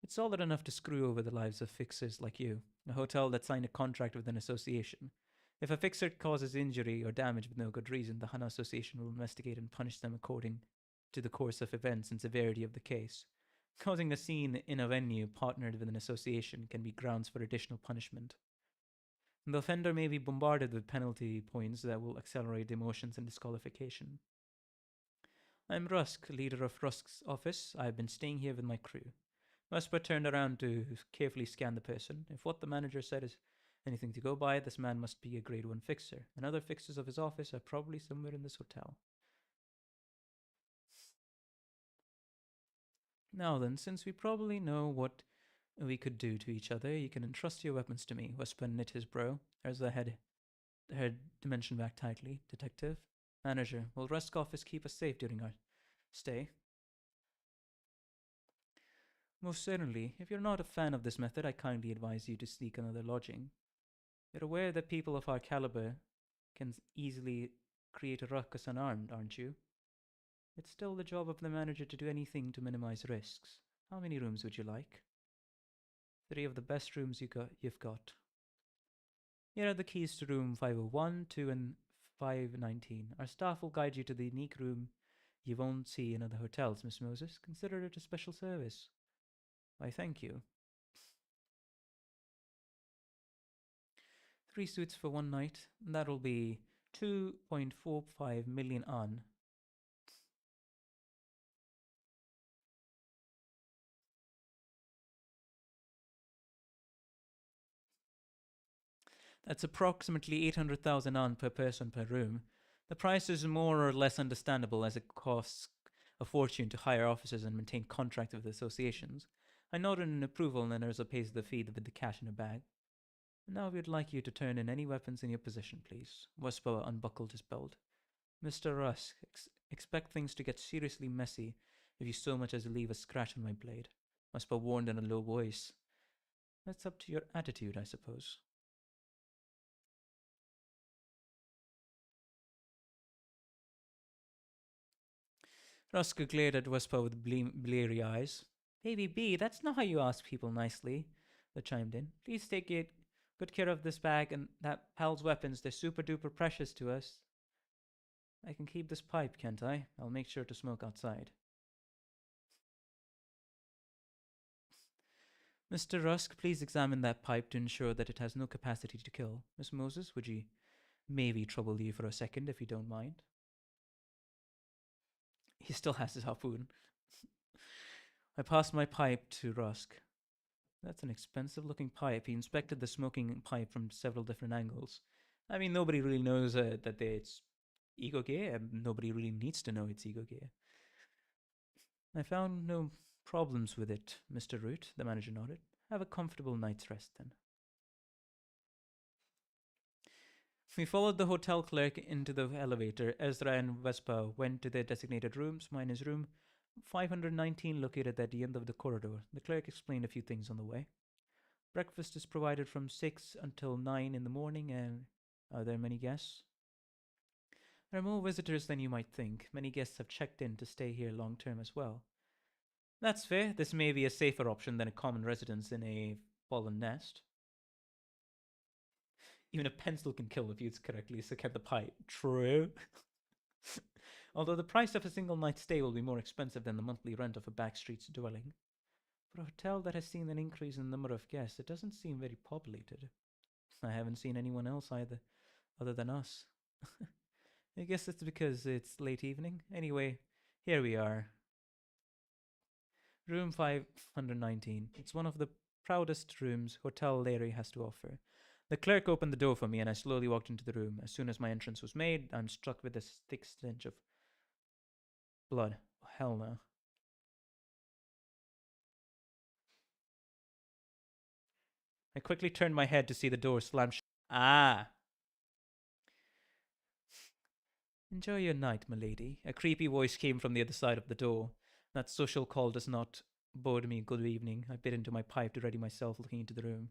it's solid enough to screw over the lives of fixers like you. A hotel that signed a contract with an association. If a fixer causes injury or damage with no good reason, the Hana Association will investigate and punish them according to the course of events and severity of the case. Causing a scene in a venue partnered with an association can be grounds for additional punishment. The offender may be bombarded with penalty points that will accelerate demotions and disqualification. I'm Rusk, leader of Rusk's office. I've been staying here with my crew. Vesper turned around to carefully scan the person. If what the manager said is anything to go by, this man must be a grade 1 fixer, and other fixers of his office are probably somewhere in this hotel. Now then, since we probably know what we could do to each other, you can entrust your weapons to me. Vesper knit his brow, as the head dimension back tightly. Detective? Manager, will Rusk's office keep us safe during our stay? Most certainly. If you're not a fan of this method, I kindly advise you to seek another lodging. You're aware that people of our caliber can easily create a ruckus unarmed, aren't you? It's still the job of the manager to do anything to minimize risks. How many rooms would you like? 3 of the best rooms you've got. Here are the keys to room 501, 2, and 519. Our staff will guide you to the unique room you won't see in other hotels, Miss Moses. Consider it a special service. Why, thank you. 3 suites for 1 night. That'll be 2.45 million on. That's approximately 800,000 on per person per room. The price is more or less understandable as it costs a fortune to hire officers and maintain contracts with associations. I nodded in approval and Urza pays the fee with the cash in a bag. Now we'd like you to turn in any weapons in your possession, please. Westborough unbuckled his belt. Mr. Rusk, expect things to get seriously messy if you so much as leave a scratch on my blade. Westborough warned in a low voice. That's up to your attitude, I suppose. Rusk glared at Westborough with bleary eyes. Baby B, that's not how you ask people nicely, they chimed in. Please take good care of this bag and that pal's weapons. They're super duper precious to us. I can keep this pipe, can't I? I'll make sure to smoke outside. Mr. Rusk, please examine that pipe to ensure that it has no capacity to kill. Miss Moses, would you maybe trouble you for a second if you don't mind? He still has his harpoon. I passed my pipe to Rusk. That's an expensive looking pipe. He inspected the smoking pipe from several different angles. I mean, nobody really knows that it's ego gear, and nobody really needs to know it's ego gear. I found no problems with it, Mr. Root, the manager nodded. Have a comfortable night's rest then. We followed the hotel clerk into the elevator. Ezra and Vespa went to their designated rooms. Mine is room 519, located at the end of the corridor. The clerk explained a few things on the way. Breakfast is provided from 6 until 9 in the morning, and are there many guests? There are more visitors than you might think. Many guests have checked in to stay here long term as well. That's fair. This may be a safer option than a common residence in a fallen nest. Even a pencil can kill if used correctly, so can the pipe. True. Although the price of a single night's stay will be more expensive than the monthly rent of a backstreets dwelling. For a hotel that has seen an increase in the number of guests, it doesn't seem very populated. I haven't seen anyone else either, other than us. I guess it's because it's late evening. Anyway, here we are. Room 519. It's one of the proudest rooms Hotel Larry has to offer. The clerk opened the door for me and I slowly walked into the room. As soon as my entrance was made, I'm struck with a thick stench of blood. Oh, hell no. I quickly turned my head to see the door slam shut. Ah! Enjoy your night, milady. A creepy voice came from the other side of the door. That social call does not bode me good evening. I bit into my pipe to ready myself, looking into the room.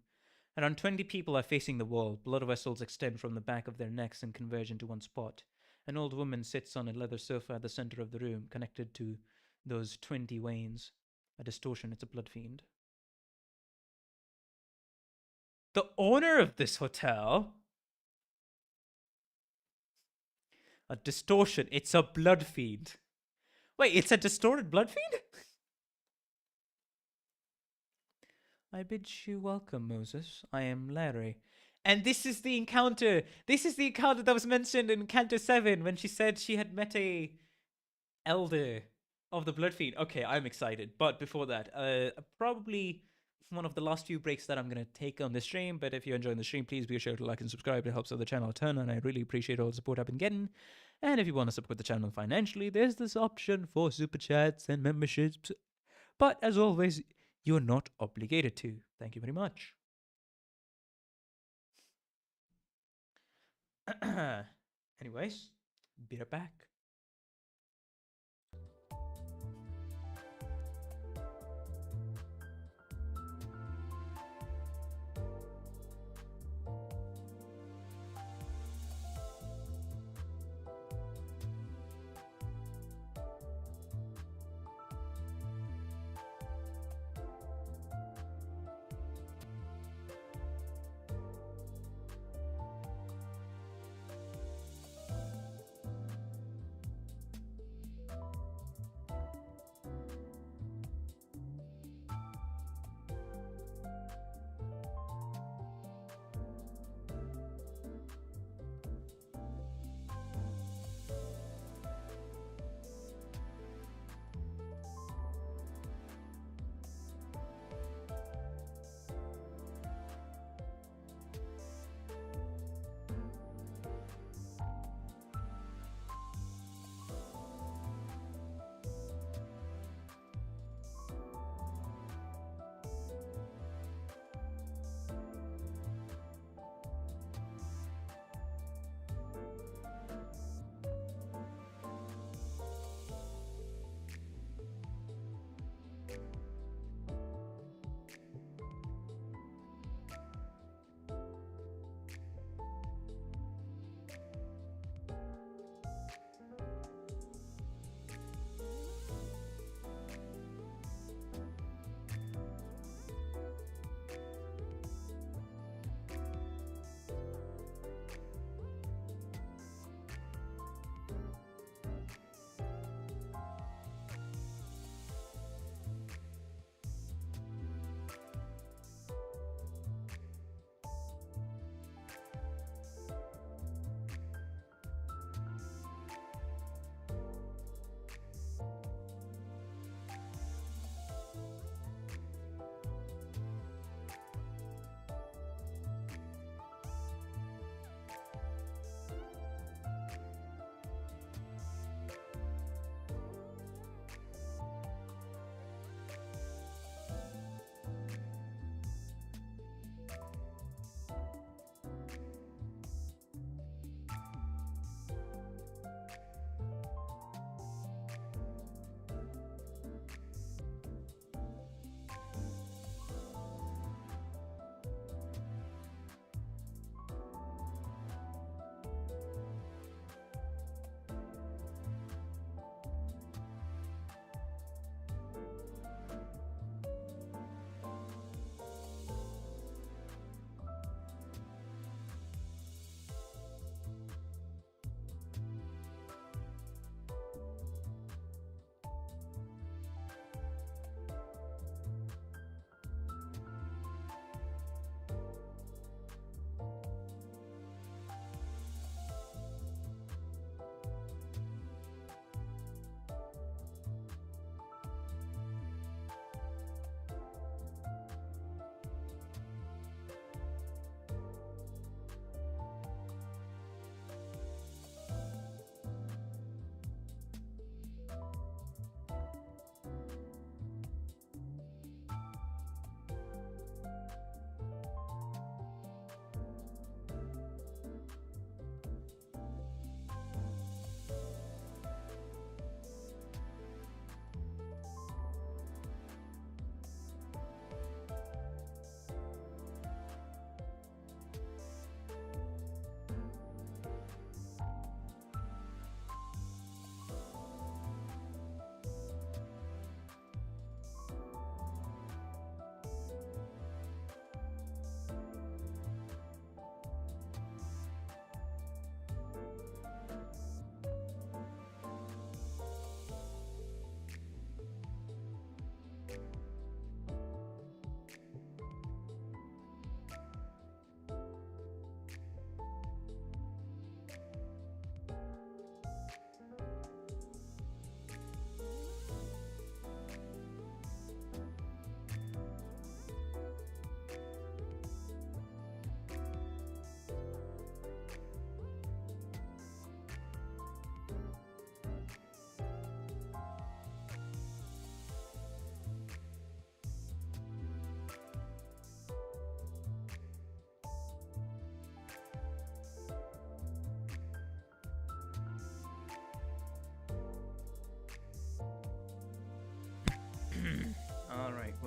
Around 20 people are facing the wall. Blood vessels extend from the back of their necks and converge into one spot. An old woman sits on a leather sofa at the center of the room, connected to those 20 veins. A distortion, it's a blood fiend. The owner of this hotel? A distortion, it's a blood fiend. Wait, it's a distorted blood fiend? I bid you welcome, Moses. I am Larry. And this is the encounter. This is the encounter that was mentioned in Canto 7 when she said she had met a elder of the blood fiend. Okay, I'm excited. But before that, probably one of the last few breaks that I'm going to take on the stream. But if you're enjoying the stream, please be sure to like and subscribe. It helps out the channel a ton, and I really appreciate all the support I've been getting. And if you want to support the channel financially, there's this option for super chats and memberships. But as always, you're not obligated to. Thank you very much. Anyways, be right back.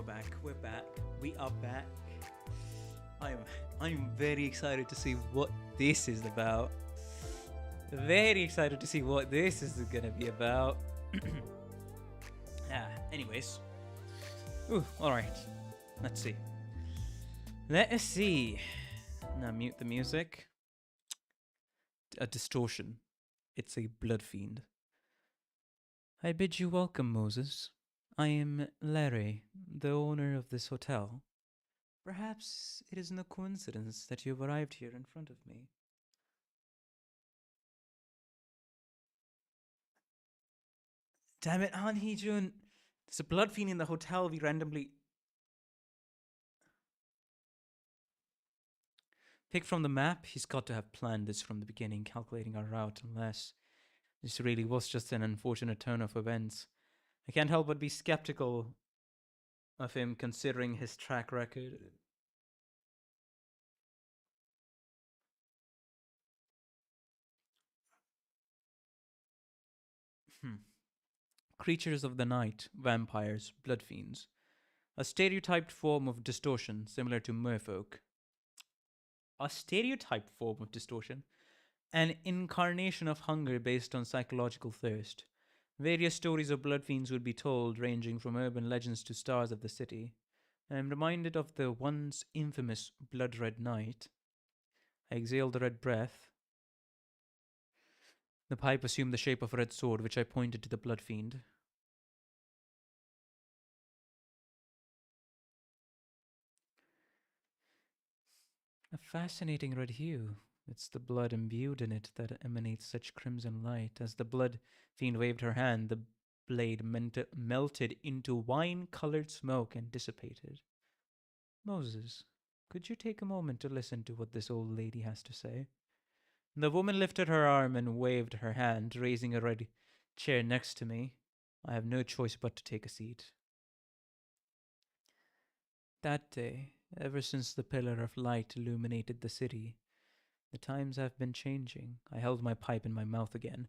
back. We're back. We are back. I'm I'm very excited to see what this is about. Very excited to see what this is gonna be about. Anyways. Ooh, alright. Let's see. Let us see. Now mute the music. A distortion. It's a blood fiend. I bid you welcome, Moses. I am Larry, the owner of this hotel. Perhaps it is no coincidence that you have arrived here in front of me. Damn it, Han Hee-jun. There's a blood fiend in the hotel we randomly picked from the map. He's got to have planned this from the beginning, calculating our route, unless this really was just an unfortunate turn of events. I can't help but be skeptical of him considering his track record. Creatures of the night, vampires, blood fiends. A stereotyped form of distortion similar to merfolk. A stereotyped form of distortion? An incarnation of hunger based on psychological thirst. Various stories of blood fiends would be told, ranging from urban legends to stars of the city. I am reminded of the once infamous blood red night. I exhaled a red breath. The pipe assumed the shape of a red sword, which I pointed to the blood fiend. A fascinating red hue. It's the blood imbued in it that emanates such crimson light. As the blood fiend waved her hand, the blade melted into wine-colored smoke and dissipated. Moses, could you take a moment to listen to what this old lady has to say? The woman lifted her arm and waved her hand, raising a red chair next to me. I have no choice but to take a seat. That day, ever since the pillar of light illuminated the city, the times have been changing. I held my pipe in my mouth again.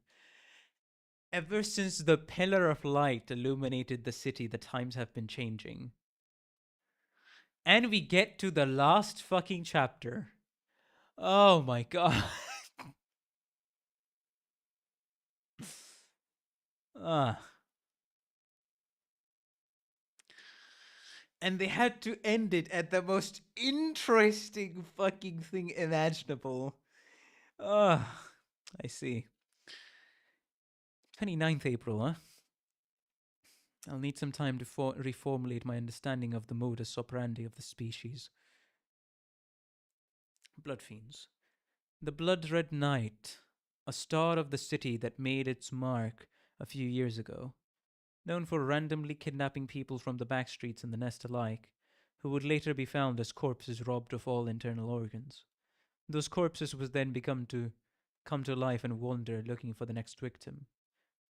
Ever since the pillar of light illuminated the city, the times have been changing. And we get to the last fucking chapter. Oh my god. And they had to end it at the most interesting fucking thing imaginable. I see. 29th April, huh? I'll need some time to reformulate my understanding of the modus operandi of the species. Blood fiends. The blood red night, a star of the city that made its mark a few years ago, known for randomly kidnapping people from the back streets and the nest alike, who would later be found as corpses robbed of all internal organs. Those corpses would then come to life and wander looking for the next victim.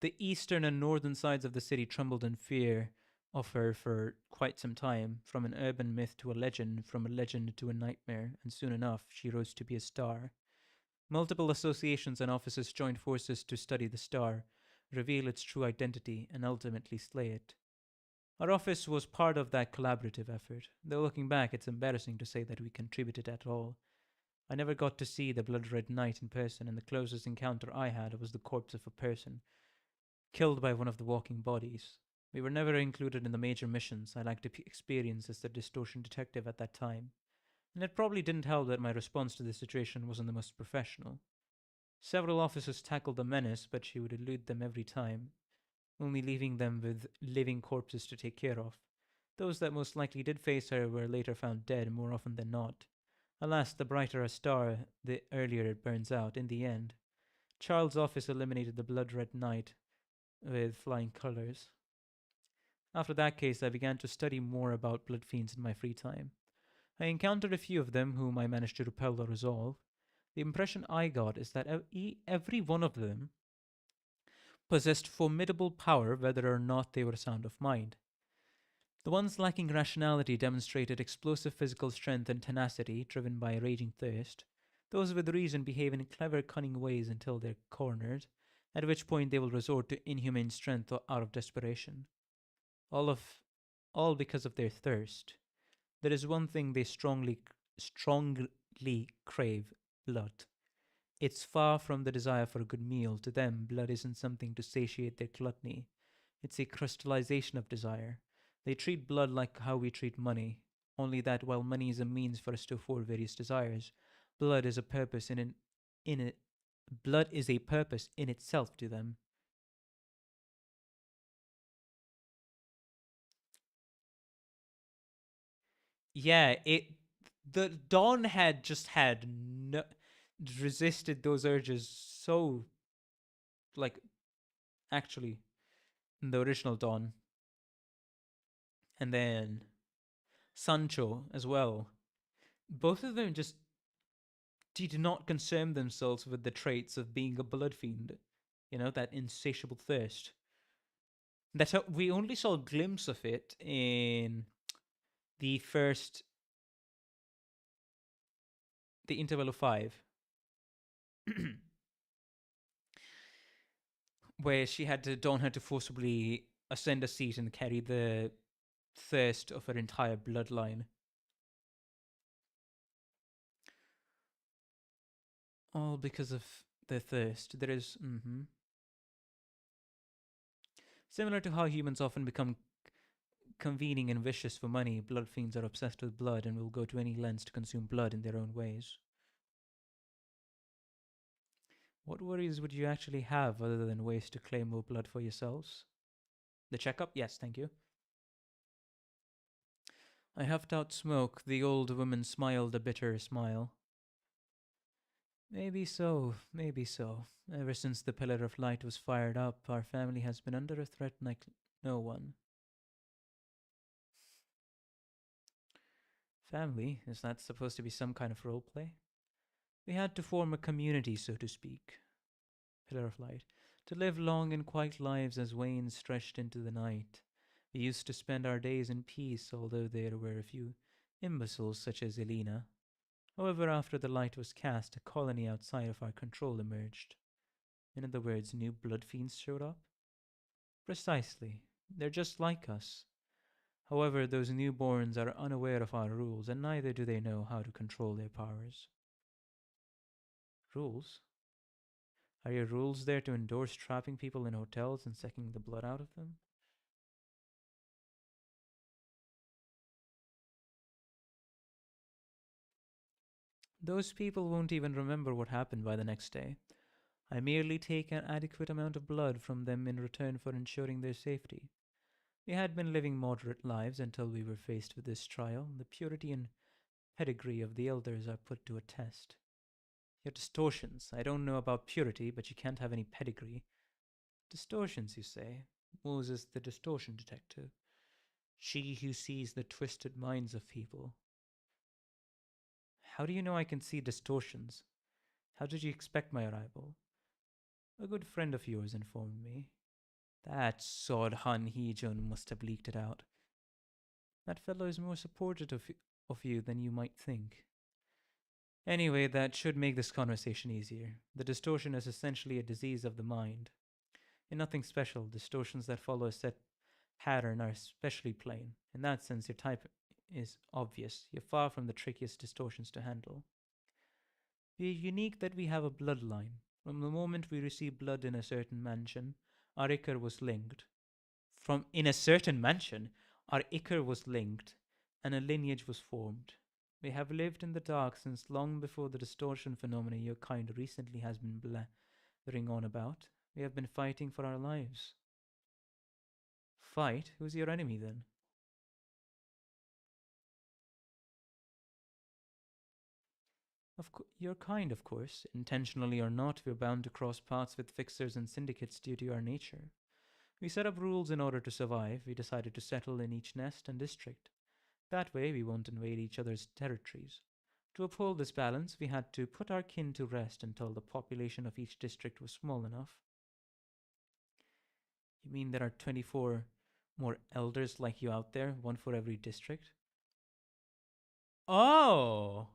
The eastern and northern sides of the city trembled in fear of her for quite some time, from an urban myth to a legend, from a legend to a nightmare, and soon enough she rose to be a star. Multiple associations and offices joined forces to study the star, reveal its true identity, and ultimately slay it. Our office was part of that collaborative effort, though looking back it's embarrassing to say that we contributed at all. I never got to see the blood red night in person, and the closest encounter I had was the corpse of a person killed by one of the walking bodies. We were never included in the major missions I lacked experience as the distortion detective at that time, and it probably didn't help that my response to the situation wasn't the most professional. Several officers tackled the menace, but she would elude them every time, only leaving them with living corpses to take care of. Those that most likely did face her were later found dead more often than not. Alas, the brighter a star, the earlier it burns out. In the end, Charles' office eliminated the blood red night with flying colors. After that case, I began to study more about blood fiends in my free time. I encountered a few of them whom I managed to repel or resolve. The impression I got is that every one of them possessed formidable power, whether or not they were sound of mind. The ones lacking rationality demonstrated explosive physical strength and tenacity, driven by a raging thirst. Those with reason behave in clever, cunning ways until they're cornered, at which point they will resort to inhumane strength out of desperation. All of all because of their thirst. There is one thing they strongly crave: blood. It's far from the desire for a good meal. To them, blood isn't something to satiate their gluttony. It's a crystallization of desire. They treat blood like how we treat money, only that while money is a means for us to afford various desires, blood is a purpose in it. Blood is a purpose in itself to them. Yeah, it the Dawn had just had no, resisted those urges so, like, actually, in the original Dawn, and then Sancho as well. Both of them just did not concern themselves with the traits of being a blood fiend. You know, that insatiable thirst. That we only saw a glimpse of it in the first, the interval of five, where she had to Dawn had to forcibly ascend a seat and carry the thirst of her entire bloodline. All because of their thirst. There is. Similar to how humans often become convening and vicious for money, blood fiends are obsessed with blood and will go to any lengths to consume blood in their own ways. What worries would you actually have other than ways to claim more blood for yourselves? The checkup? Yes, thank you. I huffed out smoke. The old woman smiled a bitter smile. Maybe so, maybe so. Ever since the Pillar of Light was fired up, our family has been under a threat like no one. Family? Is that supposed to be some kind of role play? We had to form a community, so to speak. Pillar of Light. To live long and quiet lives as wanes stretched into the night. We used to spend our days in peace, although there were a few imbeciles such as Elena. However, after the light was cast, a colony outside of our control emerged. In other words, new blood fiends showed up? Precisely. They're just like us. However, those newborns are unaware of our rules, and neither do they know how to control their powers. Rules? Are your rules there to endorse trapping people in hotels and sucking the blood out of them? Those people won't even remember what happened by the next day. I merely take an adequate amount of blood from them in return for ensuring their safety. We had been living moderate lives until we were faced with this trial. The purity and pedigree of the elders are put to a test. Your distortions. I don't know about purity, but you can't have any pedigree. Distortions, you say? Moses, the distortion detective. She who sees the twisted minds of people. How do you know I can see distortions? How did you expect my arrival? A good friend of yours informed me. That sod Han Hee-jun must have leaked it out. That fellow is more supportive of you than you might think. Anyway, that should make this conversation easier. The distortion is essentially a disease of the mind. And nothing special. Distortions that follow a set pattern are especially plain. In that sense, your type is obvious. You're far from the trickiest distortions to handle. We are unique that we have a bloodline. From the moment we received blood in a certain mansion, our Ichor was linked. From in a certain mansion, our Ichor was linked, and a lineage was formed. We have lived in the dark since long before the distortion phenomena your kind recently has been blathering on about. We have been fighting for our lives. Fight? Who's your enemy then? Your kind, of course. Intentionally or not, we're bound to cross paths with fixers and syndicates due to our nature. We set up rules in order to survive. We decided to settle in each nest and district. That way, we won't invade each other's territories. To uphold this balance, we had to put our kin to rest until the population of each district was small enough. You mean there are 24 more elders like you out there, one for every district? Oh!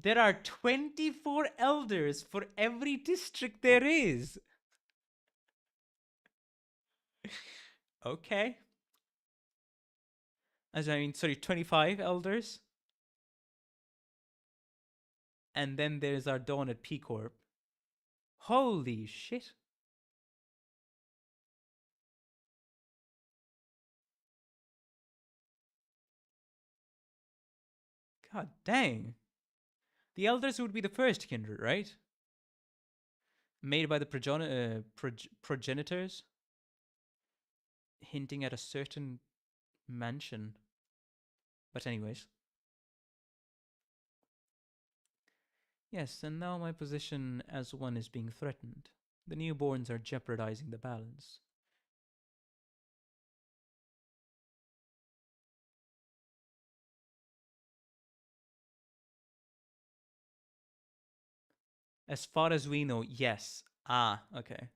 There are 24 elders for every district there is. Okay. Sorry, 25 elders. And then there's our Dawn at P Corp. Holy shit. God dang. The elders would be the first kindred, right? Made by the progenitors, hinting at a certain mansion. But, anyways. Yes, and now my position as one is being threatened. The newborns are jeopardizing the balance. As far as we know, yes. Ah, okay.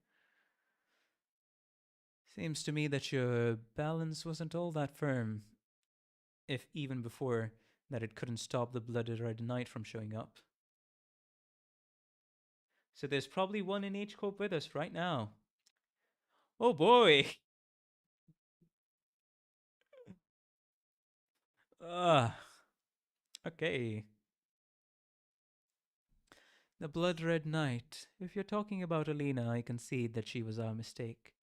Seems to me that your balance wasn't all that firm, if even before that it couldn't stop the blooded red knight from showing up. So there's probably one in H Corp with us right now. Oh boy! Ugh. Okay. The Blood Red Knight. If you're talking about Alina, I concede that she was our mistake.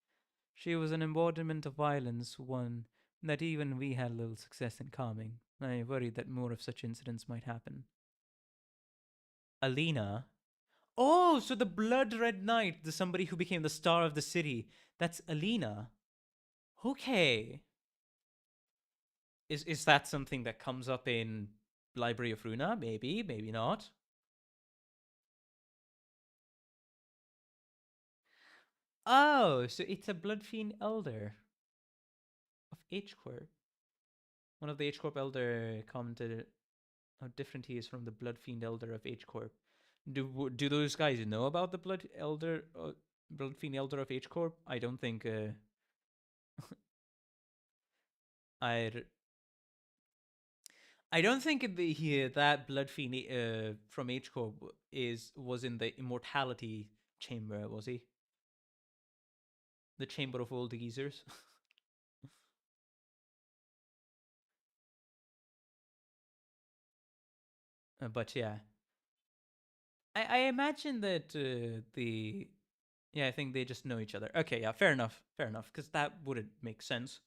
She was an embodiment of violence, one that even we had little success in calming. I worried that more of such incidents might happen. Alina? Oh, so the Blood Red Knight, the somebody who became the star of the city, that's Alina. Okay. Is that something that comes up in Library of Runa? Maybe, maybe not. Oh, so it's a Blood Fiend Elder of H Corp. One of the H Corp Elder commented how different he is from the Blood Fiend Elder of H Corp. Do those guys know about the Blood Fiend Elder of H Corp? I don't think. I I don't think that Blood Fiend from H Corp was in the Immortality Chamber, was he? The Chamber of Old Geezers. But yeah, I imagine that the yeah, I think they just know each other. Okay, yeah, fair enough, because that wouldn't make sense.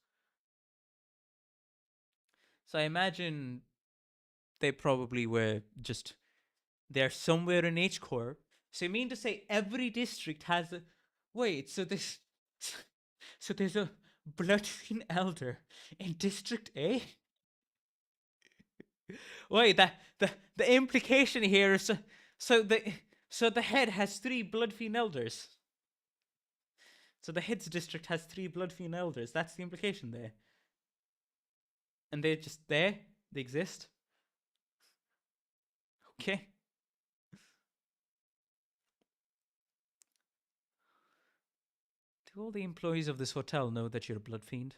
So I imagine they probably were just they're somewhere in H Corp. So you mean to say every district has a wait? So this so there's a Bloodfiend Elder in District A. Wait, the implication here is so the so the head has three Bloodfiend Elders. So the head's district has three Bloodfiend Elders. That's the implication there. And they're just there. They exist. Okay. Do all the employees of this hotel know that you're a blood fiend?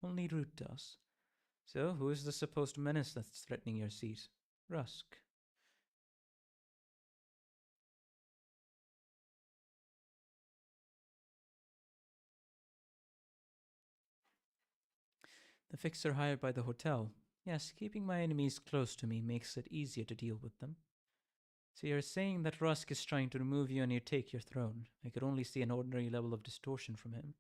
Only Root does. So, who is the supposed menace that's threatening your seat? Rusk. The fixer hired by the hotel. Yes, keeping my enemies close to me makes it easier to deal with them. So you're saying that Rusk is trying to remove you and you take your throne. I could only see an ordinary level of distortion from him.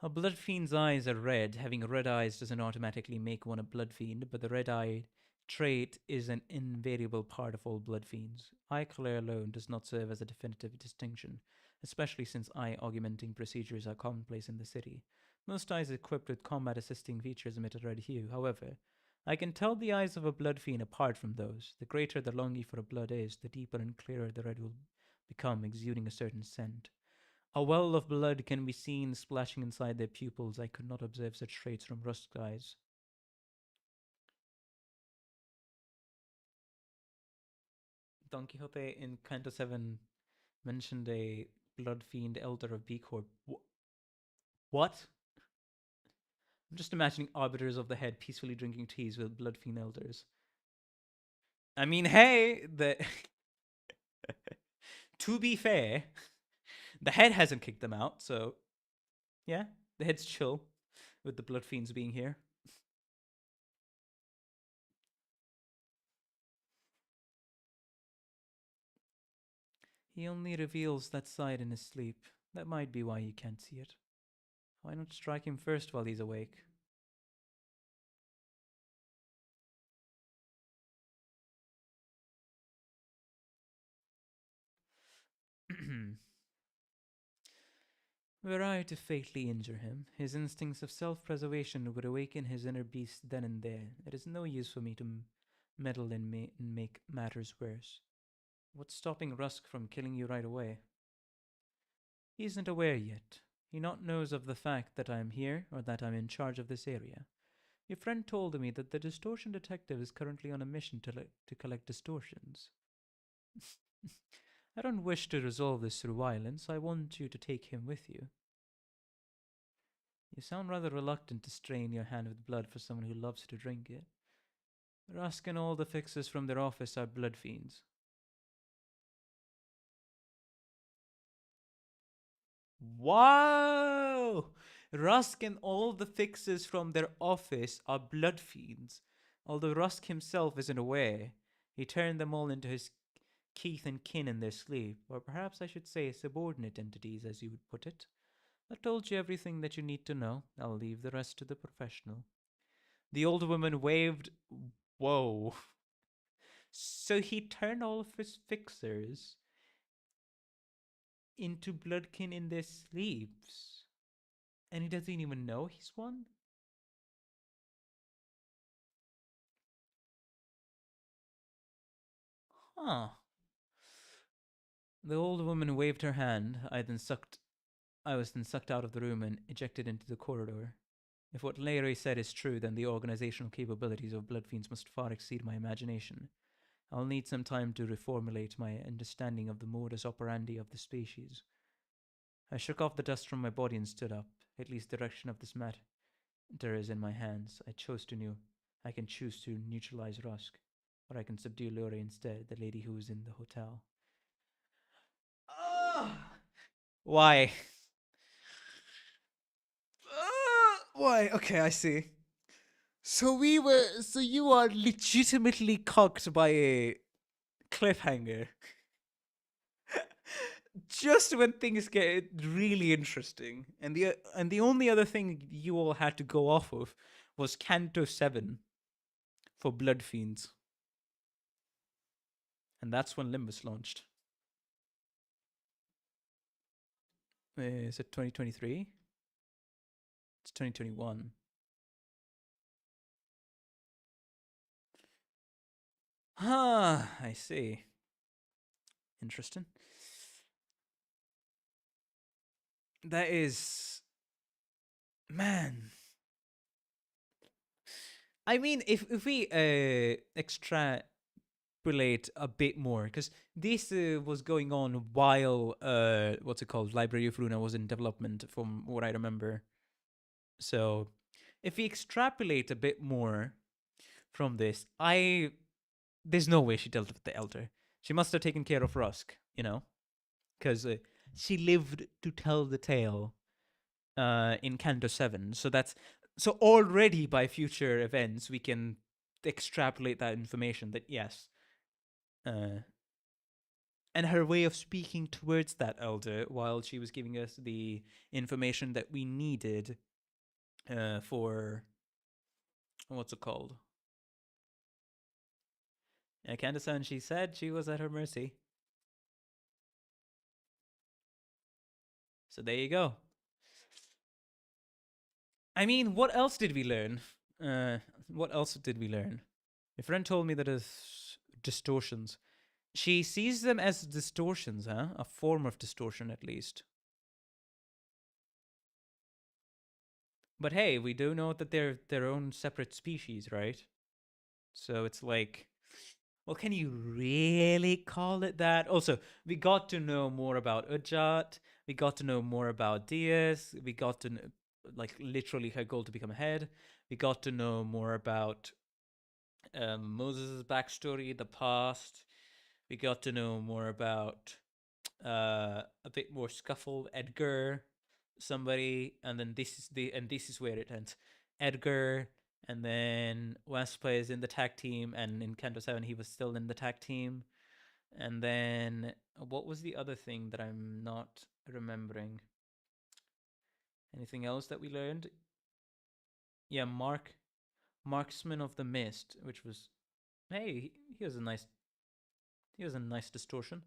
A blood fiend's eyes are red. Having red eyes doesn't automatically make one a blood fiend, but the red-eyed trait is an invariable part of all blood fiends. Eye color alone does not serve as a definitive distinction, especially since eye augmenting procedures are commonplace in the city. Most eyes equipped with combat assisting features emit a red hue. However, I can tell the eyes of a blood fiend apart from those. The greater the longing for a blood is, the deeper and clearer the red will become, exuding a certain scent. A well of blood can be seen splashing inside their pupils. I could not observe such traits from Rusk's eyes. Don Quixote in Canto 7 mentioned a blood fiend elder of B Corp. What? I'm just imagining arbiters of the head peacefully drinking teas with blood fiend elders. I mean, hey, the to be fair, the head hasn't kicked them out, so yeah, the head's chill with the blood fiends being here. He only reveals that side in his sleep. That might be why you can't see it. Why not strike him first while he's awake? Were I to fatally injure him, his instincts of self preservation would awaken his inner beast then and there. It is no use for me to meddle and make matters worse. What's stopping Rusk from killing you right away? He isn't aware yet. He not knows of the fact that I am here or that I'm in charge of this area. Your friend told me that the Distortion detective is currently on a mission to collect distortions. I don't wish to resolve this through violence. I want you to take him with you. You sound rather reluctant to strain your hand with blood for someone who loves to drink it. Rusk and all the fixers from their office are blood fiends. Wow! Rusk and all the fixers from their office are blood fiends. Although Rusk himself isn't aware, he turned them all into his Keith and kin in their sleep, or perhaps I should say subordinate entities, as you would put it. I've told you everything that you need to know. I'll leave the rest to the professional. The old woman waved. Whoa. So he turned all of his fixers into bloodkin in their sleeps. And he doesn't even know he's one? Huh. The old woman waved her hand. I was then sucked out of the room and ejected into the corridor. If what Larry said is true, then the organizational capabilities of blood fiends must far exceed my imagination. I'll need some time to reformulate my understanding of the modus operandi of the species. I shook off the dust from my body and stood up. At least the direction of this matter is in my hands. I can choose to neutralize Rusk, or I can subdue Lori instead, the lady who was in the hotel. Why? Why? Okay, I see. So you are legitimately cocked by a cliffhanger. Just when things get really interesting, and the only other thing you all had to go off of was Canto 7 for Blood Fiends, and that's when Limbus launched. Is it 2023? It's 2021. Ah, I see. Interesting. That is, man. I mean, if we extrapolate a bit more, because this was going on while what's it called, Library of Luna was in development, from what I remember. So, if we extrapolate a bit more from this, there's no way she dealt with the Elder. She must have taken care of Rusk, because she lived to tell the tale in Canto 7. So already by future events we can extrapolate that information that yes, uh, and her way of speaking towards that elder while she was giving us the information that we needed for what's it called? Candace, she said she was at her mercy. So there you go. I mean, what else did we learn? What else did we learn? A friend told me that it's distortions. She sees them as distortions, huh? A form of distortion, at least. But hey, we do know that they're their own separate species, right? So it's like, well, can you really call it that? Also, we got to know more about Ujat. We got to know more about Diaz. We got to know, like, literally her goal to become a head. We got to know more about Moses' backstory, the past. We got to know more about a bit more scuffle, Edgar, somebody, and then this is where it ends. Edgar, and then West plays in the tag team, and in Canto 7 he was still in the tag team. And then what was the other thing that I'm not remembering? Anything else that we learned? Yeah, Marksman of the Mist, which was, hey, he was a nice distortion.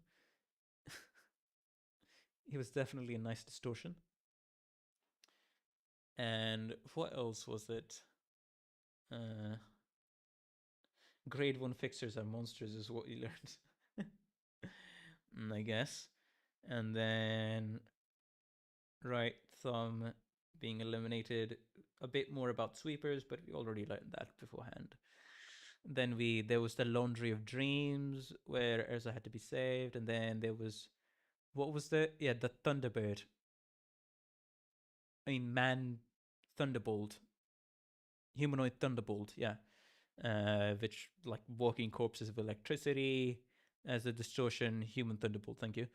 He was definitely a nice distortion. And what else was it? Uh, grade 1 fixers are monsters is what you learned. I guess. And then right thumb being eliminated. A bit more about sweepers, but we already learned that beforehand. Then there was the Laundry of Dreams where Urza had to be saved, and then there was what was the Thunderbird. I mean man Thunderbolt. Humanoid Thunderbolt, yeah. Which like walking corpses of electricity as a distortion human Thunderbolt, thank you.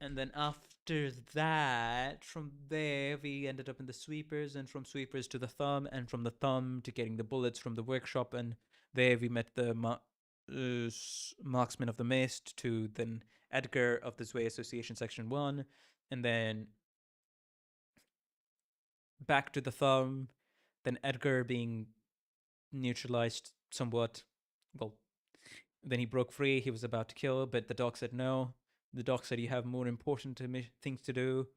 And then after that, from there, we ended up in the sweepers, and from sweepers to the thumb, and from the thumb to getting the bullets from the workshop. And there we met the marksman of the mist, to then Edgar of the Zwei Association Section 1, and then back to the thumb, then Edgar being neutralized somewhat. Well, then he broke free, he was about to kill, but the dog said no. The dog said, "You have more important things to do."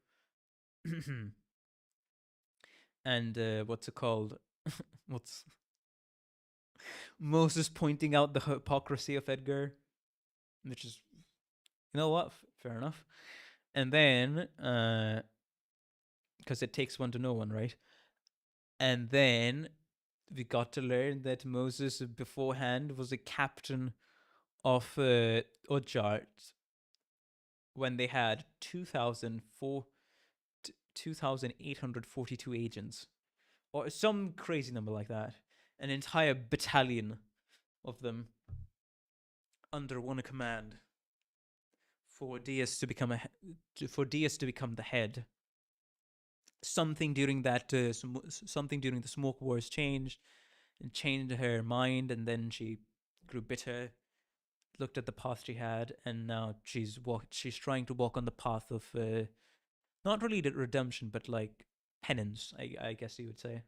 And what's it called? What's Moses pointing out the hypocrisy of Edgar, which is, you know what, fair enough. And then, because it takes one to know one, right? And then we got to learn that Moses beforehand was a captain of Ujjart when they had 2,842 agents, or some crazy number like that. An entire battalion of them under one command for Diaz to become the head. Something during the Smoke Wars changed her mind, and then she grew bitter, looked at the path she had, and now she's trying to walk on the path of not really the redemption, but like penance, I guess you would say.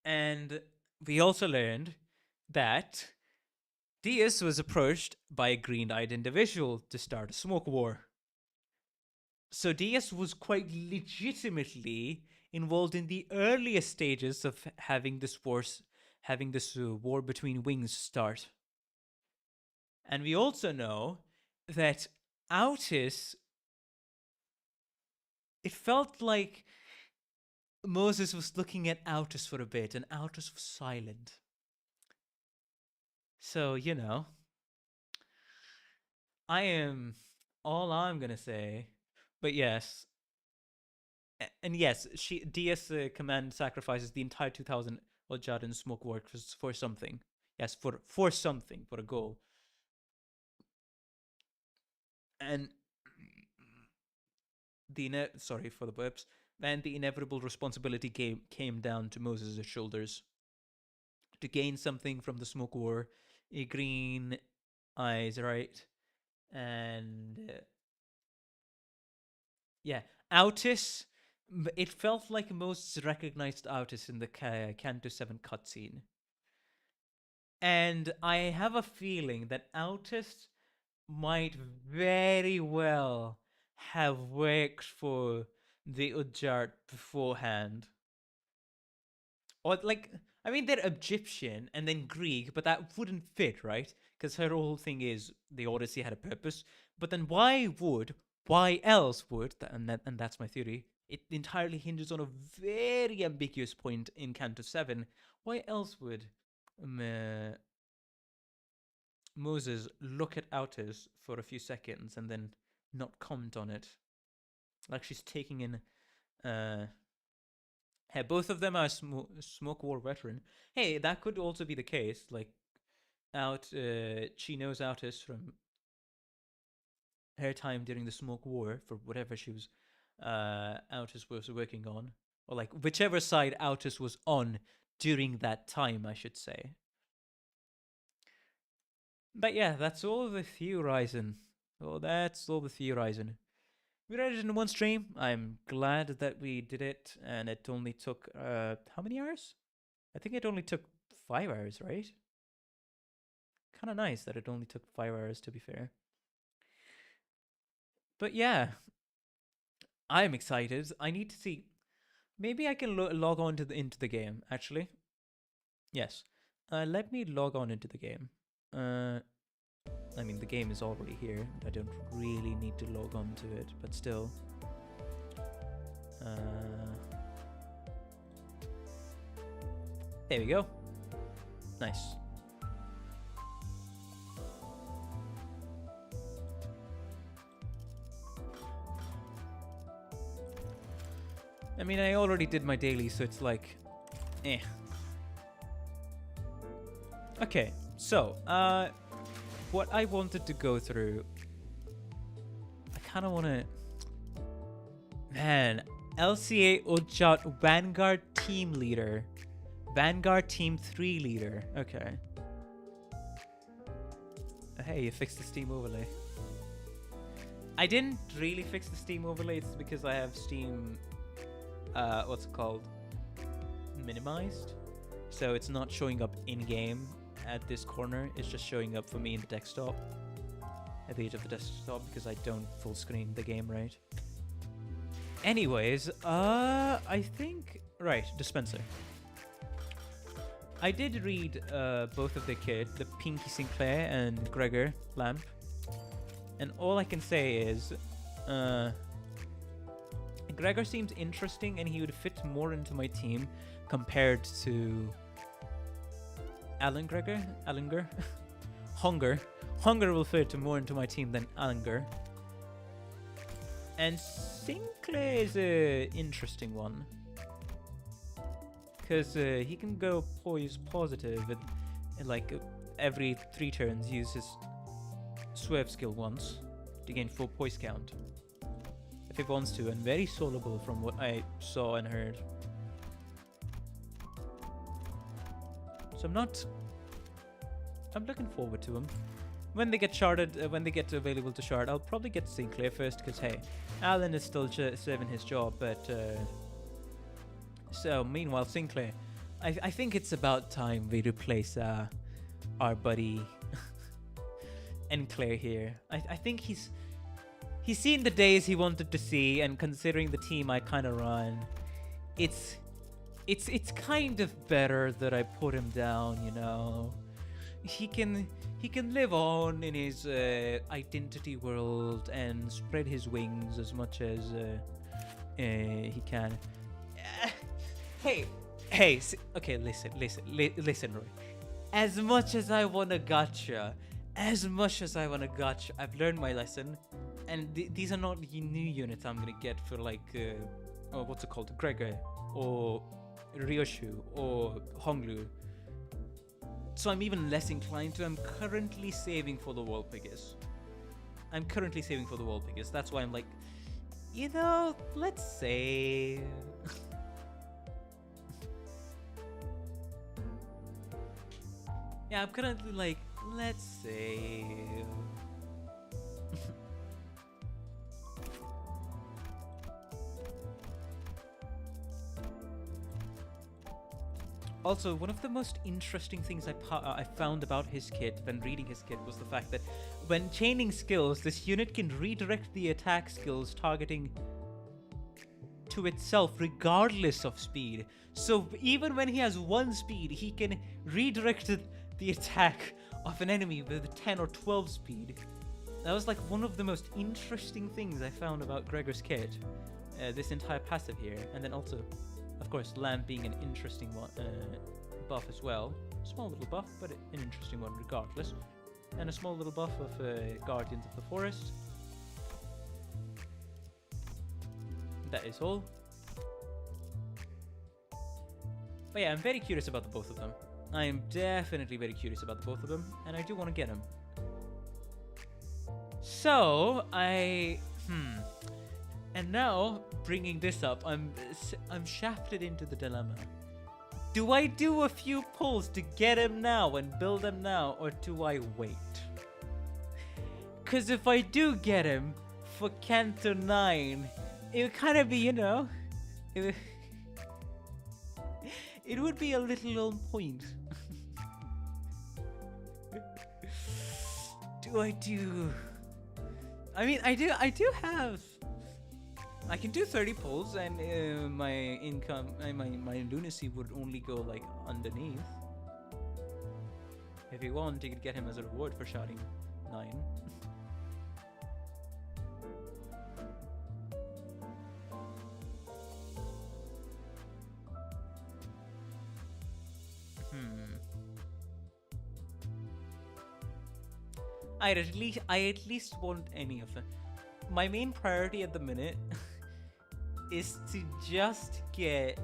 And we also learned that Diaz was approached by a green-eyed individual to start a smoke war. So Diaz was quite legitimately involved in the earliest stages of having this war between wings start. And we also know that Autis, it felt like Moses was looking at Autis for a bit, and Autis was silent. So, all I'm gonna say, but yes, and yes, DS command sacrifices the entire 2000 Ojad and smoke works for something. Yes, for something, for a goal. And sorry for the burps. And the inevitable responsibility came down to Moses' shoulders to gain something from the smoke war. A green eyes, right? And yeah, Autis. It felt like Moses recognized Autis in the Canto 7 cutscene. And I have a feeling that Autis might very well have worked for the Ujjart beforehand. Or, like, I mean, they're Egyptian and then Greek, but that wouldn't fit, right? Because her whole thing is the Odyssey had a purpose. But then why else would, and that's my theory, it entirely hinges on a very ambiguous point in Canto 7. Why else would Moses look at Autis for a few seconds and then not comment on it? Like she's taking in Hey, both of them are smoke war veteran. Hey, that could also be the case. Like, she knows Altus from her time during the smoke war for whatever she was, Altus was working on, or like whichever side Altus was on during that time, I should say. But yeah, that's all the theorizing. Well, that's all the theorizing. We read it in one stream. I'm glad that we did it, and it only took how many hours? I think it only took 5 hours, right? Kind of nice that it only took 5 hours, to be fair. But yeah, I'm excited. I need to see. Maybe I can log on to into the game. Actually, yes. Let me log on into the game. I mean, the game is already here. I don't really need to log on to it, but still. There we go. Nice. I mean, I already did my daily, so it's like, eh. Okay, so, what I wanted to go through, I kind of want to, man, LCA Ojat Vanguard Team Leader, Vanguard Team 3 Leader, okay. Hey, you fixed the Steam overlay. I didn't really fix the Steam overlay, it's because I have Steam, what's it called, minimized, so it's not showing up in-game at this corner. It's just showing up for me in the desktop, at the edge of the desktop, because I don't full screen the game, right? Anyways, I think, right, Dispenser. I did read both of the kids, the Pinky Sinclair and Gregor Lamp, and all I can say is Gregor seems interesting and he would fit more into my team compared to Allinger. Hunger will fit more into my team than Allinger. And Sinclair is an interesting one, because he can go poise positive and like every 3 turns use his swerve skill once to gain full poise count if he wants to, and very soloable from what I saw and heard. So I'm looking forward to him. When they get charted, when they get available to shard, I'll probably get Sinclair first, because hey, Alan is still serving his job, but so meanwhile Sinclair, I think it's about time we replace our buddy Enclair here. I think he's seen the days he wanted to see, and considering the team I kind of run, it's kind of better that I put him down, you know. He can live on in his identity world and spread his wings as much as he can. Hey, okay, listen, Roy. As much as I wanna gotcha, I've learned my lesson, and these are not new units I'm gonna get for like, what's it called, Gregor, or Ryoshu, or Honglu. So I'm even less inclined to. I'm currently saving for the Walpurgis. That's why I'm like, you know, let's save. Yeah, I'm currently like, let's save. Also, one of the most interesting things I found about his kit when reading his kit was the fact that when chaining skills, this unit can redirect the attack skills targeting to itself regardless of speed. So even when he has 1 speed, he can redirect the attack of an enemy with 10 or 12 speed. That was like one of the most interesting things I found about Gregor's kit. This entire passive here, and then also, of course, Lamp being an interesting one, buff as well. Small little buff, but an interesting one regardless. And a small little buff of Guardians of the Forest. That is all. But yeah, I'm very curious about the both of them. I am definitely very curious about the both of them, and I do want to get them. So and now bringing this up, I'm shafted into the dilemma. Do I do a few pulls to get him now and build him now, or do I wait? Because if I do get him for Canto 9, it would kind of be, you know, it would be a little on point. Do I do? I mean, I do have. I can do 30 pulls, and my income, my lunacy would only go like underneath. If you want, you could get him as a reward for shouting 9. I at least want any of them. My main priority at the minute is to just get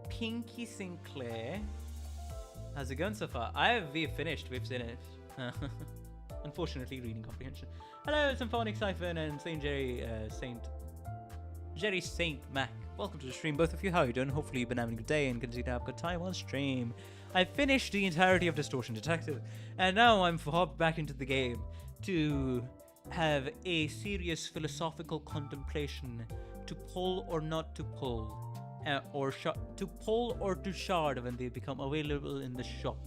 Pinky Sinclair. How's it going so far? We've finished. We've finished. Unfortunately, reading comprehension. Hello, Symphonic Siphon and Saint Mac. Welcome to the stream, both of you. How are you doing? Hopefully, you've been having a good day and continue to have a good time on stream. I finished the entirety of Distortion Detective, and now I'm hopped back into the game to have a serious philosophical contemplation to pull or not to pull, or to pull or to shard when they become available in the shop.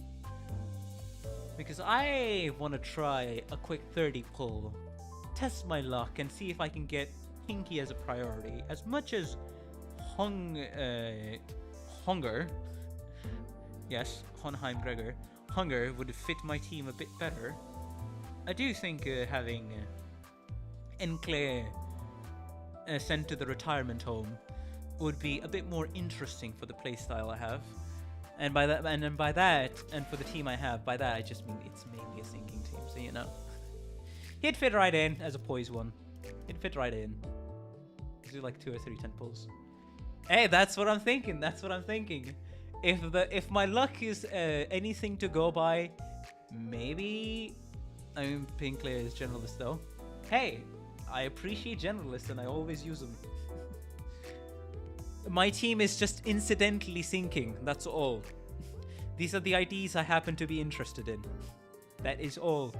Because I want to try a quick 30 pull, test my luck, and see if I can get Pinky as a priority. As much as Hunger, yes, Honheim Gregor, Hunger would fit my team a bit better. I do think having Enclair sent to the retirement home would be a bit more interesting for the playstyle I have. And by that, and for the team I have, by that I just mean it's mainly a sinking team, so you know. He'd fit right in as a poise one. He'd fit right in. Do like 2 or 3 10 pulls. Hey, that's what I'm thinking. That's what I'm thinking. If my luck is anything to go by, maybe. I mean, Pinkler is generalist though. Hey, I appreciate generalists and I always use them. My team is just incidentally sinking. That's all. These are the IDs I happen to be interested in. That is all.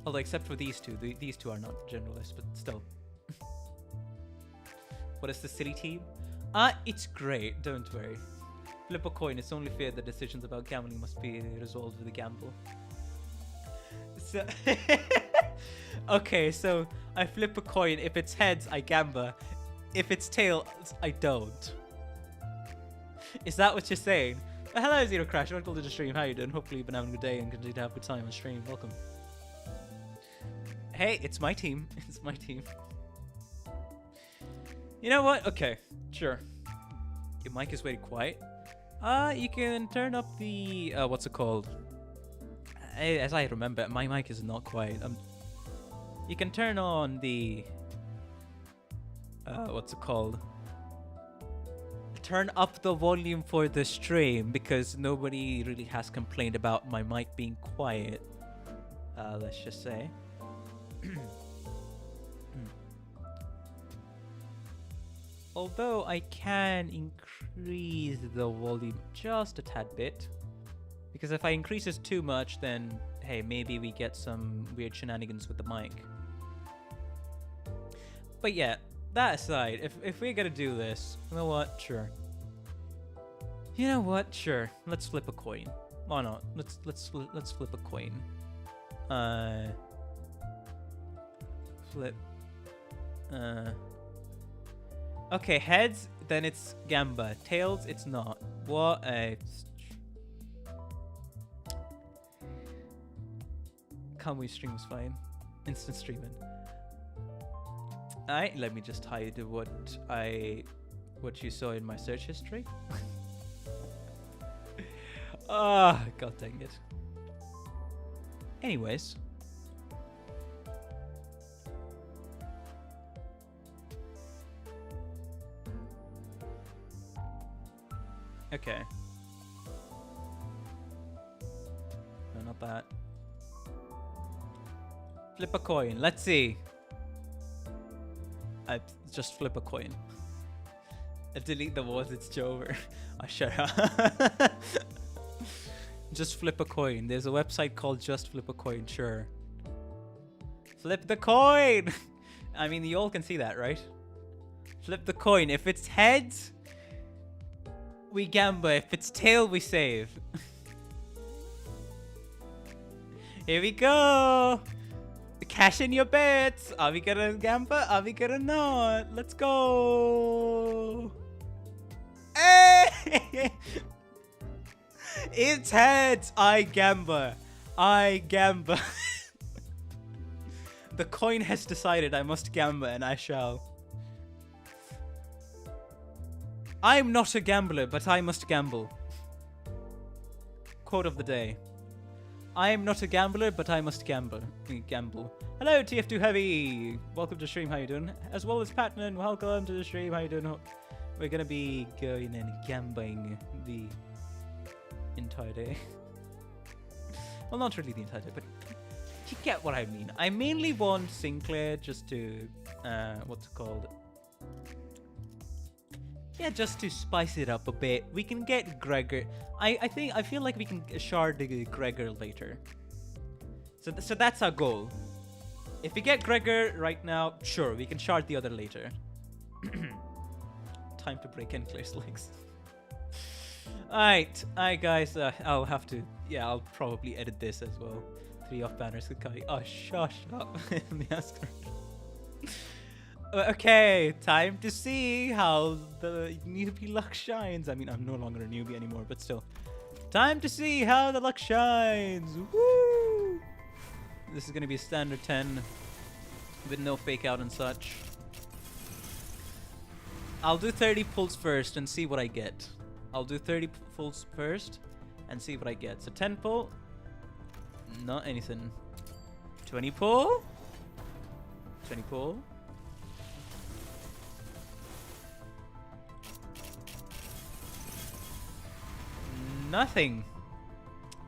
Although, except for these two. These two are not generalists, but still. What is the silly team? It's great, don't worry. Flip a coin, it's only fair that decisions about gambling must be resolved with a gamble. So okay, so I flip a coin. If it's heads, I gamble. If it's tails, I don't. Is that what you're saying? Hello, Zero Crash. Welcome to the stream. How you doing? Hopefully you've been having a good day and continue to have a good time on stream. Welcome. Hey, it's my team. It's my team. You know what? Okay, sure. Your mic is very quiet. You can turn up the what's it called? As I remember, my mic is not quiet. You can turn on the what's it called? Turn up the volume for the stream because nobody really has complained about my mic being quiet. Let's just say. Although I can increase the volume just a tad bit, because if I increase this too much, then hey, maybe we get some weird shenanigans with the mic. But yeah, that aside, if we're gonna do this, you know what? Sure. You know what? Sure. Let's flip a coin. Why not? Let's flip a coin. Flip. Okay, heads, then it's Gamba. Tails, it's not. What a... Can't we stream is fine. Instant streaming. Alright, let me just hide what you saw in my search history. Ah, god dang it. Anyways. Okay. No, not that. Flip a coin. Let's see. I just flip a coin. Delete the walls. It's Jover. Oh, shut up. Just flip a coin. There's a website called Just Flip a Coin. Sure. Flip the coin. I mean, you all can see that, right? Flip the coin. If it's heads, we gamble. If it's tail, we save. Here we go. Cash in your bets. Are we gonna gamble? Are we gonna not? Let's go. Hey! It's heads. I gamble. I gamble. The coin has decided I must gamble, and I shall. I'm not a gambler, but I must gamble. Quote of the day. I am not a gambler, but I must gamble. Hello, TF2 Heavy. Welcome to the stream. How you doing? As well as Patman. Welcome to the stream. How you doing? We're gonna be going and gambling the entire day. Well, not really the entire day, but you get what I mean. I mainly want Sinclair just to, what's it called? Yeah, just to spice it up a bit. We can get Gregor. I feel like we can shard Gregor later. So that's our goal. If we get Gregor right now, sure, we can shard the other later. Time to break Enclair's legs. Alright, guys, I'll have to, yeah, I'll probably edit this as well. 3 off banners could carry. Oh, shush up. Okay, time to see how the newbie luck shines. I mean, I'm no longer a newbie anymore, but still. Time to see how the luck shines. Woo! This is going to be a standard 10 with no fake out and such. I'll do 30 pulls first and see what I get. I'll do 30 pulls first and see what I get. So 10 pull. Not anything. 20 pull. 20 pull. Nothing.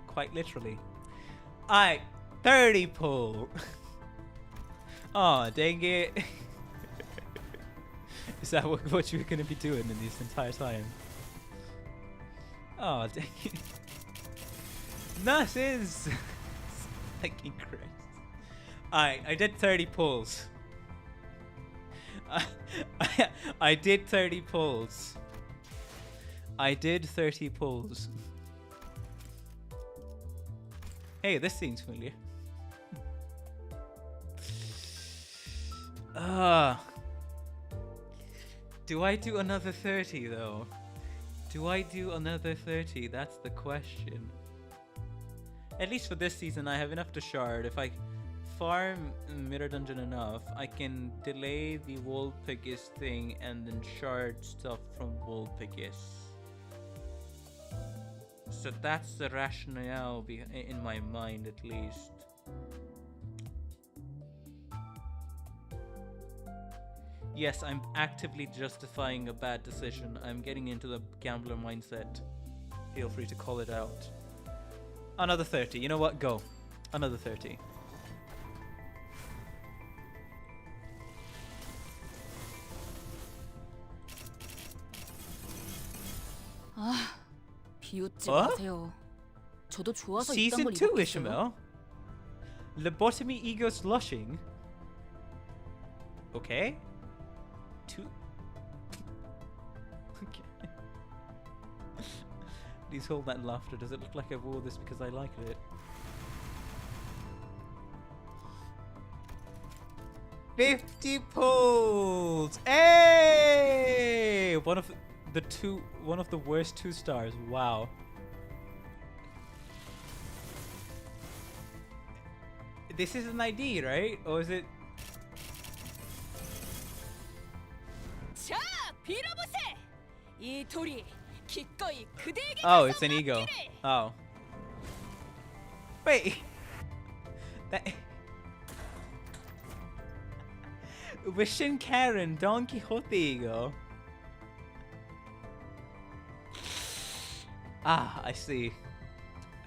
Quite literally. Alright, 30 pull. Oh, dang it. Is that what you're going to be doing in this entire time? Oh, dang it. Nurses! Fucking Christ. Alright, I did 30 pulls. I did 30 pulls. I did 30 pulls. Hey, this seems familiar. Do I do another 30 though? Do I do another 30? That's the question. At least for this season, I have enough to shard. If I farm Mirror Dungeon enough, I can delay the Wolpigis thing and then shard stuff from Wolpigis. So that's the rationale in my mind, at least. Yes, I'm actively justifying a bad decision. I'm getting into the gambler mindset. Feel free to call it out. Another 30. You know what? Go. Another 30. 비웃지 저도 좋아서 Season 2, Ishmael. Lobotomy ego slushing. Okay. 2. Okay. Please hold that laughter. Does it look like I wore this because I liked it? $50 pulls. Hey! One of the worst 2 stars. Wow. This is an ID, right? Or is it? Oh, it's an ego. Oh. Wait. That. Wishing Karen, Don Quixote ego. Ah, I see.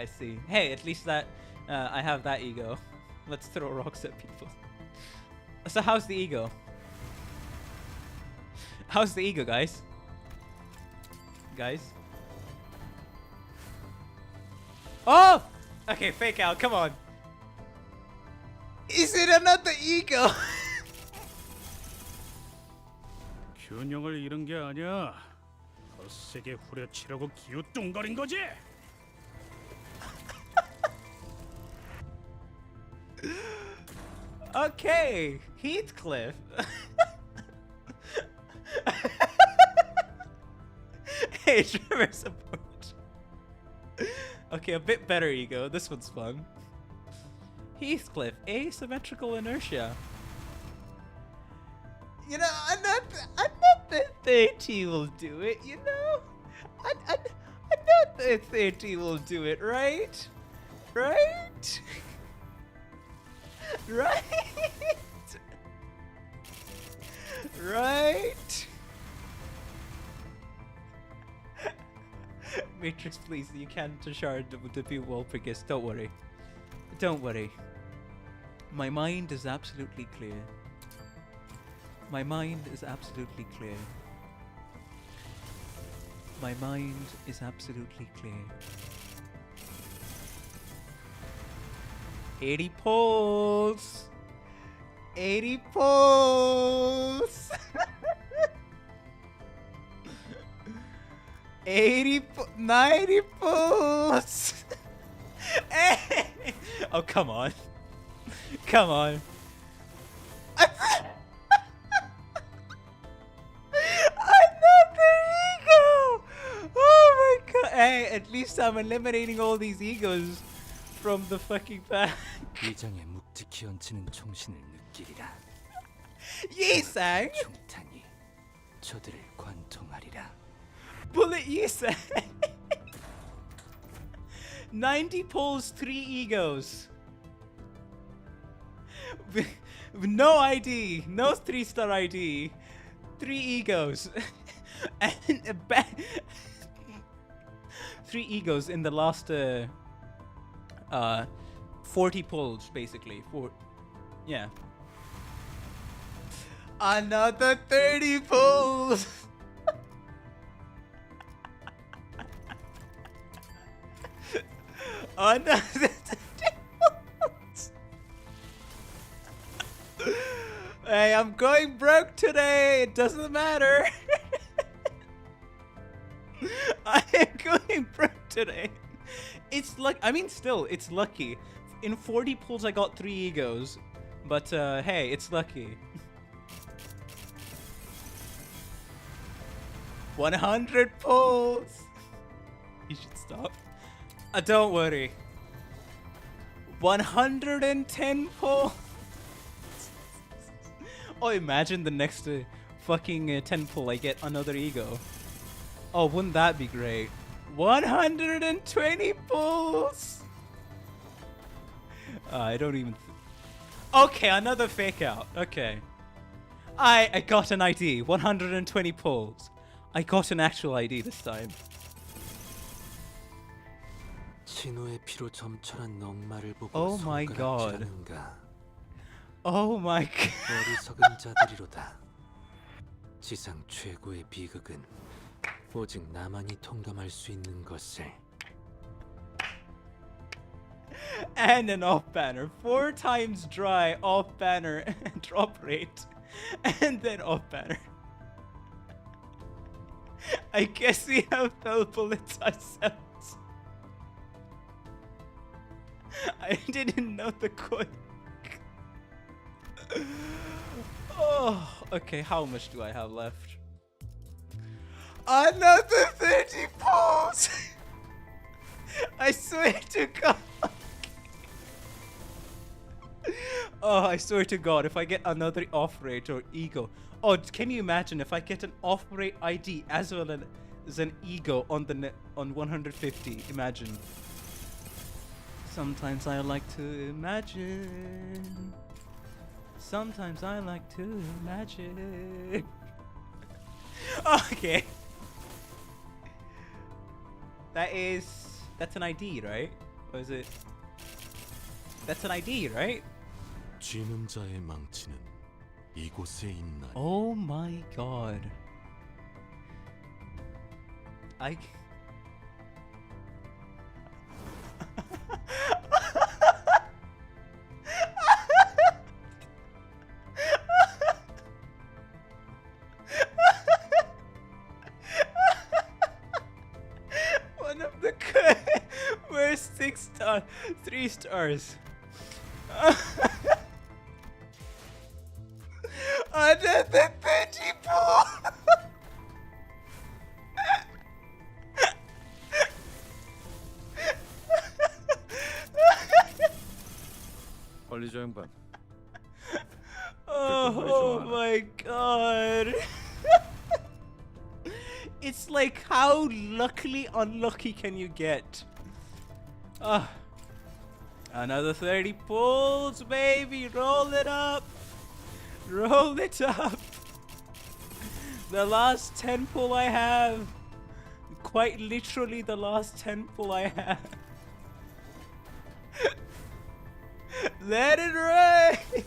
I see. Hey, at least that I have that ego. Let's throw rocks at people. So how's the ego? How's the ego, guys? Guys? Oh! Okay, fake out. Come on. Is it another ego? 균형을 잃은 게 아니야. 더 세게 후려치려고 기우뚱거린 거지. Okay, Heathcliff. Hey, Trevor support. Okay, a bit better ego. This one's fun. Heathcliff, asymmetrical inertia. You know, I'm not that 30 will do it, you know? I know that 30 will do it, right? Right? Right? Right? Matrix, please, you can't shard the few wall because don't worry. Don't worry. My mind is absolutely clear. My mind is absolutely clear. My mind is absolutely clear. 80 pulls! 80 pulls! 90 pulls! Hey! Oh, come on. Come on. Another ego! Oh my god. Hey, at least I'm eliminating all these egos from the fucking pack. 위장에 묵직히 얹히는 총신을 느끼리라. 예상! 총탄이 저들을 관통하리라. Bullet 예상! 90 pulls, 3 egos. With no ID, no 3-star ID, 3 egos. And a 3 egos in the last 40 pulls, basically. Yeah. Another 30 pulls! Another 30 pulls! Hey, I'm going broke today! It doesn't matter! I am going broke today! It's like, I mean, still, it's lucky. In 40 pulls, I got 3 egos. But, hey, it's lucky. 100 pulls! You should stop. Don't worry. 110 pulls! Oh, imagine the next fucking 10 pull, I get another ego. Oh, wouldn't that be great? 120 pulls! I don't even... Okay, another fake out. Okay. I got an ID. 120 pulls. I got an actual ID this time. 진호의 피로 점철한 넉마를 보고 Oh my god. 손가락질하는가. Oh my god. 어리석은 자들이로다. 지상 최고의 비극은 오직 나만이 통감할 수 있는 것을. And an off banner. 4 times dry, off banner, drop rate. And then off banner. I guess we have fell bullets ourselves. I didn't know the quick. Oh, okay, how much do I have left? Another 30 pulls! I swear to God. Oh, I swear to God, if I get another off rate or ego. Oh, can you imagine if I get an off rate ID as well as an ego on the on 150? Imagine. Sometimes I like to imagine. Sometimes I like to imagine. Okay. That's an ID, right? Or is it? That's an ID, right? 쥐는 자의 망치는 이곳에 있나니. Oh my god. One of the worst 3 stars. Under the 34. 빨리 저 양반. Oh my god. It's like, how luckily unlucky can you get? Another 30 pulls, baby. Roll it up. Roll it up. The last 10 pull I have. Quite literally the last 10 pull I have. Let it rain.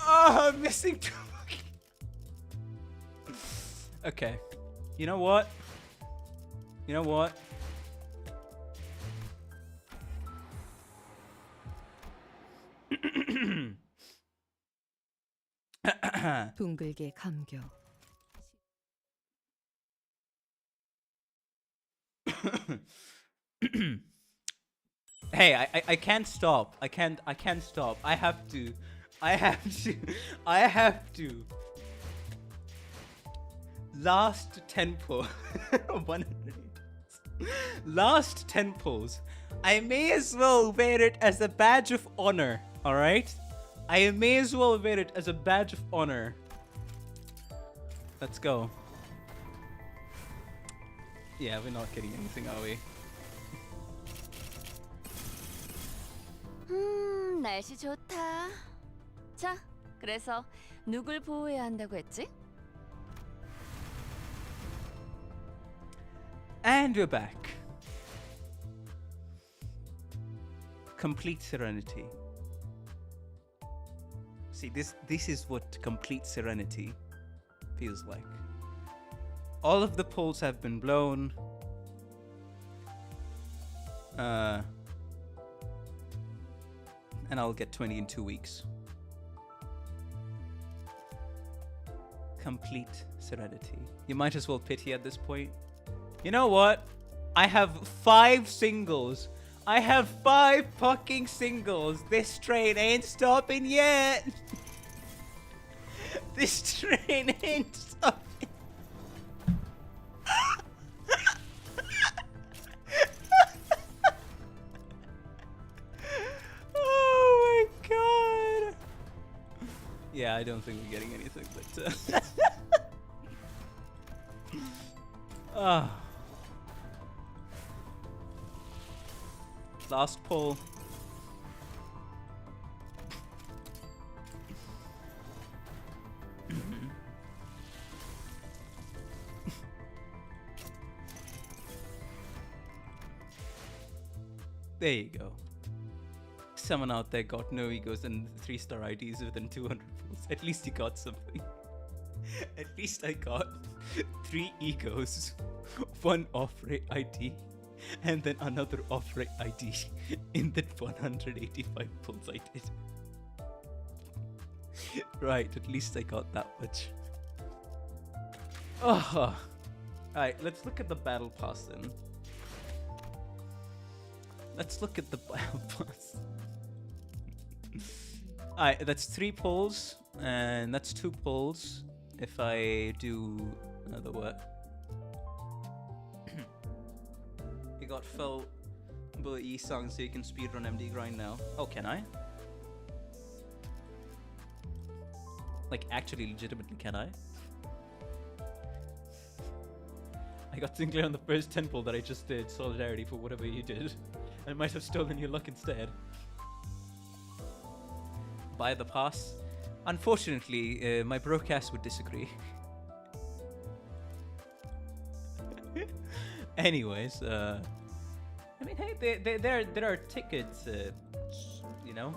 Oh, I'm missing too much. Okay. You know what? You know what? 둥글게 감겨. Hey, I can't stop. I can't stop. I have to. Last 10 pull. 100. Last 10 pulls. I may as well wear it as a badge of honor. Alright? I may as well wear it as a badge of honor. Let's go. Yeah, we're not getting anything, are we? 날씨 좋다. 자, 그래서 누굴 보호해야 한다고 했지? And we're back. Complete serenity. See, this is what complete serenity feels like. All of the poles have been blown. And I'll get 20 in 2 weeks. Complete serenity. You might as well pity at this point. You know what? I have 5 singles. I have 5 fucking singles. This train ain't stopping yet. This train ain't stopping. Oh my god. Yeah, I don't think we're getting anything, but last pull. There you go. Someone out there got no egos and 3-star IDs within 200 pulls. At least he got something. At least I got 3 egos, 1 off-rate ID, and then another off-rate ID in the 185 pulls I did. Right, at least I got that much. Oh. Alright, let's look at the battle pass then. Let's look at the battle pass. Alright, that's 3 pulls, and that's 2 pulls if I do another work. You got full bullet E song so you can speedrun MD grind now. Oh, can I? Like, actually, legitimately, can I? I got Sinclair on the first 10 pull that I just did, solidarity for whatever you did. I might have stolen your luck instead. Buy the pass. Unfortunately, my broadcast would disagree. Anyways, I mean, hey, there are tickets, you know?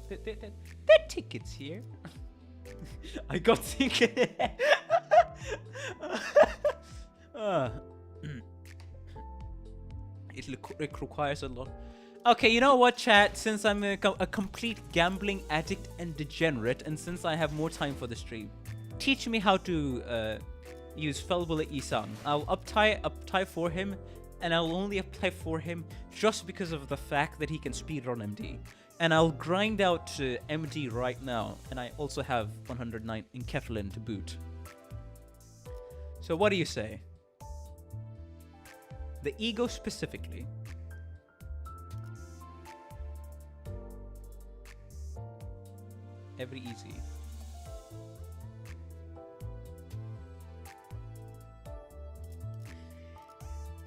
There are tickets here. I got ticket. It requires a lot. Okay, you know what, chat? Since I'm a complete gambling addict and degenerate, and since I have more time for the stream, teach me how to use Felbullet Isang. I'll uptie for him, and I'll only apply for him just because of the fact that he can speedrun MD. And I'll grind out MD right now, and I also have 109 in Keflin to boot. So what do you say? The ego specifically. Every easy.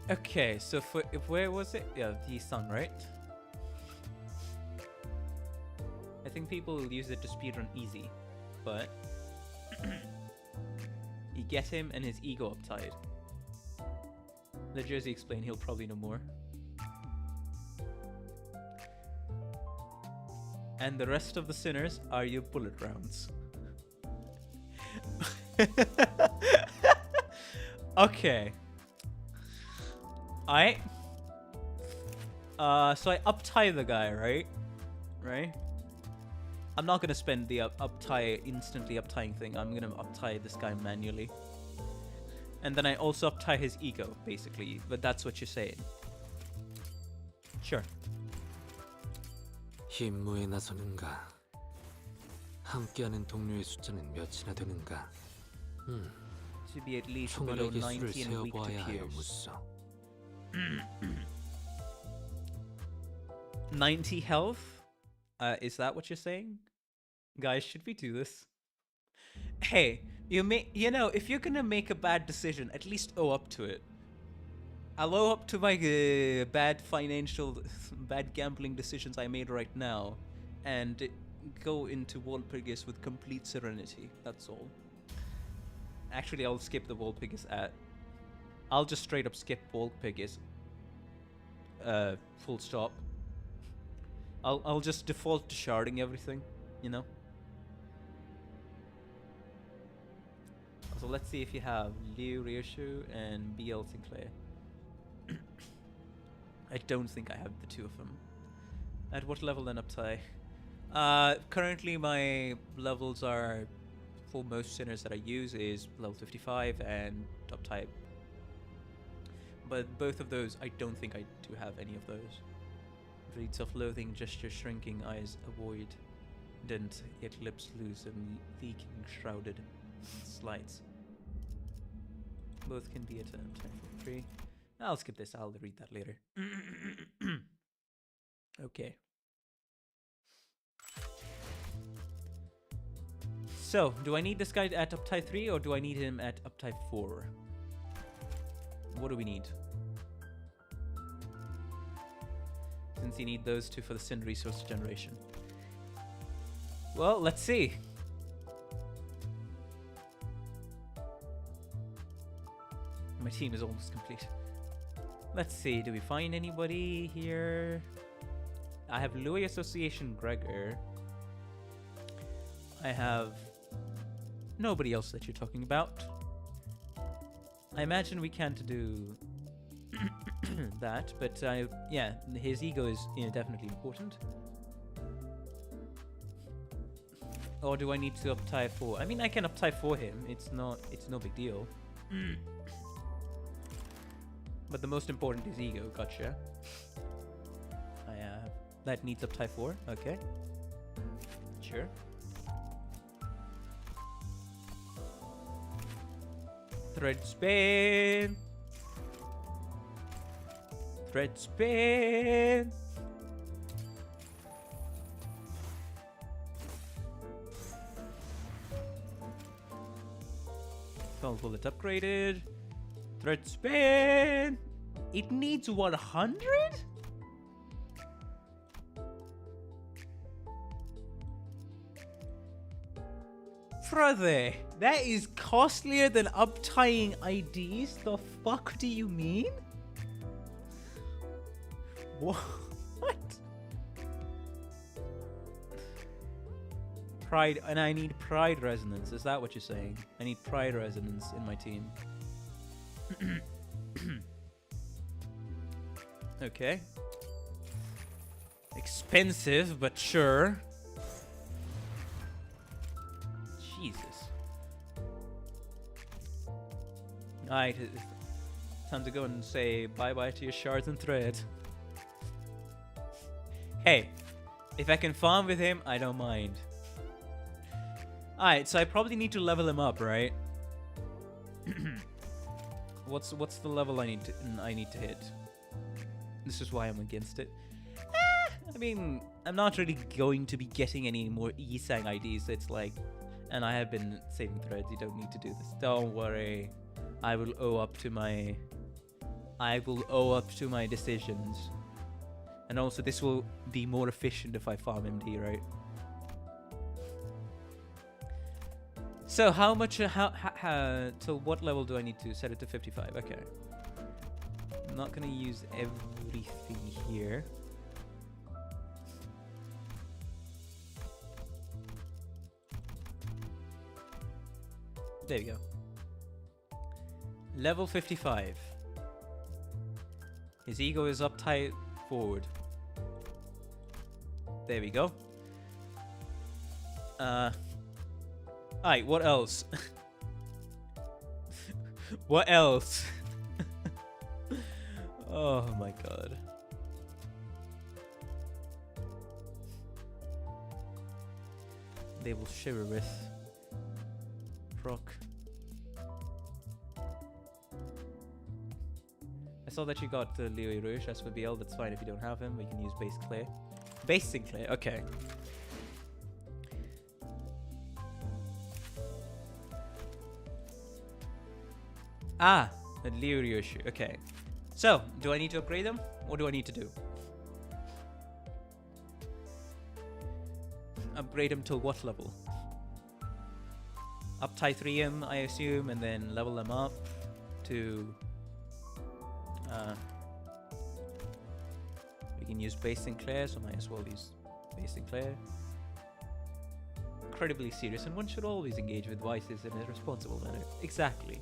Okay, so for where was it? Yeah, the sun, right? I think people use it to speedrun easy, but you get him and his ego uptight. Let Jersey explain, he'll probably know more. And the rest of the sinners are your bullet rounds. Okay. Alright. So I uptie the guy, right? Right? I'm not gonna spend the instantly uptying thing. I'm gonna uptie this guy manually. And then I also uptie his ego, basically. But that's what you're saying. Sure. 임무에 나서는가? 함께하는 동료의 숫자는 몇이나 되는가? Should be at least below 총알에게 90 수를 and weak to 세어보아야 하여 pierce. 묻소. 90 health? Is that what you're saying? Guys, should we do this? Hey, you know, if you're gonna make a bad decision, at least owe up to it. I'll owe up to my bad gambling decisions I made right now, and go into Walpurgis with complete serenity. That's all. Actually, I'll skip the Walpurgis ad. I'll just straight up skip Walpurgis. Full stop. I'll just default to sharding everything, you know. So let's see if you have Liu Ryoshu and BL Sinclair. I don't think I have the two of them. At what level then, Uptai? Currently my levels are, for most sinners that I use, is level 55 and Uptai. But both of those, I don't think I do have any of those. Reads of loathing, gesture shrinking, eyes avoid, dent, yet lips loose and leaking, shrouded, slides. Both can be at 10.3. I'll skip this, I'll read that later. Okay. So, do I need this guy at uptie 3 or do I need him at uptie 4? What do we need? Since you need those two for the Sin resource generation. Well, let's see. My team is almost complete. Let's see, do we find anybody here? I have Louis Association Gregor. I have nobody else that you're talking about. I imagine we can't do that, but yeah, his ego is definitely important. Or do I need to uptie for? I mean, I can uptie for him. It's no big deal. But the most important is ego. Gotcha. That needs uptie 4. Okay. Sure. Thread spin. Thread spin. Spell bullet upgraded. Thread spin. It needs 100? Brother, that is costlier than uptying IDs? The fuck do you mean? What? Pride, and I need pride resonance. Is that what you're saying? I need pride resonance in my team. Okay. Expensive, but sure. Jesus. Alright, it's time to go and say bye-bye to your shards and thread. Hey, if I can farm with him, I don't mind. Alright, so I probably need to level him up, right? What's the level I need to hit? This is why I'm against it. I mean, I'm not really going to be getting any more Yisang IDs. It's like, and I have been saving threads. You don't need to do this. Don't worry. I will owe up to my decisions. And also, this will be more efficient if I farm MD, right? So how much? Till what level do I need to set it to 55? Okay. I'm not gonna use everything here. There we go. Level 55. His ego is uptight forward. There we go. Alright, what else? What else? Oh my god. They will shiver with proc. I saw that you got Leo Rouge SVBL. That's fine if you don't have him. We can use base Clay. Base Sinclair, okay. Ah, the Leo Ryoshu. Okay. So, do I need to upgrade them? What do I need to do? Upgrade them to what level? Up tie 3 him, I assume, and then level them up to... we can use base Sinclair, so might as well use base Sinclair. Incredibly serious, and one should always engage with vices in a responsible manner. Exactly.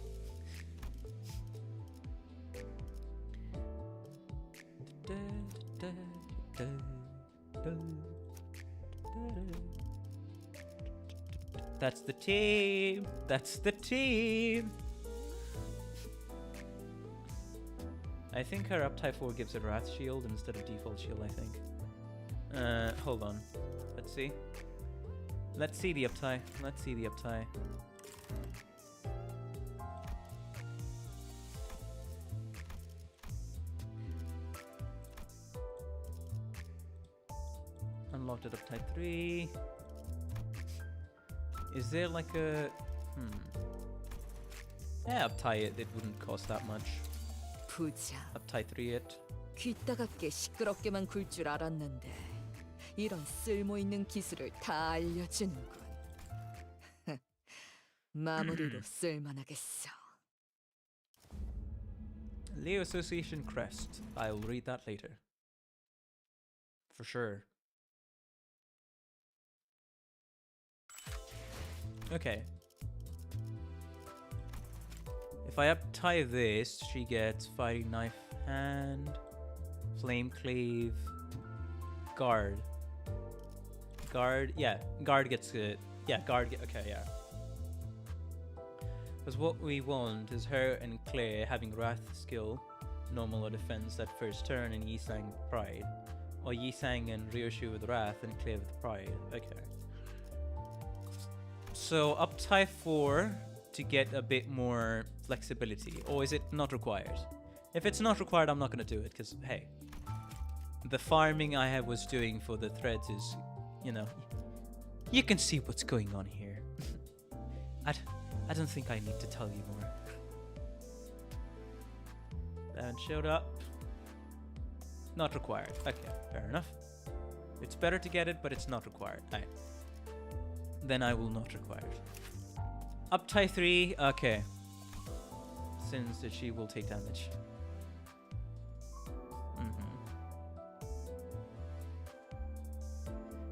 That's the team. That's the team. I think her up tie 4 gives a Wrath Shield instead of default shield, I think. Hold on. Let's see. Let's see the up tie. Let's see the up tie. Unlocked it up type 3. Is there like a... Yeah, up tie it wouldn't cost that much. 부자. Up tie 3 it. 귀따갑게 시끄럽게만 굴 줄 알았는데 이런 쓸모 있는 기술을 다 알려주는군. 마무리로 쓸만하겠어. Leo Association Crest. I'll read that later. For sure. Okay. If I uptie this, she gets Fighting Knife Hand, Flame Cleave, Guard. Guard, yeah, Guard gets it. Yeah, Guard, okay, yeah. Because what we want is her and Claire having Wrath skill, normal or defense that first turn, and Yisang Pride. Or Yisang and Ryoshu with Wrath and Claire with Pride. Okay. So up tie 4 to get a bit more flexibility, or is it not required? If it's not required, I'm not going to do it, because hey, the farming I was doing for the threads is, you know, you can see what's going on here. I don't think I need to tell you more. And showed up. Not required. Okay, fair enough. It's better to get it, but it's not required. Then I will not require it. Up tie 3, okay. Since she will take damage.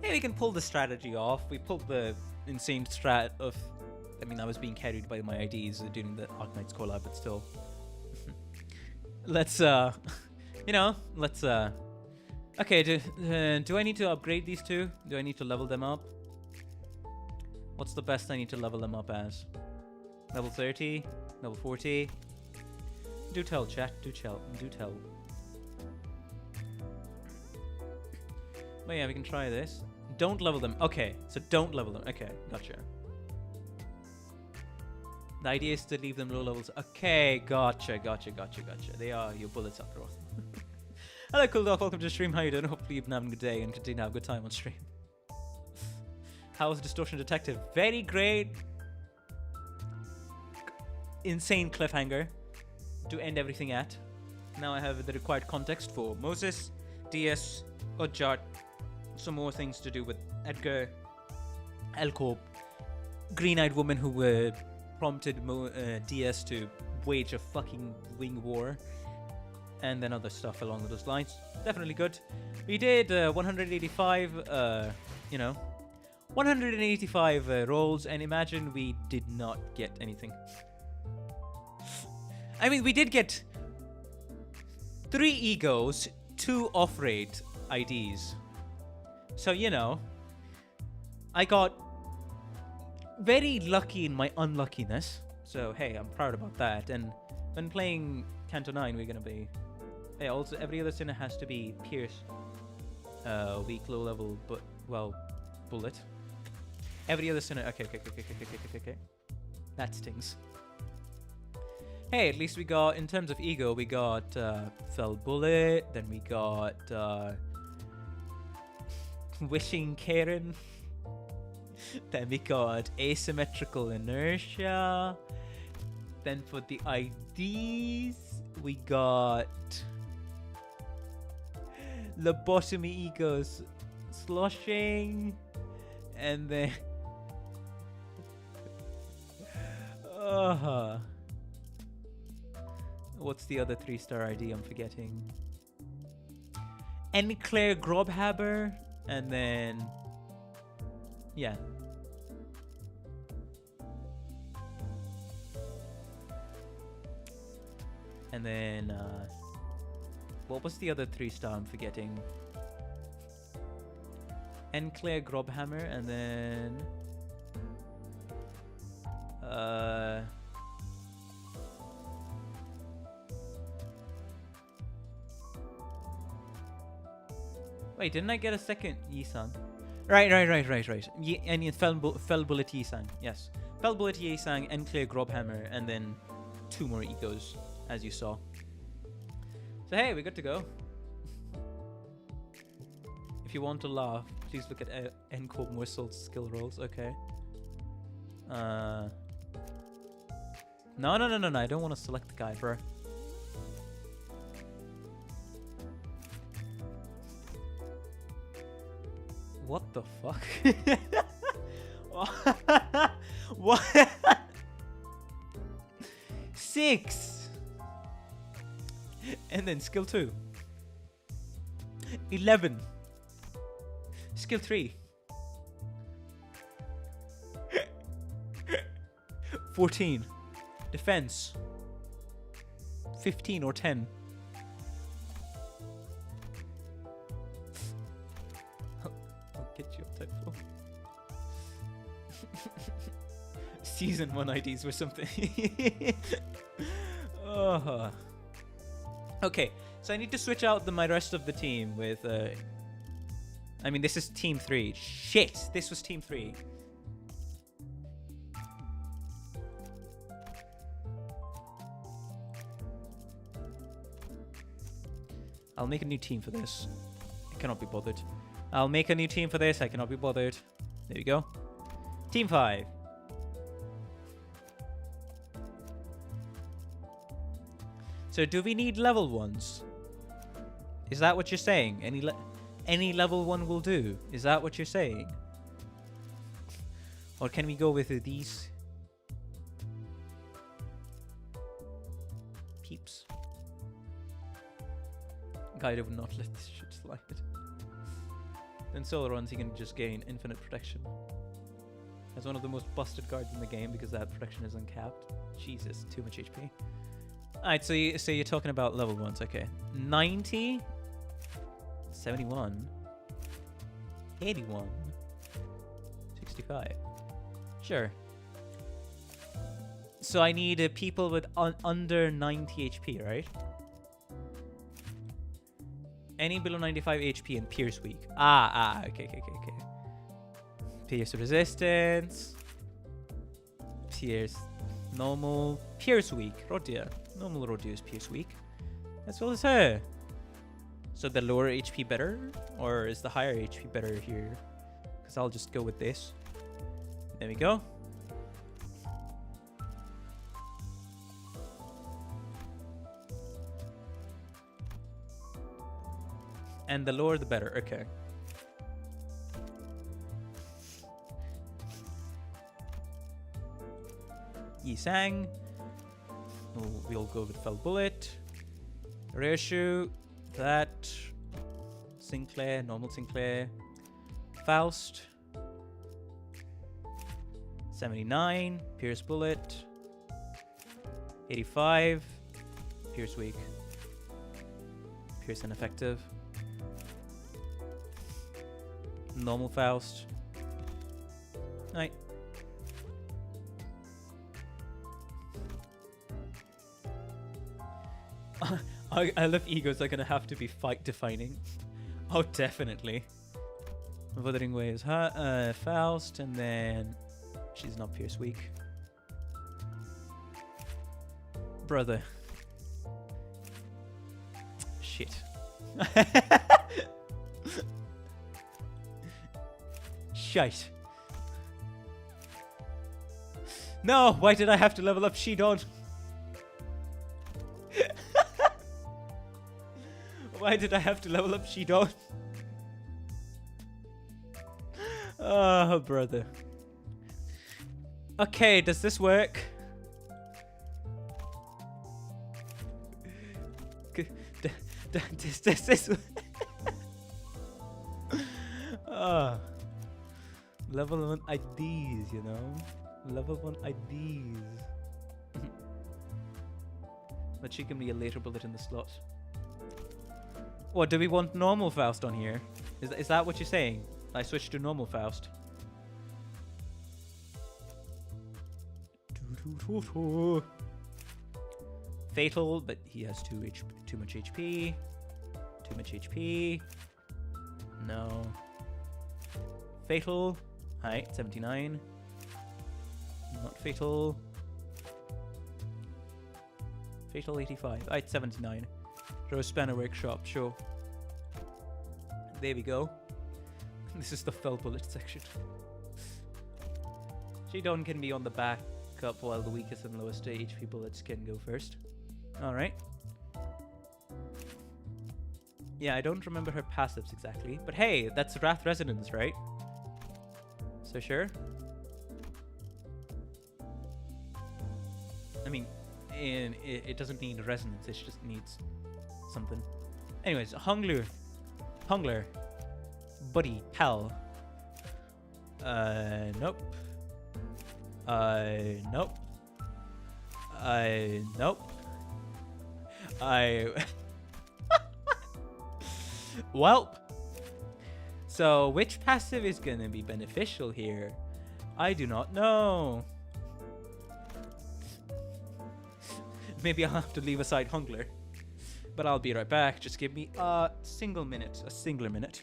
Hey, we can pull the strategy off. We pulled the insane strat of... I mean, I was being carried by my IDs during the Arknights collab, but still. Let's, you know, let's, okay, do I need to upgrade these two? Do I need to level them up? What's the best I need to level them up as? Level 30? Level 40? Do tell, chat. Do tell. But yeah, we can try this. Don't level them. Okay, so don't level them. Okay, gotcha. The idea is to leave them low levels. Okay, gotcha. They are your bullets after all. Hello, Cool Doc. Welcome to the stream. How you doing? Hopefully you've been having a good day and continue to have a good time on stream. How's Distortion Detective? Very great. Insane cliffhanger to end everything at. Now I have the required context for Moses, DS, Ojart, some more things to do with Edgar, Elcorp, green-eyed woman who prompted DS to wage a fucking wing war, and then other stuff along those lines. Definitely good. We did 185, you know, 185 rolls, and imagine we did not get anything. I mean, we did get 3 egos, 2 off-rate IDs. So, you know, I got very lucky in my unluckiness. So, hey, I'm proud about that. And when playing Canto 9, we're going to be... Hey, also, every other sinner has to be Pierce. Weak, low level, but, well, bullet. Every other sinner... Okay. That stings. Hey, at least we got, in terms of ego, we got Fell Bullet, then we got Wishing Karen, then we got Asymmetrical Inertia, then for the IDs, we got Lobotomy Egos Sloshing, and then... What's the other 3-star ID I'm forgetting? Enclair Grobhaber, and then... Yeah. And then, what was the other 3-star I'm forgetting? Enclair Grobhammer, and then... Wait, didn't I get a second Yisang? Right. And Fell Bullet Yisang, yes. Fell Bullet Yisang, Enclair Grobhammer, and then 2 more egos, as you saw. So hey, we're good to go. If you want to laugh, please look at Encore Morsel's skill rolls, okay. No, I don't want to select the guy, bro. What the fuck? What? 6! And then skill 2. 11. Skill 3. 14. Defense. 15 or 10. I'll get you up type 4. Season 1 IDs or something. Oh. Okay, so I need to switch out my rest of the team with... I mean, this is Team 3. Shit! This was Team 3. I'll make a new team for this. I cannot be bothered. I'll make a new team for this. I cannot be bothered. There you go. Team 5. So do we need level 1s? Is that what you're saying? Any level 1 will do? Is that what you're saying? Or can we go with these wisps. Gaida would not let this shit slide. Then solo runs, he can just gain infinite protection. As one of the most busted cards in the game because that protection is uncapped. Jesus, too much HP. Alright, so you're talking about level 1s, okay. 90, 71, 81, 65. Sure. So I need people with under 90 HP, right? Any below 95 HP and Pierce weak. Okay. Pierce resistance. Pierce normal. Pierce weak. Rodia. Normal Rodia is Pierce weak. As well as her. So the lower HP better? Or is the higher HP better here? Because I'll just go with this. There we go. And the lower the better, okay. Yi-Sang. We'll go with Fell Bullet. Reishu. That. Sinclair, normal Sinclair. Faust. 79. Pierce Bullet. 85. Pierce weak. Pierce ineffective. Normal Faust. Right. I love egos are gonna have to be fight defining. Oh, definitely. Wuthering Waves, Faust, and then she's not Pierce weak. Brother. Shit. Shite. No, why did I have to level up Shidon? Why did I have to level up Shidon? Oh, brother. Okay, does this work? Does this level 1 IDs, you know? Level 1 IDs. But she can be a later bullet in the slot. What, do we want normal Faust on here? Is that what you're saying? I switched to normal Faust. Fatal, but he has too much HP. Too much HP. No. Fatal. Hi, 79. Not fatal. Fatal 85. Alright, 79. Rose Spanner Workshop, sure. There we go. This is the Fell Bullet section. Shidon can be on the back up while the weakest and lowest HP bullets can go first. Alright. Yeah, I don't remember her passives exactly. But hey, that's Wrath Resonance, right? So sure. I mean, it doesn't need resonance, it just needs something. Anyways, Hungler. Buddy, pal. Nope. Nope. Nope. Well. So, which passive is gonna be beneficial here? I do not know. Maybe I'll have to leave aside Hungler. But I'll be right back. Just give me a singular minute.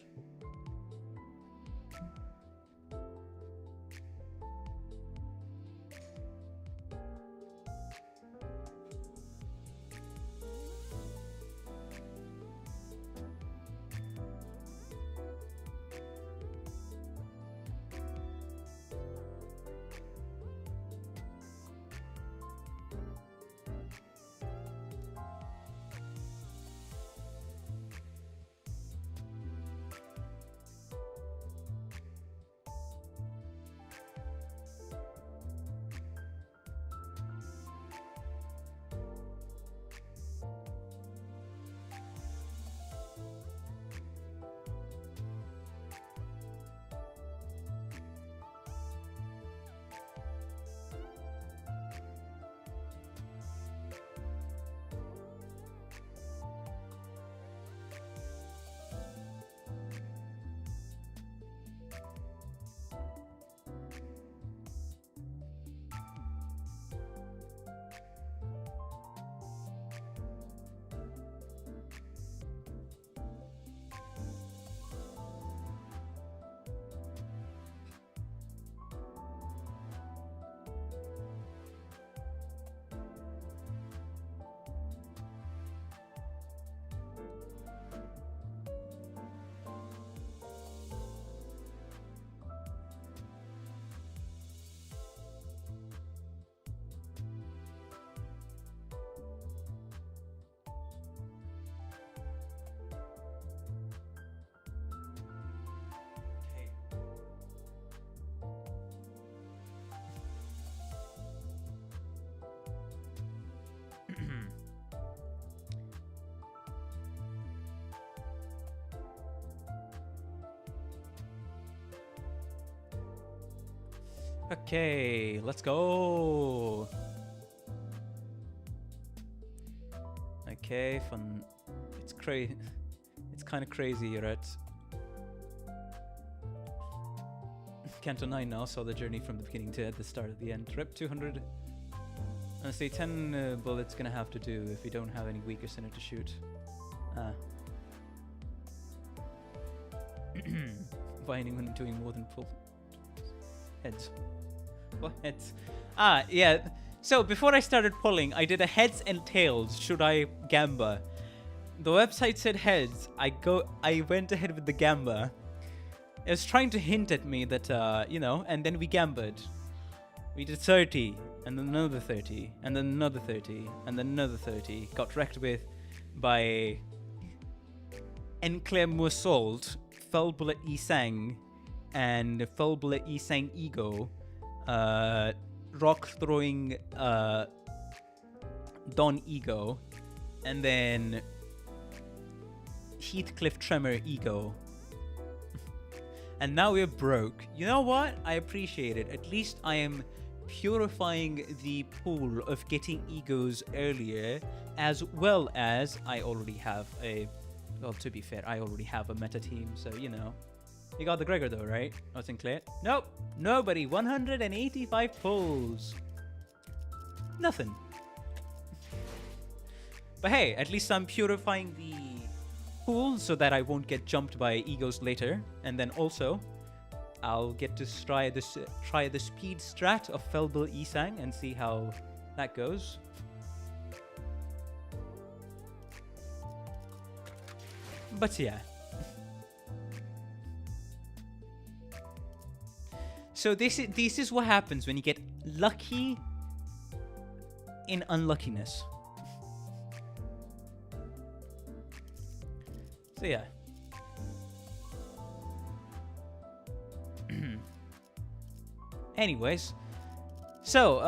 Okay, let's go. Okay, fun. It's crazy. It's kind of crazy, you're at Canto 9 now, saw the journey from the beginning to at the start at the end. Rep 200. Honestly, 10 bullets gonna have to do if we don't have any weaker center to shoot. Why anyone doing more than pull? Heads. What heads? Yeah. So before I started pulling, I did a heads and tails. Should I gamba? The website said heads. I went ahead with the gamba. It was trying to hint at me that you know, and then we gambled. We did 30, and then another 30, and then another 30, and then another 30. Got wrecked with by Enclair Mussault, Fell Bullet Isang, and Fell Bullet Isang Ego, Rock Throwing Don Ego, and then Heathcliff Tremor Ego. And now we're broke. You know what? I appreciate it. At least I am purifying the pool of getting egos earlier, as well as I already have a... Well, to be fair, I already have a meta team, so, you know. You got the Gregor though, right? Oh, Sinclair? Nope. Nobody. 185 pulls. Nothing. But hey, at least I'm purifying the pool so that I won't get jumped by egos later. And then also, I'll get to try the speed strat of Felbel Isang and see how that goes. But yeah. So this is what happens when you get lucky in unluckiness. So yeah. Anyways, so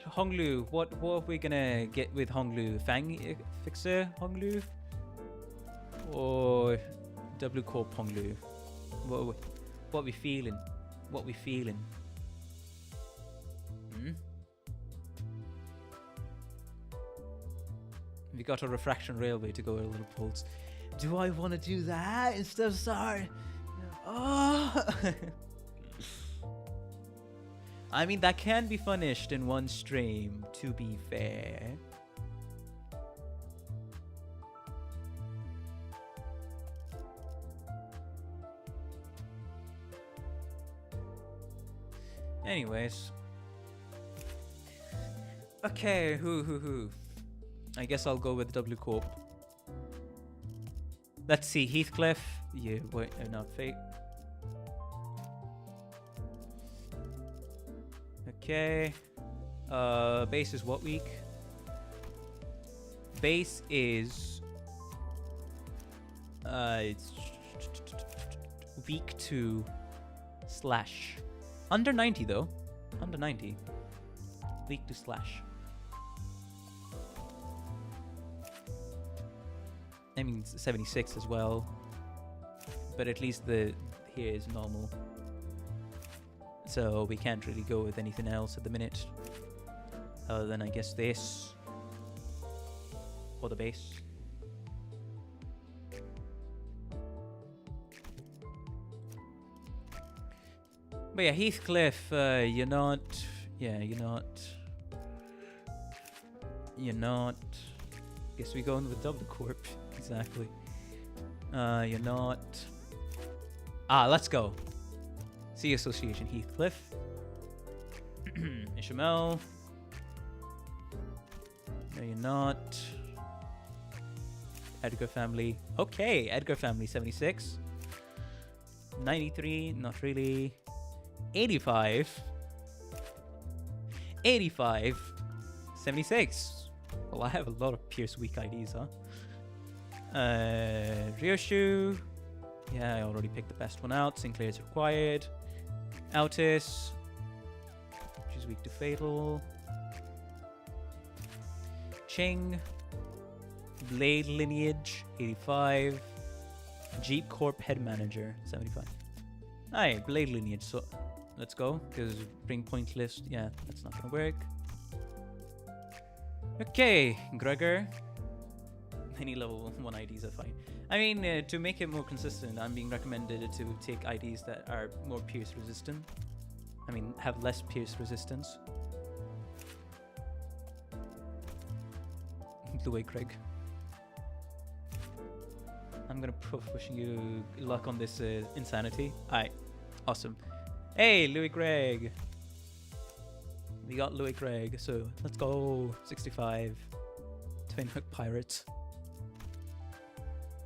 Honglu, what are we gonna get with Honglu? Fang Fixer Honglu or W Corp Honglu? What we feeling? What we feeling? We got a refraction railway to go a little pulse. Do I want to do that instead of SAR? Oh. I mean, that can be finished in one stream, to be fair. Anyways. Okay, who. I guess I'll go with W Corp. Let's see, Heathcliff. Yeah, wait, not Fate. Okay. Base is what week? Base is it's week 2 slash. Under 90 though. Under 90. Week 2 slash. I mean 76 as well. But at least the here is normal. So we can't really go with anything else at the minute. Other than I guess this. Or the base. But yeah, Heathcliff, you're not... Yeah, you're not... Guess we're going with W Corp. Exactly. You're not... let's go. C Association Heathcliff. Ishamel. No, you're not. Edgar family. Okay, Edgar family 76. 93, not really. 85. 85. 76. Well, I have a lot of Pierce weak IDs, huh? Ryoshu. Yeah, I already picked the best one out. Sinclair's required. Altis. She's weak to Fatal. Ching. Blade Lineage. 85. Jeep Corp Head Manager. 75. Aye, Blade Lineage. So let's go. Because bring point list, yeah, that's not gonna work. Okay, Gregor. Any level 1 IDs are fine. I mean, to make it more consistent, I'm being recommended to take IDs that are more pierce resistant. I mean, have less pierce resistance. The way, Craig. I'm gonna push you luck on this insanity. Alright, awesome. Hey, Louis Craig. We got Louis Craig, so let's go. 65. Twin Hook Pirates.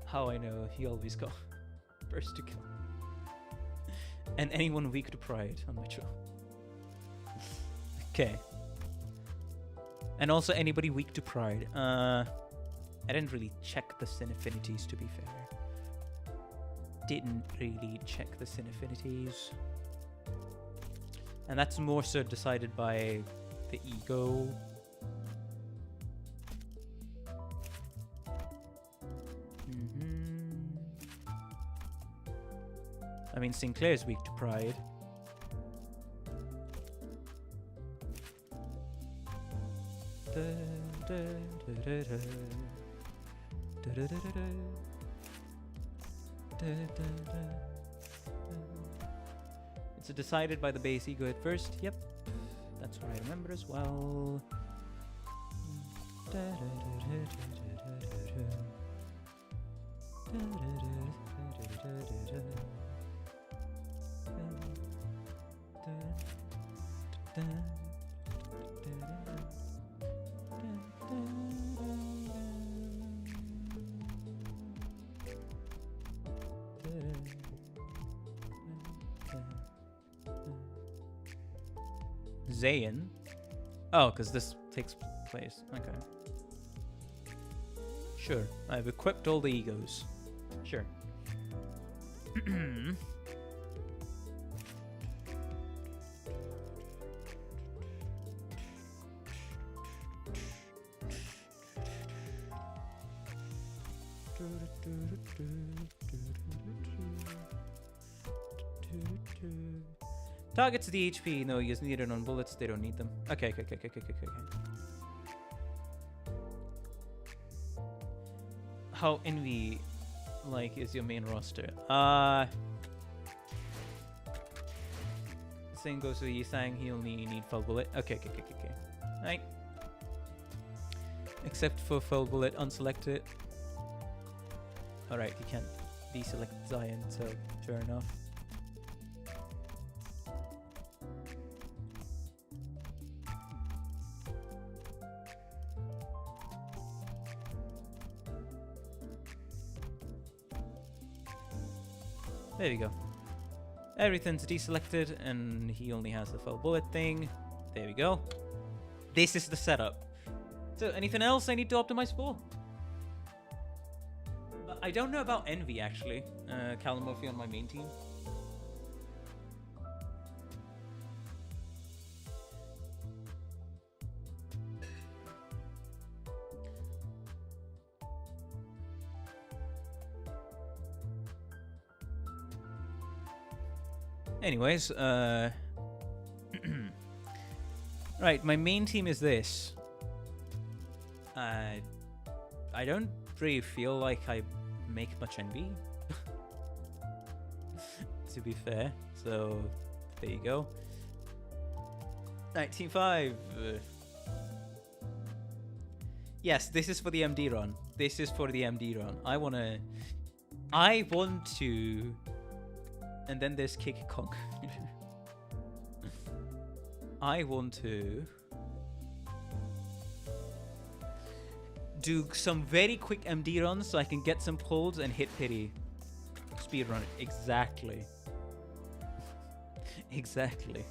How I know he always got first to kill. And anyone weak to pride on my show. Okay. And also anybody weak to pride. I didn't really check the sin affinities, to be fair. Didn't really check the sin affinities. And that's more so decided by the ego. I mean, Sinclair's weak to pride. It's decided by the base ego at first. Yep, that's what I remember as well. Zayn? Oh, because this takes place. Okay. Sure. I've equipped all the egos. Sure. Targets the HP. No, use needed on bullets. They don't need them. Okay. How envy like is your main roster? Same goes with Yisang. He only need full bullet. Okay. Right. Except for full bullet, unselect it. Alright, you can't deselect Zion, so fair enough. There we go. Everything's deselected, and he only has the full bullet thing. There we go. This is the setup. So, anything else I need to optimize for? I don't know about Envy, actually. Callum Murphy on my main team. Anyways, right, my main team is this. I don't really feel like I make much envy, to be fair. So, there you go. Right, Team 5. Yes, this is for the MD run. This is for the MD run. I want to... And then there's Kick Kong. I want to do some very quick MD runs so I can get some pulls and hit pity. Speedrun it. Exactly. Exactly.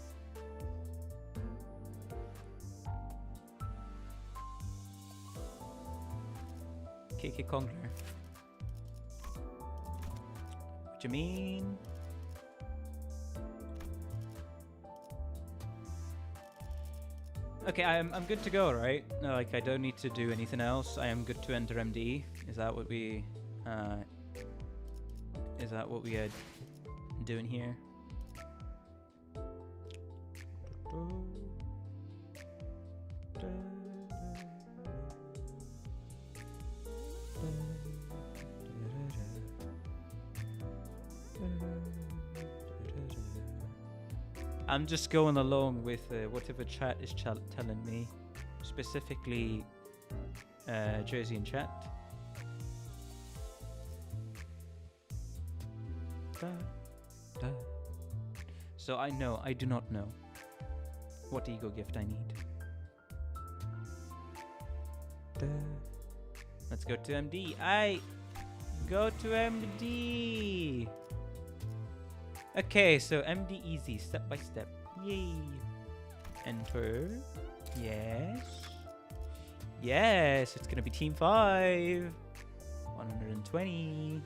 KK Kongler. What you mean? Okay, I'm good to go, right? No, like I don't need to do anything else. I am good to enter MD. Is that what we are doing here? I'm just going along with whatever chat is telling me. Specifically, Jersey in chat. Da, da. So I do not know what ego gift I need. Da. Let's go to MD. Go to MD. Okay, so MD easy, step by step. Yay. Enter. Yes. Yes, it's gonna be team 5. 120.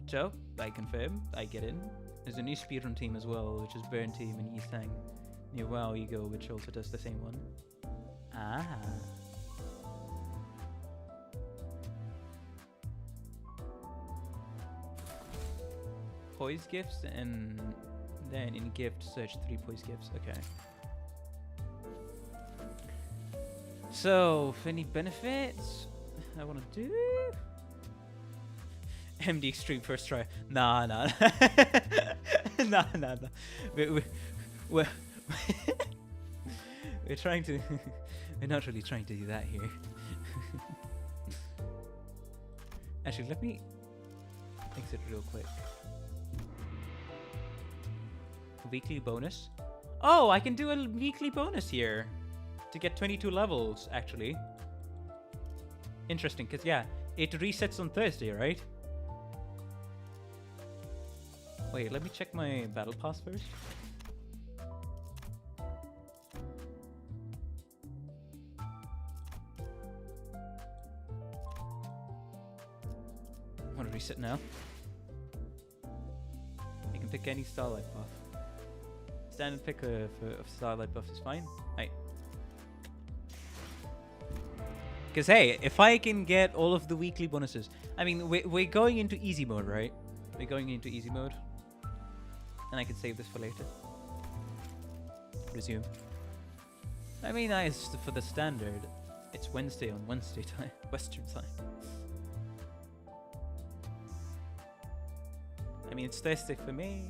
So, I confirm, I get in. There's a new speedrun team as well, which is Burn Team and Yithang. New WoW Ego, which also does the same one. Ah. Poise gifts, and then in gift search 3 poise gifts. Okay. So, any benefits I want to do? MD Extreme first try. Nah. nah. We're trying to. We're not really trying to do that here. Actually, let me exit real quick. Weekly bonus. Oh, I can do a weekly bonus here to get 22 levels. Actually, interesting, because yeah, it resets on Thursday, right? Wait, let me check my battle pass first. I want to reset now. You can pick any starlight buff. Standard pick of starlight buff is fine. Right. Because hey, if I can get all of the weekly bonuses, I mean, we're going into easy mode, right? We're going into easy mode. And I can save this for later. Resume. I mean, nice for the standard. It's Wednesday on Wednesday time, Western time. I mean, it's Thursday for me.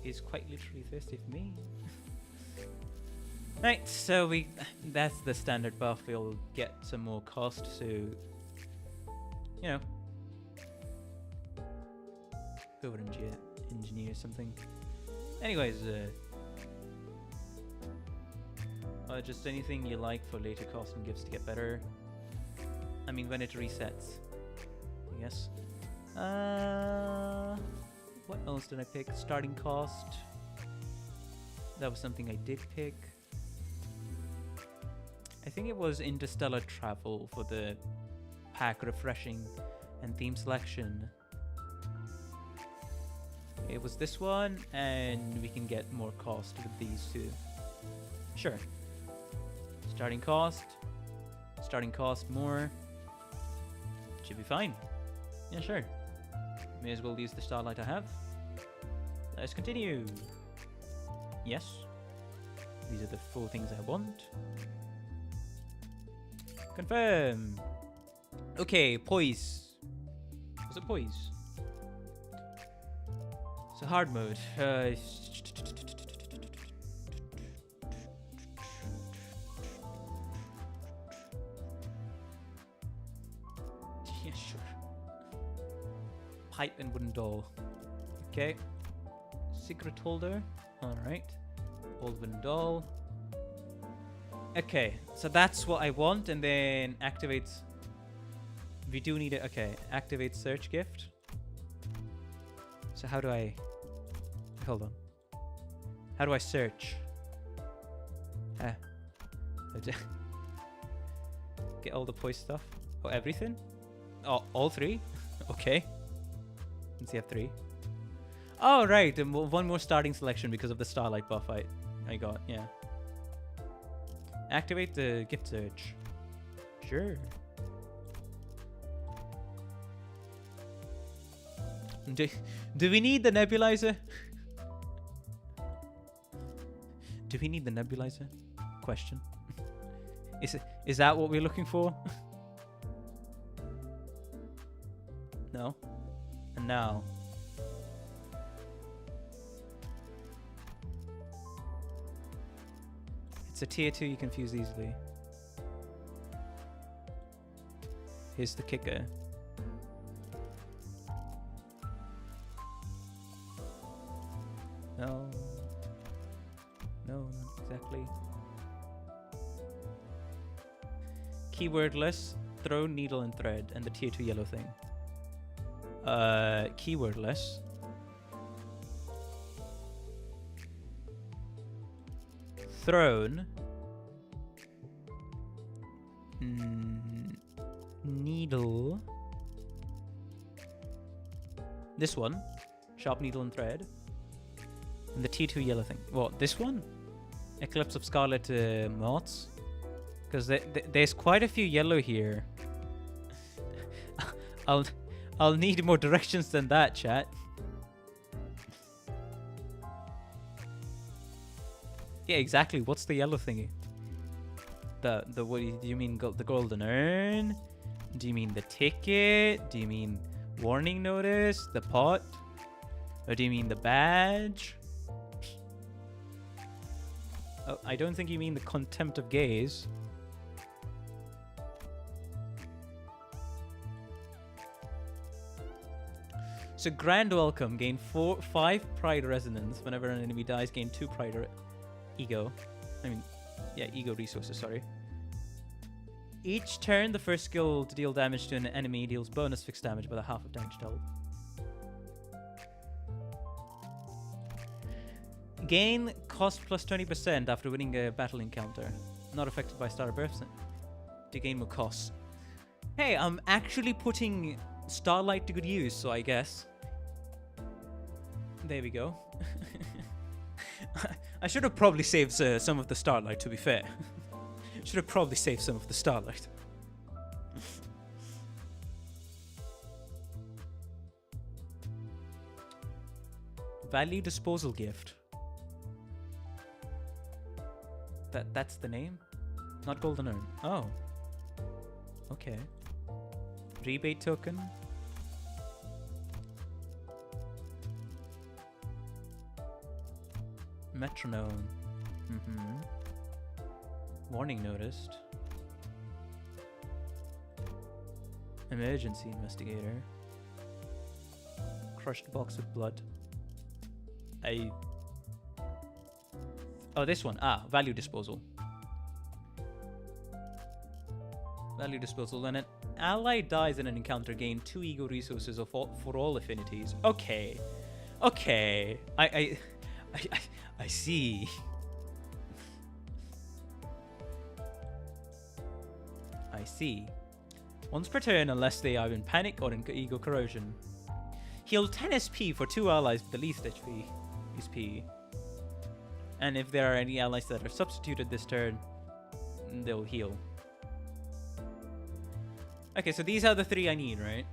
It's quite literally Thursday for me. Right, so that's the standard buff. We'll get some more cost, so you know, over engineer something. Anyways, just anything you like for later cost and gifts to get better. I mean, when it resets, I guess. What else did I pick? Starting cost. That was something I did pick. I think it was Interstellar Travel for the pack refreshing and theme selection. It was this one, and we can get more cost with these two. Sure. Starting cost more. Should be fine. Yeah, sure. May as well use the starlight I have. Let's continue. Yes. These are the 4 things I want. Confirm. Okay, poise. Was it poise? So hard mode. Yeah, sure. Pipe and wooden doll. Okay. Secret holder. Alright. Old wooden doll. Okay, so that's what I want, and then activates. We do need it. Okay, activate search gift. So how do I? Hold on. How do I search? Get all the poise stuff. Oh, everything? Oh, all 3? Okay. Let's see, I have 3. Oh, right. One more starting selection because of the starlight buff I got. Yeah. Activate the gift search. Sure. Do we need the nebulizer? Do we need the nebulizer? Question. Is that what we're looking for? No. And now. It's a tier 2 you confuse easily. Here's the kicker. No. No, not exactly. Keywordless, throw, needle, and thread, and the tier 2 yellow thing. Keywordless. Thrown. Needle. This one. Sharp needle and thread. And the T2 yellow thing. What, this one? Eclipse of Scarlet Moths? Because there's quite a few yellow here. I'll need more directions than that, chat. Yeah, exactly. What's the yellow thingy? What do you mean? The golden urn? Do you mean the ticket? Do you mean warning notice? The pot? Or do you mean the badge? Oh, I don't think you mean the contempt of gaze. So grand welcome, gain 5 pride resonance. Whenever an enemy dies, gain 2 pride ego. Ego resources, sorry. Each turn, the first skill to deal damage to an enemy deals bonus fixed damage by the half of damage dealt. Gain cost plus 20% after winning a battle encounter. Not affected by starter bursts. To gain more costs. Hey, I'm actually putting Starlight to good use, so I guess. There we go. I should have probably saved some of the Starlight, to be fair. Should have probably saved some of the Starlight. Value disposal gift. That's the name? Not golden urn. Oh. Okay. Rebate token. Metronome. Warning noticed. Emergency investigator. Crushed box of blood. Oh, this one. Value disposal. Value disposal. When an ally dies in an encounter, gain 2 ego resources for all affinities. Okay. Okay. I see. I see. Once per turn, unless they are in panic or in ego corrosion. Heal 10 SP for 2 allies with the least SP. And if there are any allies that are substituted this turn, they'll heal. Okay, so these are the 3 I need, right?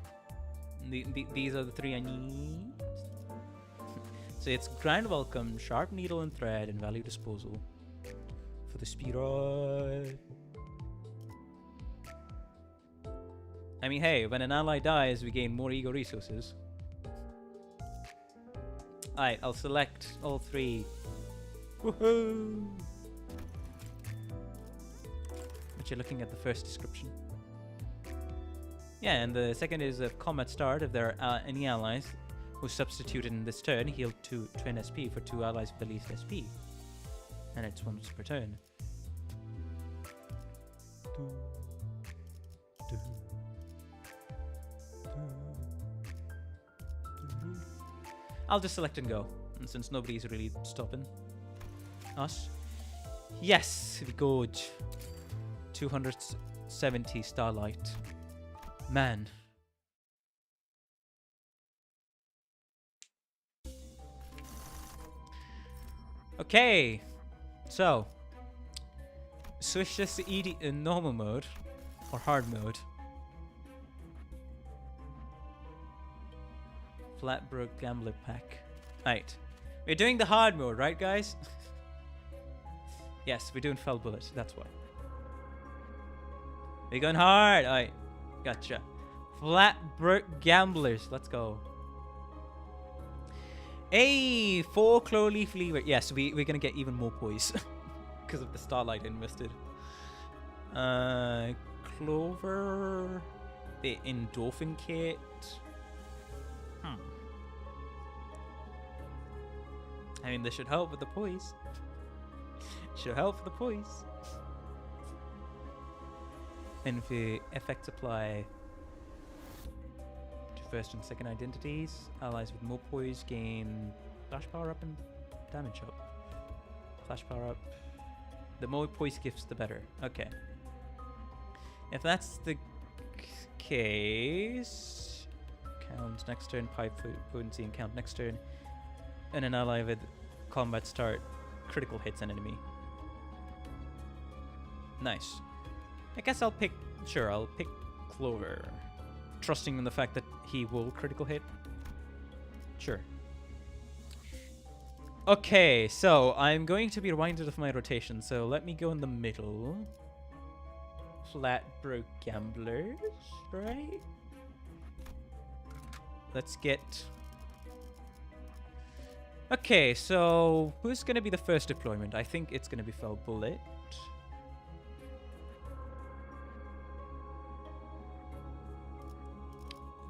These are the 3 I need. So it's Grand Welcome, Sharp Needle and Thread, and Value Disposal for the speed ride. I mean, hey, when an ally dies, we gain more ego resources. Alright, I'll select all 3. Woohoo! But you're looking at the first description. Yeah, and the second is a combat start. If there are any allies who substituted in this turn, heal 2 twin SP for 2 allies with the least SP. And it's once per turn. I'll just select and go, and since nobody's really stopping us. Yes, we good. 270 Starlight. Man. Okay, so switch this to in normal mode or hard mode. Flatbrook Gambler Pack. Right, we're doing the hard mode, right, guys? Yes, we're doing Fell Bullet. That's why. We're going hard. Alright, gotcha. Flat broke gamblers. Let's go. Hey, 4 cloverleaf lever. Yes, we're gonna get even more poise because of the starlight invested. Clover, the endorphin kit. I mean, this should help with the poise. Should help with the poise. And the effects apply to first and second identities. Allies with more poise gain flash power up and damage up. Flash power up. The more poise gifts, the better. Okay. If that's the case, count next turn, pipe potency, and count next turn. And an ally with combat start critical hits an enemy. Nice. I guess I'll pick Clover. Trusting in the fact that he will critical hit. Sure. Okay, so I'm going to be reminded of my rotation, so let me go in the middle. Flat broke gamblers, right? Let's get... Okay, so who's going to be the first deployment? I think it's going to be Fell Bullet.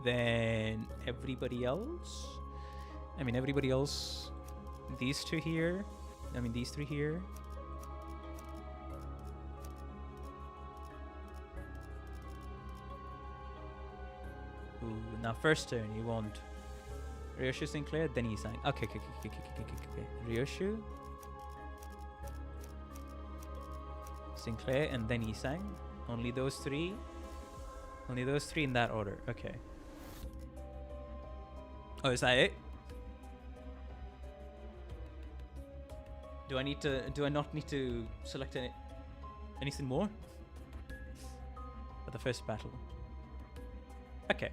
Then everybody else. I mean, everybody else. These two here. I mean, these three here. Ooh, now first turn, you want Ryoshu Sinclair, then Isang. Okay. Ryoshu, Sinclair, and then Isang. Only those three. Only those three in that order. Okay. Oh, is that it? Do I not need to select anything more? For the first battle. Okay.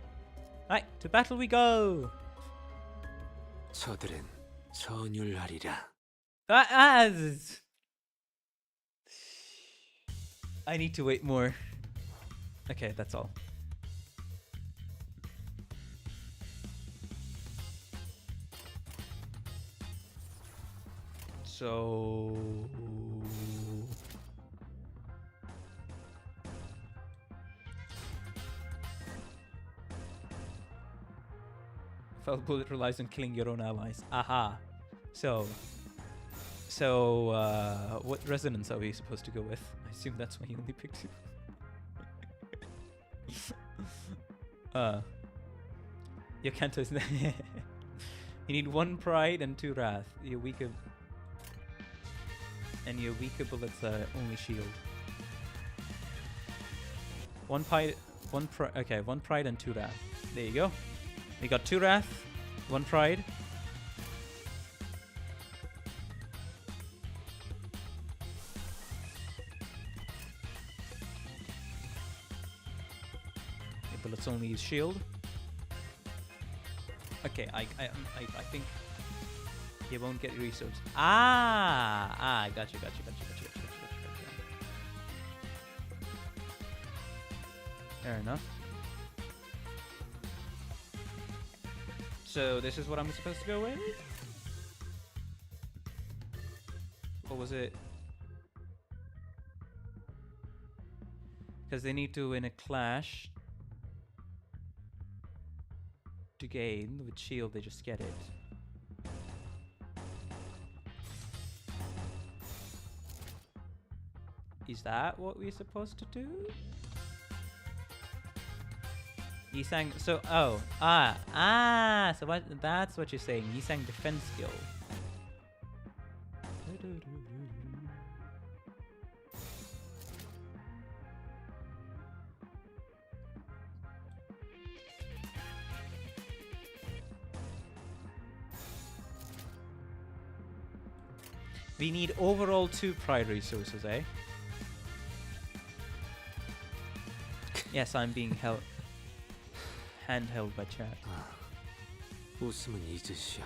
Right, to battle we go! 저들은 전율하리라. I need to wait more. Okay, that's all. So... Fell Bullet relies on killing your own allies. Aha. So, what resonance are we supposed to go with? I assume that's why he only picked two. Your Canto is You need 1 pride and 2 wrath. Your weaker bullets are only shield. 1 pride, 1 pride and 2 wrath. There you go. We got 2 wrath, 1 pride. Your bullets only use shield. Okay, I think you won't get resource. Gotcha. Fair enough. So this is what I'm supposed to go with? Or was it? Because they need to win a clash to gain. With shield they just get it. Is that what we're supposed to do? Yisang, so, so that's what you're saying. Yisang defense skill. We need overall 2 pride resources, eh? Yes, I'm being handheld by chat. 웃음은 잊으시오.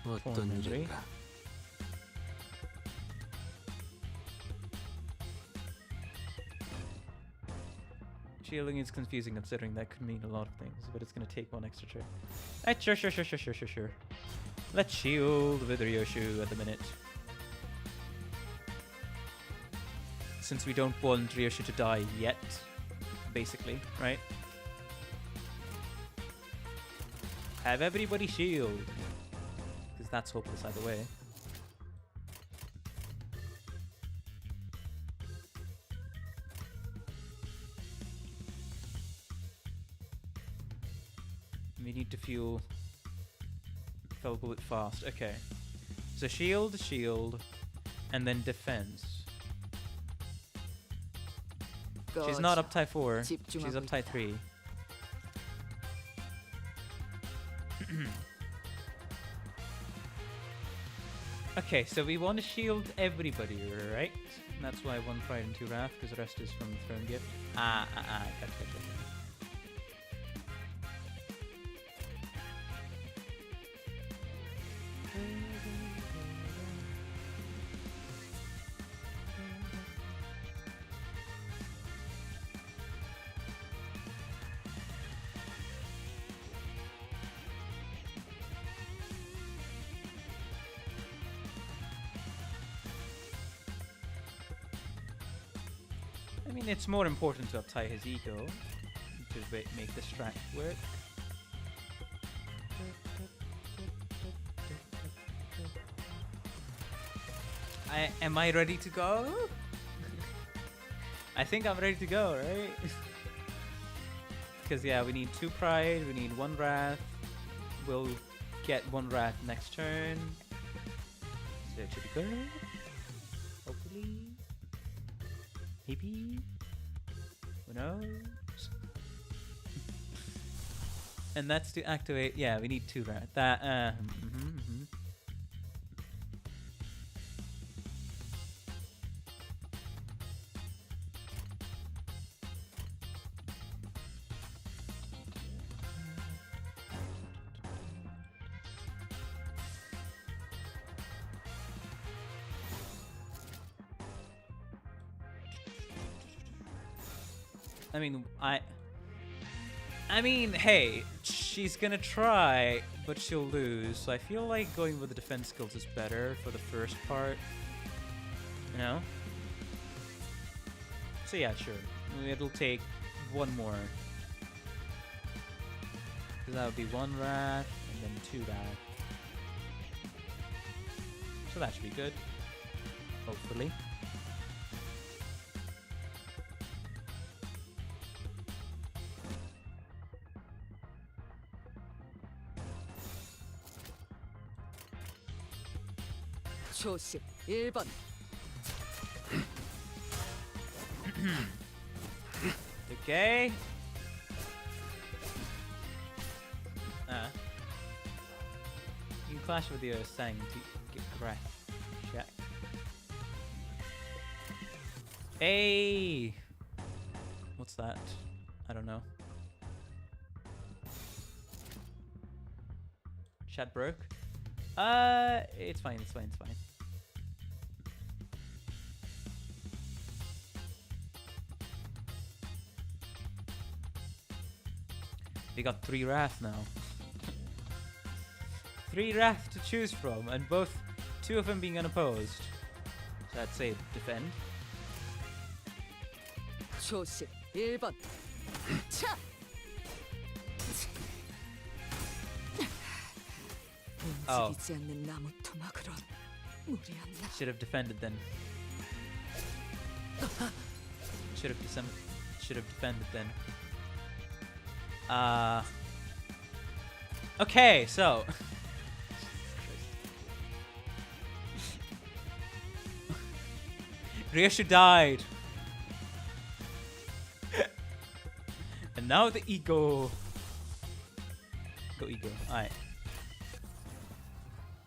어떤 Tormentry. 일인가? Shielding is confusing considering that could mean a lot of things, but it's gonna take one extra turn. Alright, sure. Let's shield with Ryoshu at the minute. Since we don't want Ryoshu to die yet, basically, right? Have everybody shield. Because that's hopeless either way. We need to fuel Fell Bullet fast. Okay. So shield, and then defense. She's not up tie 4. She's up tie 3. Okay, so we want to shield everybody, right? And that's why 1 Pride and 2 Wrath, because the rest is from the Throne Gift. Gotcha. I mean, it's more important to uptie his ego to make the strat work. Am I ready to go? I think I'm ready to go, right? Because yeah, we need 2 Pride, we need 1 Wrath. We'll get 1 Wrath next turn. So it should be good. Hopefully. Maybe. Who knows? And that's to activate. Yeah, we need 2 Wrath. That. I mean, hey, she's gonna try, but she'll lose. So I feel like going with the defense skills is better for the first part. You know? So yeah, sure. It'll take 1 more. So that would be 1 Wrath, and then 2 Wrath. So that should be good. Hopefully. 초식 1번. Okay. You can clash with your Sang to get breath. Check. Hey! What's that? I don't know. Chat broke? It's fine. We got 3 Wrath now. 3 Wrath to choose from, and 2 of them being unopposed. So I'd say defend. 초식 1번. 차! 움직이지 않는 나무 토막으로 무리한다. Should have defended then. Should have defended then. Okay, so Ryoshu died. And now the ego. Go ego. Alright.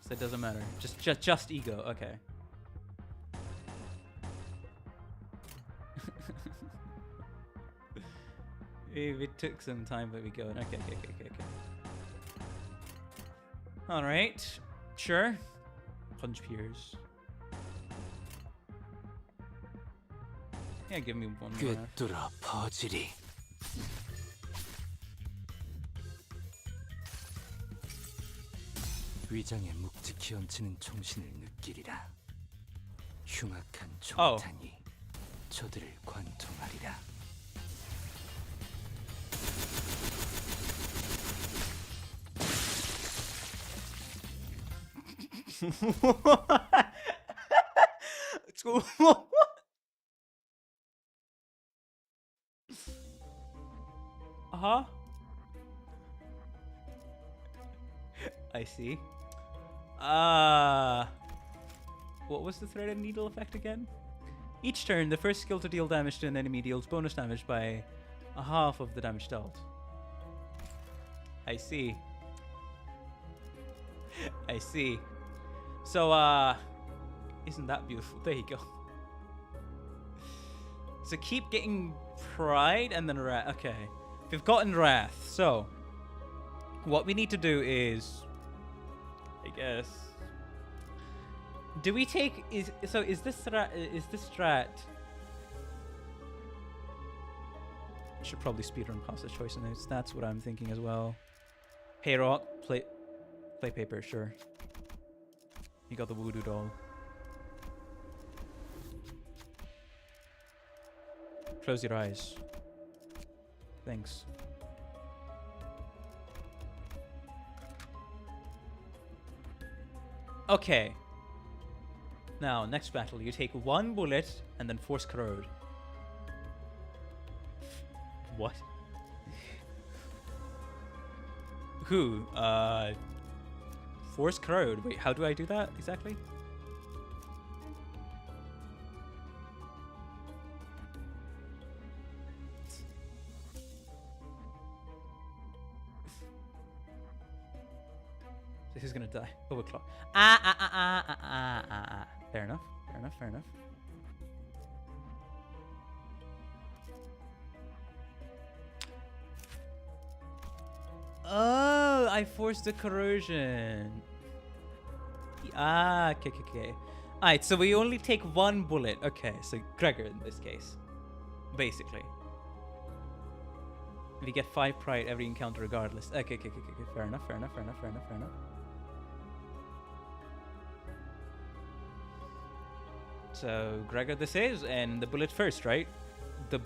So it doesn't matter. Just ego. Okay. It took some time, but we go. Okay. Alright. Sure. Punch Piers. Yeah, give me 1 more. 꿰뚫어 퍼지리. 위장에 묵직히 얹히는 총신을 느끼리라. 흉악한 Oh. 총탄이 저들을 관통하리라. Uh-huh. I see. What was the threaded needle effect again? Each turn, the first skill to deal damage to an enemy deals bonus damage by a half of the damage dealt. I see. I see. So, isn't that beautiful? There you go. So keep getting pride and then wrath. Okay. We've gotten wrath. So, what we need to do is, I guess, do we take is this strat? Should probably speedrun past this choice and notes. That's what I'm thinking as well. Hey rock, play paper, sure. You got the voodoo doll. Close your eyes. Thanks. Okay. Now, next battle, you take one bullet and then force corrode. What? Who? Force corrode. Wait, how do I do that exactly? Who's gonna die? Overclock. Fair enough. Fair enough. Fair enough. Oh, I forced the corrosion. Okay. Alright, so we only take one bullet. Okay, so Gregor in this case. Basically. We get 5 pride every encounter regardless. Okay. Fair enough. So Gregor this is, and the bullet first, right? The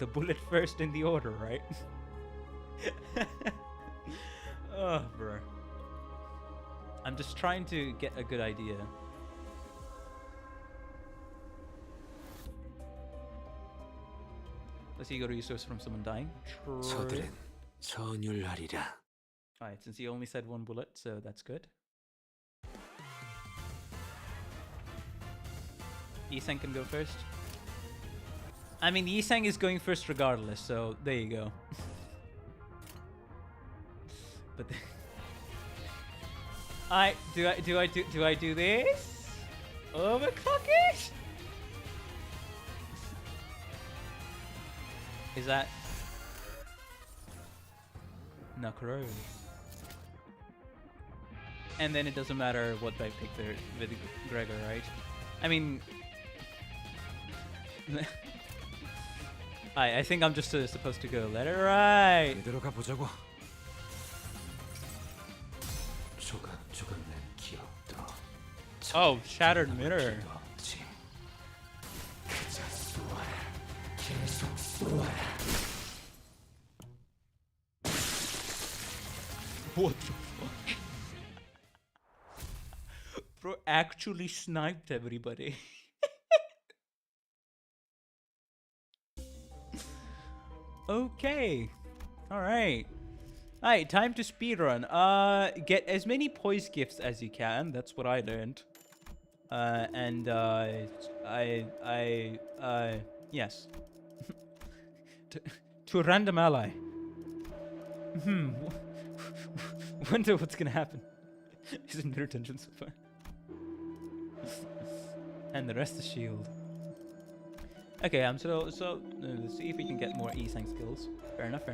bullet first in the order, right? Oh, bro. I'm just trying to get a good idea. Let's see, you got a resource from someone dying. 저들은 전율하리라. Alright, since he only said one bullet, so that's good. Yiseng can go first. I mean, Yiseng is going first regardless, so there you go. But Alright, do I do this? Overclock it? Is that no corrode? And then it doesn't matter what I pick there with Gregor, right? I mean, I think I'm just supposed to go. Let it ride. 이대로 가보자고. 조각조각 난 기억도. Oh, shattered mirror. 그저 쏘아라. 계속 쏘아라. What the fuck? Bro actually sniped everybody. Okay. Alright. Alright, time to speedrun. Get as many poise gifts as you can. That's what I learned. Yes. to a random ally. Wonder what's gonna happen. Isn't mirror tension so far? And the rest is shield. Okay, let's see if we can get more E-Sang skills. Fair enough.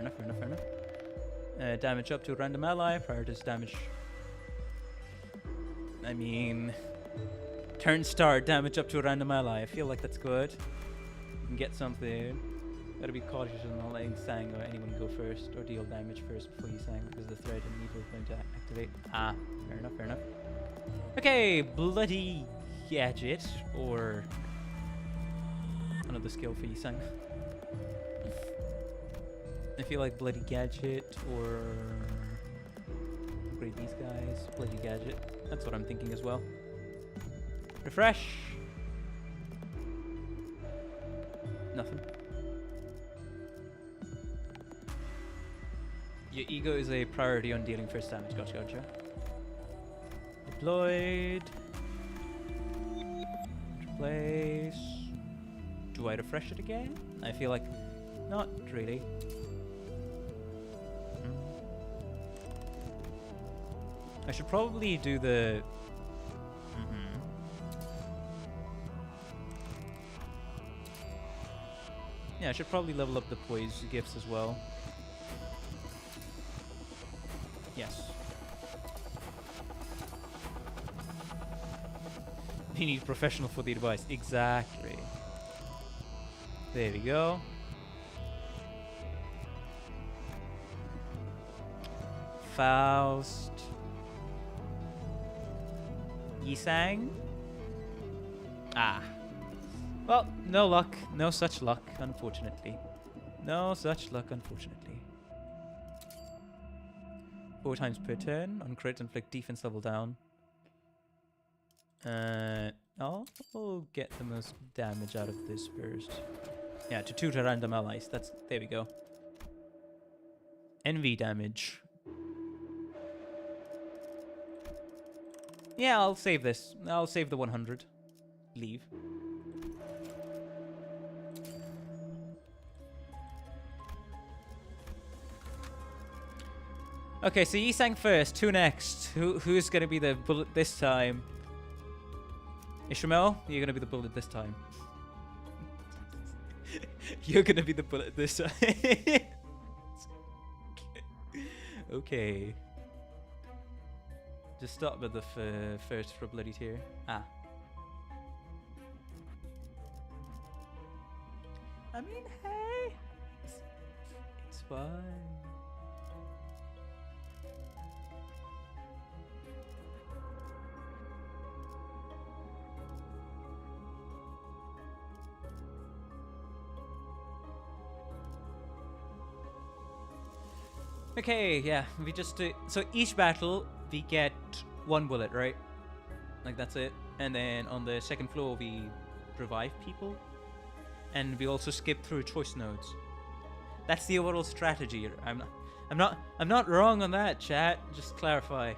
Damage up to a random ally. Prioritize damage. I mean, turn start damage up to a random ally. I feel like that's good. We can get something. Gotta be cautious of not letting Sang or anyone go first or deal damage first before you Sang because the threat and evil is going to activate. Ah, fair enough, fair enough. Okay, Bloody Gadget or another skill for Yisang. I feel like Bloody Gadget or upgrade these guys. Bloody Gadget. That's what I'm thinking as well. Refresh. Nothing. Your ego is a priority on dealing first damage. Gotcha, gotcha. Deployed. Replace. Do I refresh it again? I feel like not really. I should probably do the. Yeah, I should probably level up the poise gifts as well. Yes. We need professional for the advice. Exactly. There we go. Faust. Yisang. Ah. Well, no luck. No such luck, unfortunately. No such luck, unfortunately. 4 times per turn. On crit, inflict defense level down. I'll get the most damage out of this first. Yeah, to 2 to random allies. That's there we go. Envy damage. Yeah, I'll save this. I'll save the 100. Leave. Okay, so Yisang first. Who next? Who's gonna be the bullet this time? Ishmael, you're gonna be the bullet this time. You're gonna be the bullet this time. Okay. Just start with the first for bloody tier. Ah. I mean, hey. It's fine. Okay, yeah, we just do. So each battle, we get 1 bullet, right? Like that's it. And then on the second floor, we revive people, and we also skip through choice nodes. That's the overall strategy. I'm not wrong on that, chat. Just clarify.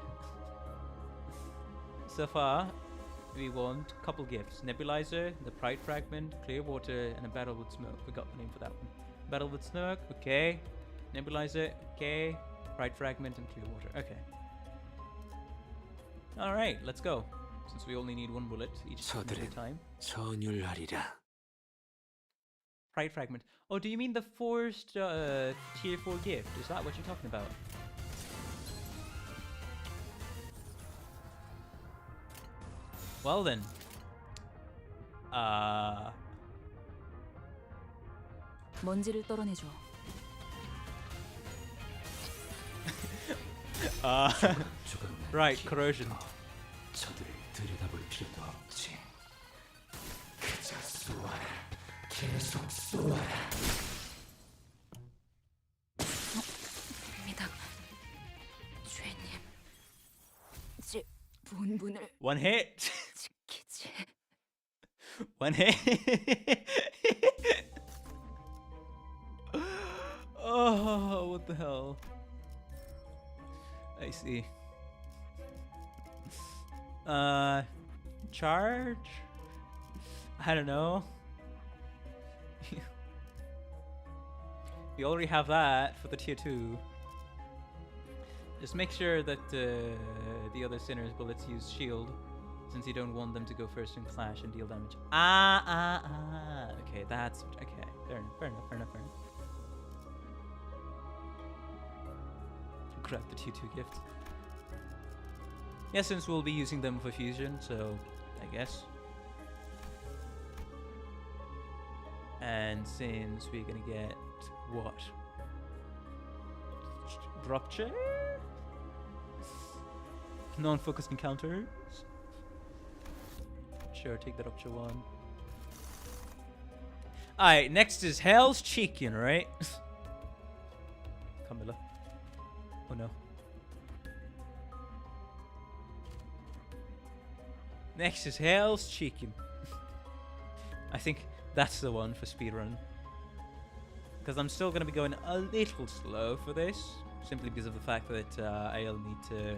So far, we want a couple gifts: Nebulizer, the Pride Fragment, Clear Water, and a Battle with Smoke. We got the name for that one. Battle with Smoke, okay. Nebulizer, okay. Pride Fragment and Clear Water, okay. Alright, let's go. Since we only need 1 bullet each time. 전율하리라. Pride Fragment. Oh, do you mean the forced tier 4 gift? Is that what you're talking about? Well then. 먼지를 떨어내줘. Right, corrosion. 저들을 들여다볼 필요도 없지. 그저 쏘아라. 계속 쏘아라. 입니다. 죄님, 제 본분을 1 hit. 지키지. 1 hit. Oh, what the hell? I see. Charge? I don't know. We already have that for the tier 2. Just make sure that the other sinners' bullets use shield, since you don't want them to go first and clash and deal damage. Okay, that's okay. Fair enough. Grab the tier 2 gift. Yeah, since we'll be using them for fusion, so I guess. And since we're gonna get what? Rupture? Non-focused encounters? Sure, take the rupture one. Alright, next is Hell's Chicken, right? Camilla. Oh no. Next is Hell's Chicken. I think that's the one for speedrun. Because I'm still going to be going a little slow for this. Simply because of the fact that I'll need to...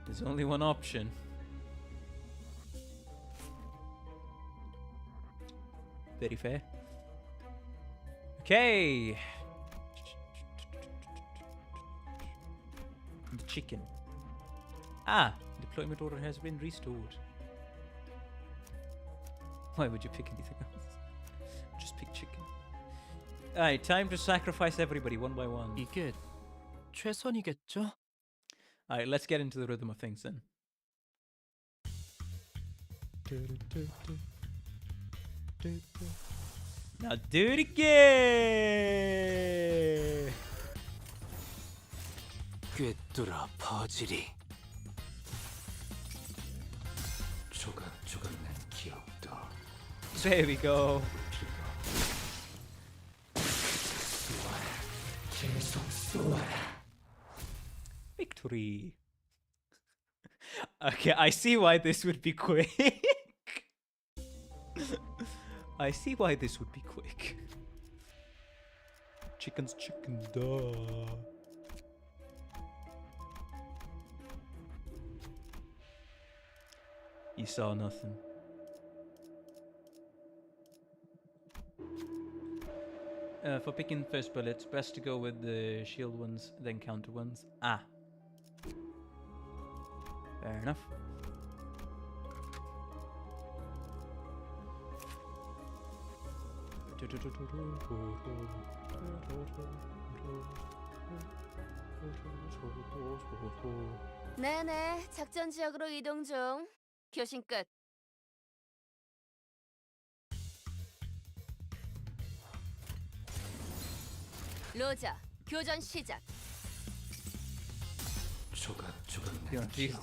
There's only one option. Very fair. Okay. The chicken. Ah, deployment order has been restored. Why would you pick anything else? Just pick chicken. Alright, time to sacrifice everybody one by one. 이게 최선이겠죠? Alright, let's get into the rhythm of things then. Now do it again! 꿰뚫어 퍼지리. 조각조각 난 기억도 There we go. 계속 쏘아라. Victory. Okay, I see why this would be quick. I see why this would be quick. Chicken's chicken, duh. You saw nothing. For picking first bullets, best to go with the shield ones, then counter ones. Ah. Fair enough. 네네, 작전 지역으로 이동 중. 교신 끝. 로자, 교전 시작. 조각조각 You 난 know, these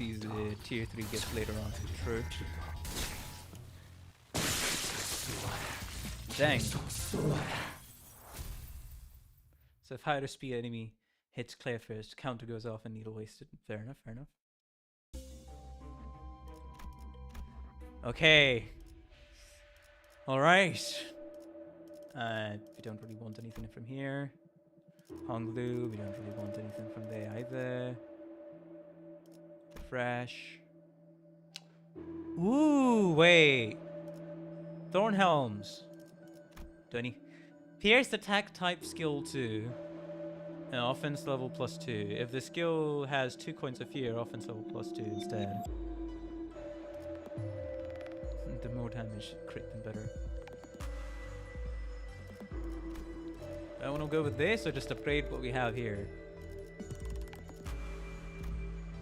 tier 3 gets later on. True. Dang. So if higher speed enemy hits Claire first, counter goes off and needle wasted. Fair enough, fair enough. Okay. Alright. We don't really want anything from here. Honglu, we don't really want anything from there either. Refresh. Ooh, wait. Thornhelms. Donny. Pierce attack type skill 2. And offense level +2. If the skill has 2 coins of fear, offense level +2 instead. The more damage crit, the better. I want to go with this or just upgrade what we have here?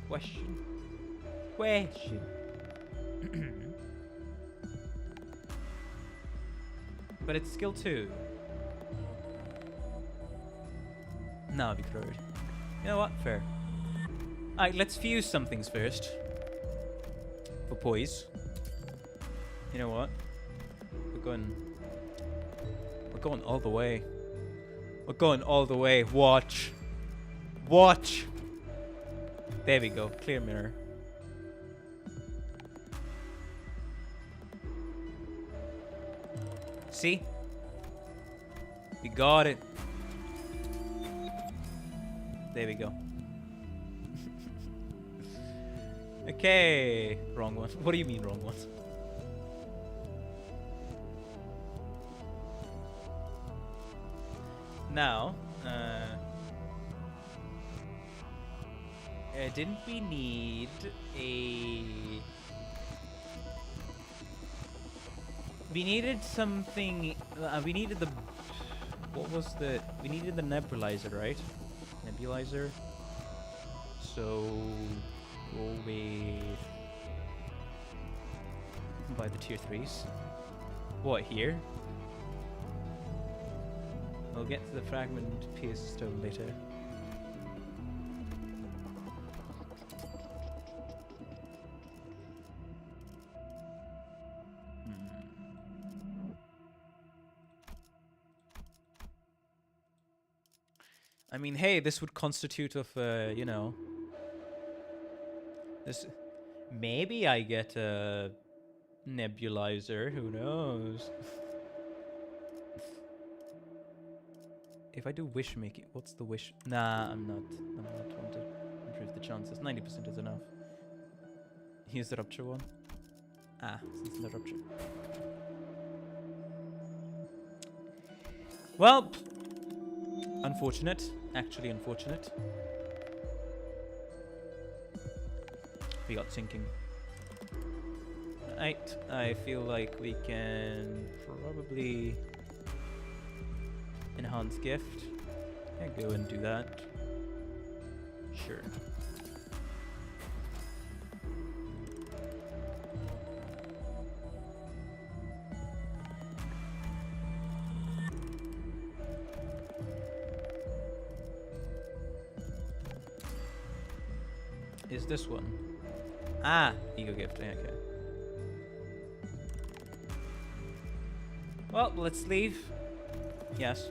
Question. But it's skill 2. No, be crowed. You know what? Fair. Alright, let's fuse some things first. For poise. You know what? We're going all the way. We're going all the way. Watch. Watch. There we go. Clear mirror. See? We got it. There we go. Okay. Wrong one. What do you mean wrong one? Now, didn't we need a... We needed something... we needed the... What was the... We needed the nebulizer, right? Nebulizer. So... Go with... by the tier 3s. What, here? We'll get to the fragment pierced stone later. I mean, hey, this would constitute of, you know... This... Maybe I get a nebulizer, who knows? If I do wish making, what's the wish? Nah, I'm not want to improve the chances. 90% is enough. Here's the rupture one. Ah, it's the rupture. Well, unfortunate. Actually unfortunate. We got sinking. Right, I feel like we can probably enhance gift. Yeah, go and do that. Sure. Is this one? Ah, ego gift. Okay. Well, let's leave. Yes.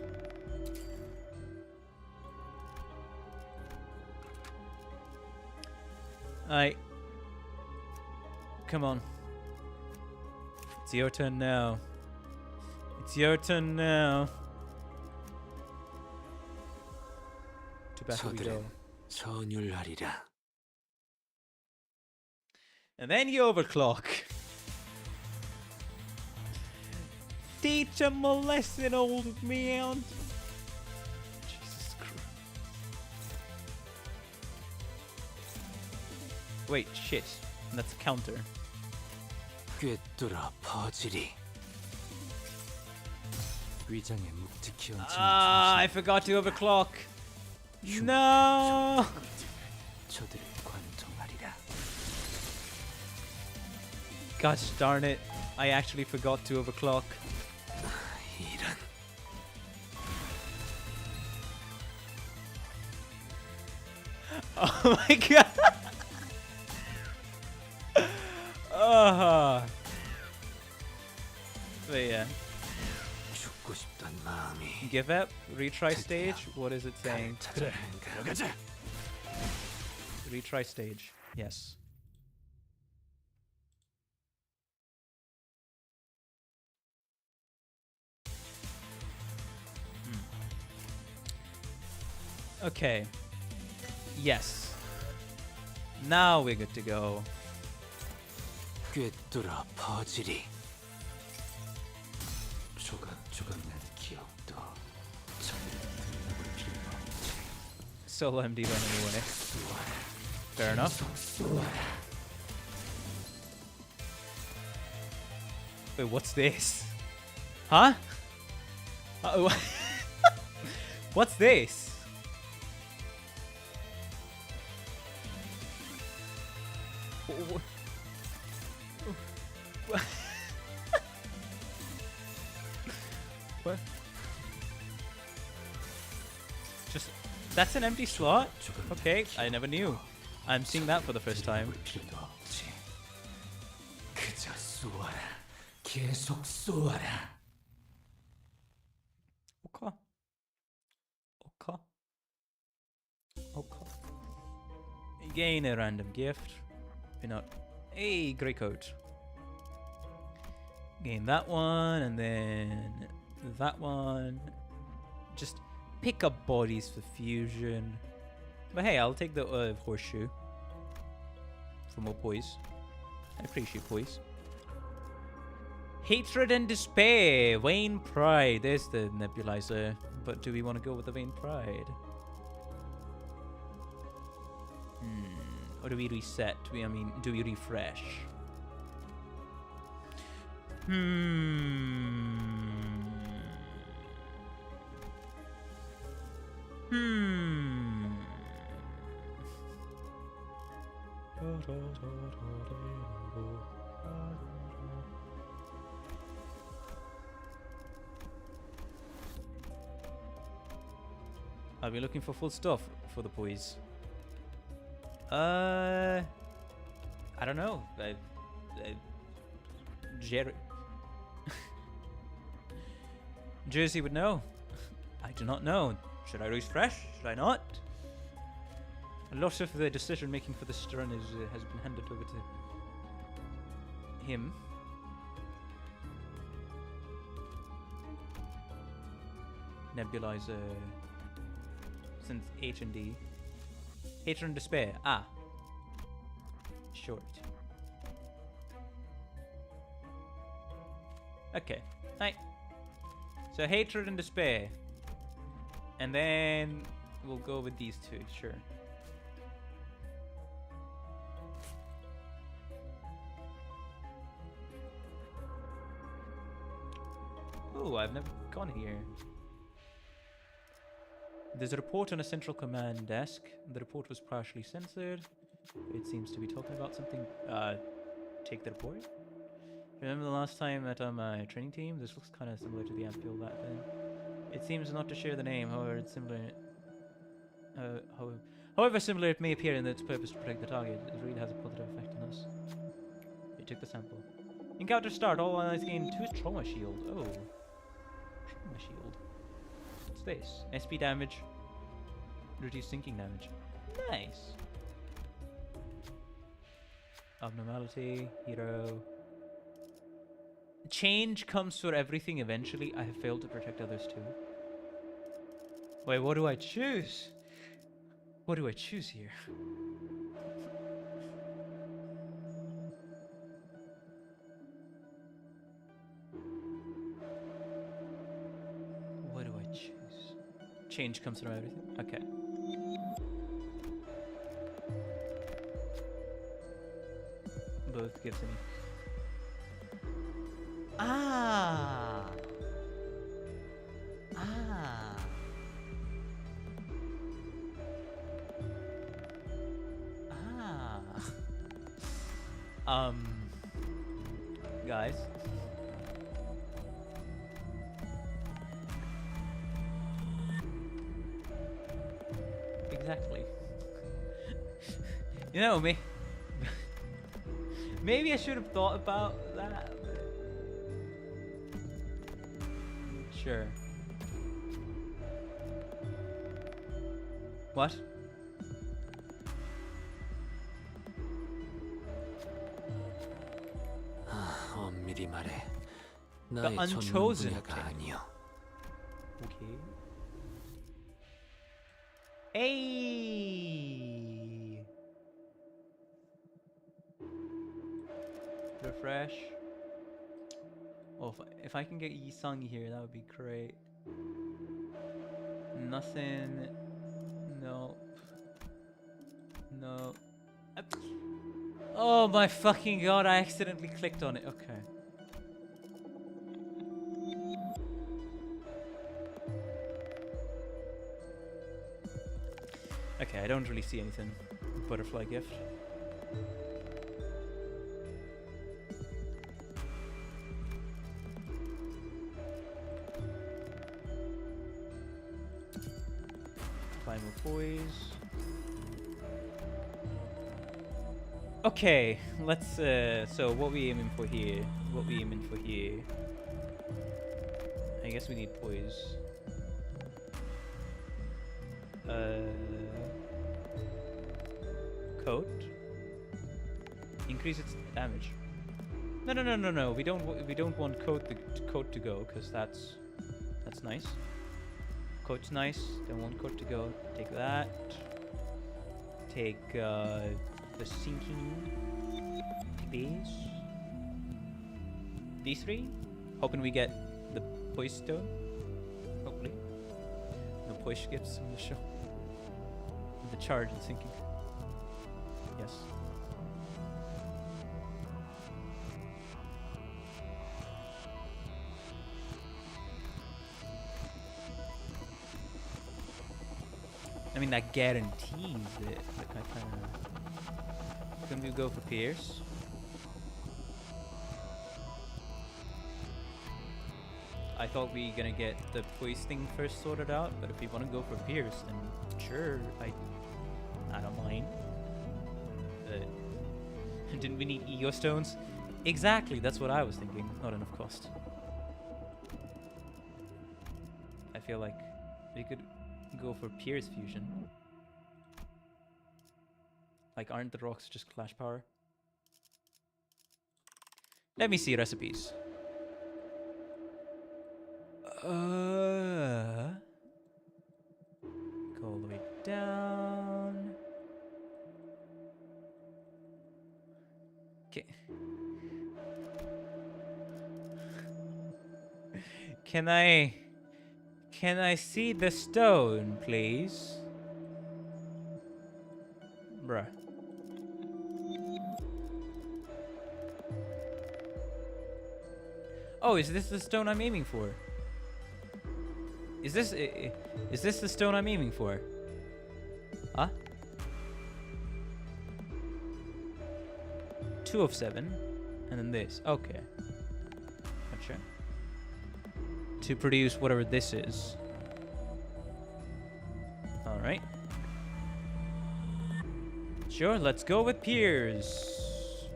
Alright. Come on. It's your turn now. It's your turn now. To battle we go. 저들은 전율하리라. And then you overclock. Teach him a lesson, old man. Jesus Christ. Wait, shit. That's a counter. 꿰뚫어 퍼지리. 위장에 묵직히 얹힌 Ah, I forgot to overclock. No. 저들을 관통하리라. Gosh darn it. I actually forgot to overclock. 이런. Oh my god. But yeah. 죽고 싶던 마음이. Give up? Retry stage? What is it saying? 그래, 들어가자. Retry stage. Yes. Okay. Yes. Now we're good to go. 꿰뚫어 퍼지리. 조각조각 난 기억도 저들은 등록을 필요가 없지. Solo MD running away. Fair enough. Wait, what's this? Huh? Uh-oh. What's this? What? Just that's an empty slot? Okay, I never knew. I'm seeing that for the first time. 필요도 없지. 그저 쏘아라. 계속 쏘아라. Okay. Okay. Okay. Gain a random gift. You're not. Hey, grey coat. Gain that one, and then that one. Just pick up bodies for fusion. But hey, I'll take the horseshoe. For more poise. I appreciate poise. Hatred and despair. Vain pride. There's the nebulizer. But do we want to go with the vain pride? Or do we reset? I mean, do we refresh? I'll be looking for full stuff for the boys. I don't know. Jersey would know. I do not know. Should I refresh? Should I not? A lot of the decision making for this run has been handed over to him. Nebulizer. Since H and D. Hatred and despair. Ah. Short. Okay. Right. So hatred and despair. And then we'll go with these two, sure. Oh, I've never gone here. There's a report on a central command desk. The report was partially censored. It seems to be talking about something. Take the report. Remember the last time at my training team? This looks kind of similar to the ampule back then. It seems not to share the name, however, it's similar. However similar it may appear in its purpose to protect the target, it really has a positive effect on us. We took the sample. Encounter start. All allies gain 2 trauma shield. Oh, trauma shield. What's this? SP damage. Reduce sinking damage. Nice. Abnormality. Hero. Change comes for everything eventually. I have failed to protect others too. Wait, what do I choose? What do I choose here? What do I choose? Change comes from everything? Okay. Both gives me. Ah! Ah! Ah! Guys. Exactly. You know me. Maybe I should have thought about that. Sure. What? 엄밀히 말해 The 나의 전문 unchosen 분야가 tech. 아니여. Okay. Hey. Refresh. Oh, if I can get Yi Sung here, that would be great. Nothing. Nope. No. Oh my fucking god! I accidentally clicked on it. Okay. Okay, I don't really see anything. Butterfly gift. Primal poise. Okay, let's so what we aiming for here? What we aiming for here? I guess we need poise. Coat. Increase its damage. No. We don't want coat to go because that's nice. Coat's nice. Don't want coat to go. Take that. Take the sinking. Take these. These 3. Hoping we get the poise stone. Hopefully. No poise skips on the show. The charge and sinking. Yes. I mean, that guarantees it. Like, I kind of. Can we go for Pierce? I I thought we gonna get the voice thing first sorted out, but if you want to go for Pierce, then sure, I don't mind. Didn't we need ego stones? Exactly, that's what I was thinking. Not enough cost. I feel like we could go for Pierce fusion. Like, aren't the rocks just clash power? Let me see recipes. Go all the way down. Okay. Can I see the stone, please? Bruh. Oh, is this the stone I'm aiming for? Is this the stone I'm aiming for? Huh? 2 of 7, and then this. Okay. Gotcha. To produce whatever this is. All right. Sure, let's go with Piers.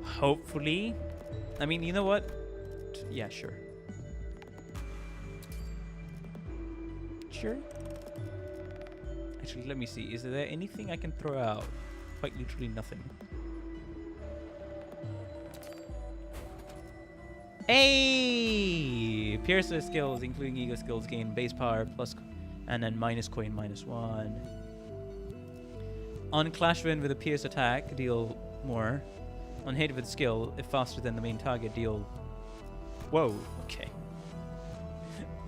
Hopefully. I mean, you know what? Yeah, sure. Sure. Actually, let me see. Is there anything I can throw out? Quite literally nothing. Hey! Piercer skills, including ego skills, gain base power plus, and then minus coin -1. On clash win with a pierce attack, deal more. On hit with skill, if faster than the main target, deal. Whoa. Okay.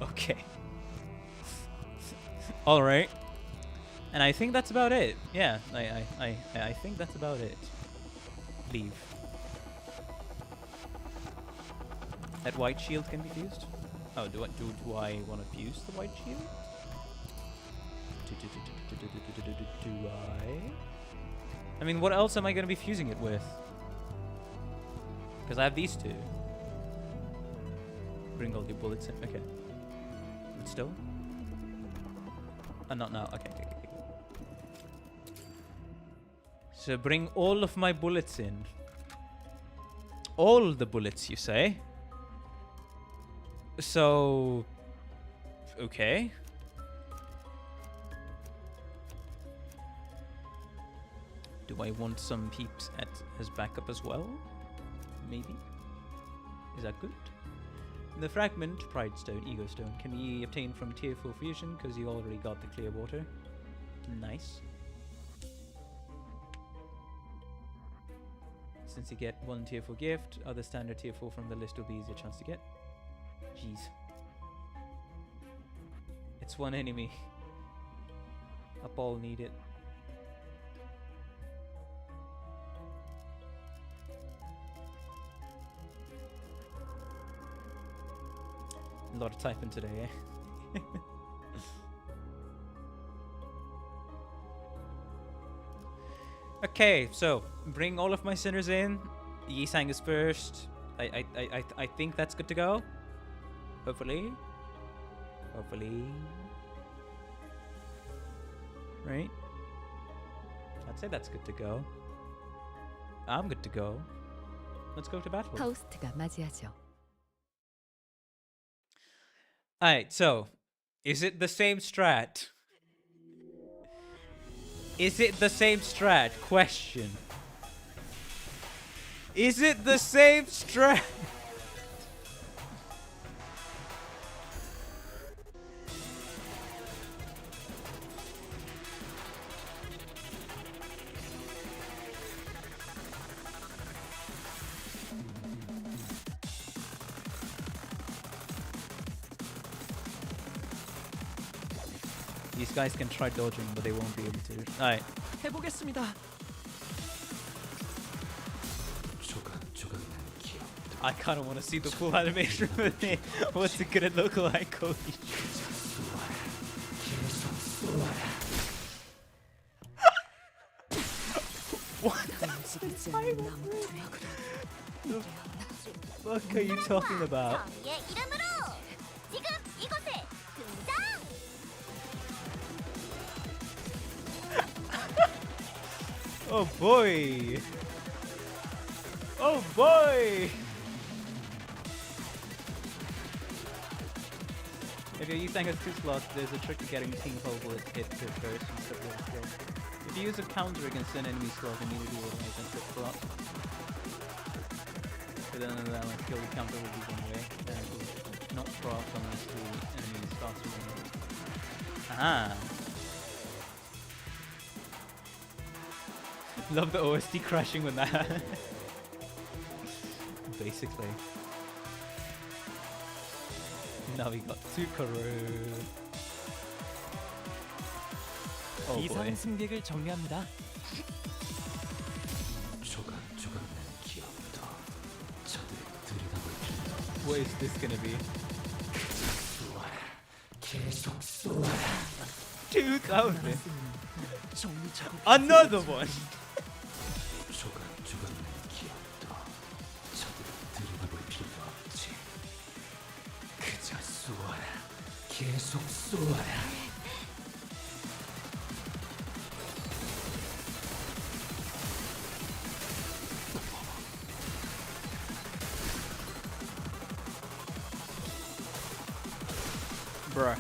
Okay. All right. And I think that's about it. Yeah, I think that's about it. Leave. That white shield can be fused. Oh, do I want to fuse the white shield? Do I? I mean, what else am I going to be fusing it with? Because I have these two. Bring all your bullets in. Okay. But still? Not now. Okay. So bring all of my bullets in. All the bullets, you say? So... Okay. Do I want some peeps as backup as well? Maybe? Is that good? The fragment, Pride Stone, Ego Stone, can be obtained from Tier 4 Fusion because you already got the clear water. Nice. Since you get 1 Tier 4 gift, other standard Tier 4 from the list will be easier chance to get. Jeez. It's one enemy. Up all needed. A lot of typing today, eh? Okay, so bring all of my sinners in. Yisang is first. I think that's good to go. Hopefully. Hopefully. Right? I'd say that's good to go. I'm good to go. Let's go to battle. 파우스트가 맞이하죠. Alright, so is it the same strat? Is it the same strat? Question. Is it the same strat? These guys can try dodging, but they won't be able to. Alright. 해보겠습니다. I kind of want to see the full animation of it. What's it gonna look like? Holy What? 이제는 남투약으로 The fuck are you talking about? 정의의 이름으로 지금 이곳에 등장! Oh boy! Oh boy! If your Yusang has 2 slots, there's a trick to getting Team Hole hit to first instead of the skill. If you use a counter against an enemy slot, immediately will make them trip slot. But then the skill counter will be one way, and it will not proc unless the enemy is faster than you. Ah! Love the OST crashing with that. Basically. Now we got 2 Karu. Oh boy. 이상 승객을 정리합니다. What is this gonna be? 2000! Another one! Bruh.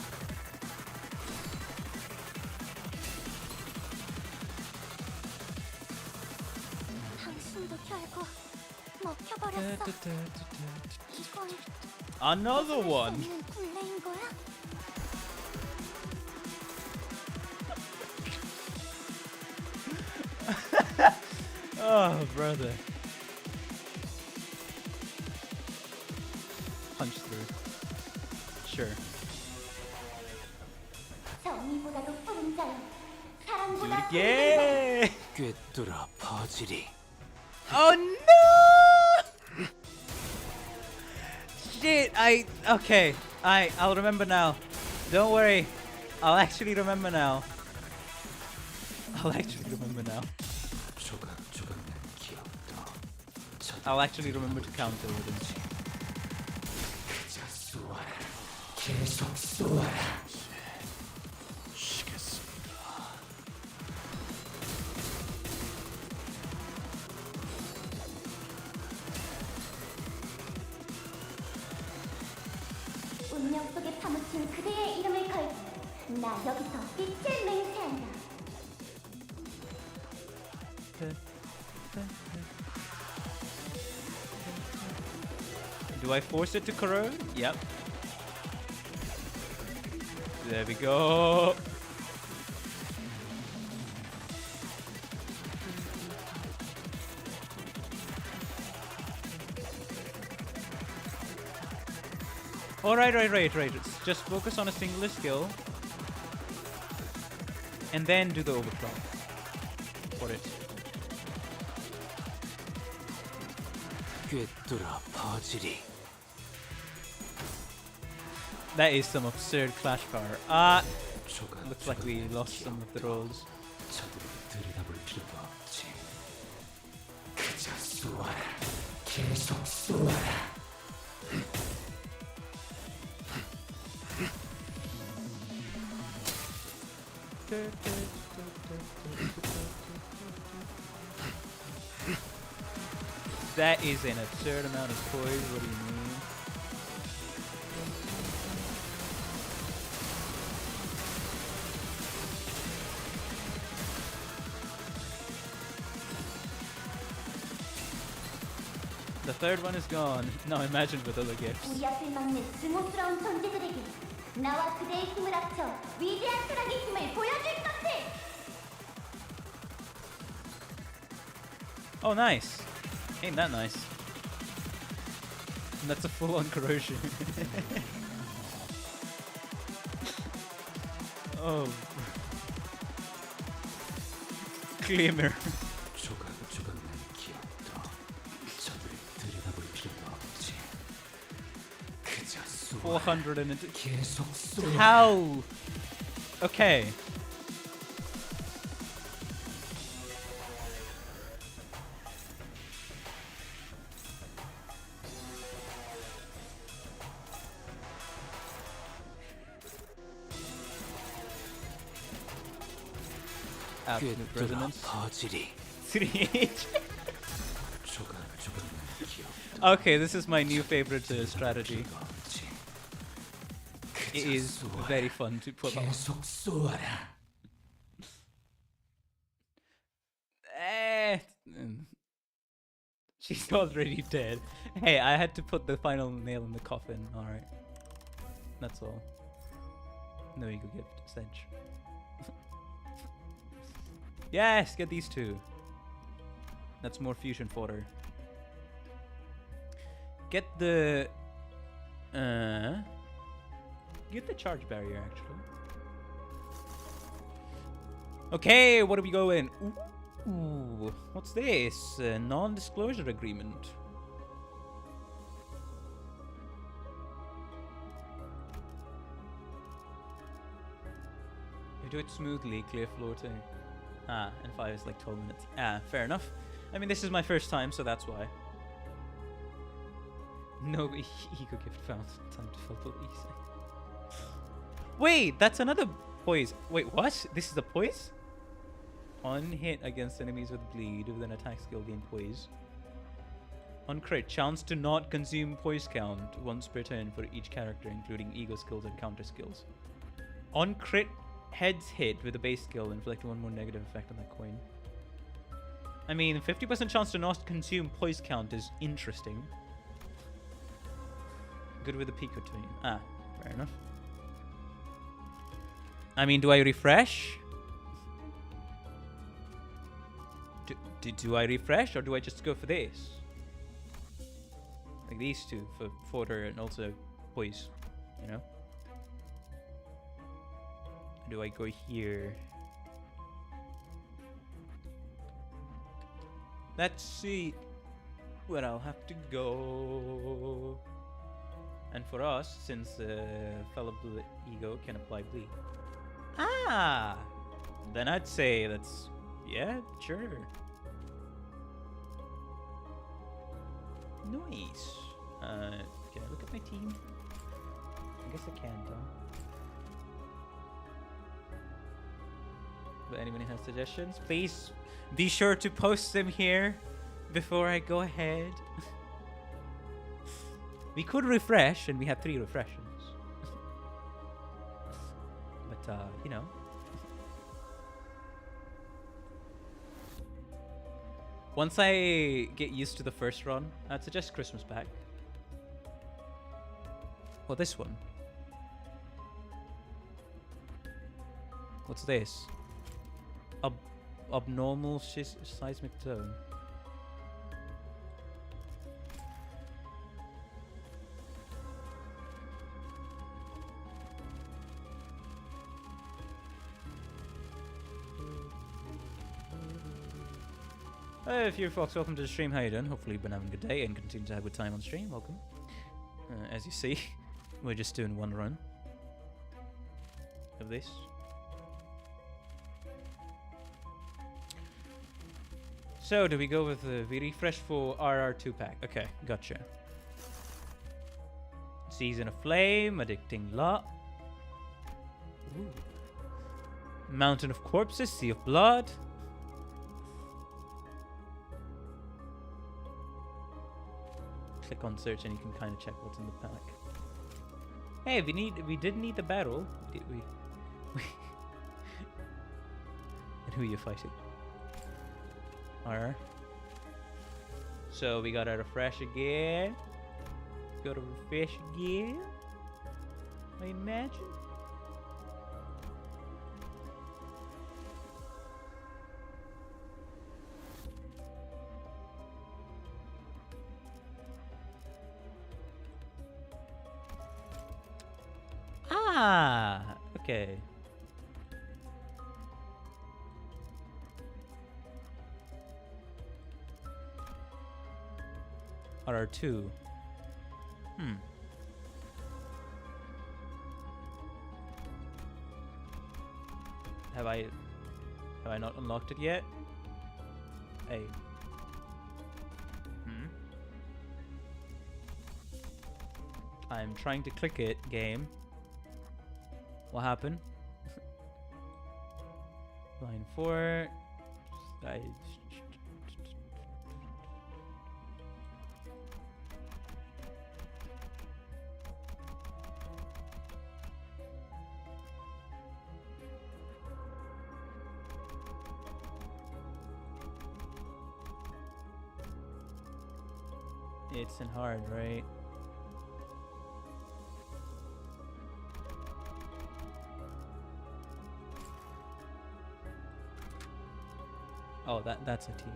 당신도 결국 먹혀버렸어. 이건 Another one! 없는 굴레인 거야? Oh, brother. Punch through. Sure. 정의보다도 푸른 자유, Do 사랑보다 it again! 꿰뚫어 퍼지리. Oh no! Shit, okay. I'll remember now. Don't worry. I'll actually remember now. I'll actually remember now. I'll actually remember to counter with him. 운명 속에 파묻힌 그대의 이름을 걸고 나 여기서 빛을 맹세한다. Do I force it to corrode? Yep. There we go. Oh, right. Just focus on a singular skill. And then do the overclock. For it. 꿰뚫어 퍼지리. That is some absurd clash power. Looks like we lost some of the rolls. That is an absurd amount of toys, what do you mean? The third one is gone. Now imagine with other gifts. 우리 앞을 막는 증오스러운 존재들에게 나와 그대의 힘을 합쳐 위대한 철학의 힘을 보여줄 것을! Oh, nice. Ain't that nice? And that's a full-on corrosion. Oh. Glimmer. 400 and how? Okay. absolute 꿰뚫어 resonance. 퍼지리. 3H. 조각조각 기억. Okay, this is my new favorite strategy. It is very fun to pull off. 계속 쏘아라. She's already dead. Hey, I had to put the final nail in the coffin. Alright. That's all. No ego gift, Sedge. Yes, get these two. That's more fusion fodder. Get the... Get the charge barrier, actually. Okay, what are we going? Ooh, what's this? A non-disclosure agreement. You do it smoothly, clear floating. Ah, and 5 is like 12 minutes. Ah, fair enough. I mean, this is my first time, so that's why. No ego gift found. Time to fill police. Wait, that's another poise. Wait, what? This is a poise? On hit against enemies with bleed with an attack skill gain poise. On crit, chance to not consume poise count once per turn for each character, including ego skills and counter skills. On crit, heads hit with a base skill, inflict one more negative effect on that coin. I mean, 50% chance to not consume poise count is interesting. Good with the Mutonium. Ah, fair enough. I mean, do I refresh? Do I refresh, or do I just go for this? Like these two for fodder and also poise, you know? Or do I go here? Let's see where I'll have to go. And for us, since fellow ego can apply bleed. Ah! Then I'd say that's... yeah, sure. Nice. Can I look at my team? I guess I can, though. But anyone who has suggestions, please be sure to post them here before I go ahead. We could refresh, and we have 3 refreshes. But, you know. Once I get used to the first run, I'd suggest Christmas pack. Or this one. What's this? Abnormal seismic zone. If you're Fox, welcome to the stream. How you doing? Hopefully you've been having a good day and continue to have a good time on stream. Welcome. As you see, we're just doing one run of this. So, do we go with the refresh for RR2 pack? Okay, gotcha. Season of Flame, Addicting Lot. Ooh. Mountain of Corpses, Sea of Blood. Click on search and you can kind of check what's in the pack. Hey, we did need the battle. Did we? And who are you fighting? Alright. So we gotta refresh again. Gotta refresh again. I imagine. Ah, okay. RR2. Have I not unlocked it yet? Hey. I'm trying to click it, game. What happened? Line 4. It's in hard, right? Oh, that's a team.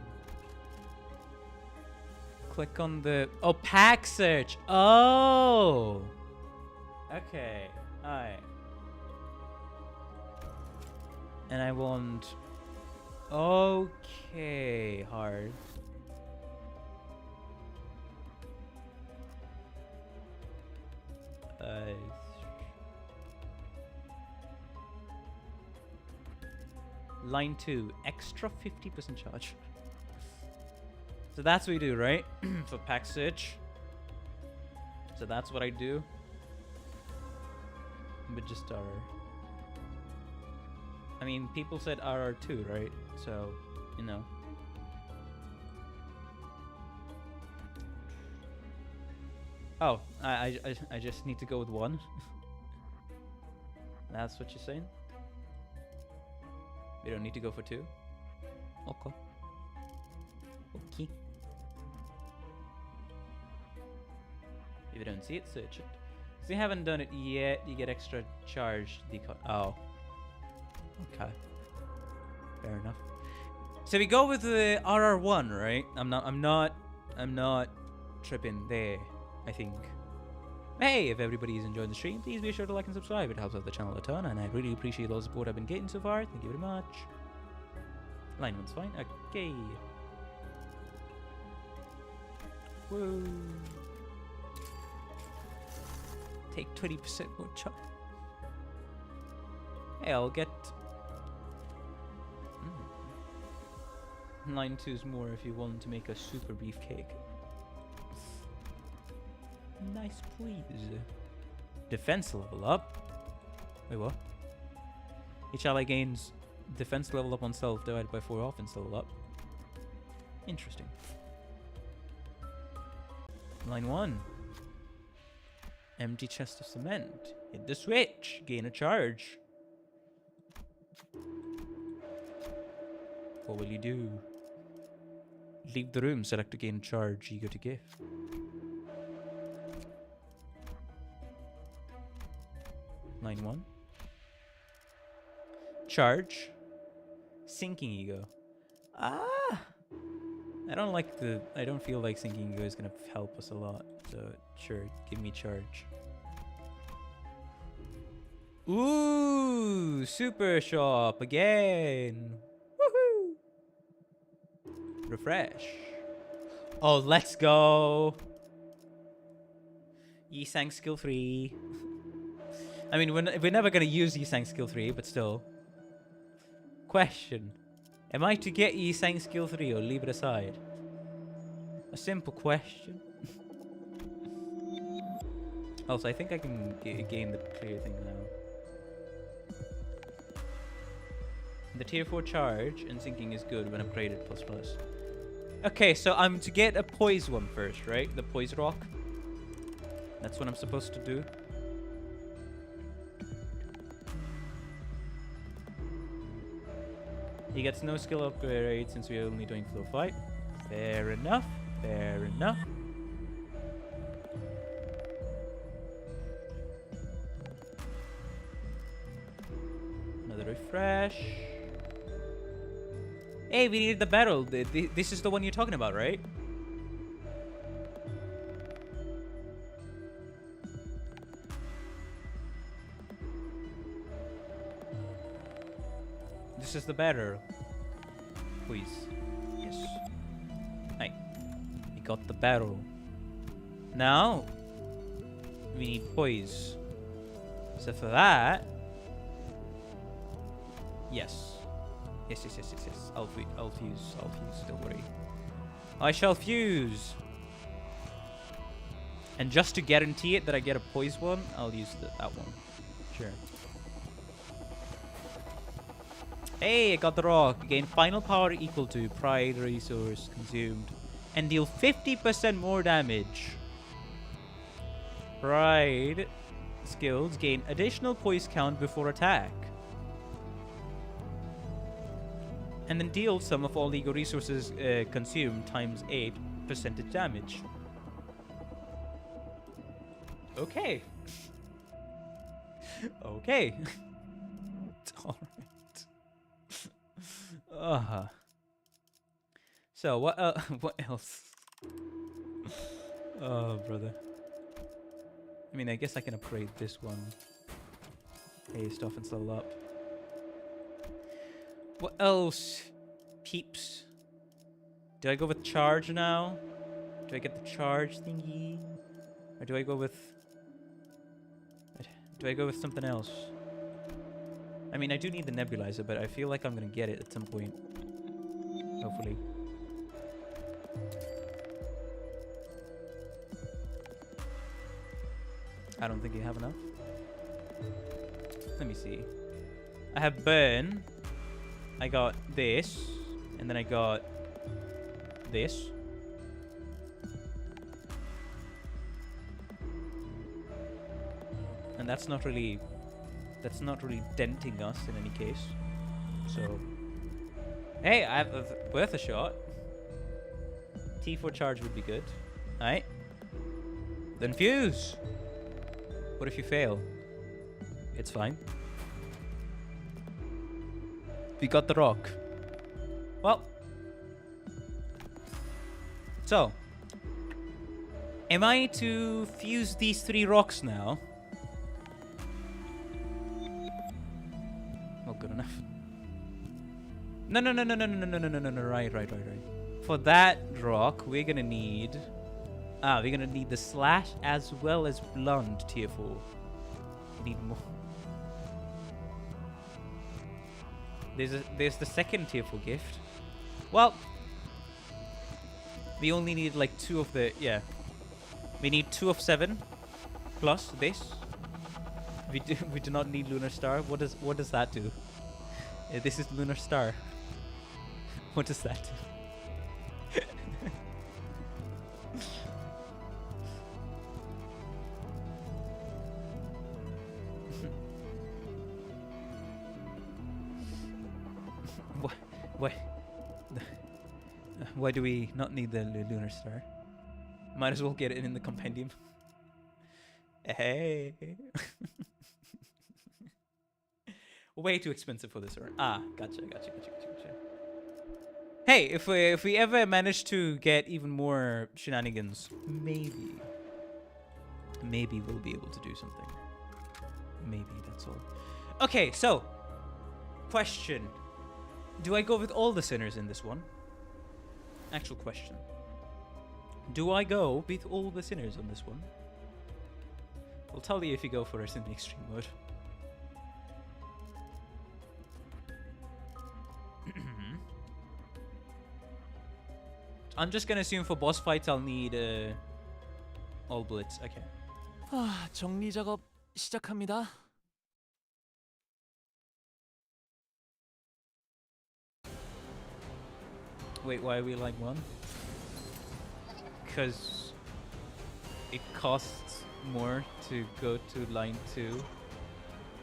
Click on the pack search. Oh. Okay. Alright. And I want. Okay, hard. Line 2, extra 50% charge. So that's what we do, right? For pack search. So that's what I do. But just RR. I mean, people said RR2, right? So, you know. Oh, I just need to go with 1. That's what you're saying? We don't need to go for 2? Okay. Okay. If you don't see it, search it. If you haven't done it yet, you get extra charge decoy. Oh. Okay. Fair enough. So we go with the RR1, right? I'm not tripping there, I think. Hey, if everybody is enjoying the stream, please be sure to like and subscribe. It helps out the channel a ton, and I really appreciate all the support I've been getting so far. Thank you very much. Line 1's fine. Okay. Whoa. Take 20% more charge. Hey, I'll get... Line 2's more if you want to make a super beefcake. Nice, please. Defense level up. Wait, what? Each ally gains defense level up on self divided by 4 offense level up. Interesting. Line 1. Empty chest of cement. Hit the switch. Gain a charge. What will you do? Leave the room. Select to gain charge. Eager to give. Line 1. Charge. Sinking ego. Ah! I don't feel like sinking ego is gonna help us a lot. So sure, give me charge. Ooh! Super shop again! Woohoo! Refresh. Oh, let's go! Yisang skill 3. I mean, we're never gonna use Yisang skill 3, but still. Question. Am I to get Yisang skill 3 or leave it aside? A simple question. Also, I think I can gain the clear thing now. The tier 4 charge and sinking is good when upgraded ++. Okay, so I'm to get a poise one first, right? The poise rock. That's what I'm supposed to do. He gets no skill upgrade since we're only doing flow fight. Fair enough. Fair enough. Another refresh. Hey, we needed the barrel. This is the one you're talking about, right? This is the barrel. Please. Yes. Hey. We got the barrel. Now, we need poise. So for that... Yes. Yes. I'll fuse. Don't worry. I shall fuse. And just to guarantee it that I get a poise one, I'll use that one. Sure. Hey, I got the rock. Gain final power equal to pride resource consumed. And deal 50% more damage. Pride skills gain additional poise count before attack. And then deal sum of all ego resources consumed times 8 percentage damage. Okay. Okay. Alright. So, what what else? Oh, brother. I mean, I guess I can upgrade this one. Haste off and level up. What else, peeps? Do I go with charge now? Do I get the charge thingy? Or do I go with... Do I go with something else? I mean, I do need the nebulizer, but I feel like I'm gonna get it at some point. Hopefully. I don't think you have enough. Let me see. I have burn. I got this. And then I got this. And that's not really denting us in any case. So hey, I have worth a shot. T4 charge would be good. Alright. Then fuse. What if you fail? It's fine. We got the rock. Well. So. Am I to fuse these 3 rocks now? Not good enough. No. Right. For that rock, we're gonna need... we're gonna need the slash as well as blunt tier 4. Need more. There's the second tier 4 gift. Well, we only need like 2 of the... Yeah. We need 2 of 7 plus this. We do not need Lunar Star. What does that do? This is Lunar Star. What does that do? Why do we not need the Lunar Star? Might as well get it in the compendium. Hey. Way too expensive for this, or gotcha. Hey, if we ever manage to get even more shenanigans, maybe we'll be able to do something. Maybe, that's all. Okay, so question: do I go with all the sinners in this one? Actual question: do I go with all the sinners on this one? I'll tell you if you go for it in the extreme mode. I'm just gonna assume for boss fights I'll need all bullets. Okay. 정리 작업 시작합니다. Wait, why are we line 1? Because it costs more to go to line 2.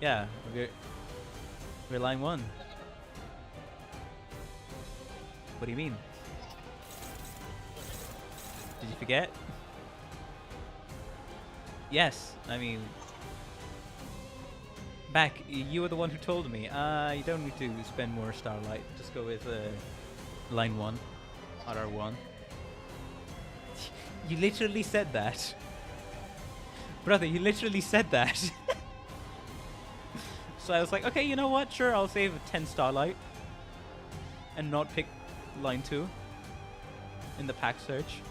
Yeah, we're line 1. What do you mean? Did you forget? Yes, I mean... Back, you were the one who told me. You don't need to spend more Starlight. Just go with line 1. RR1. You literally said that. Brother, you literally said that. So I was like, okay, you know what? Sure, I'll save 10 Starlight. And not pick line 2. In the pack search.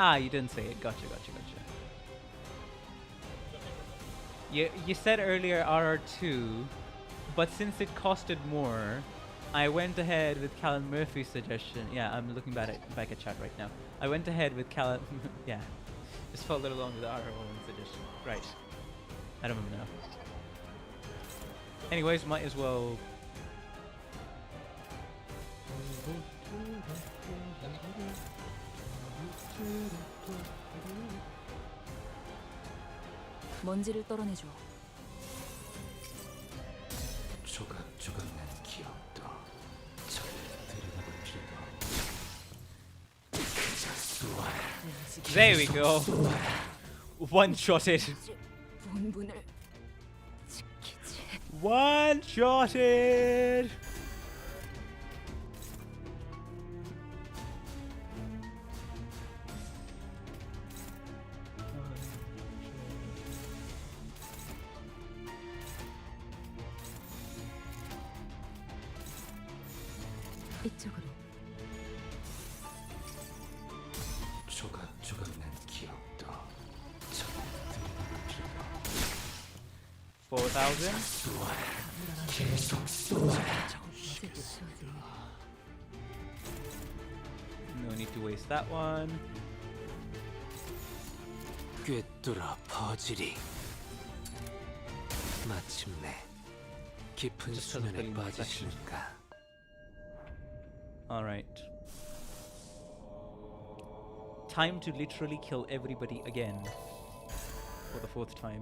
Ah, you didn't say it. Gotcha. You said earlier RR2, but since it costed more, I went ahead with Callum Murphy's suggestion. Yeah, I'm looking back at chat right now. I went ahead with Callum. Yeah, just followed along with the RR1 suggestion. Right. I don't remember now. Anyways, might as well. 먼지를 떨어내줘. 조각조각난 기억도 저를 들여다볼 필요도 없지. There we go. One-shotted. 본분을 지키지. One-shotted. 이쪽으로. 조각조각난 기억도 저를 들여다볼 필요도 없지. 4,000. 계속 쏘아라. No need to waste that one. 꿰뚫어 퍼지리. 마침내 깊은 수면에 빠지시니까. Alright. Time to literally kill everybody again. For the 4th time.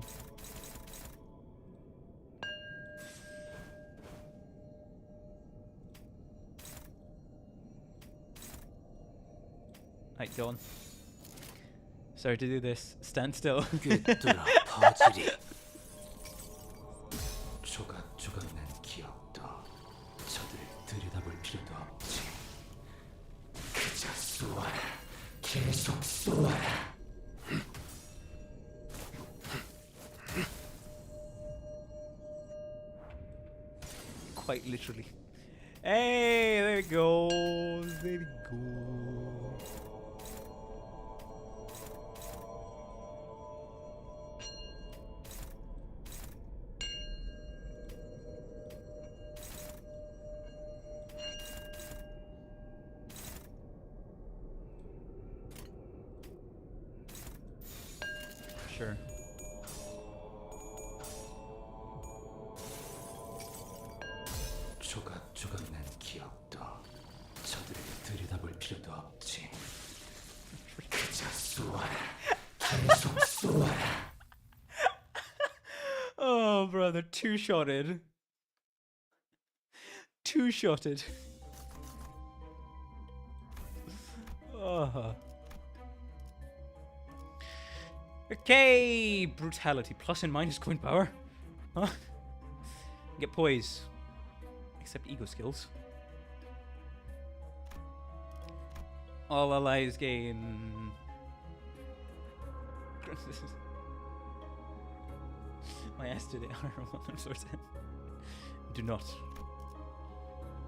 Right, go on. Sorry to do this. Stand still. 꿰뚫어 퍼지리. 조각조각난 기억도 저들 들여다볼 필요도 없지. 그저 쏘아라. 계속 쏘아라. Quite literally. Hey, there it goes. There it goes. Sure. 조각조각난 기억도 저들을 들여다볼 필요도 없지. 그저 쏘아라. 계속 쏘아라. Oh, brother, two-shotted. Two-shotted. Oh. Okay, brutality plus and minus coin power. Huh? Get poise. Except ego skills. All allies gain. My ass to the R1, I'm sorry. Do not.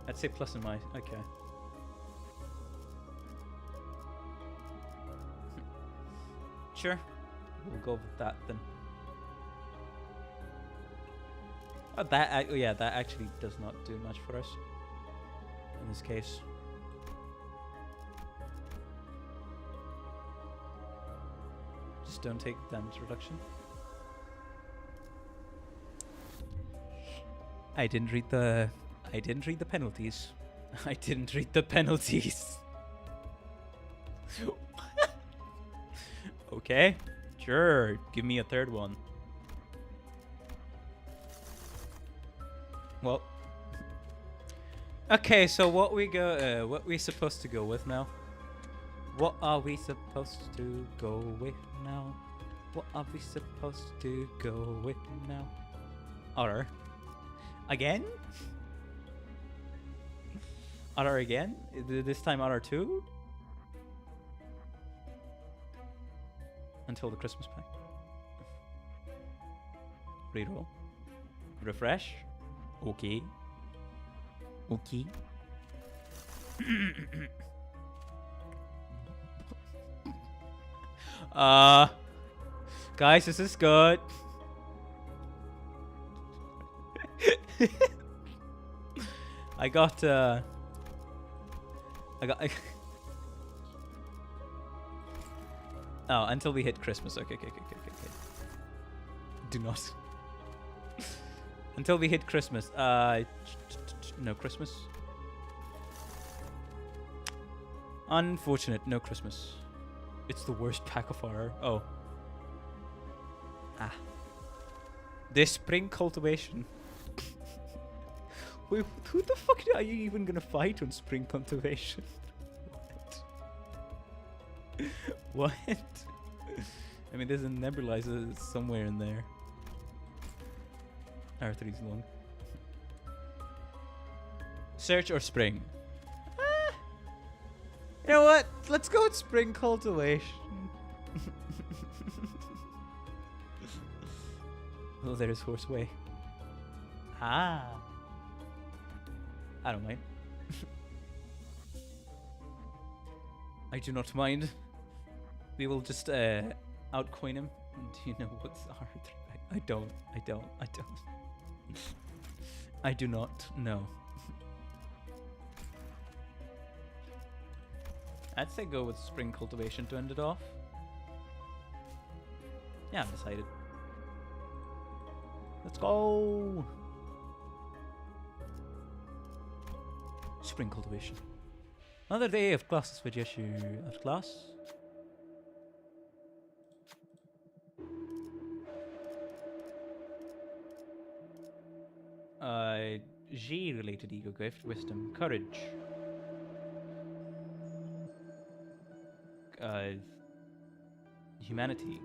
I'd say plus and minus. Okay. Sure. We'll go with that then. Oh, yeah, that actually does not do much for us in this case. Just don't take damage reduction. I didn't read the penalties. I didn't read the penalties. Okay, sure. Give me a third one. Well, okay. So what we supposed to go with now? What are we supposed to go with now? What are we supposed to go with now? R. Again? R again? This time R2? Until the Christmas pack. Reroll. Refresh. Okay. Okay. Guys, this is good. I got oh, until we hit Christmas. Okay. Do not. Until we hit Christmas. No Christmas. Unfortunate, no Christmas. It's the worst pack of our. Oh. This spring cultivation. Wait, who the fuck are you even gonna fight on spring cultivation? What? I mean, there's a nebulizer somewhere in there. R3's long. Search or spring? You know what? Let's go with spring cultivation. Oh, there's Horseway. I don't mind. I do not mind. We will just outcoin him. Do you know what's R3? I don't. I do not know. I'd say go with spring cultivation to end it off. Yeah, I'm decided. Let's go! Spring cultivation. Another day of classes for Jeshu at class. G-related ego gift, wisdom, courage. Humanity.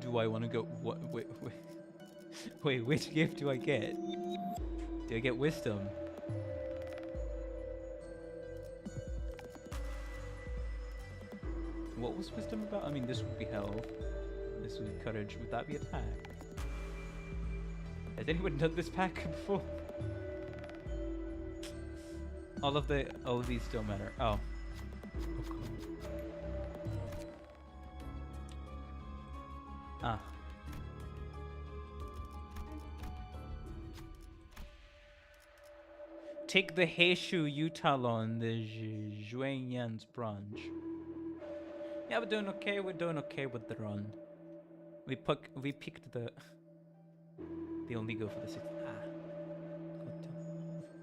Do I want to go? What? Wait. Which gift do I get? Do I get wisdom? What was wisdom about? I mean, this would be health. This would be courage. Would that be attack? Has anyone done this pack before? All of these don't matter. Oh. Take the Heishu Yutalon, the Zhuangyan's branch. Yeah, we're doing okay. We're doing okay with the run. We picked the. They only go for the 6th.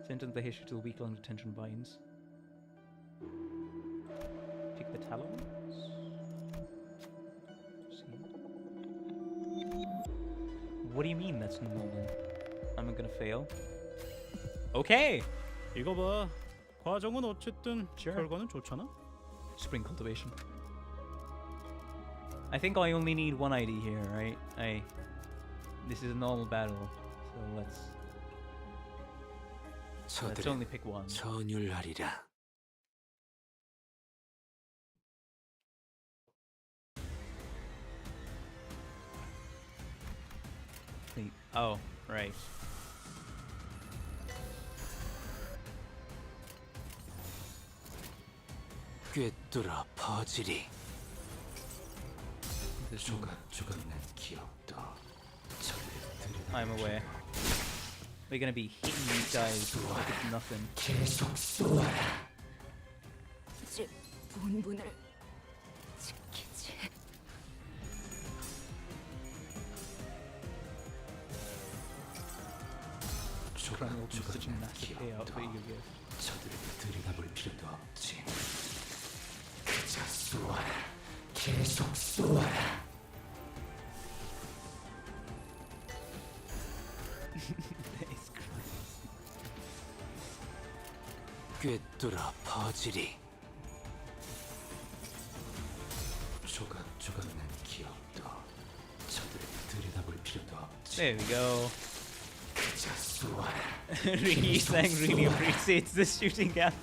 Sentence the Heishu to the week-long detention binds. Pick the Talons. What do you mean that's normal? I'm gonna fail. Okay. 이거 봐. 과정은 어쨌든 Sure. 결과는 좋잖아. Spring cultivation. I think I only need one ID here, right? This is a normal battle, so let's only pick one. 전율하리라. Oh, right. 꿰뚫어 퍼지리. 조각조각 난 기억도 I'm aware. We're gonna be hitting these guys like it's nothing. 계속 쏘아라. 제 본분을 지키지. Trying to open such a massive payout for you guys. 저들을 들여다볼 필요도 없지. 그저 쏘아라. 계속 쏘아라. 꿰뚫어 퍼지리. 조각조각 난 기억도 저들을 들여다볼 필요도 없지. There we go. 그저 쏘아라. Really saying really appreciates this shooting gap.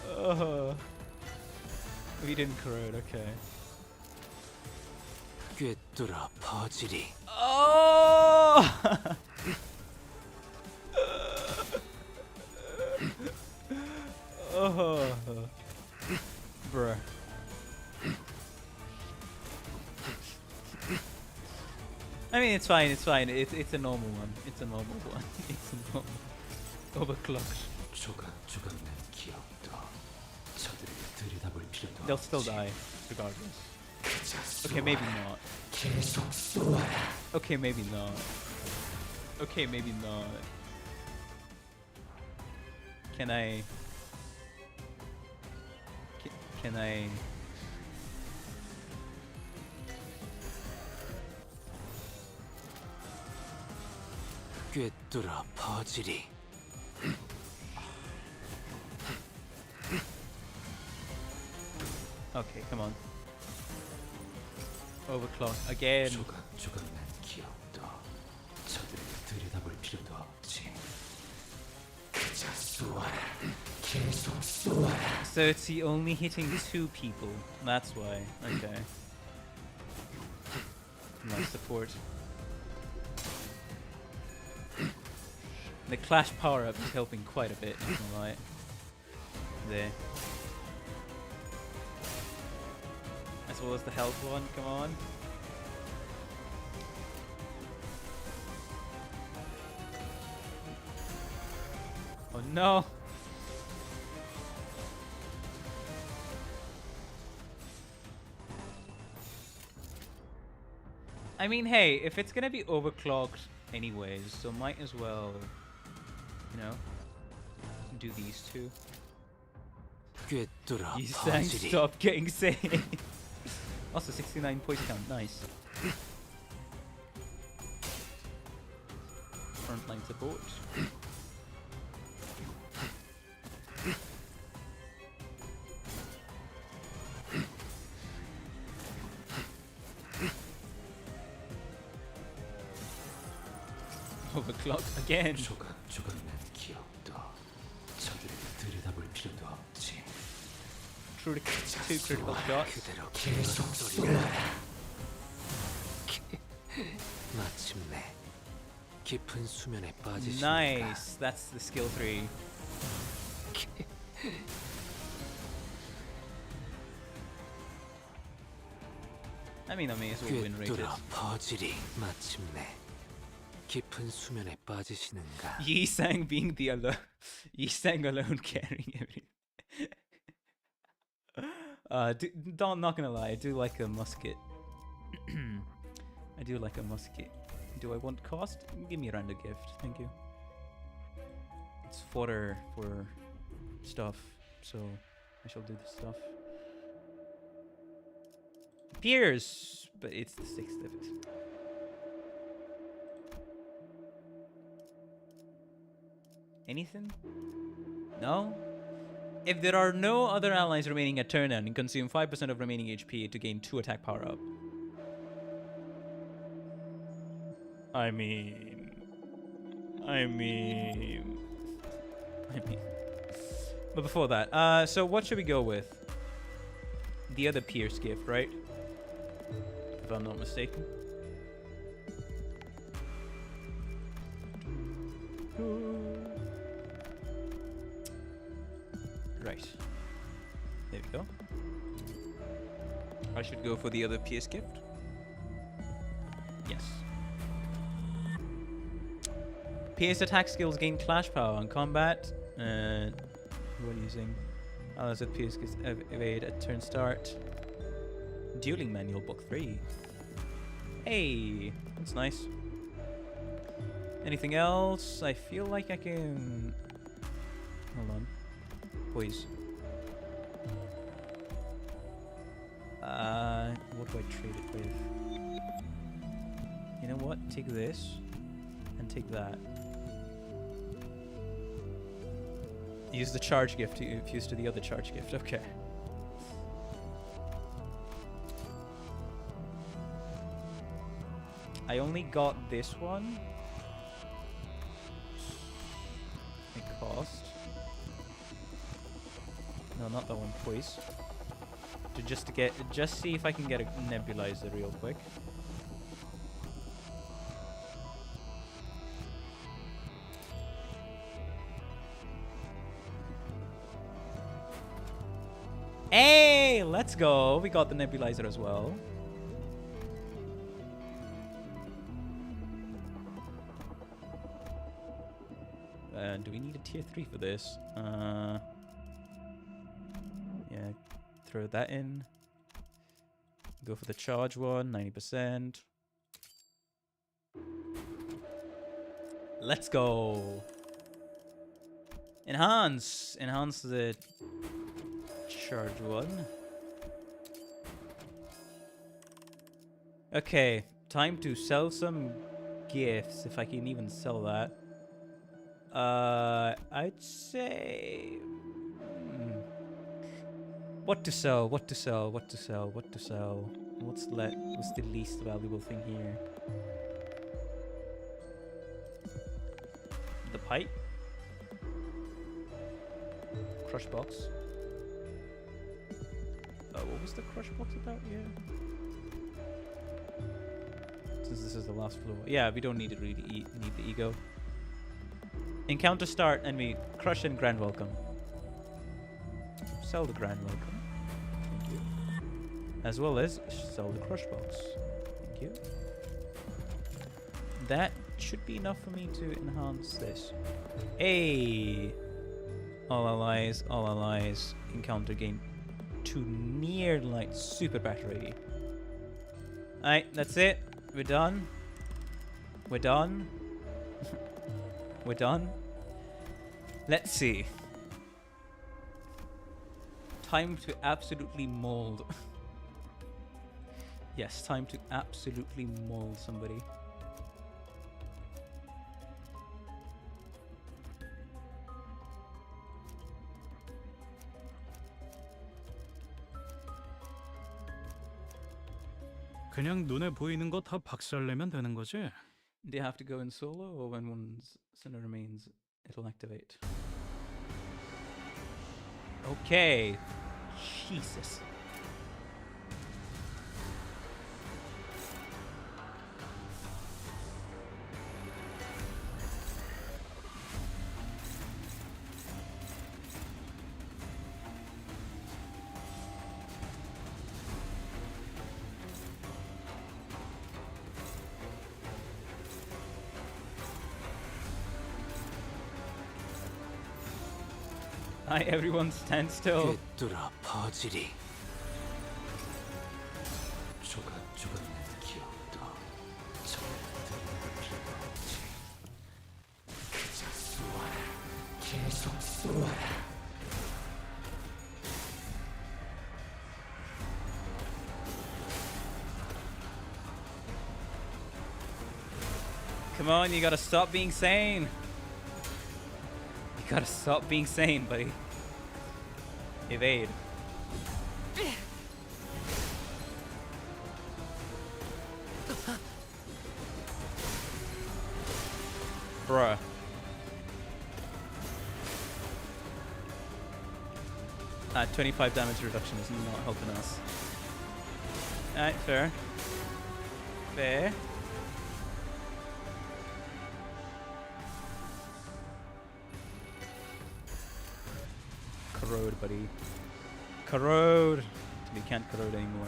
Oh. We didn't corrode, okay. 꿰뚫어 퍼지리. Oh! Oh. Bruh. I mean, it's fine, it's fine. It's a normal one. It's a normal one. It's a normal. Overclocked. 조각조각 난 기억도 저들을 들여다볼 필요도 They'll still 없지. die, regardless. 그저 Okay, maybe not. 계속 쏘아라. Okay, maybe not. Okay, maybe not. Can I... Can I... 꿰뚫어 퍼지리. Okay, come on. Overclock again. 조각조각 난 기억도 저들을 들여다볼 필요도 없지. 그저 쏘아라. 계속 쏘아라. So it's only hitting 2 people. That's why. Okay. Nice support. The clash power up is helping quite a bit, not gonna lie. There. As well as the health one, come on. Oh no! I mean, hey, if it's gonna be overclocked anyways, so might as well, you know, do these 2. 꿰뚫어 You sang 퍼지리. stop getting saved. Also 69 point count, nice. Frontline support. Overclock again. 조각조각 난 기억도 저들을 들여다볼 필요도 없지. Two critical shots. 그대로 계속 쏘리라. 마침내 깊은 수면에 빠지시니까. Nice, that's the skill 3. I mean, I may as well win rated. 꿰뚫어 퍼지리. 마침내 깊은 수면에 빠지시는가. Yi-sang being the alone. Yi-sang alone carrying everything. Not gonna lie, I do like a musket. I do like a musket. Do I want cost? Give me a random gift, thank you. It's fodder for stuff, so I shall do the stuff. Pierce, but it's the 6th of it. Anything? No? If there are no other allies remaining at turn end, consume 5% of remaining HP to gain 2 attack power up. I mean... But before that, so what should we go with? The other Pierce gift, right? If I'm not mistaken. Right. There we go. I should go for the other PS gift. Yes. PS attack skills gain clash power on combat. What using? Allies with PS gets evade at turn start. Dueling manual book 3. Hey, that's nice. Anything else? I feel like I can. Hold on. Please. What do I trade it with? You know what? Take this and take that. Use the charge gift to fuse to the other charge gift. Okay. I only got this one. It cost. No, not that one, please. Just see if I can get a nebulizer real quick. Hey! Okay, let's go. We got the nebulizer as well. Do we need a tier 3 for this? Yeah, throw that in. Go for the charge one, 90%. Let's go. Enhance. Enhance the charge one. Okay, time to sell some gifts, if I can even sell that. I'd say... What to sell, what to sell, what to sell, what to sell. What's the least valuable thing here? The pipe. Crush box. What was the crush box about? Yeah. Since this is the last floor. Yeah, we don't need to really need the ego. Encounter start, enemy, crush and grand welcome. Sell the grand welcome. Thank you. As well as sell the crush box. Thank you. That should be enough for me to enhance this. Hey! All allies, encounter gain 2 near light super battery. Alright, that's it. We're done. We're done. We're done. Let's see. Time to absolutely mold. Yes, time to absolutely mold somebody. 그냥 눈에 보이는 거 다 박살내면 되는 거지? Do you have to go in solo, or when one center remains, it'll activate? Okay. Jesus. Hi, everyone, stand still. 꿰뚫어 퍼지리. 조각조각 기억도 절대 필요가 없지. 그저 쏘아라. 계속 쏘아라. Come on, you gotta stop being sane. You gotta stop being sane, buddy. Evade. Bruh. That 25 damage reduction is not helping us. Alright, fair. Fair. Corrode, buddy. Corrode! We can't corrode anymore.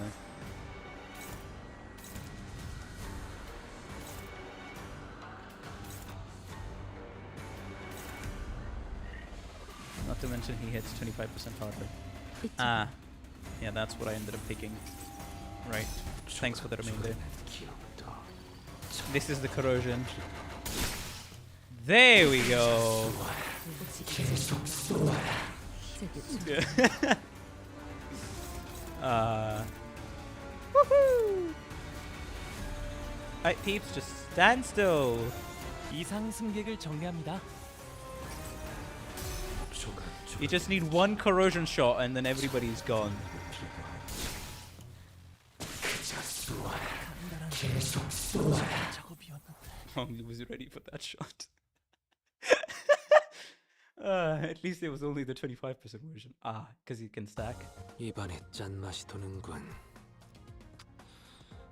Not to mention he hits 25% harder. Ah. Yeah, that's what I ended up picking. Right. Thanks for the remainder. This is the corrosion. There we go! Woohoo! Alright, peeps, just stand still. 이상 승객을 정리합니다. You just need one corrosion shot and then everybody's gone. Only was ready for that shot. At least it was only the 25% version. Ah, because you can stack. 입안에 짠맛이 도는군.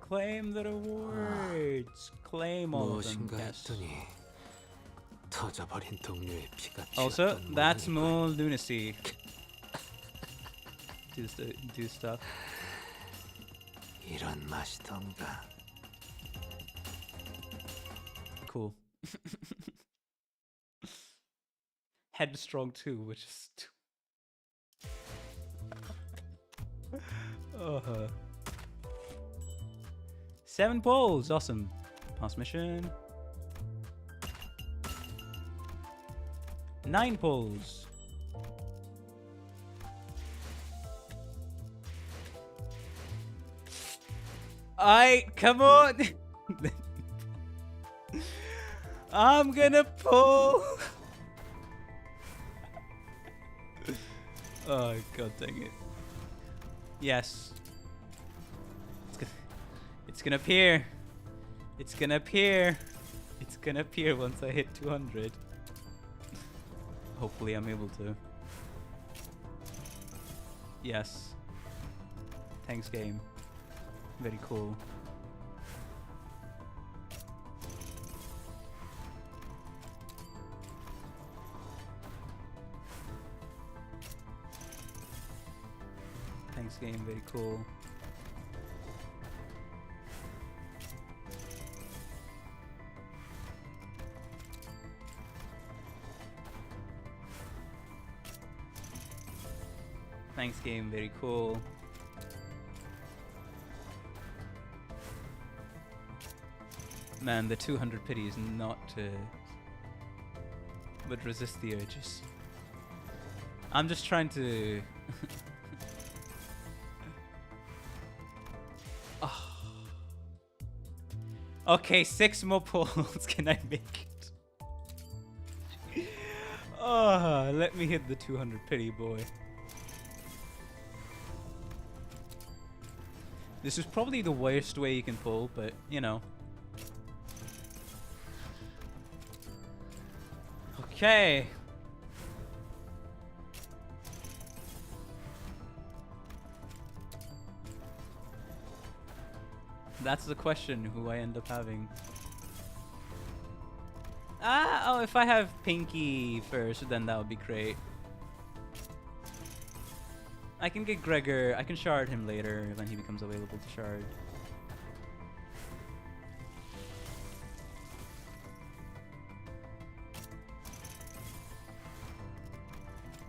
Claim the rewards. Claim all of them. 무엇인가 Yes. 했더니 터져버린 동료의 피가 Also, 튀었던 that's 모양이군. more lunacy. do stuff. 이런 맛이던가. Cool. Headstrong too, which is uh 7 polls, awesome. Pass mission. 9 polls. Come on. I'm gonna pull. Oh god dang it. Yes. It's gonna appear. It's gonna appear. It's gonna appear once I hit 200. Hopefully I'm able to. Yes. Thanks game. Very cool. Thanks game, very cool. Thanks game, very cool. Man, the 200 pity is not but resist the urges. I'm just trying to oh. Okay, 6 more pulls. Can I make it? Oh, let me hit the 200 pity, boy. This is probably the worst way you can pull, but you know. Okay. That's the question, who I end up having. Oh, if I have Pinky first, then that would be great. I can get Gregor, I can shard him later when he becomes available to shard.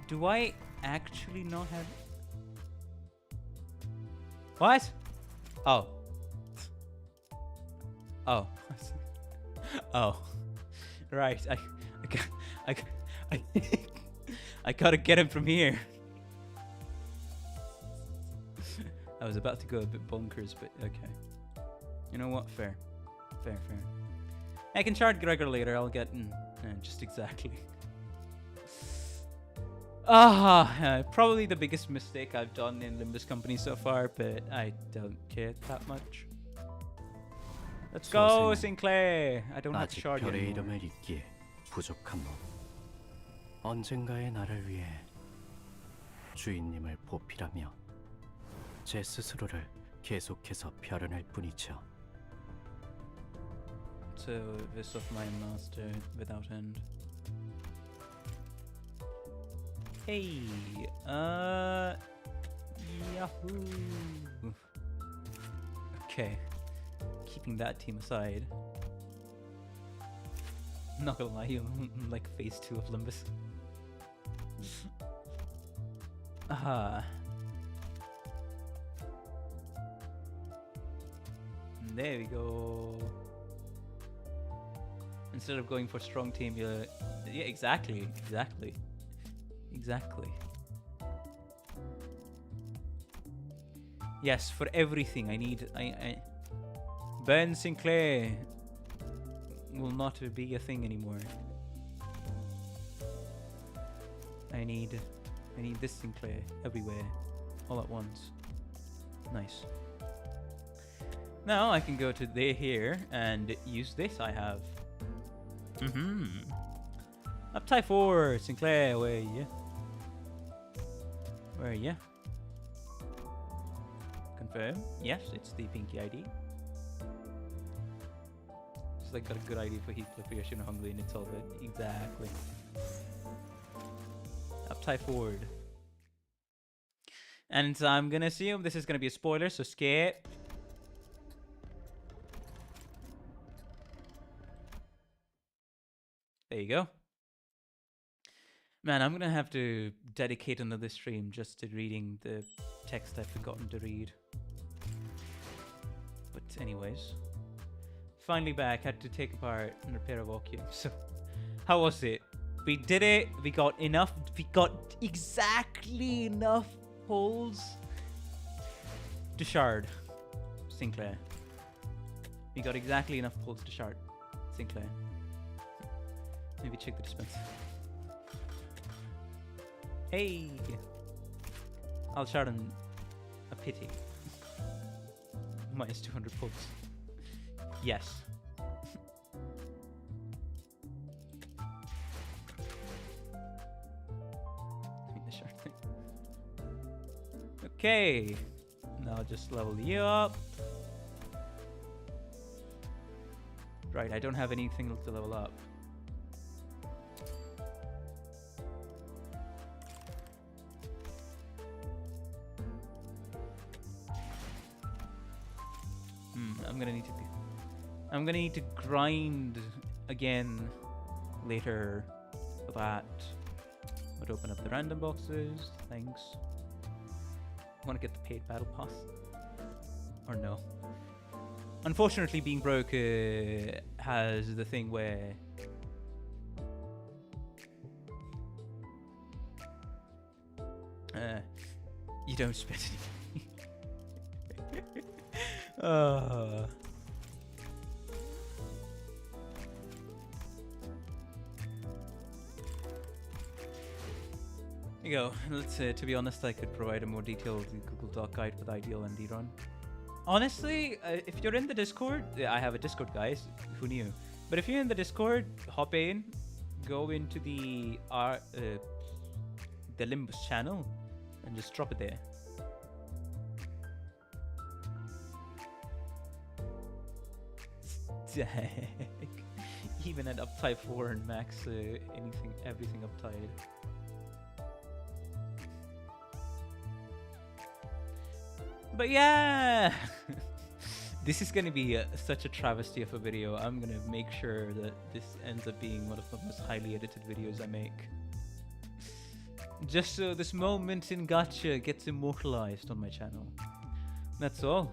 Do I actually not have... What? Oh. Oh. Oh. Right. I gotta get him from here. I was about to go a bit bonkers, but okay. You know what? Fair. Fair. I can shard Gregor later. I'll get just exactly. Probably the biggest mistake I've done in Limbus Company so far, but I don't care that much. Let's go, Sinclair! I don't have to shard 별의 anymore. 이름을 잇기에 부족한 법. 언젠가의 나를 위해 주인님을 보필하며 제 스스로를 계속해서 표현할 뿐이죠. So, this of my master without end. Hey, Yahoo! Okay, keeping that team aside. I'm not gonna lie, I'm like phase 2 of Limbus. There we go. Instead of going for strong team, you're... Yeah, exactly. Yes, for everything I need... Ben Sinclair will not be a thing anymore. I need this Sinclair everywhere, all at once. Nice. Now I can go to here and use this I have. Up tie 4, Sinclair, where are you? Where are you? Confirm. Yes, it's the Pinky ID. Just like got a good ID for Heathcliff, Yoshino, Hungry, and it's all good. Exactly. Up tie forward. And I'm gonna assume this is gonna be a spoiler, so skip. There you go. Man, I'm gonna have to dedicate another stream just to reading the text I've forgotten to read. But anyways, finally back. Had to take apart and repair a vacuum. So, how was it? We did it. We got enough. We got exactly enough holes to shard Sinclair. We got exactly enough holes to shard Sinclair. Maybe check the dispenser. Hey! I'll shard on a pity. Minus 200 pulse. Yes. The shard thing. Okay. Now I'll just level you up. Right, I don't have anything to level up. I'm gonna need to grind again later for that. But open up the random boxes. Thanks. Want to get the paid battle pass? Or no? Unfortunately, being broke has the thing where you don't spend any. There you go. Let's to be honest, I could provide a more detailed Google Doc guide for the ideal ND run. Honestly, if you're in the Discord, I have a Discord, guys. Who knew? But if you're in the Discord, hop in, go into the limbus channel, and just drop it there. Even at uptide 4 and max, everything uptide. But yeah, this is gonna be such a travesty of a video. I'm gonna make sure that this ends up being one of the most highly edited videos I make. Just so this moment in Gacha gets immortalized on my channel. That's all.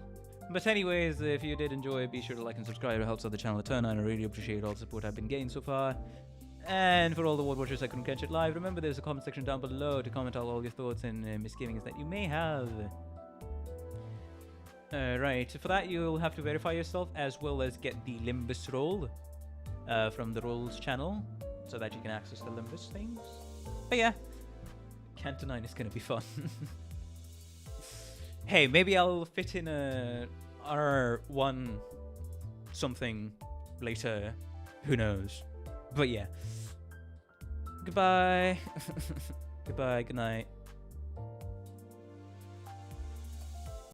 But anyways, if you did enjoy, be sure to like and subscribe. It helps out the channel a ton, and I really appreciate all the support I've been getting so far. And for all the World Watchers I couldn't catch it live, remember there's a comment section down below to comment out all your thoughts and misgivings that you may have. Right, for that you'll have to verify yourself as well as get the limbus roll from the rolls channel so that you can access the limbus things. But yeah, Canto 9 is gonna be fun. Hey, maybe I'll fit in a R1 something later. Who knows? But yeah. Goodbye. Goodbye, good night.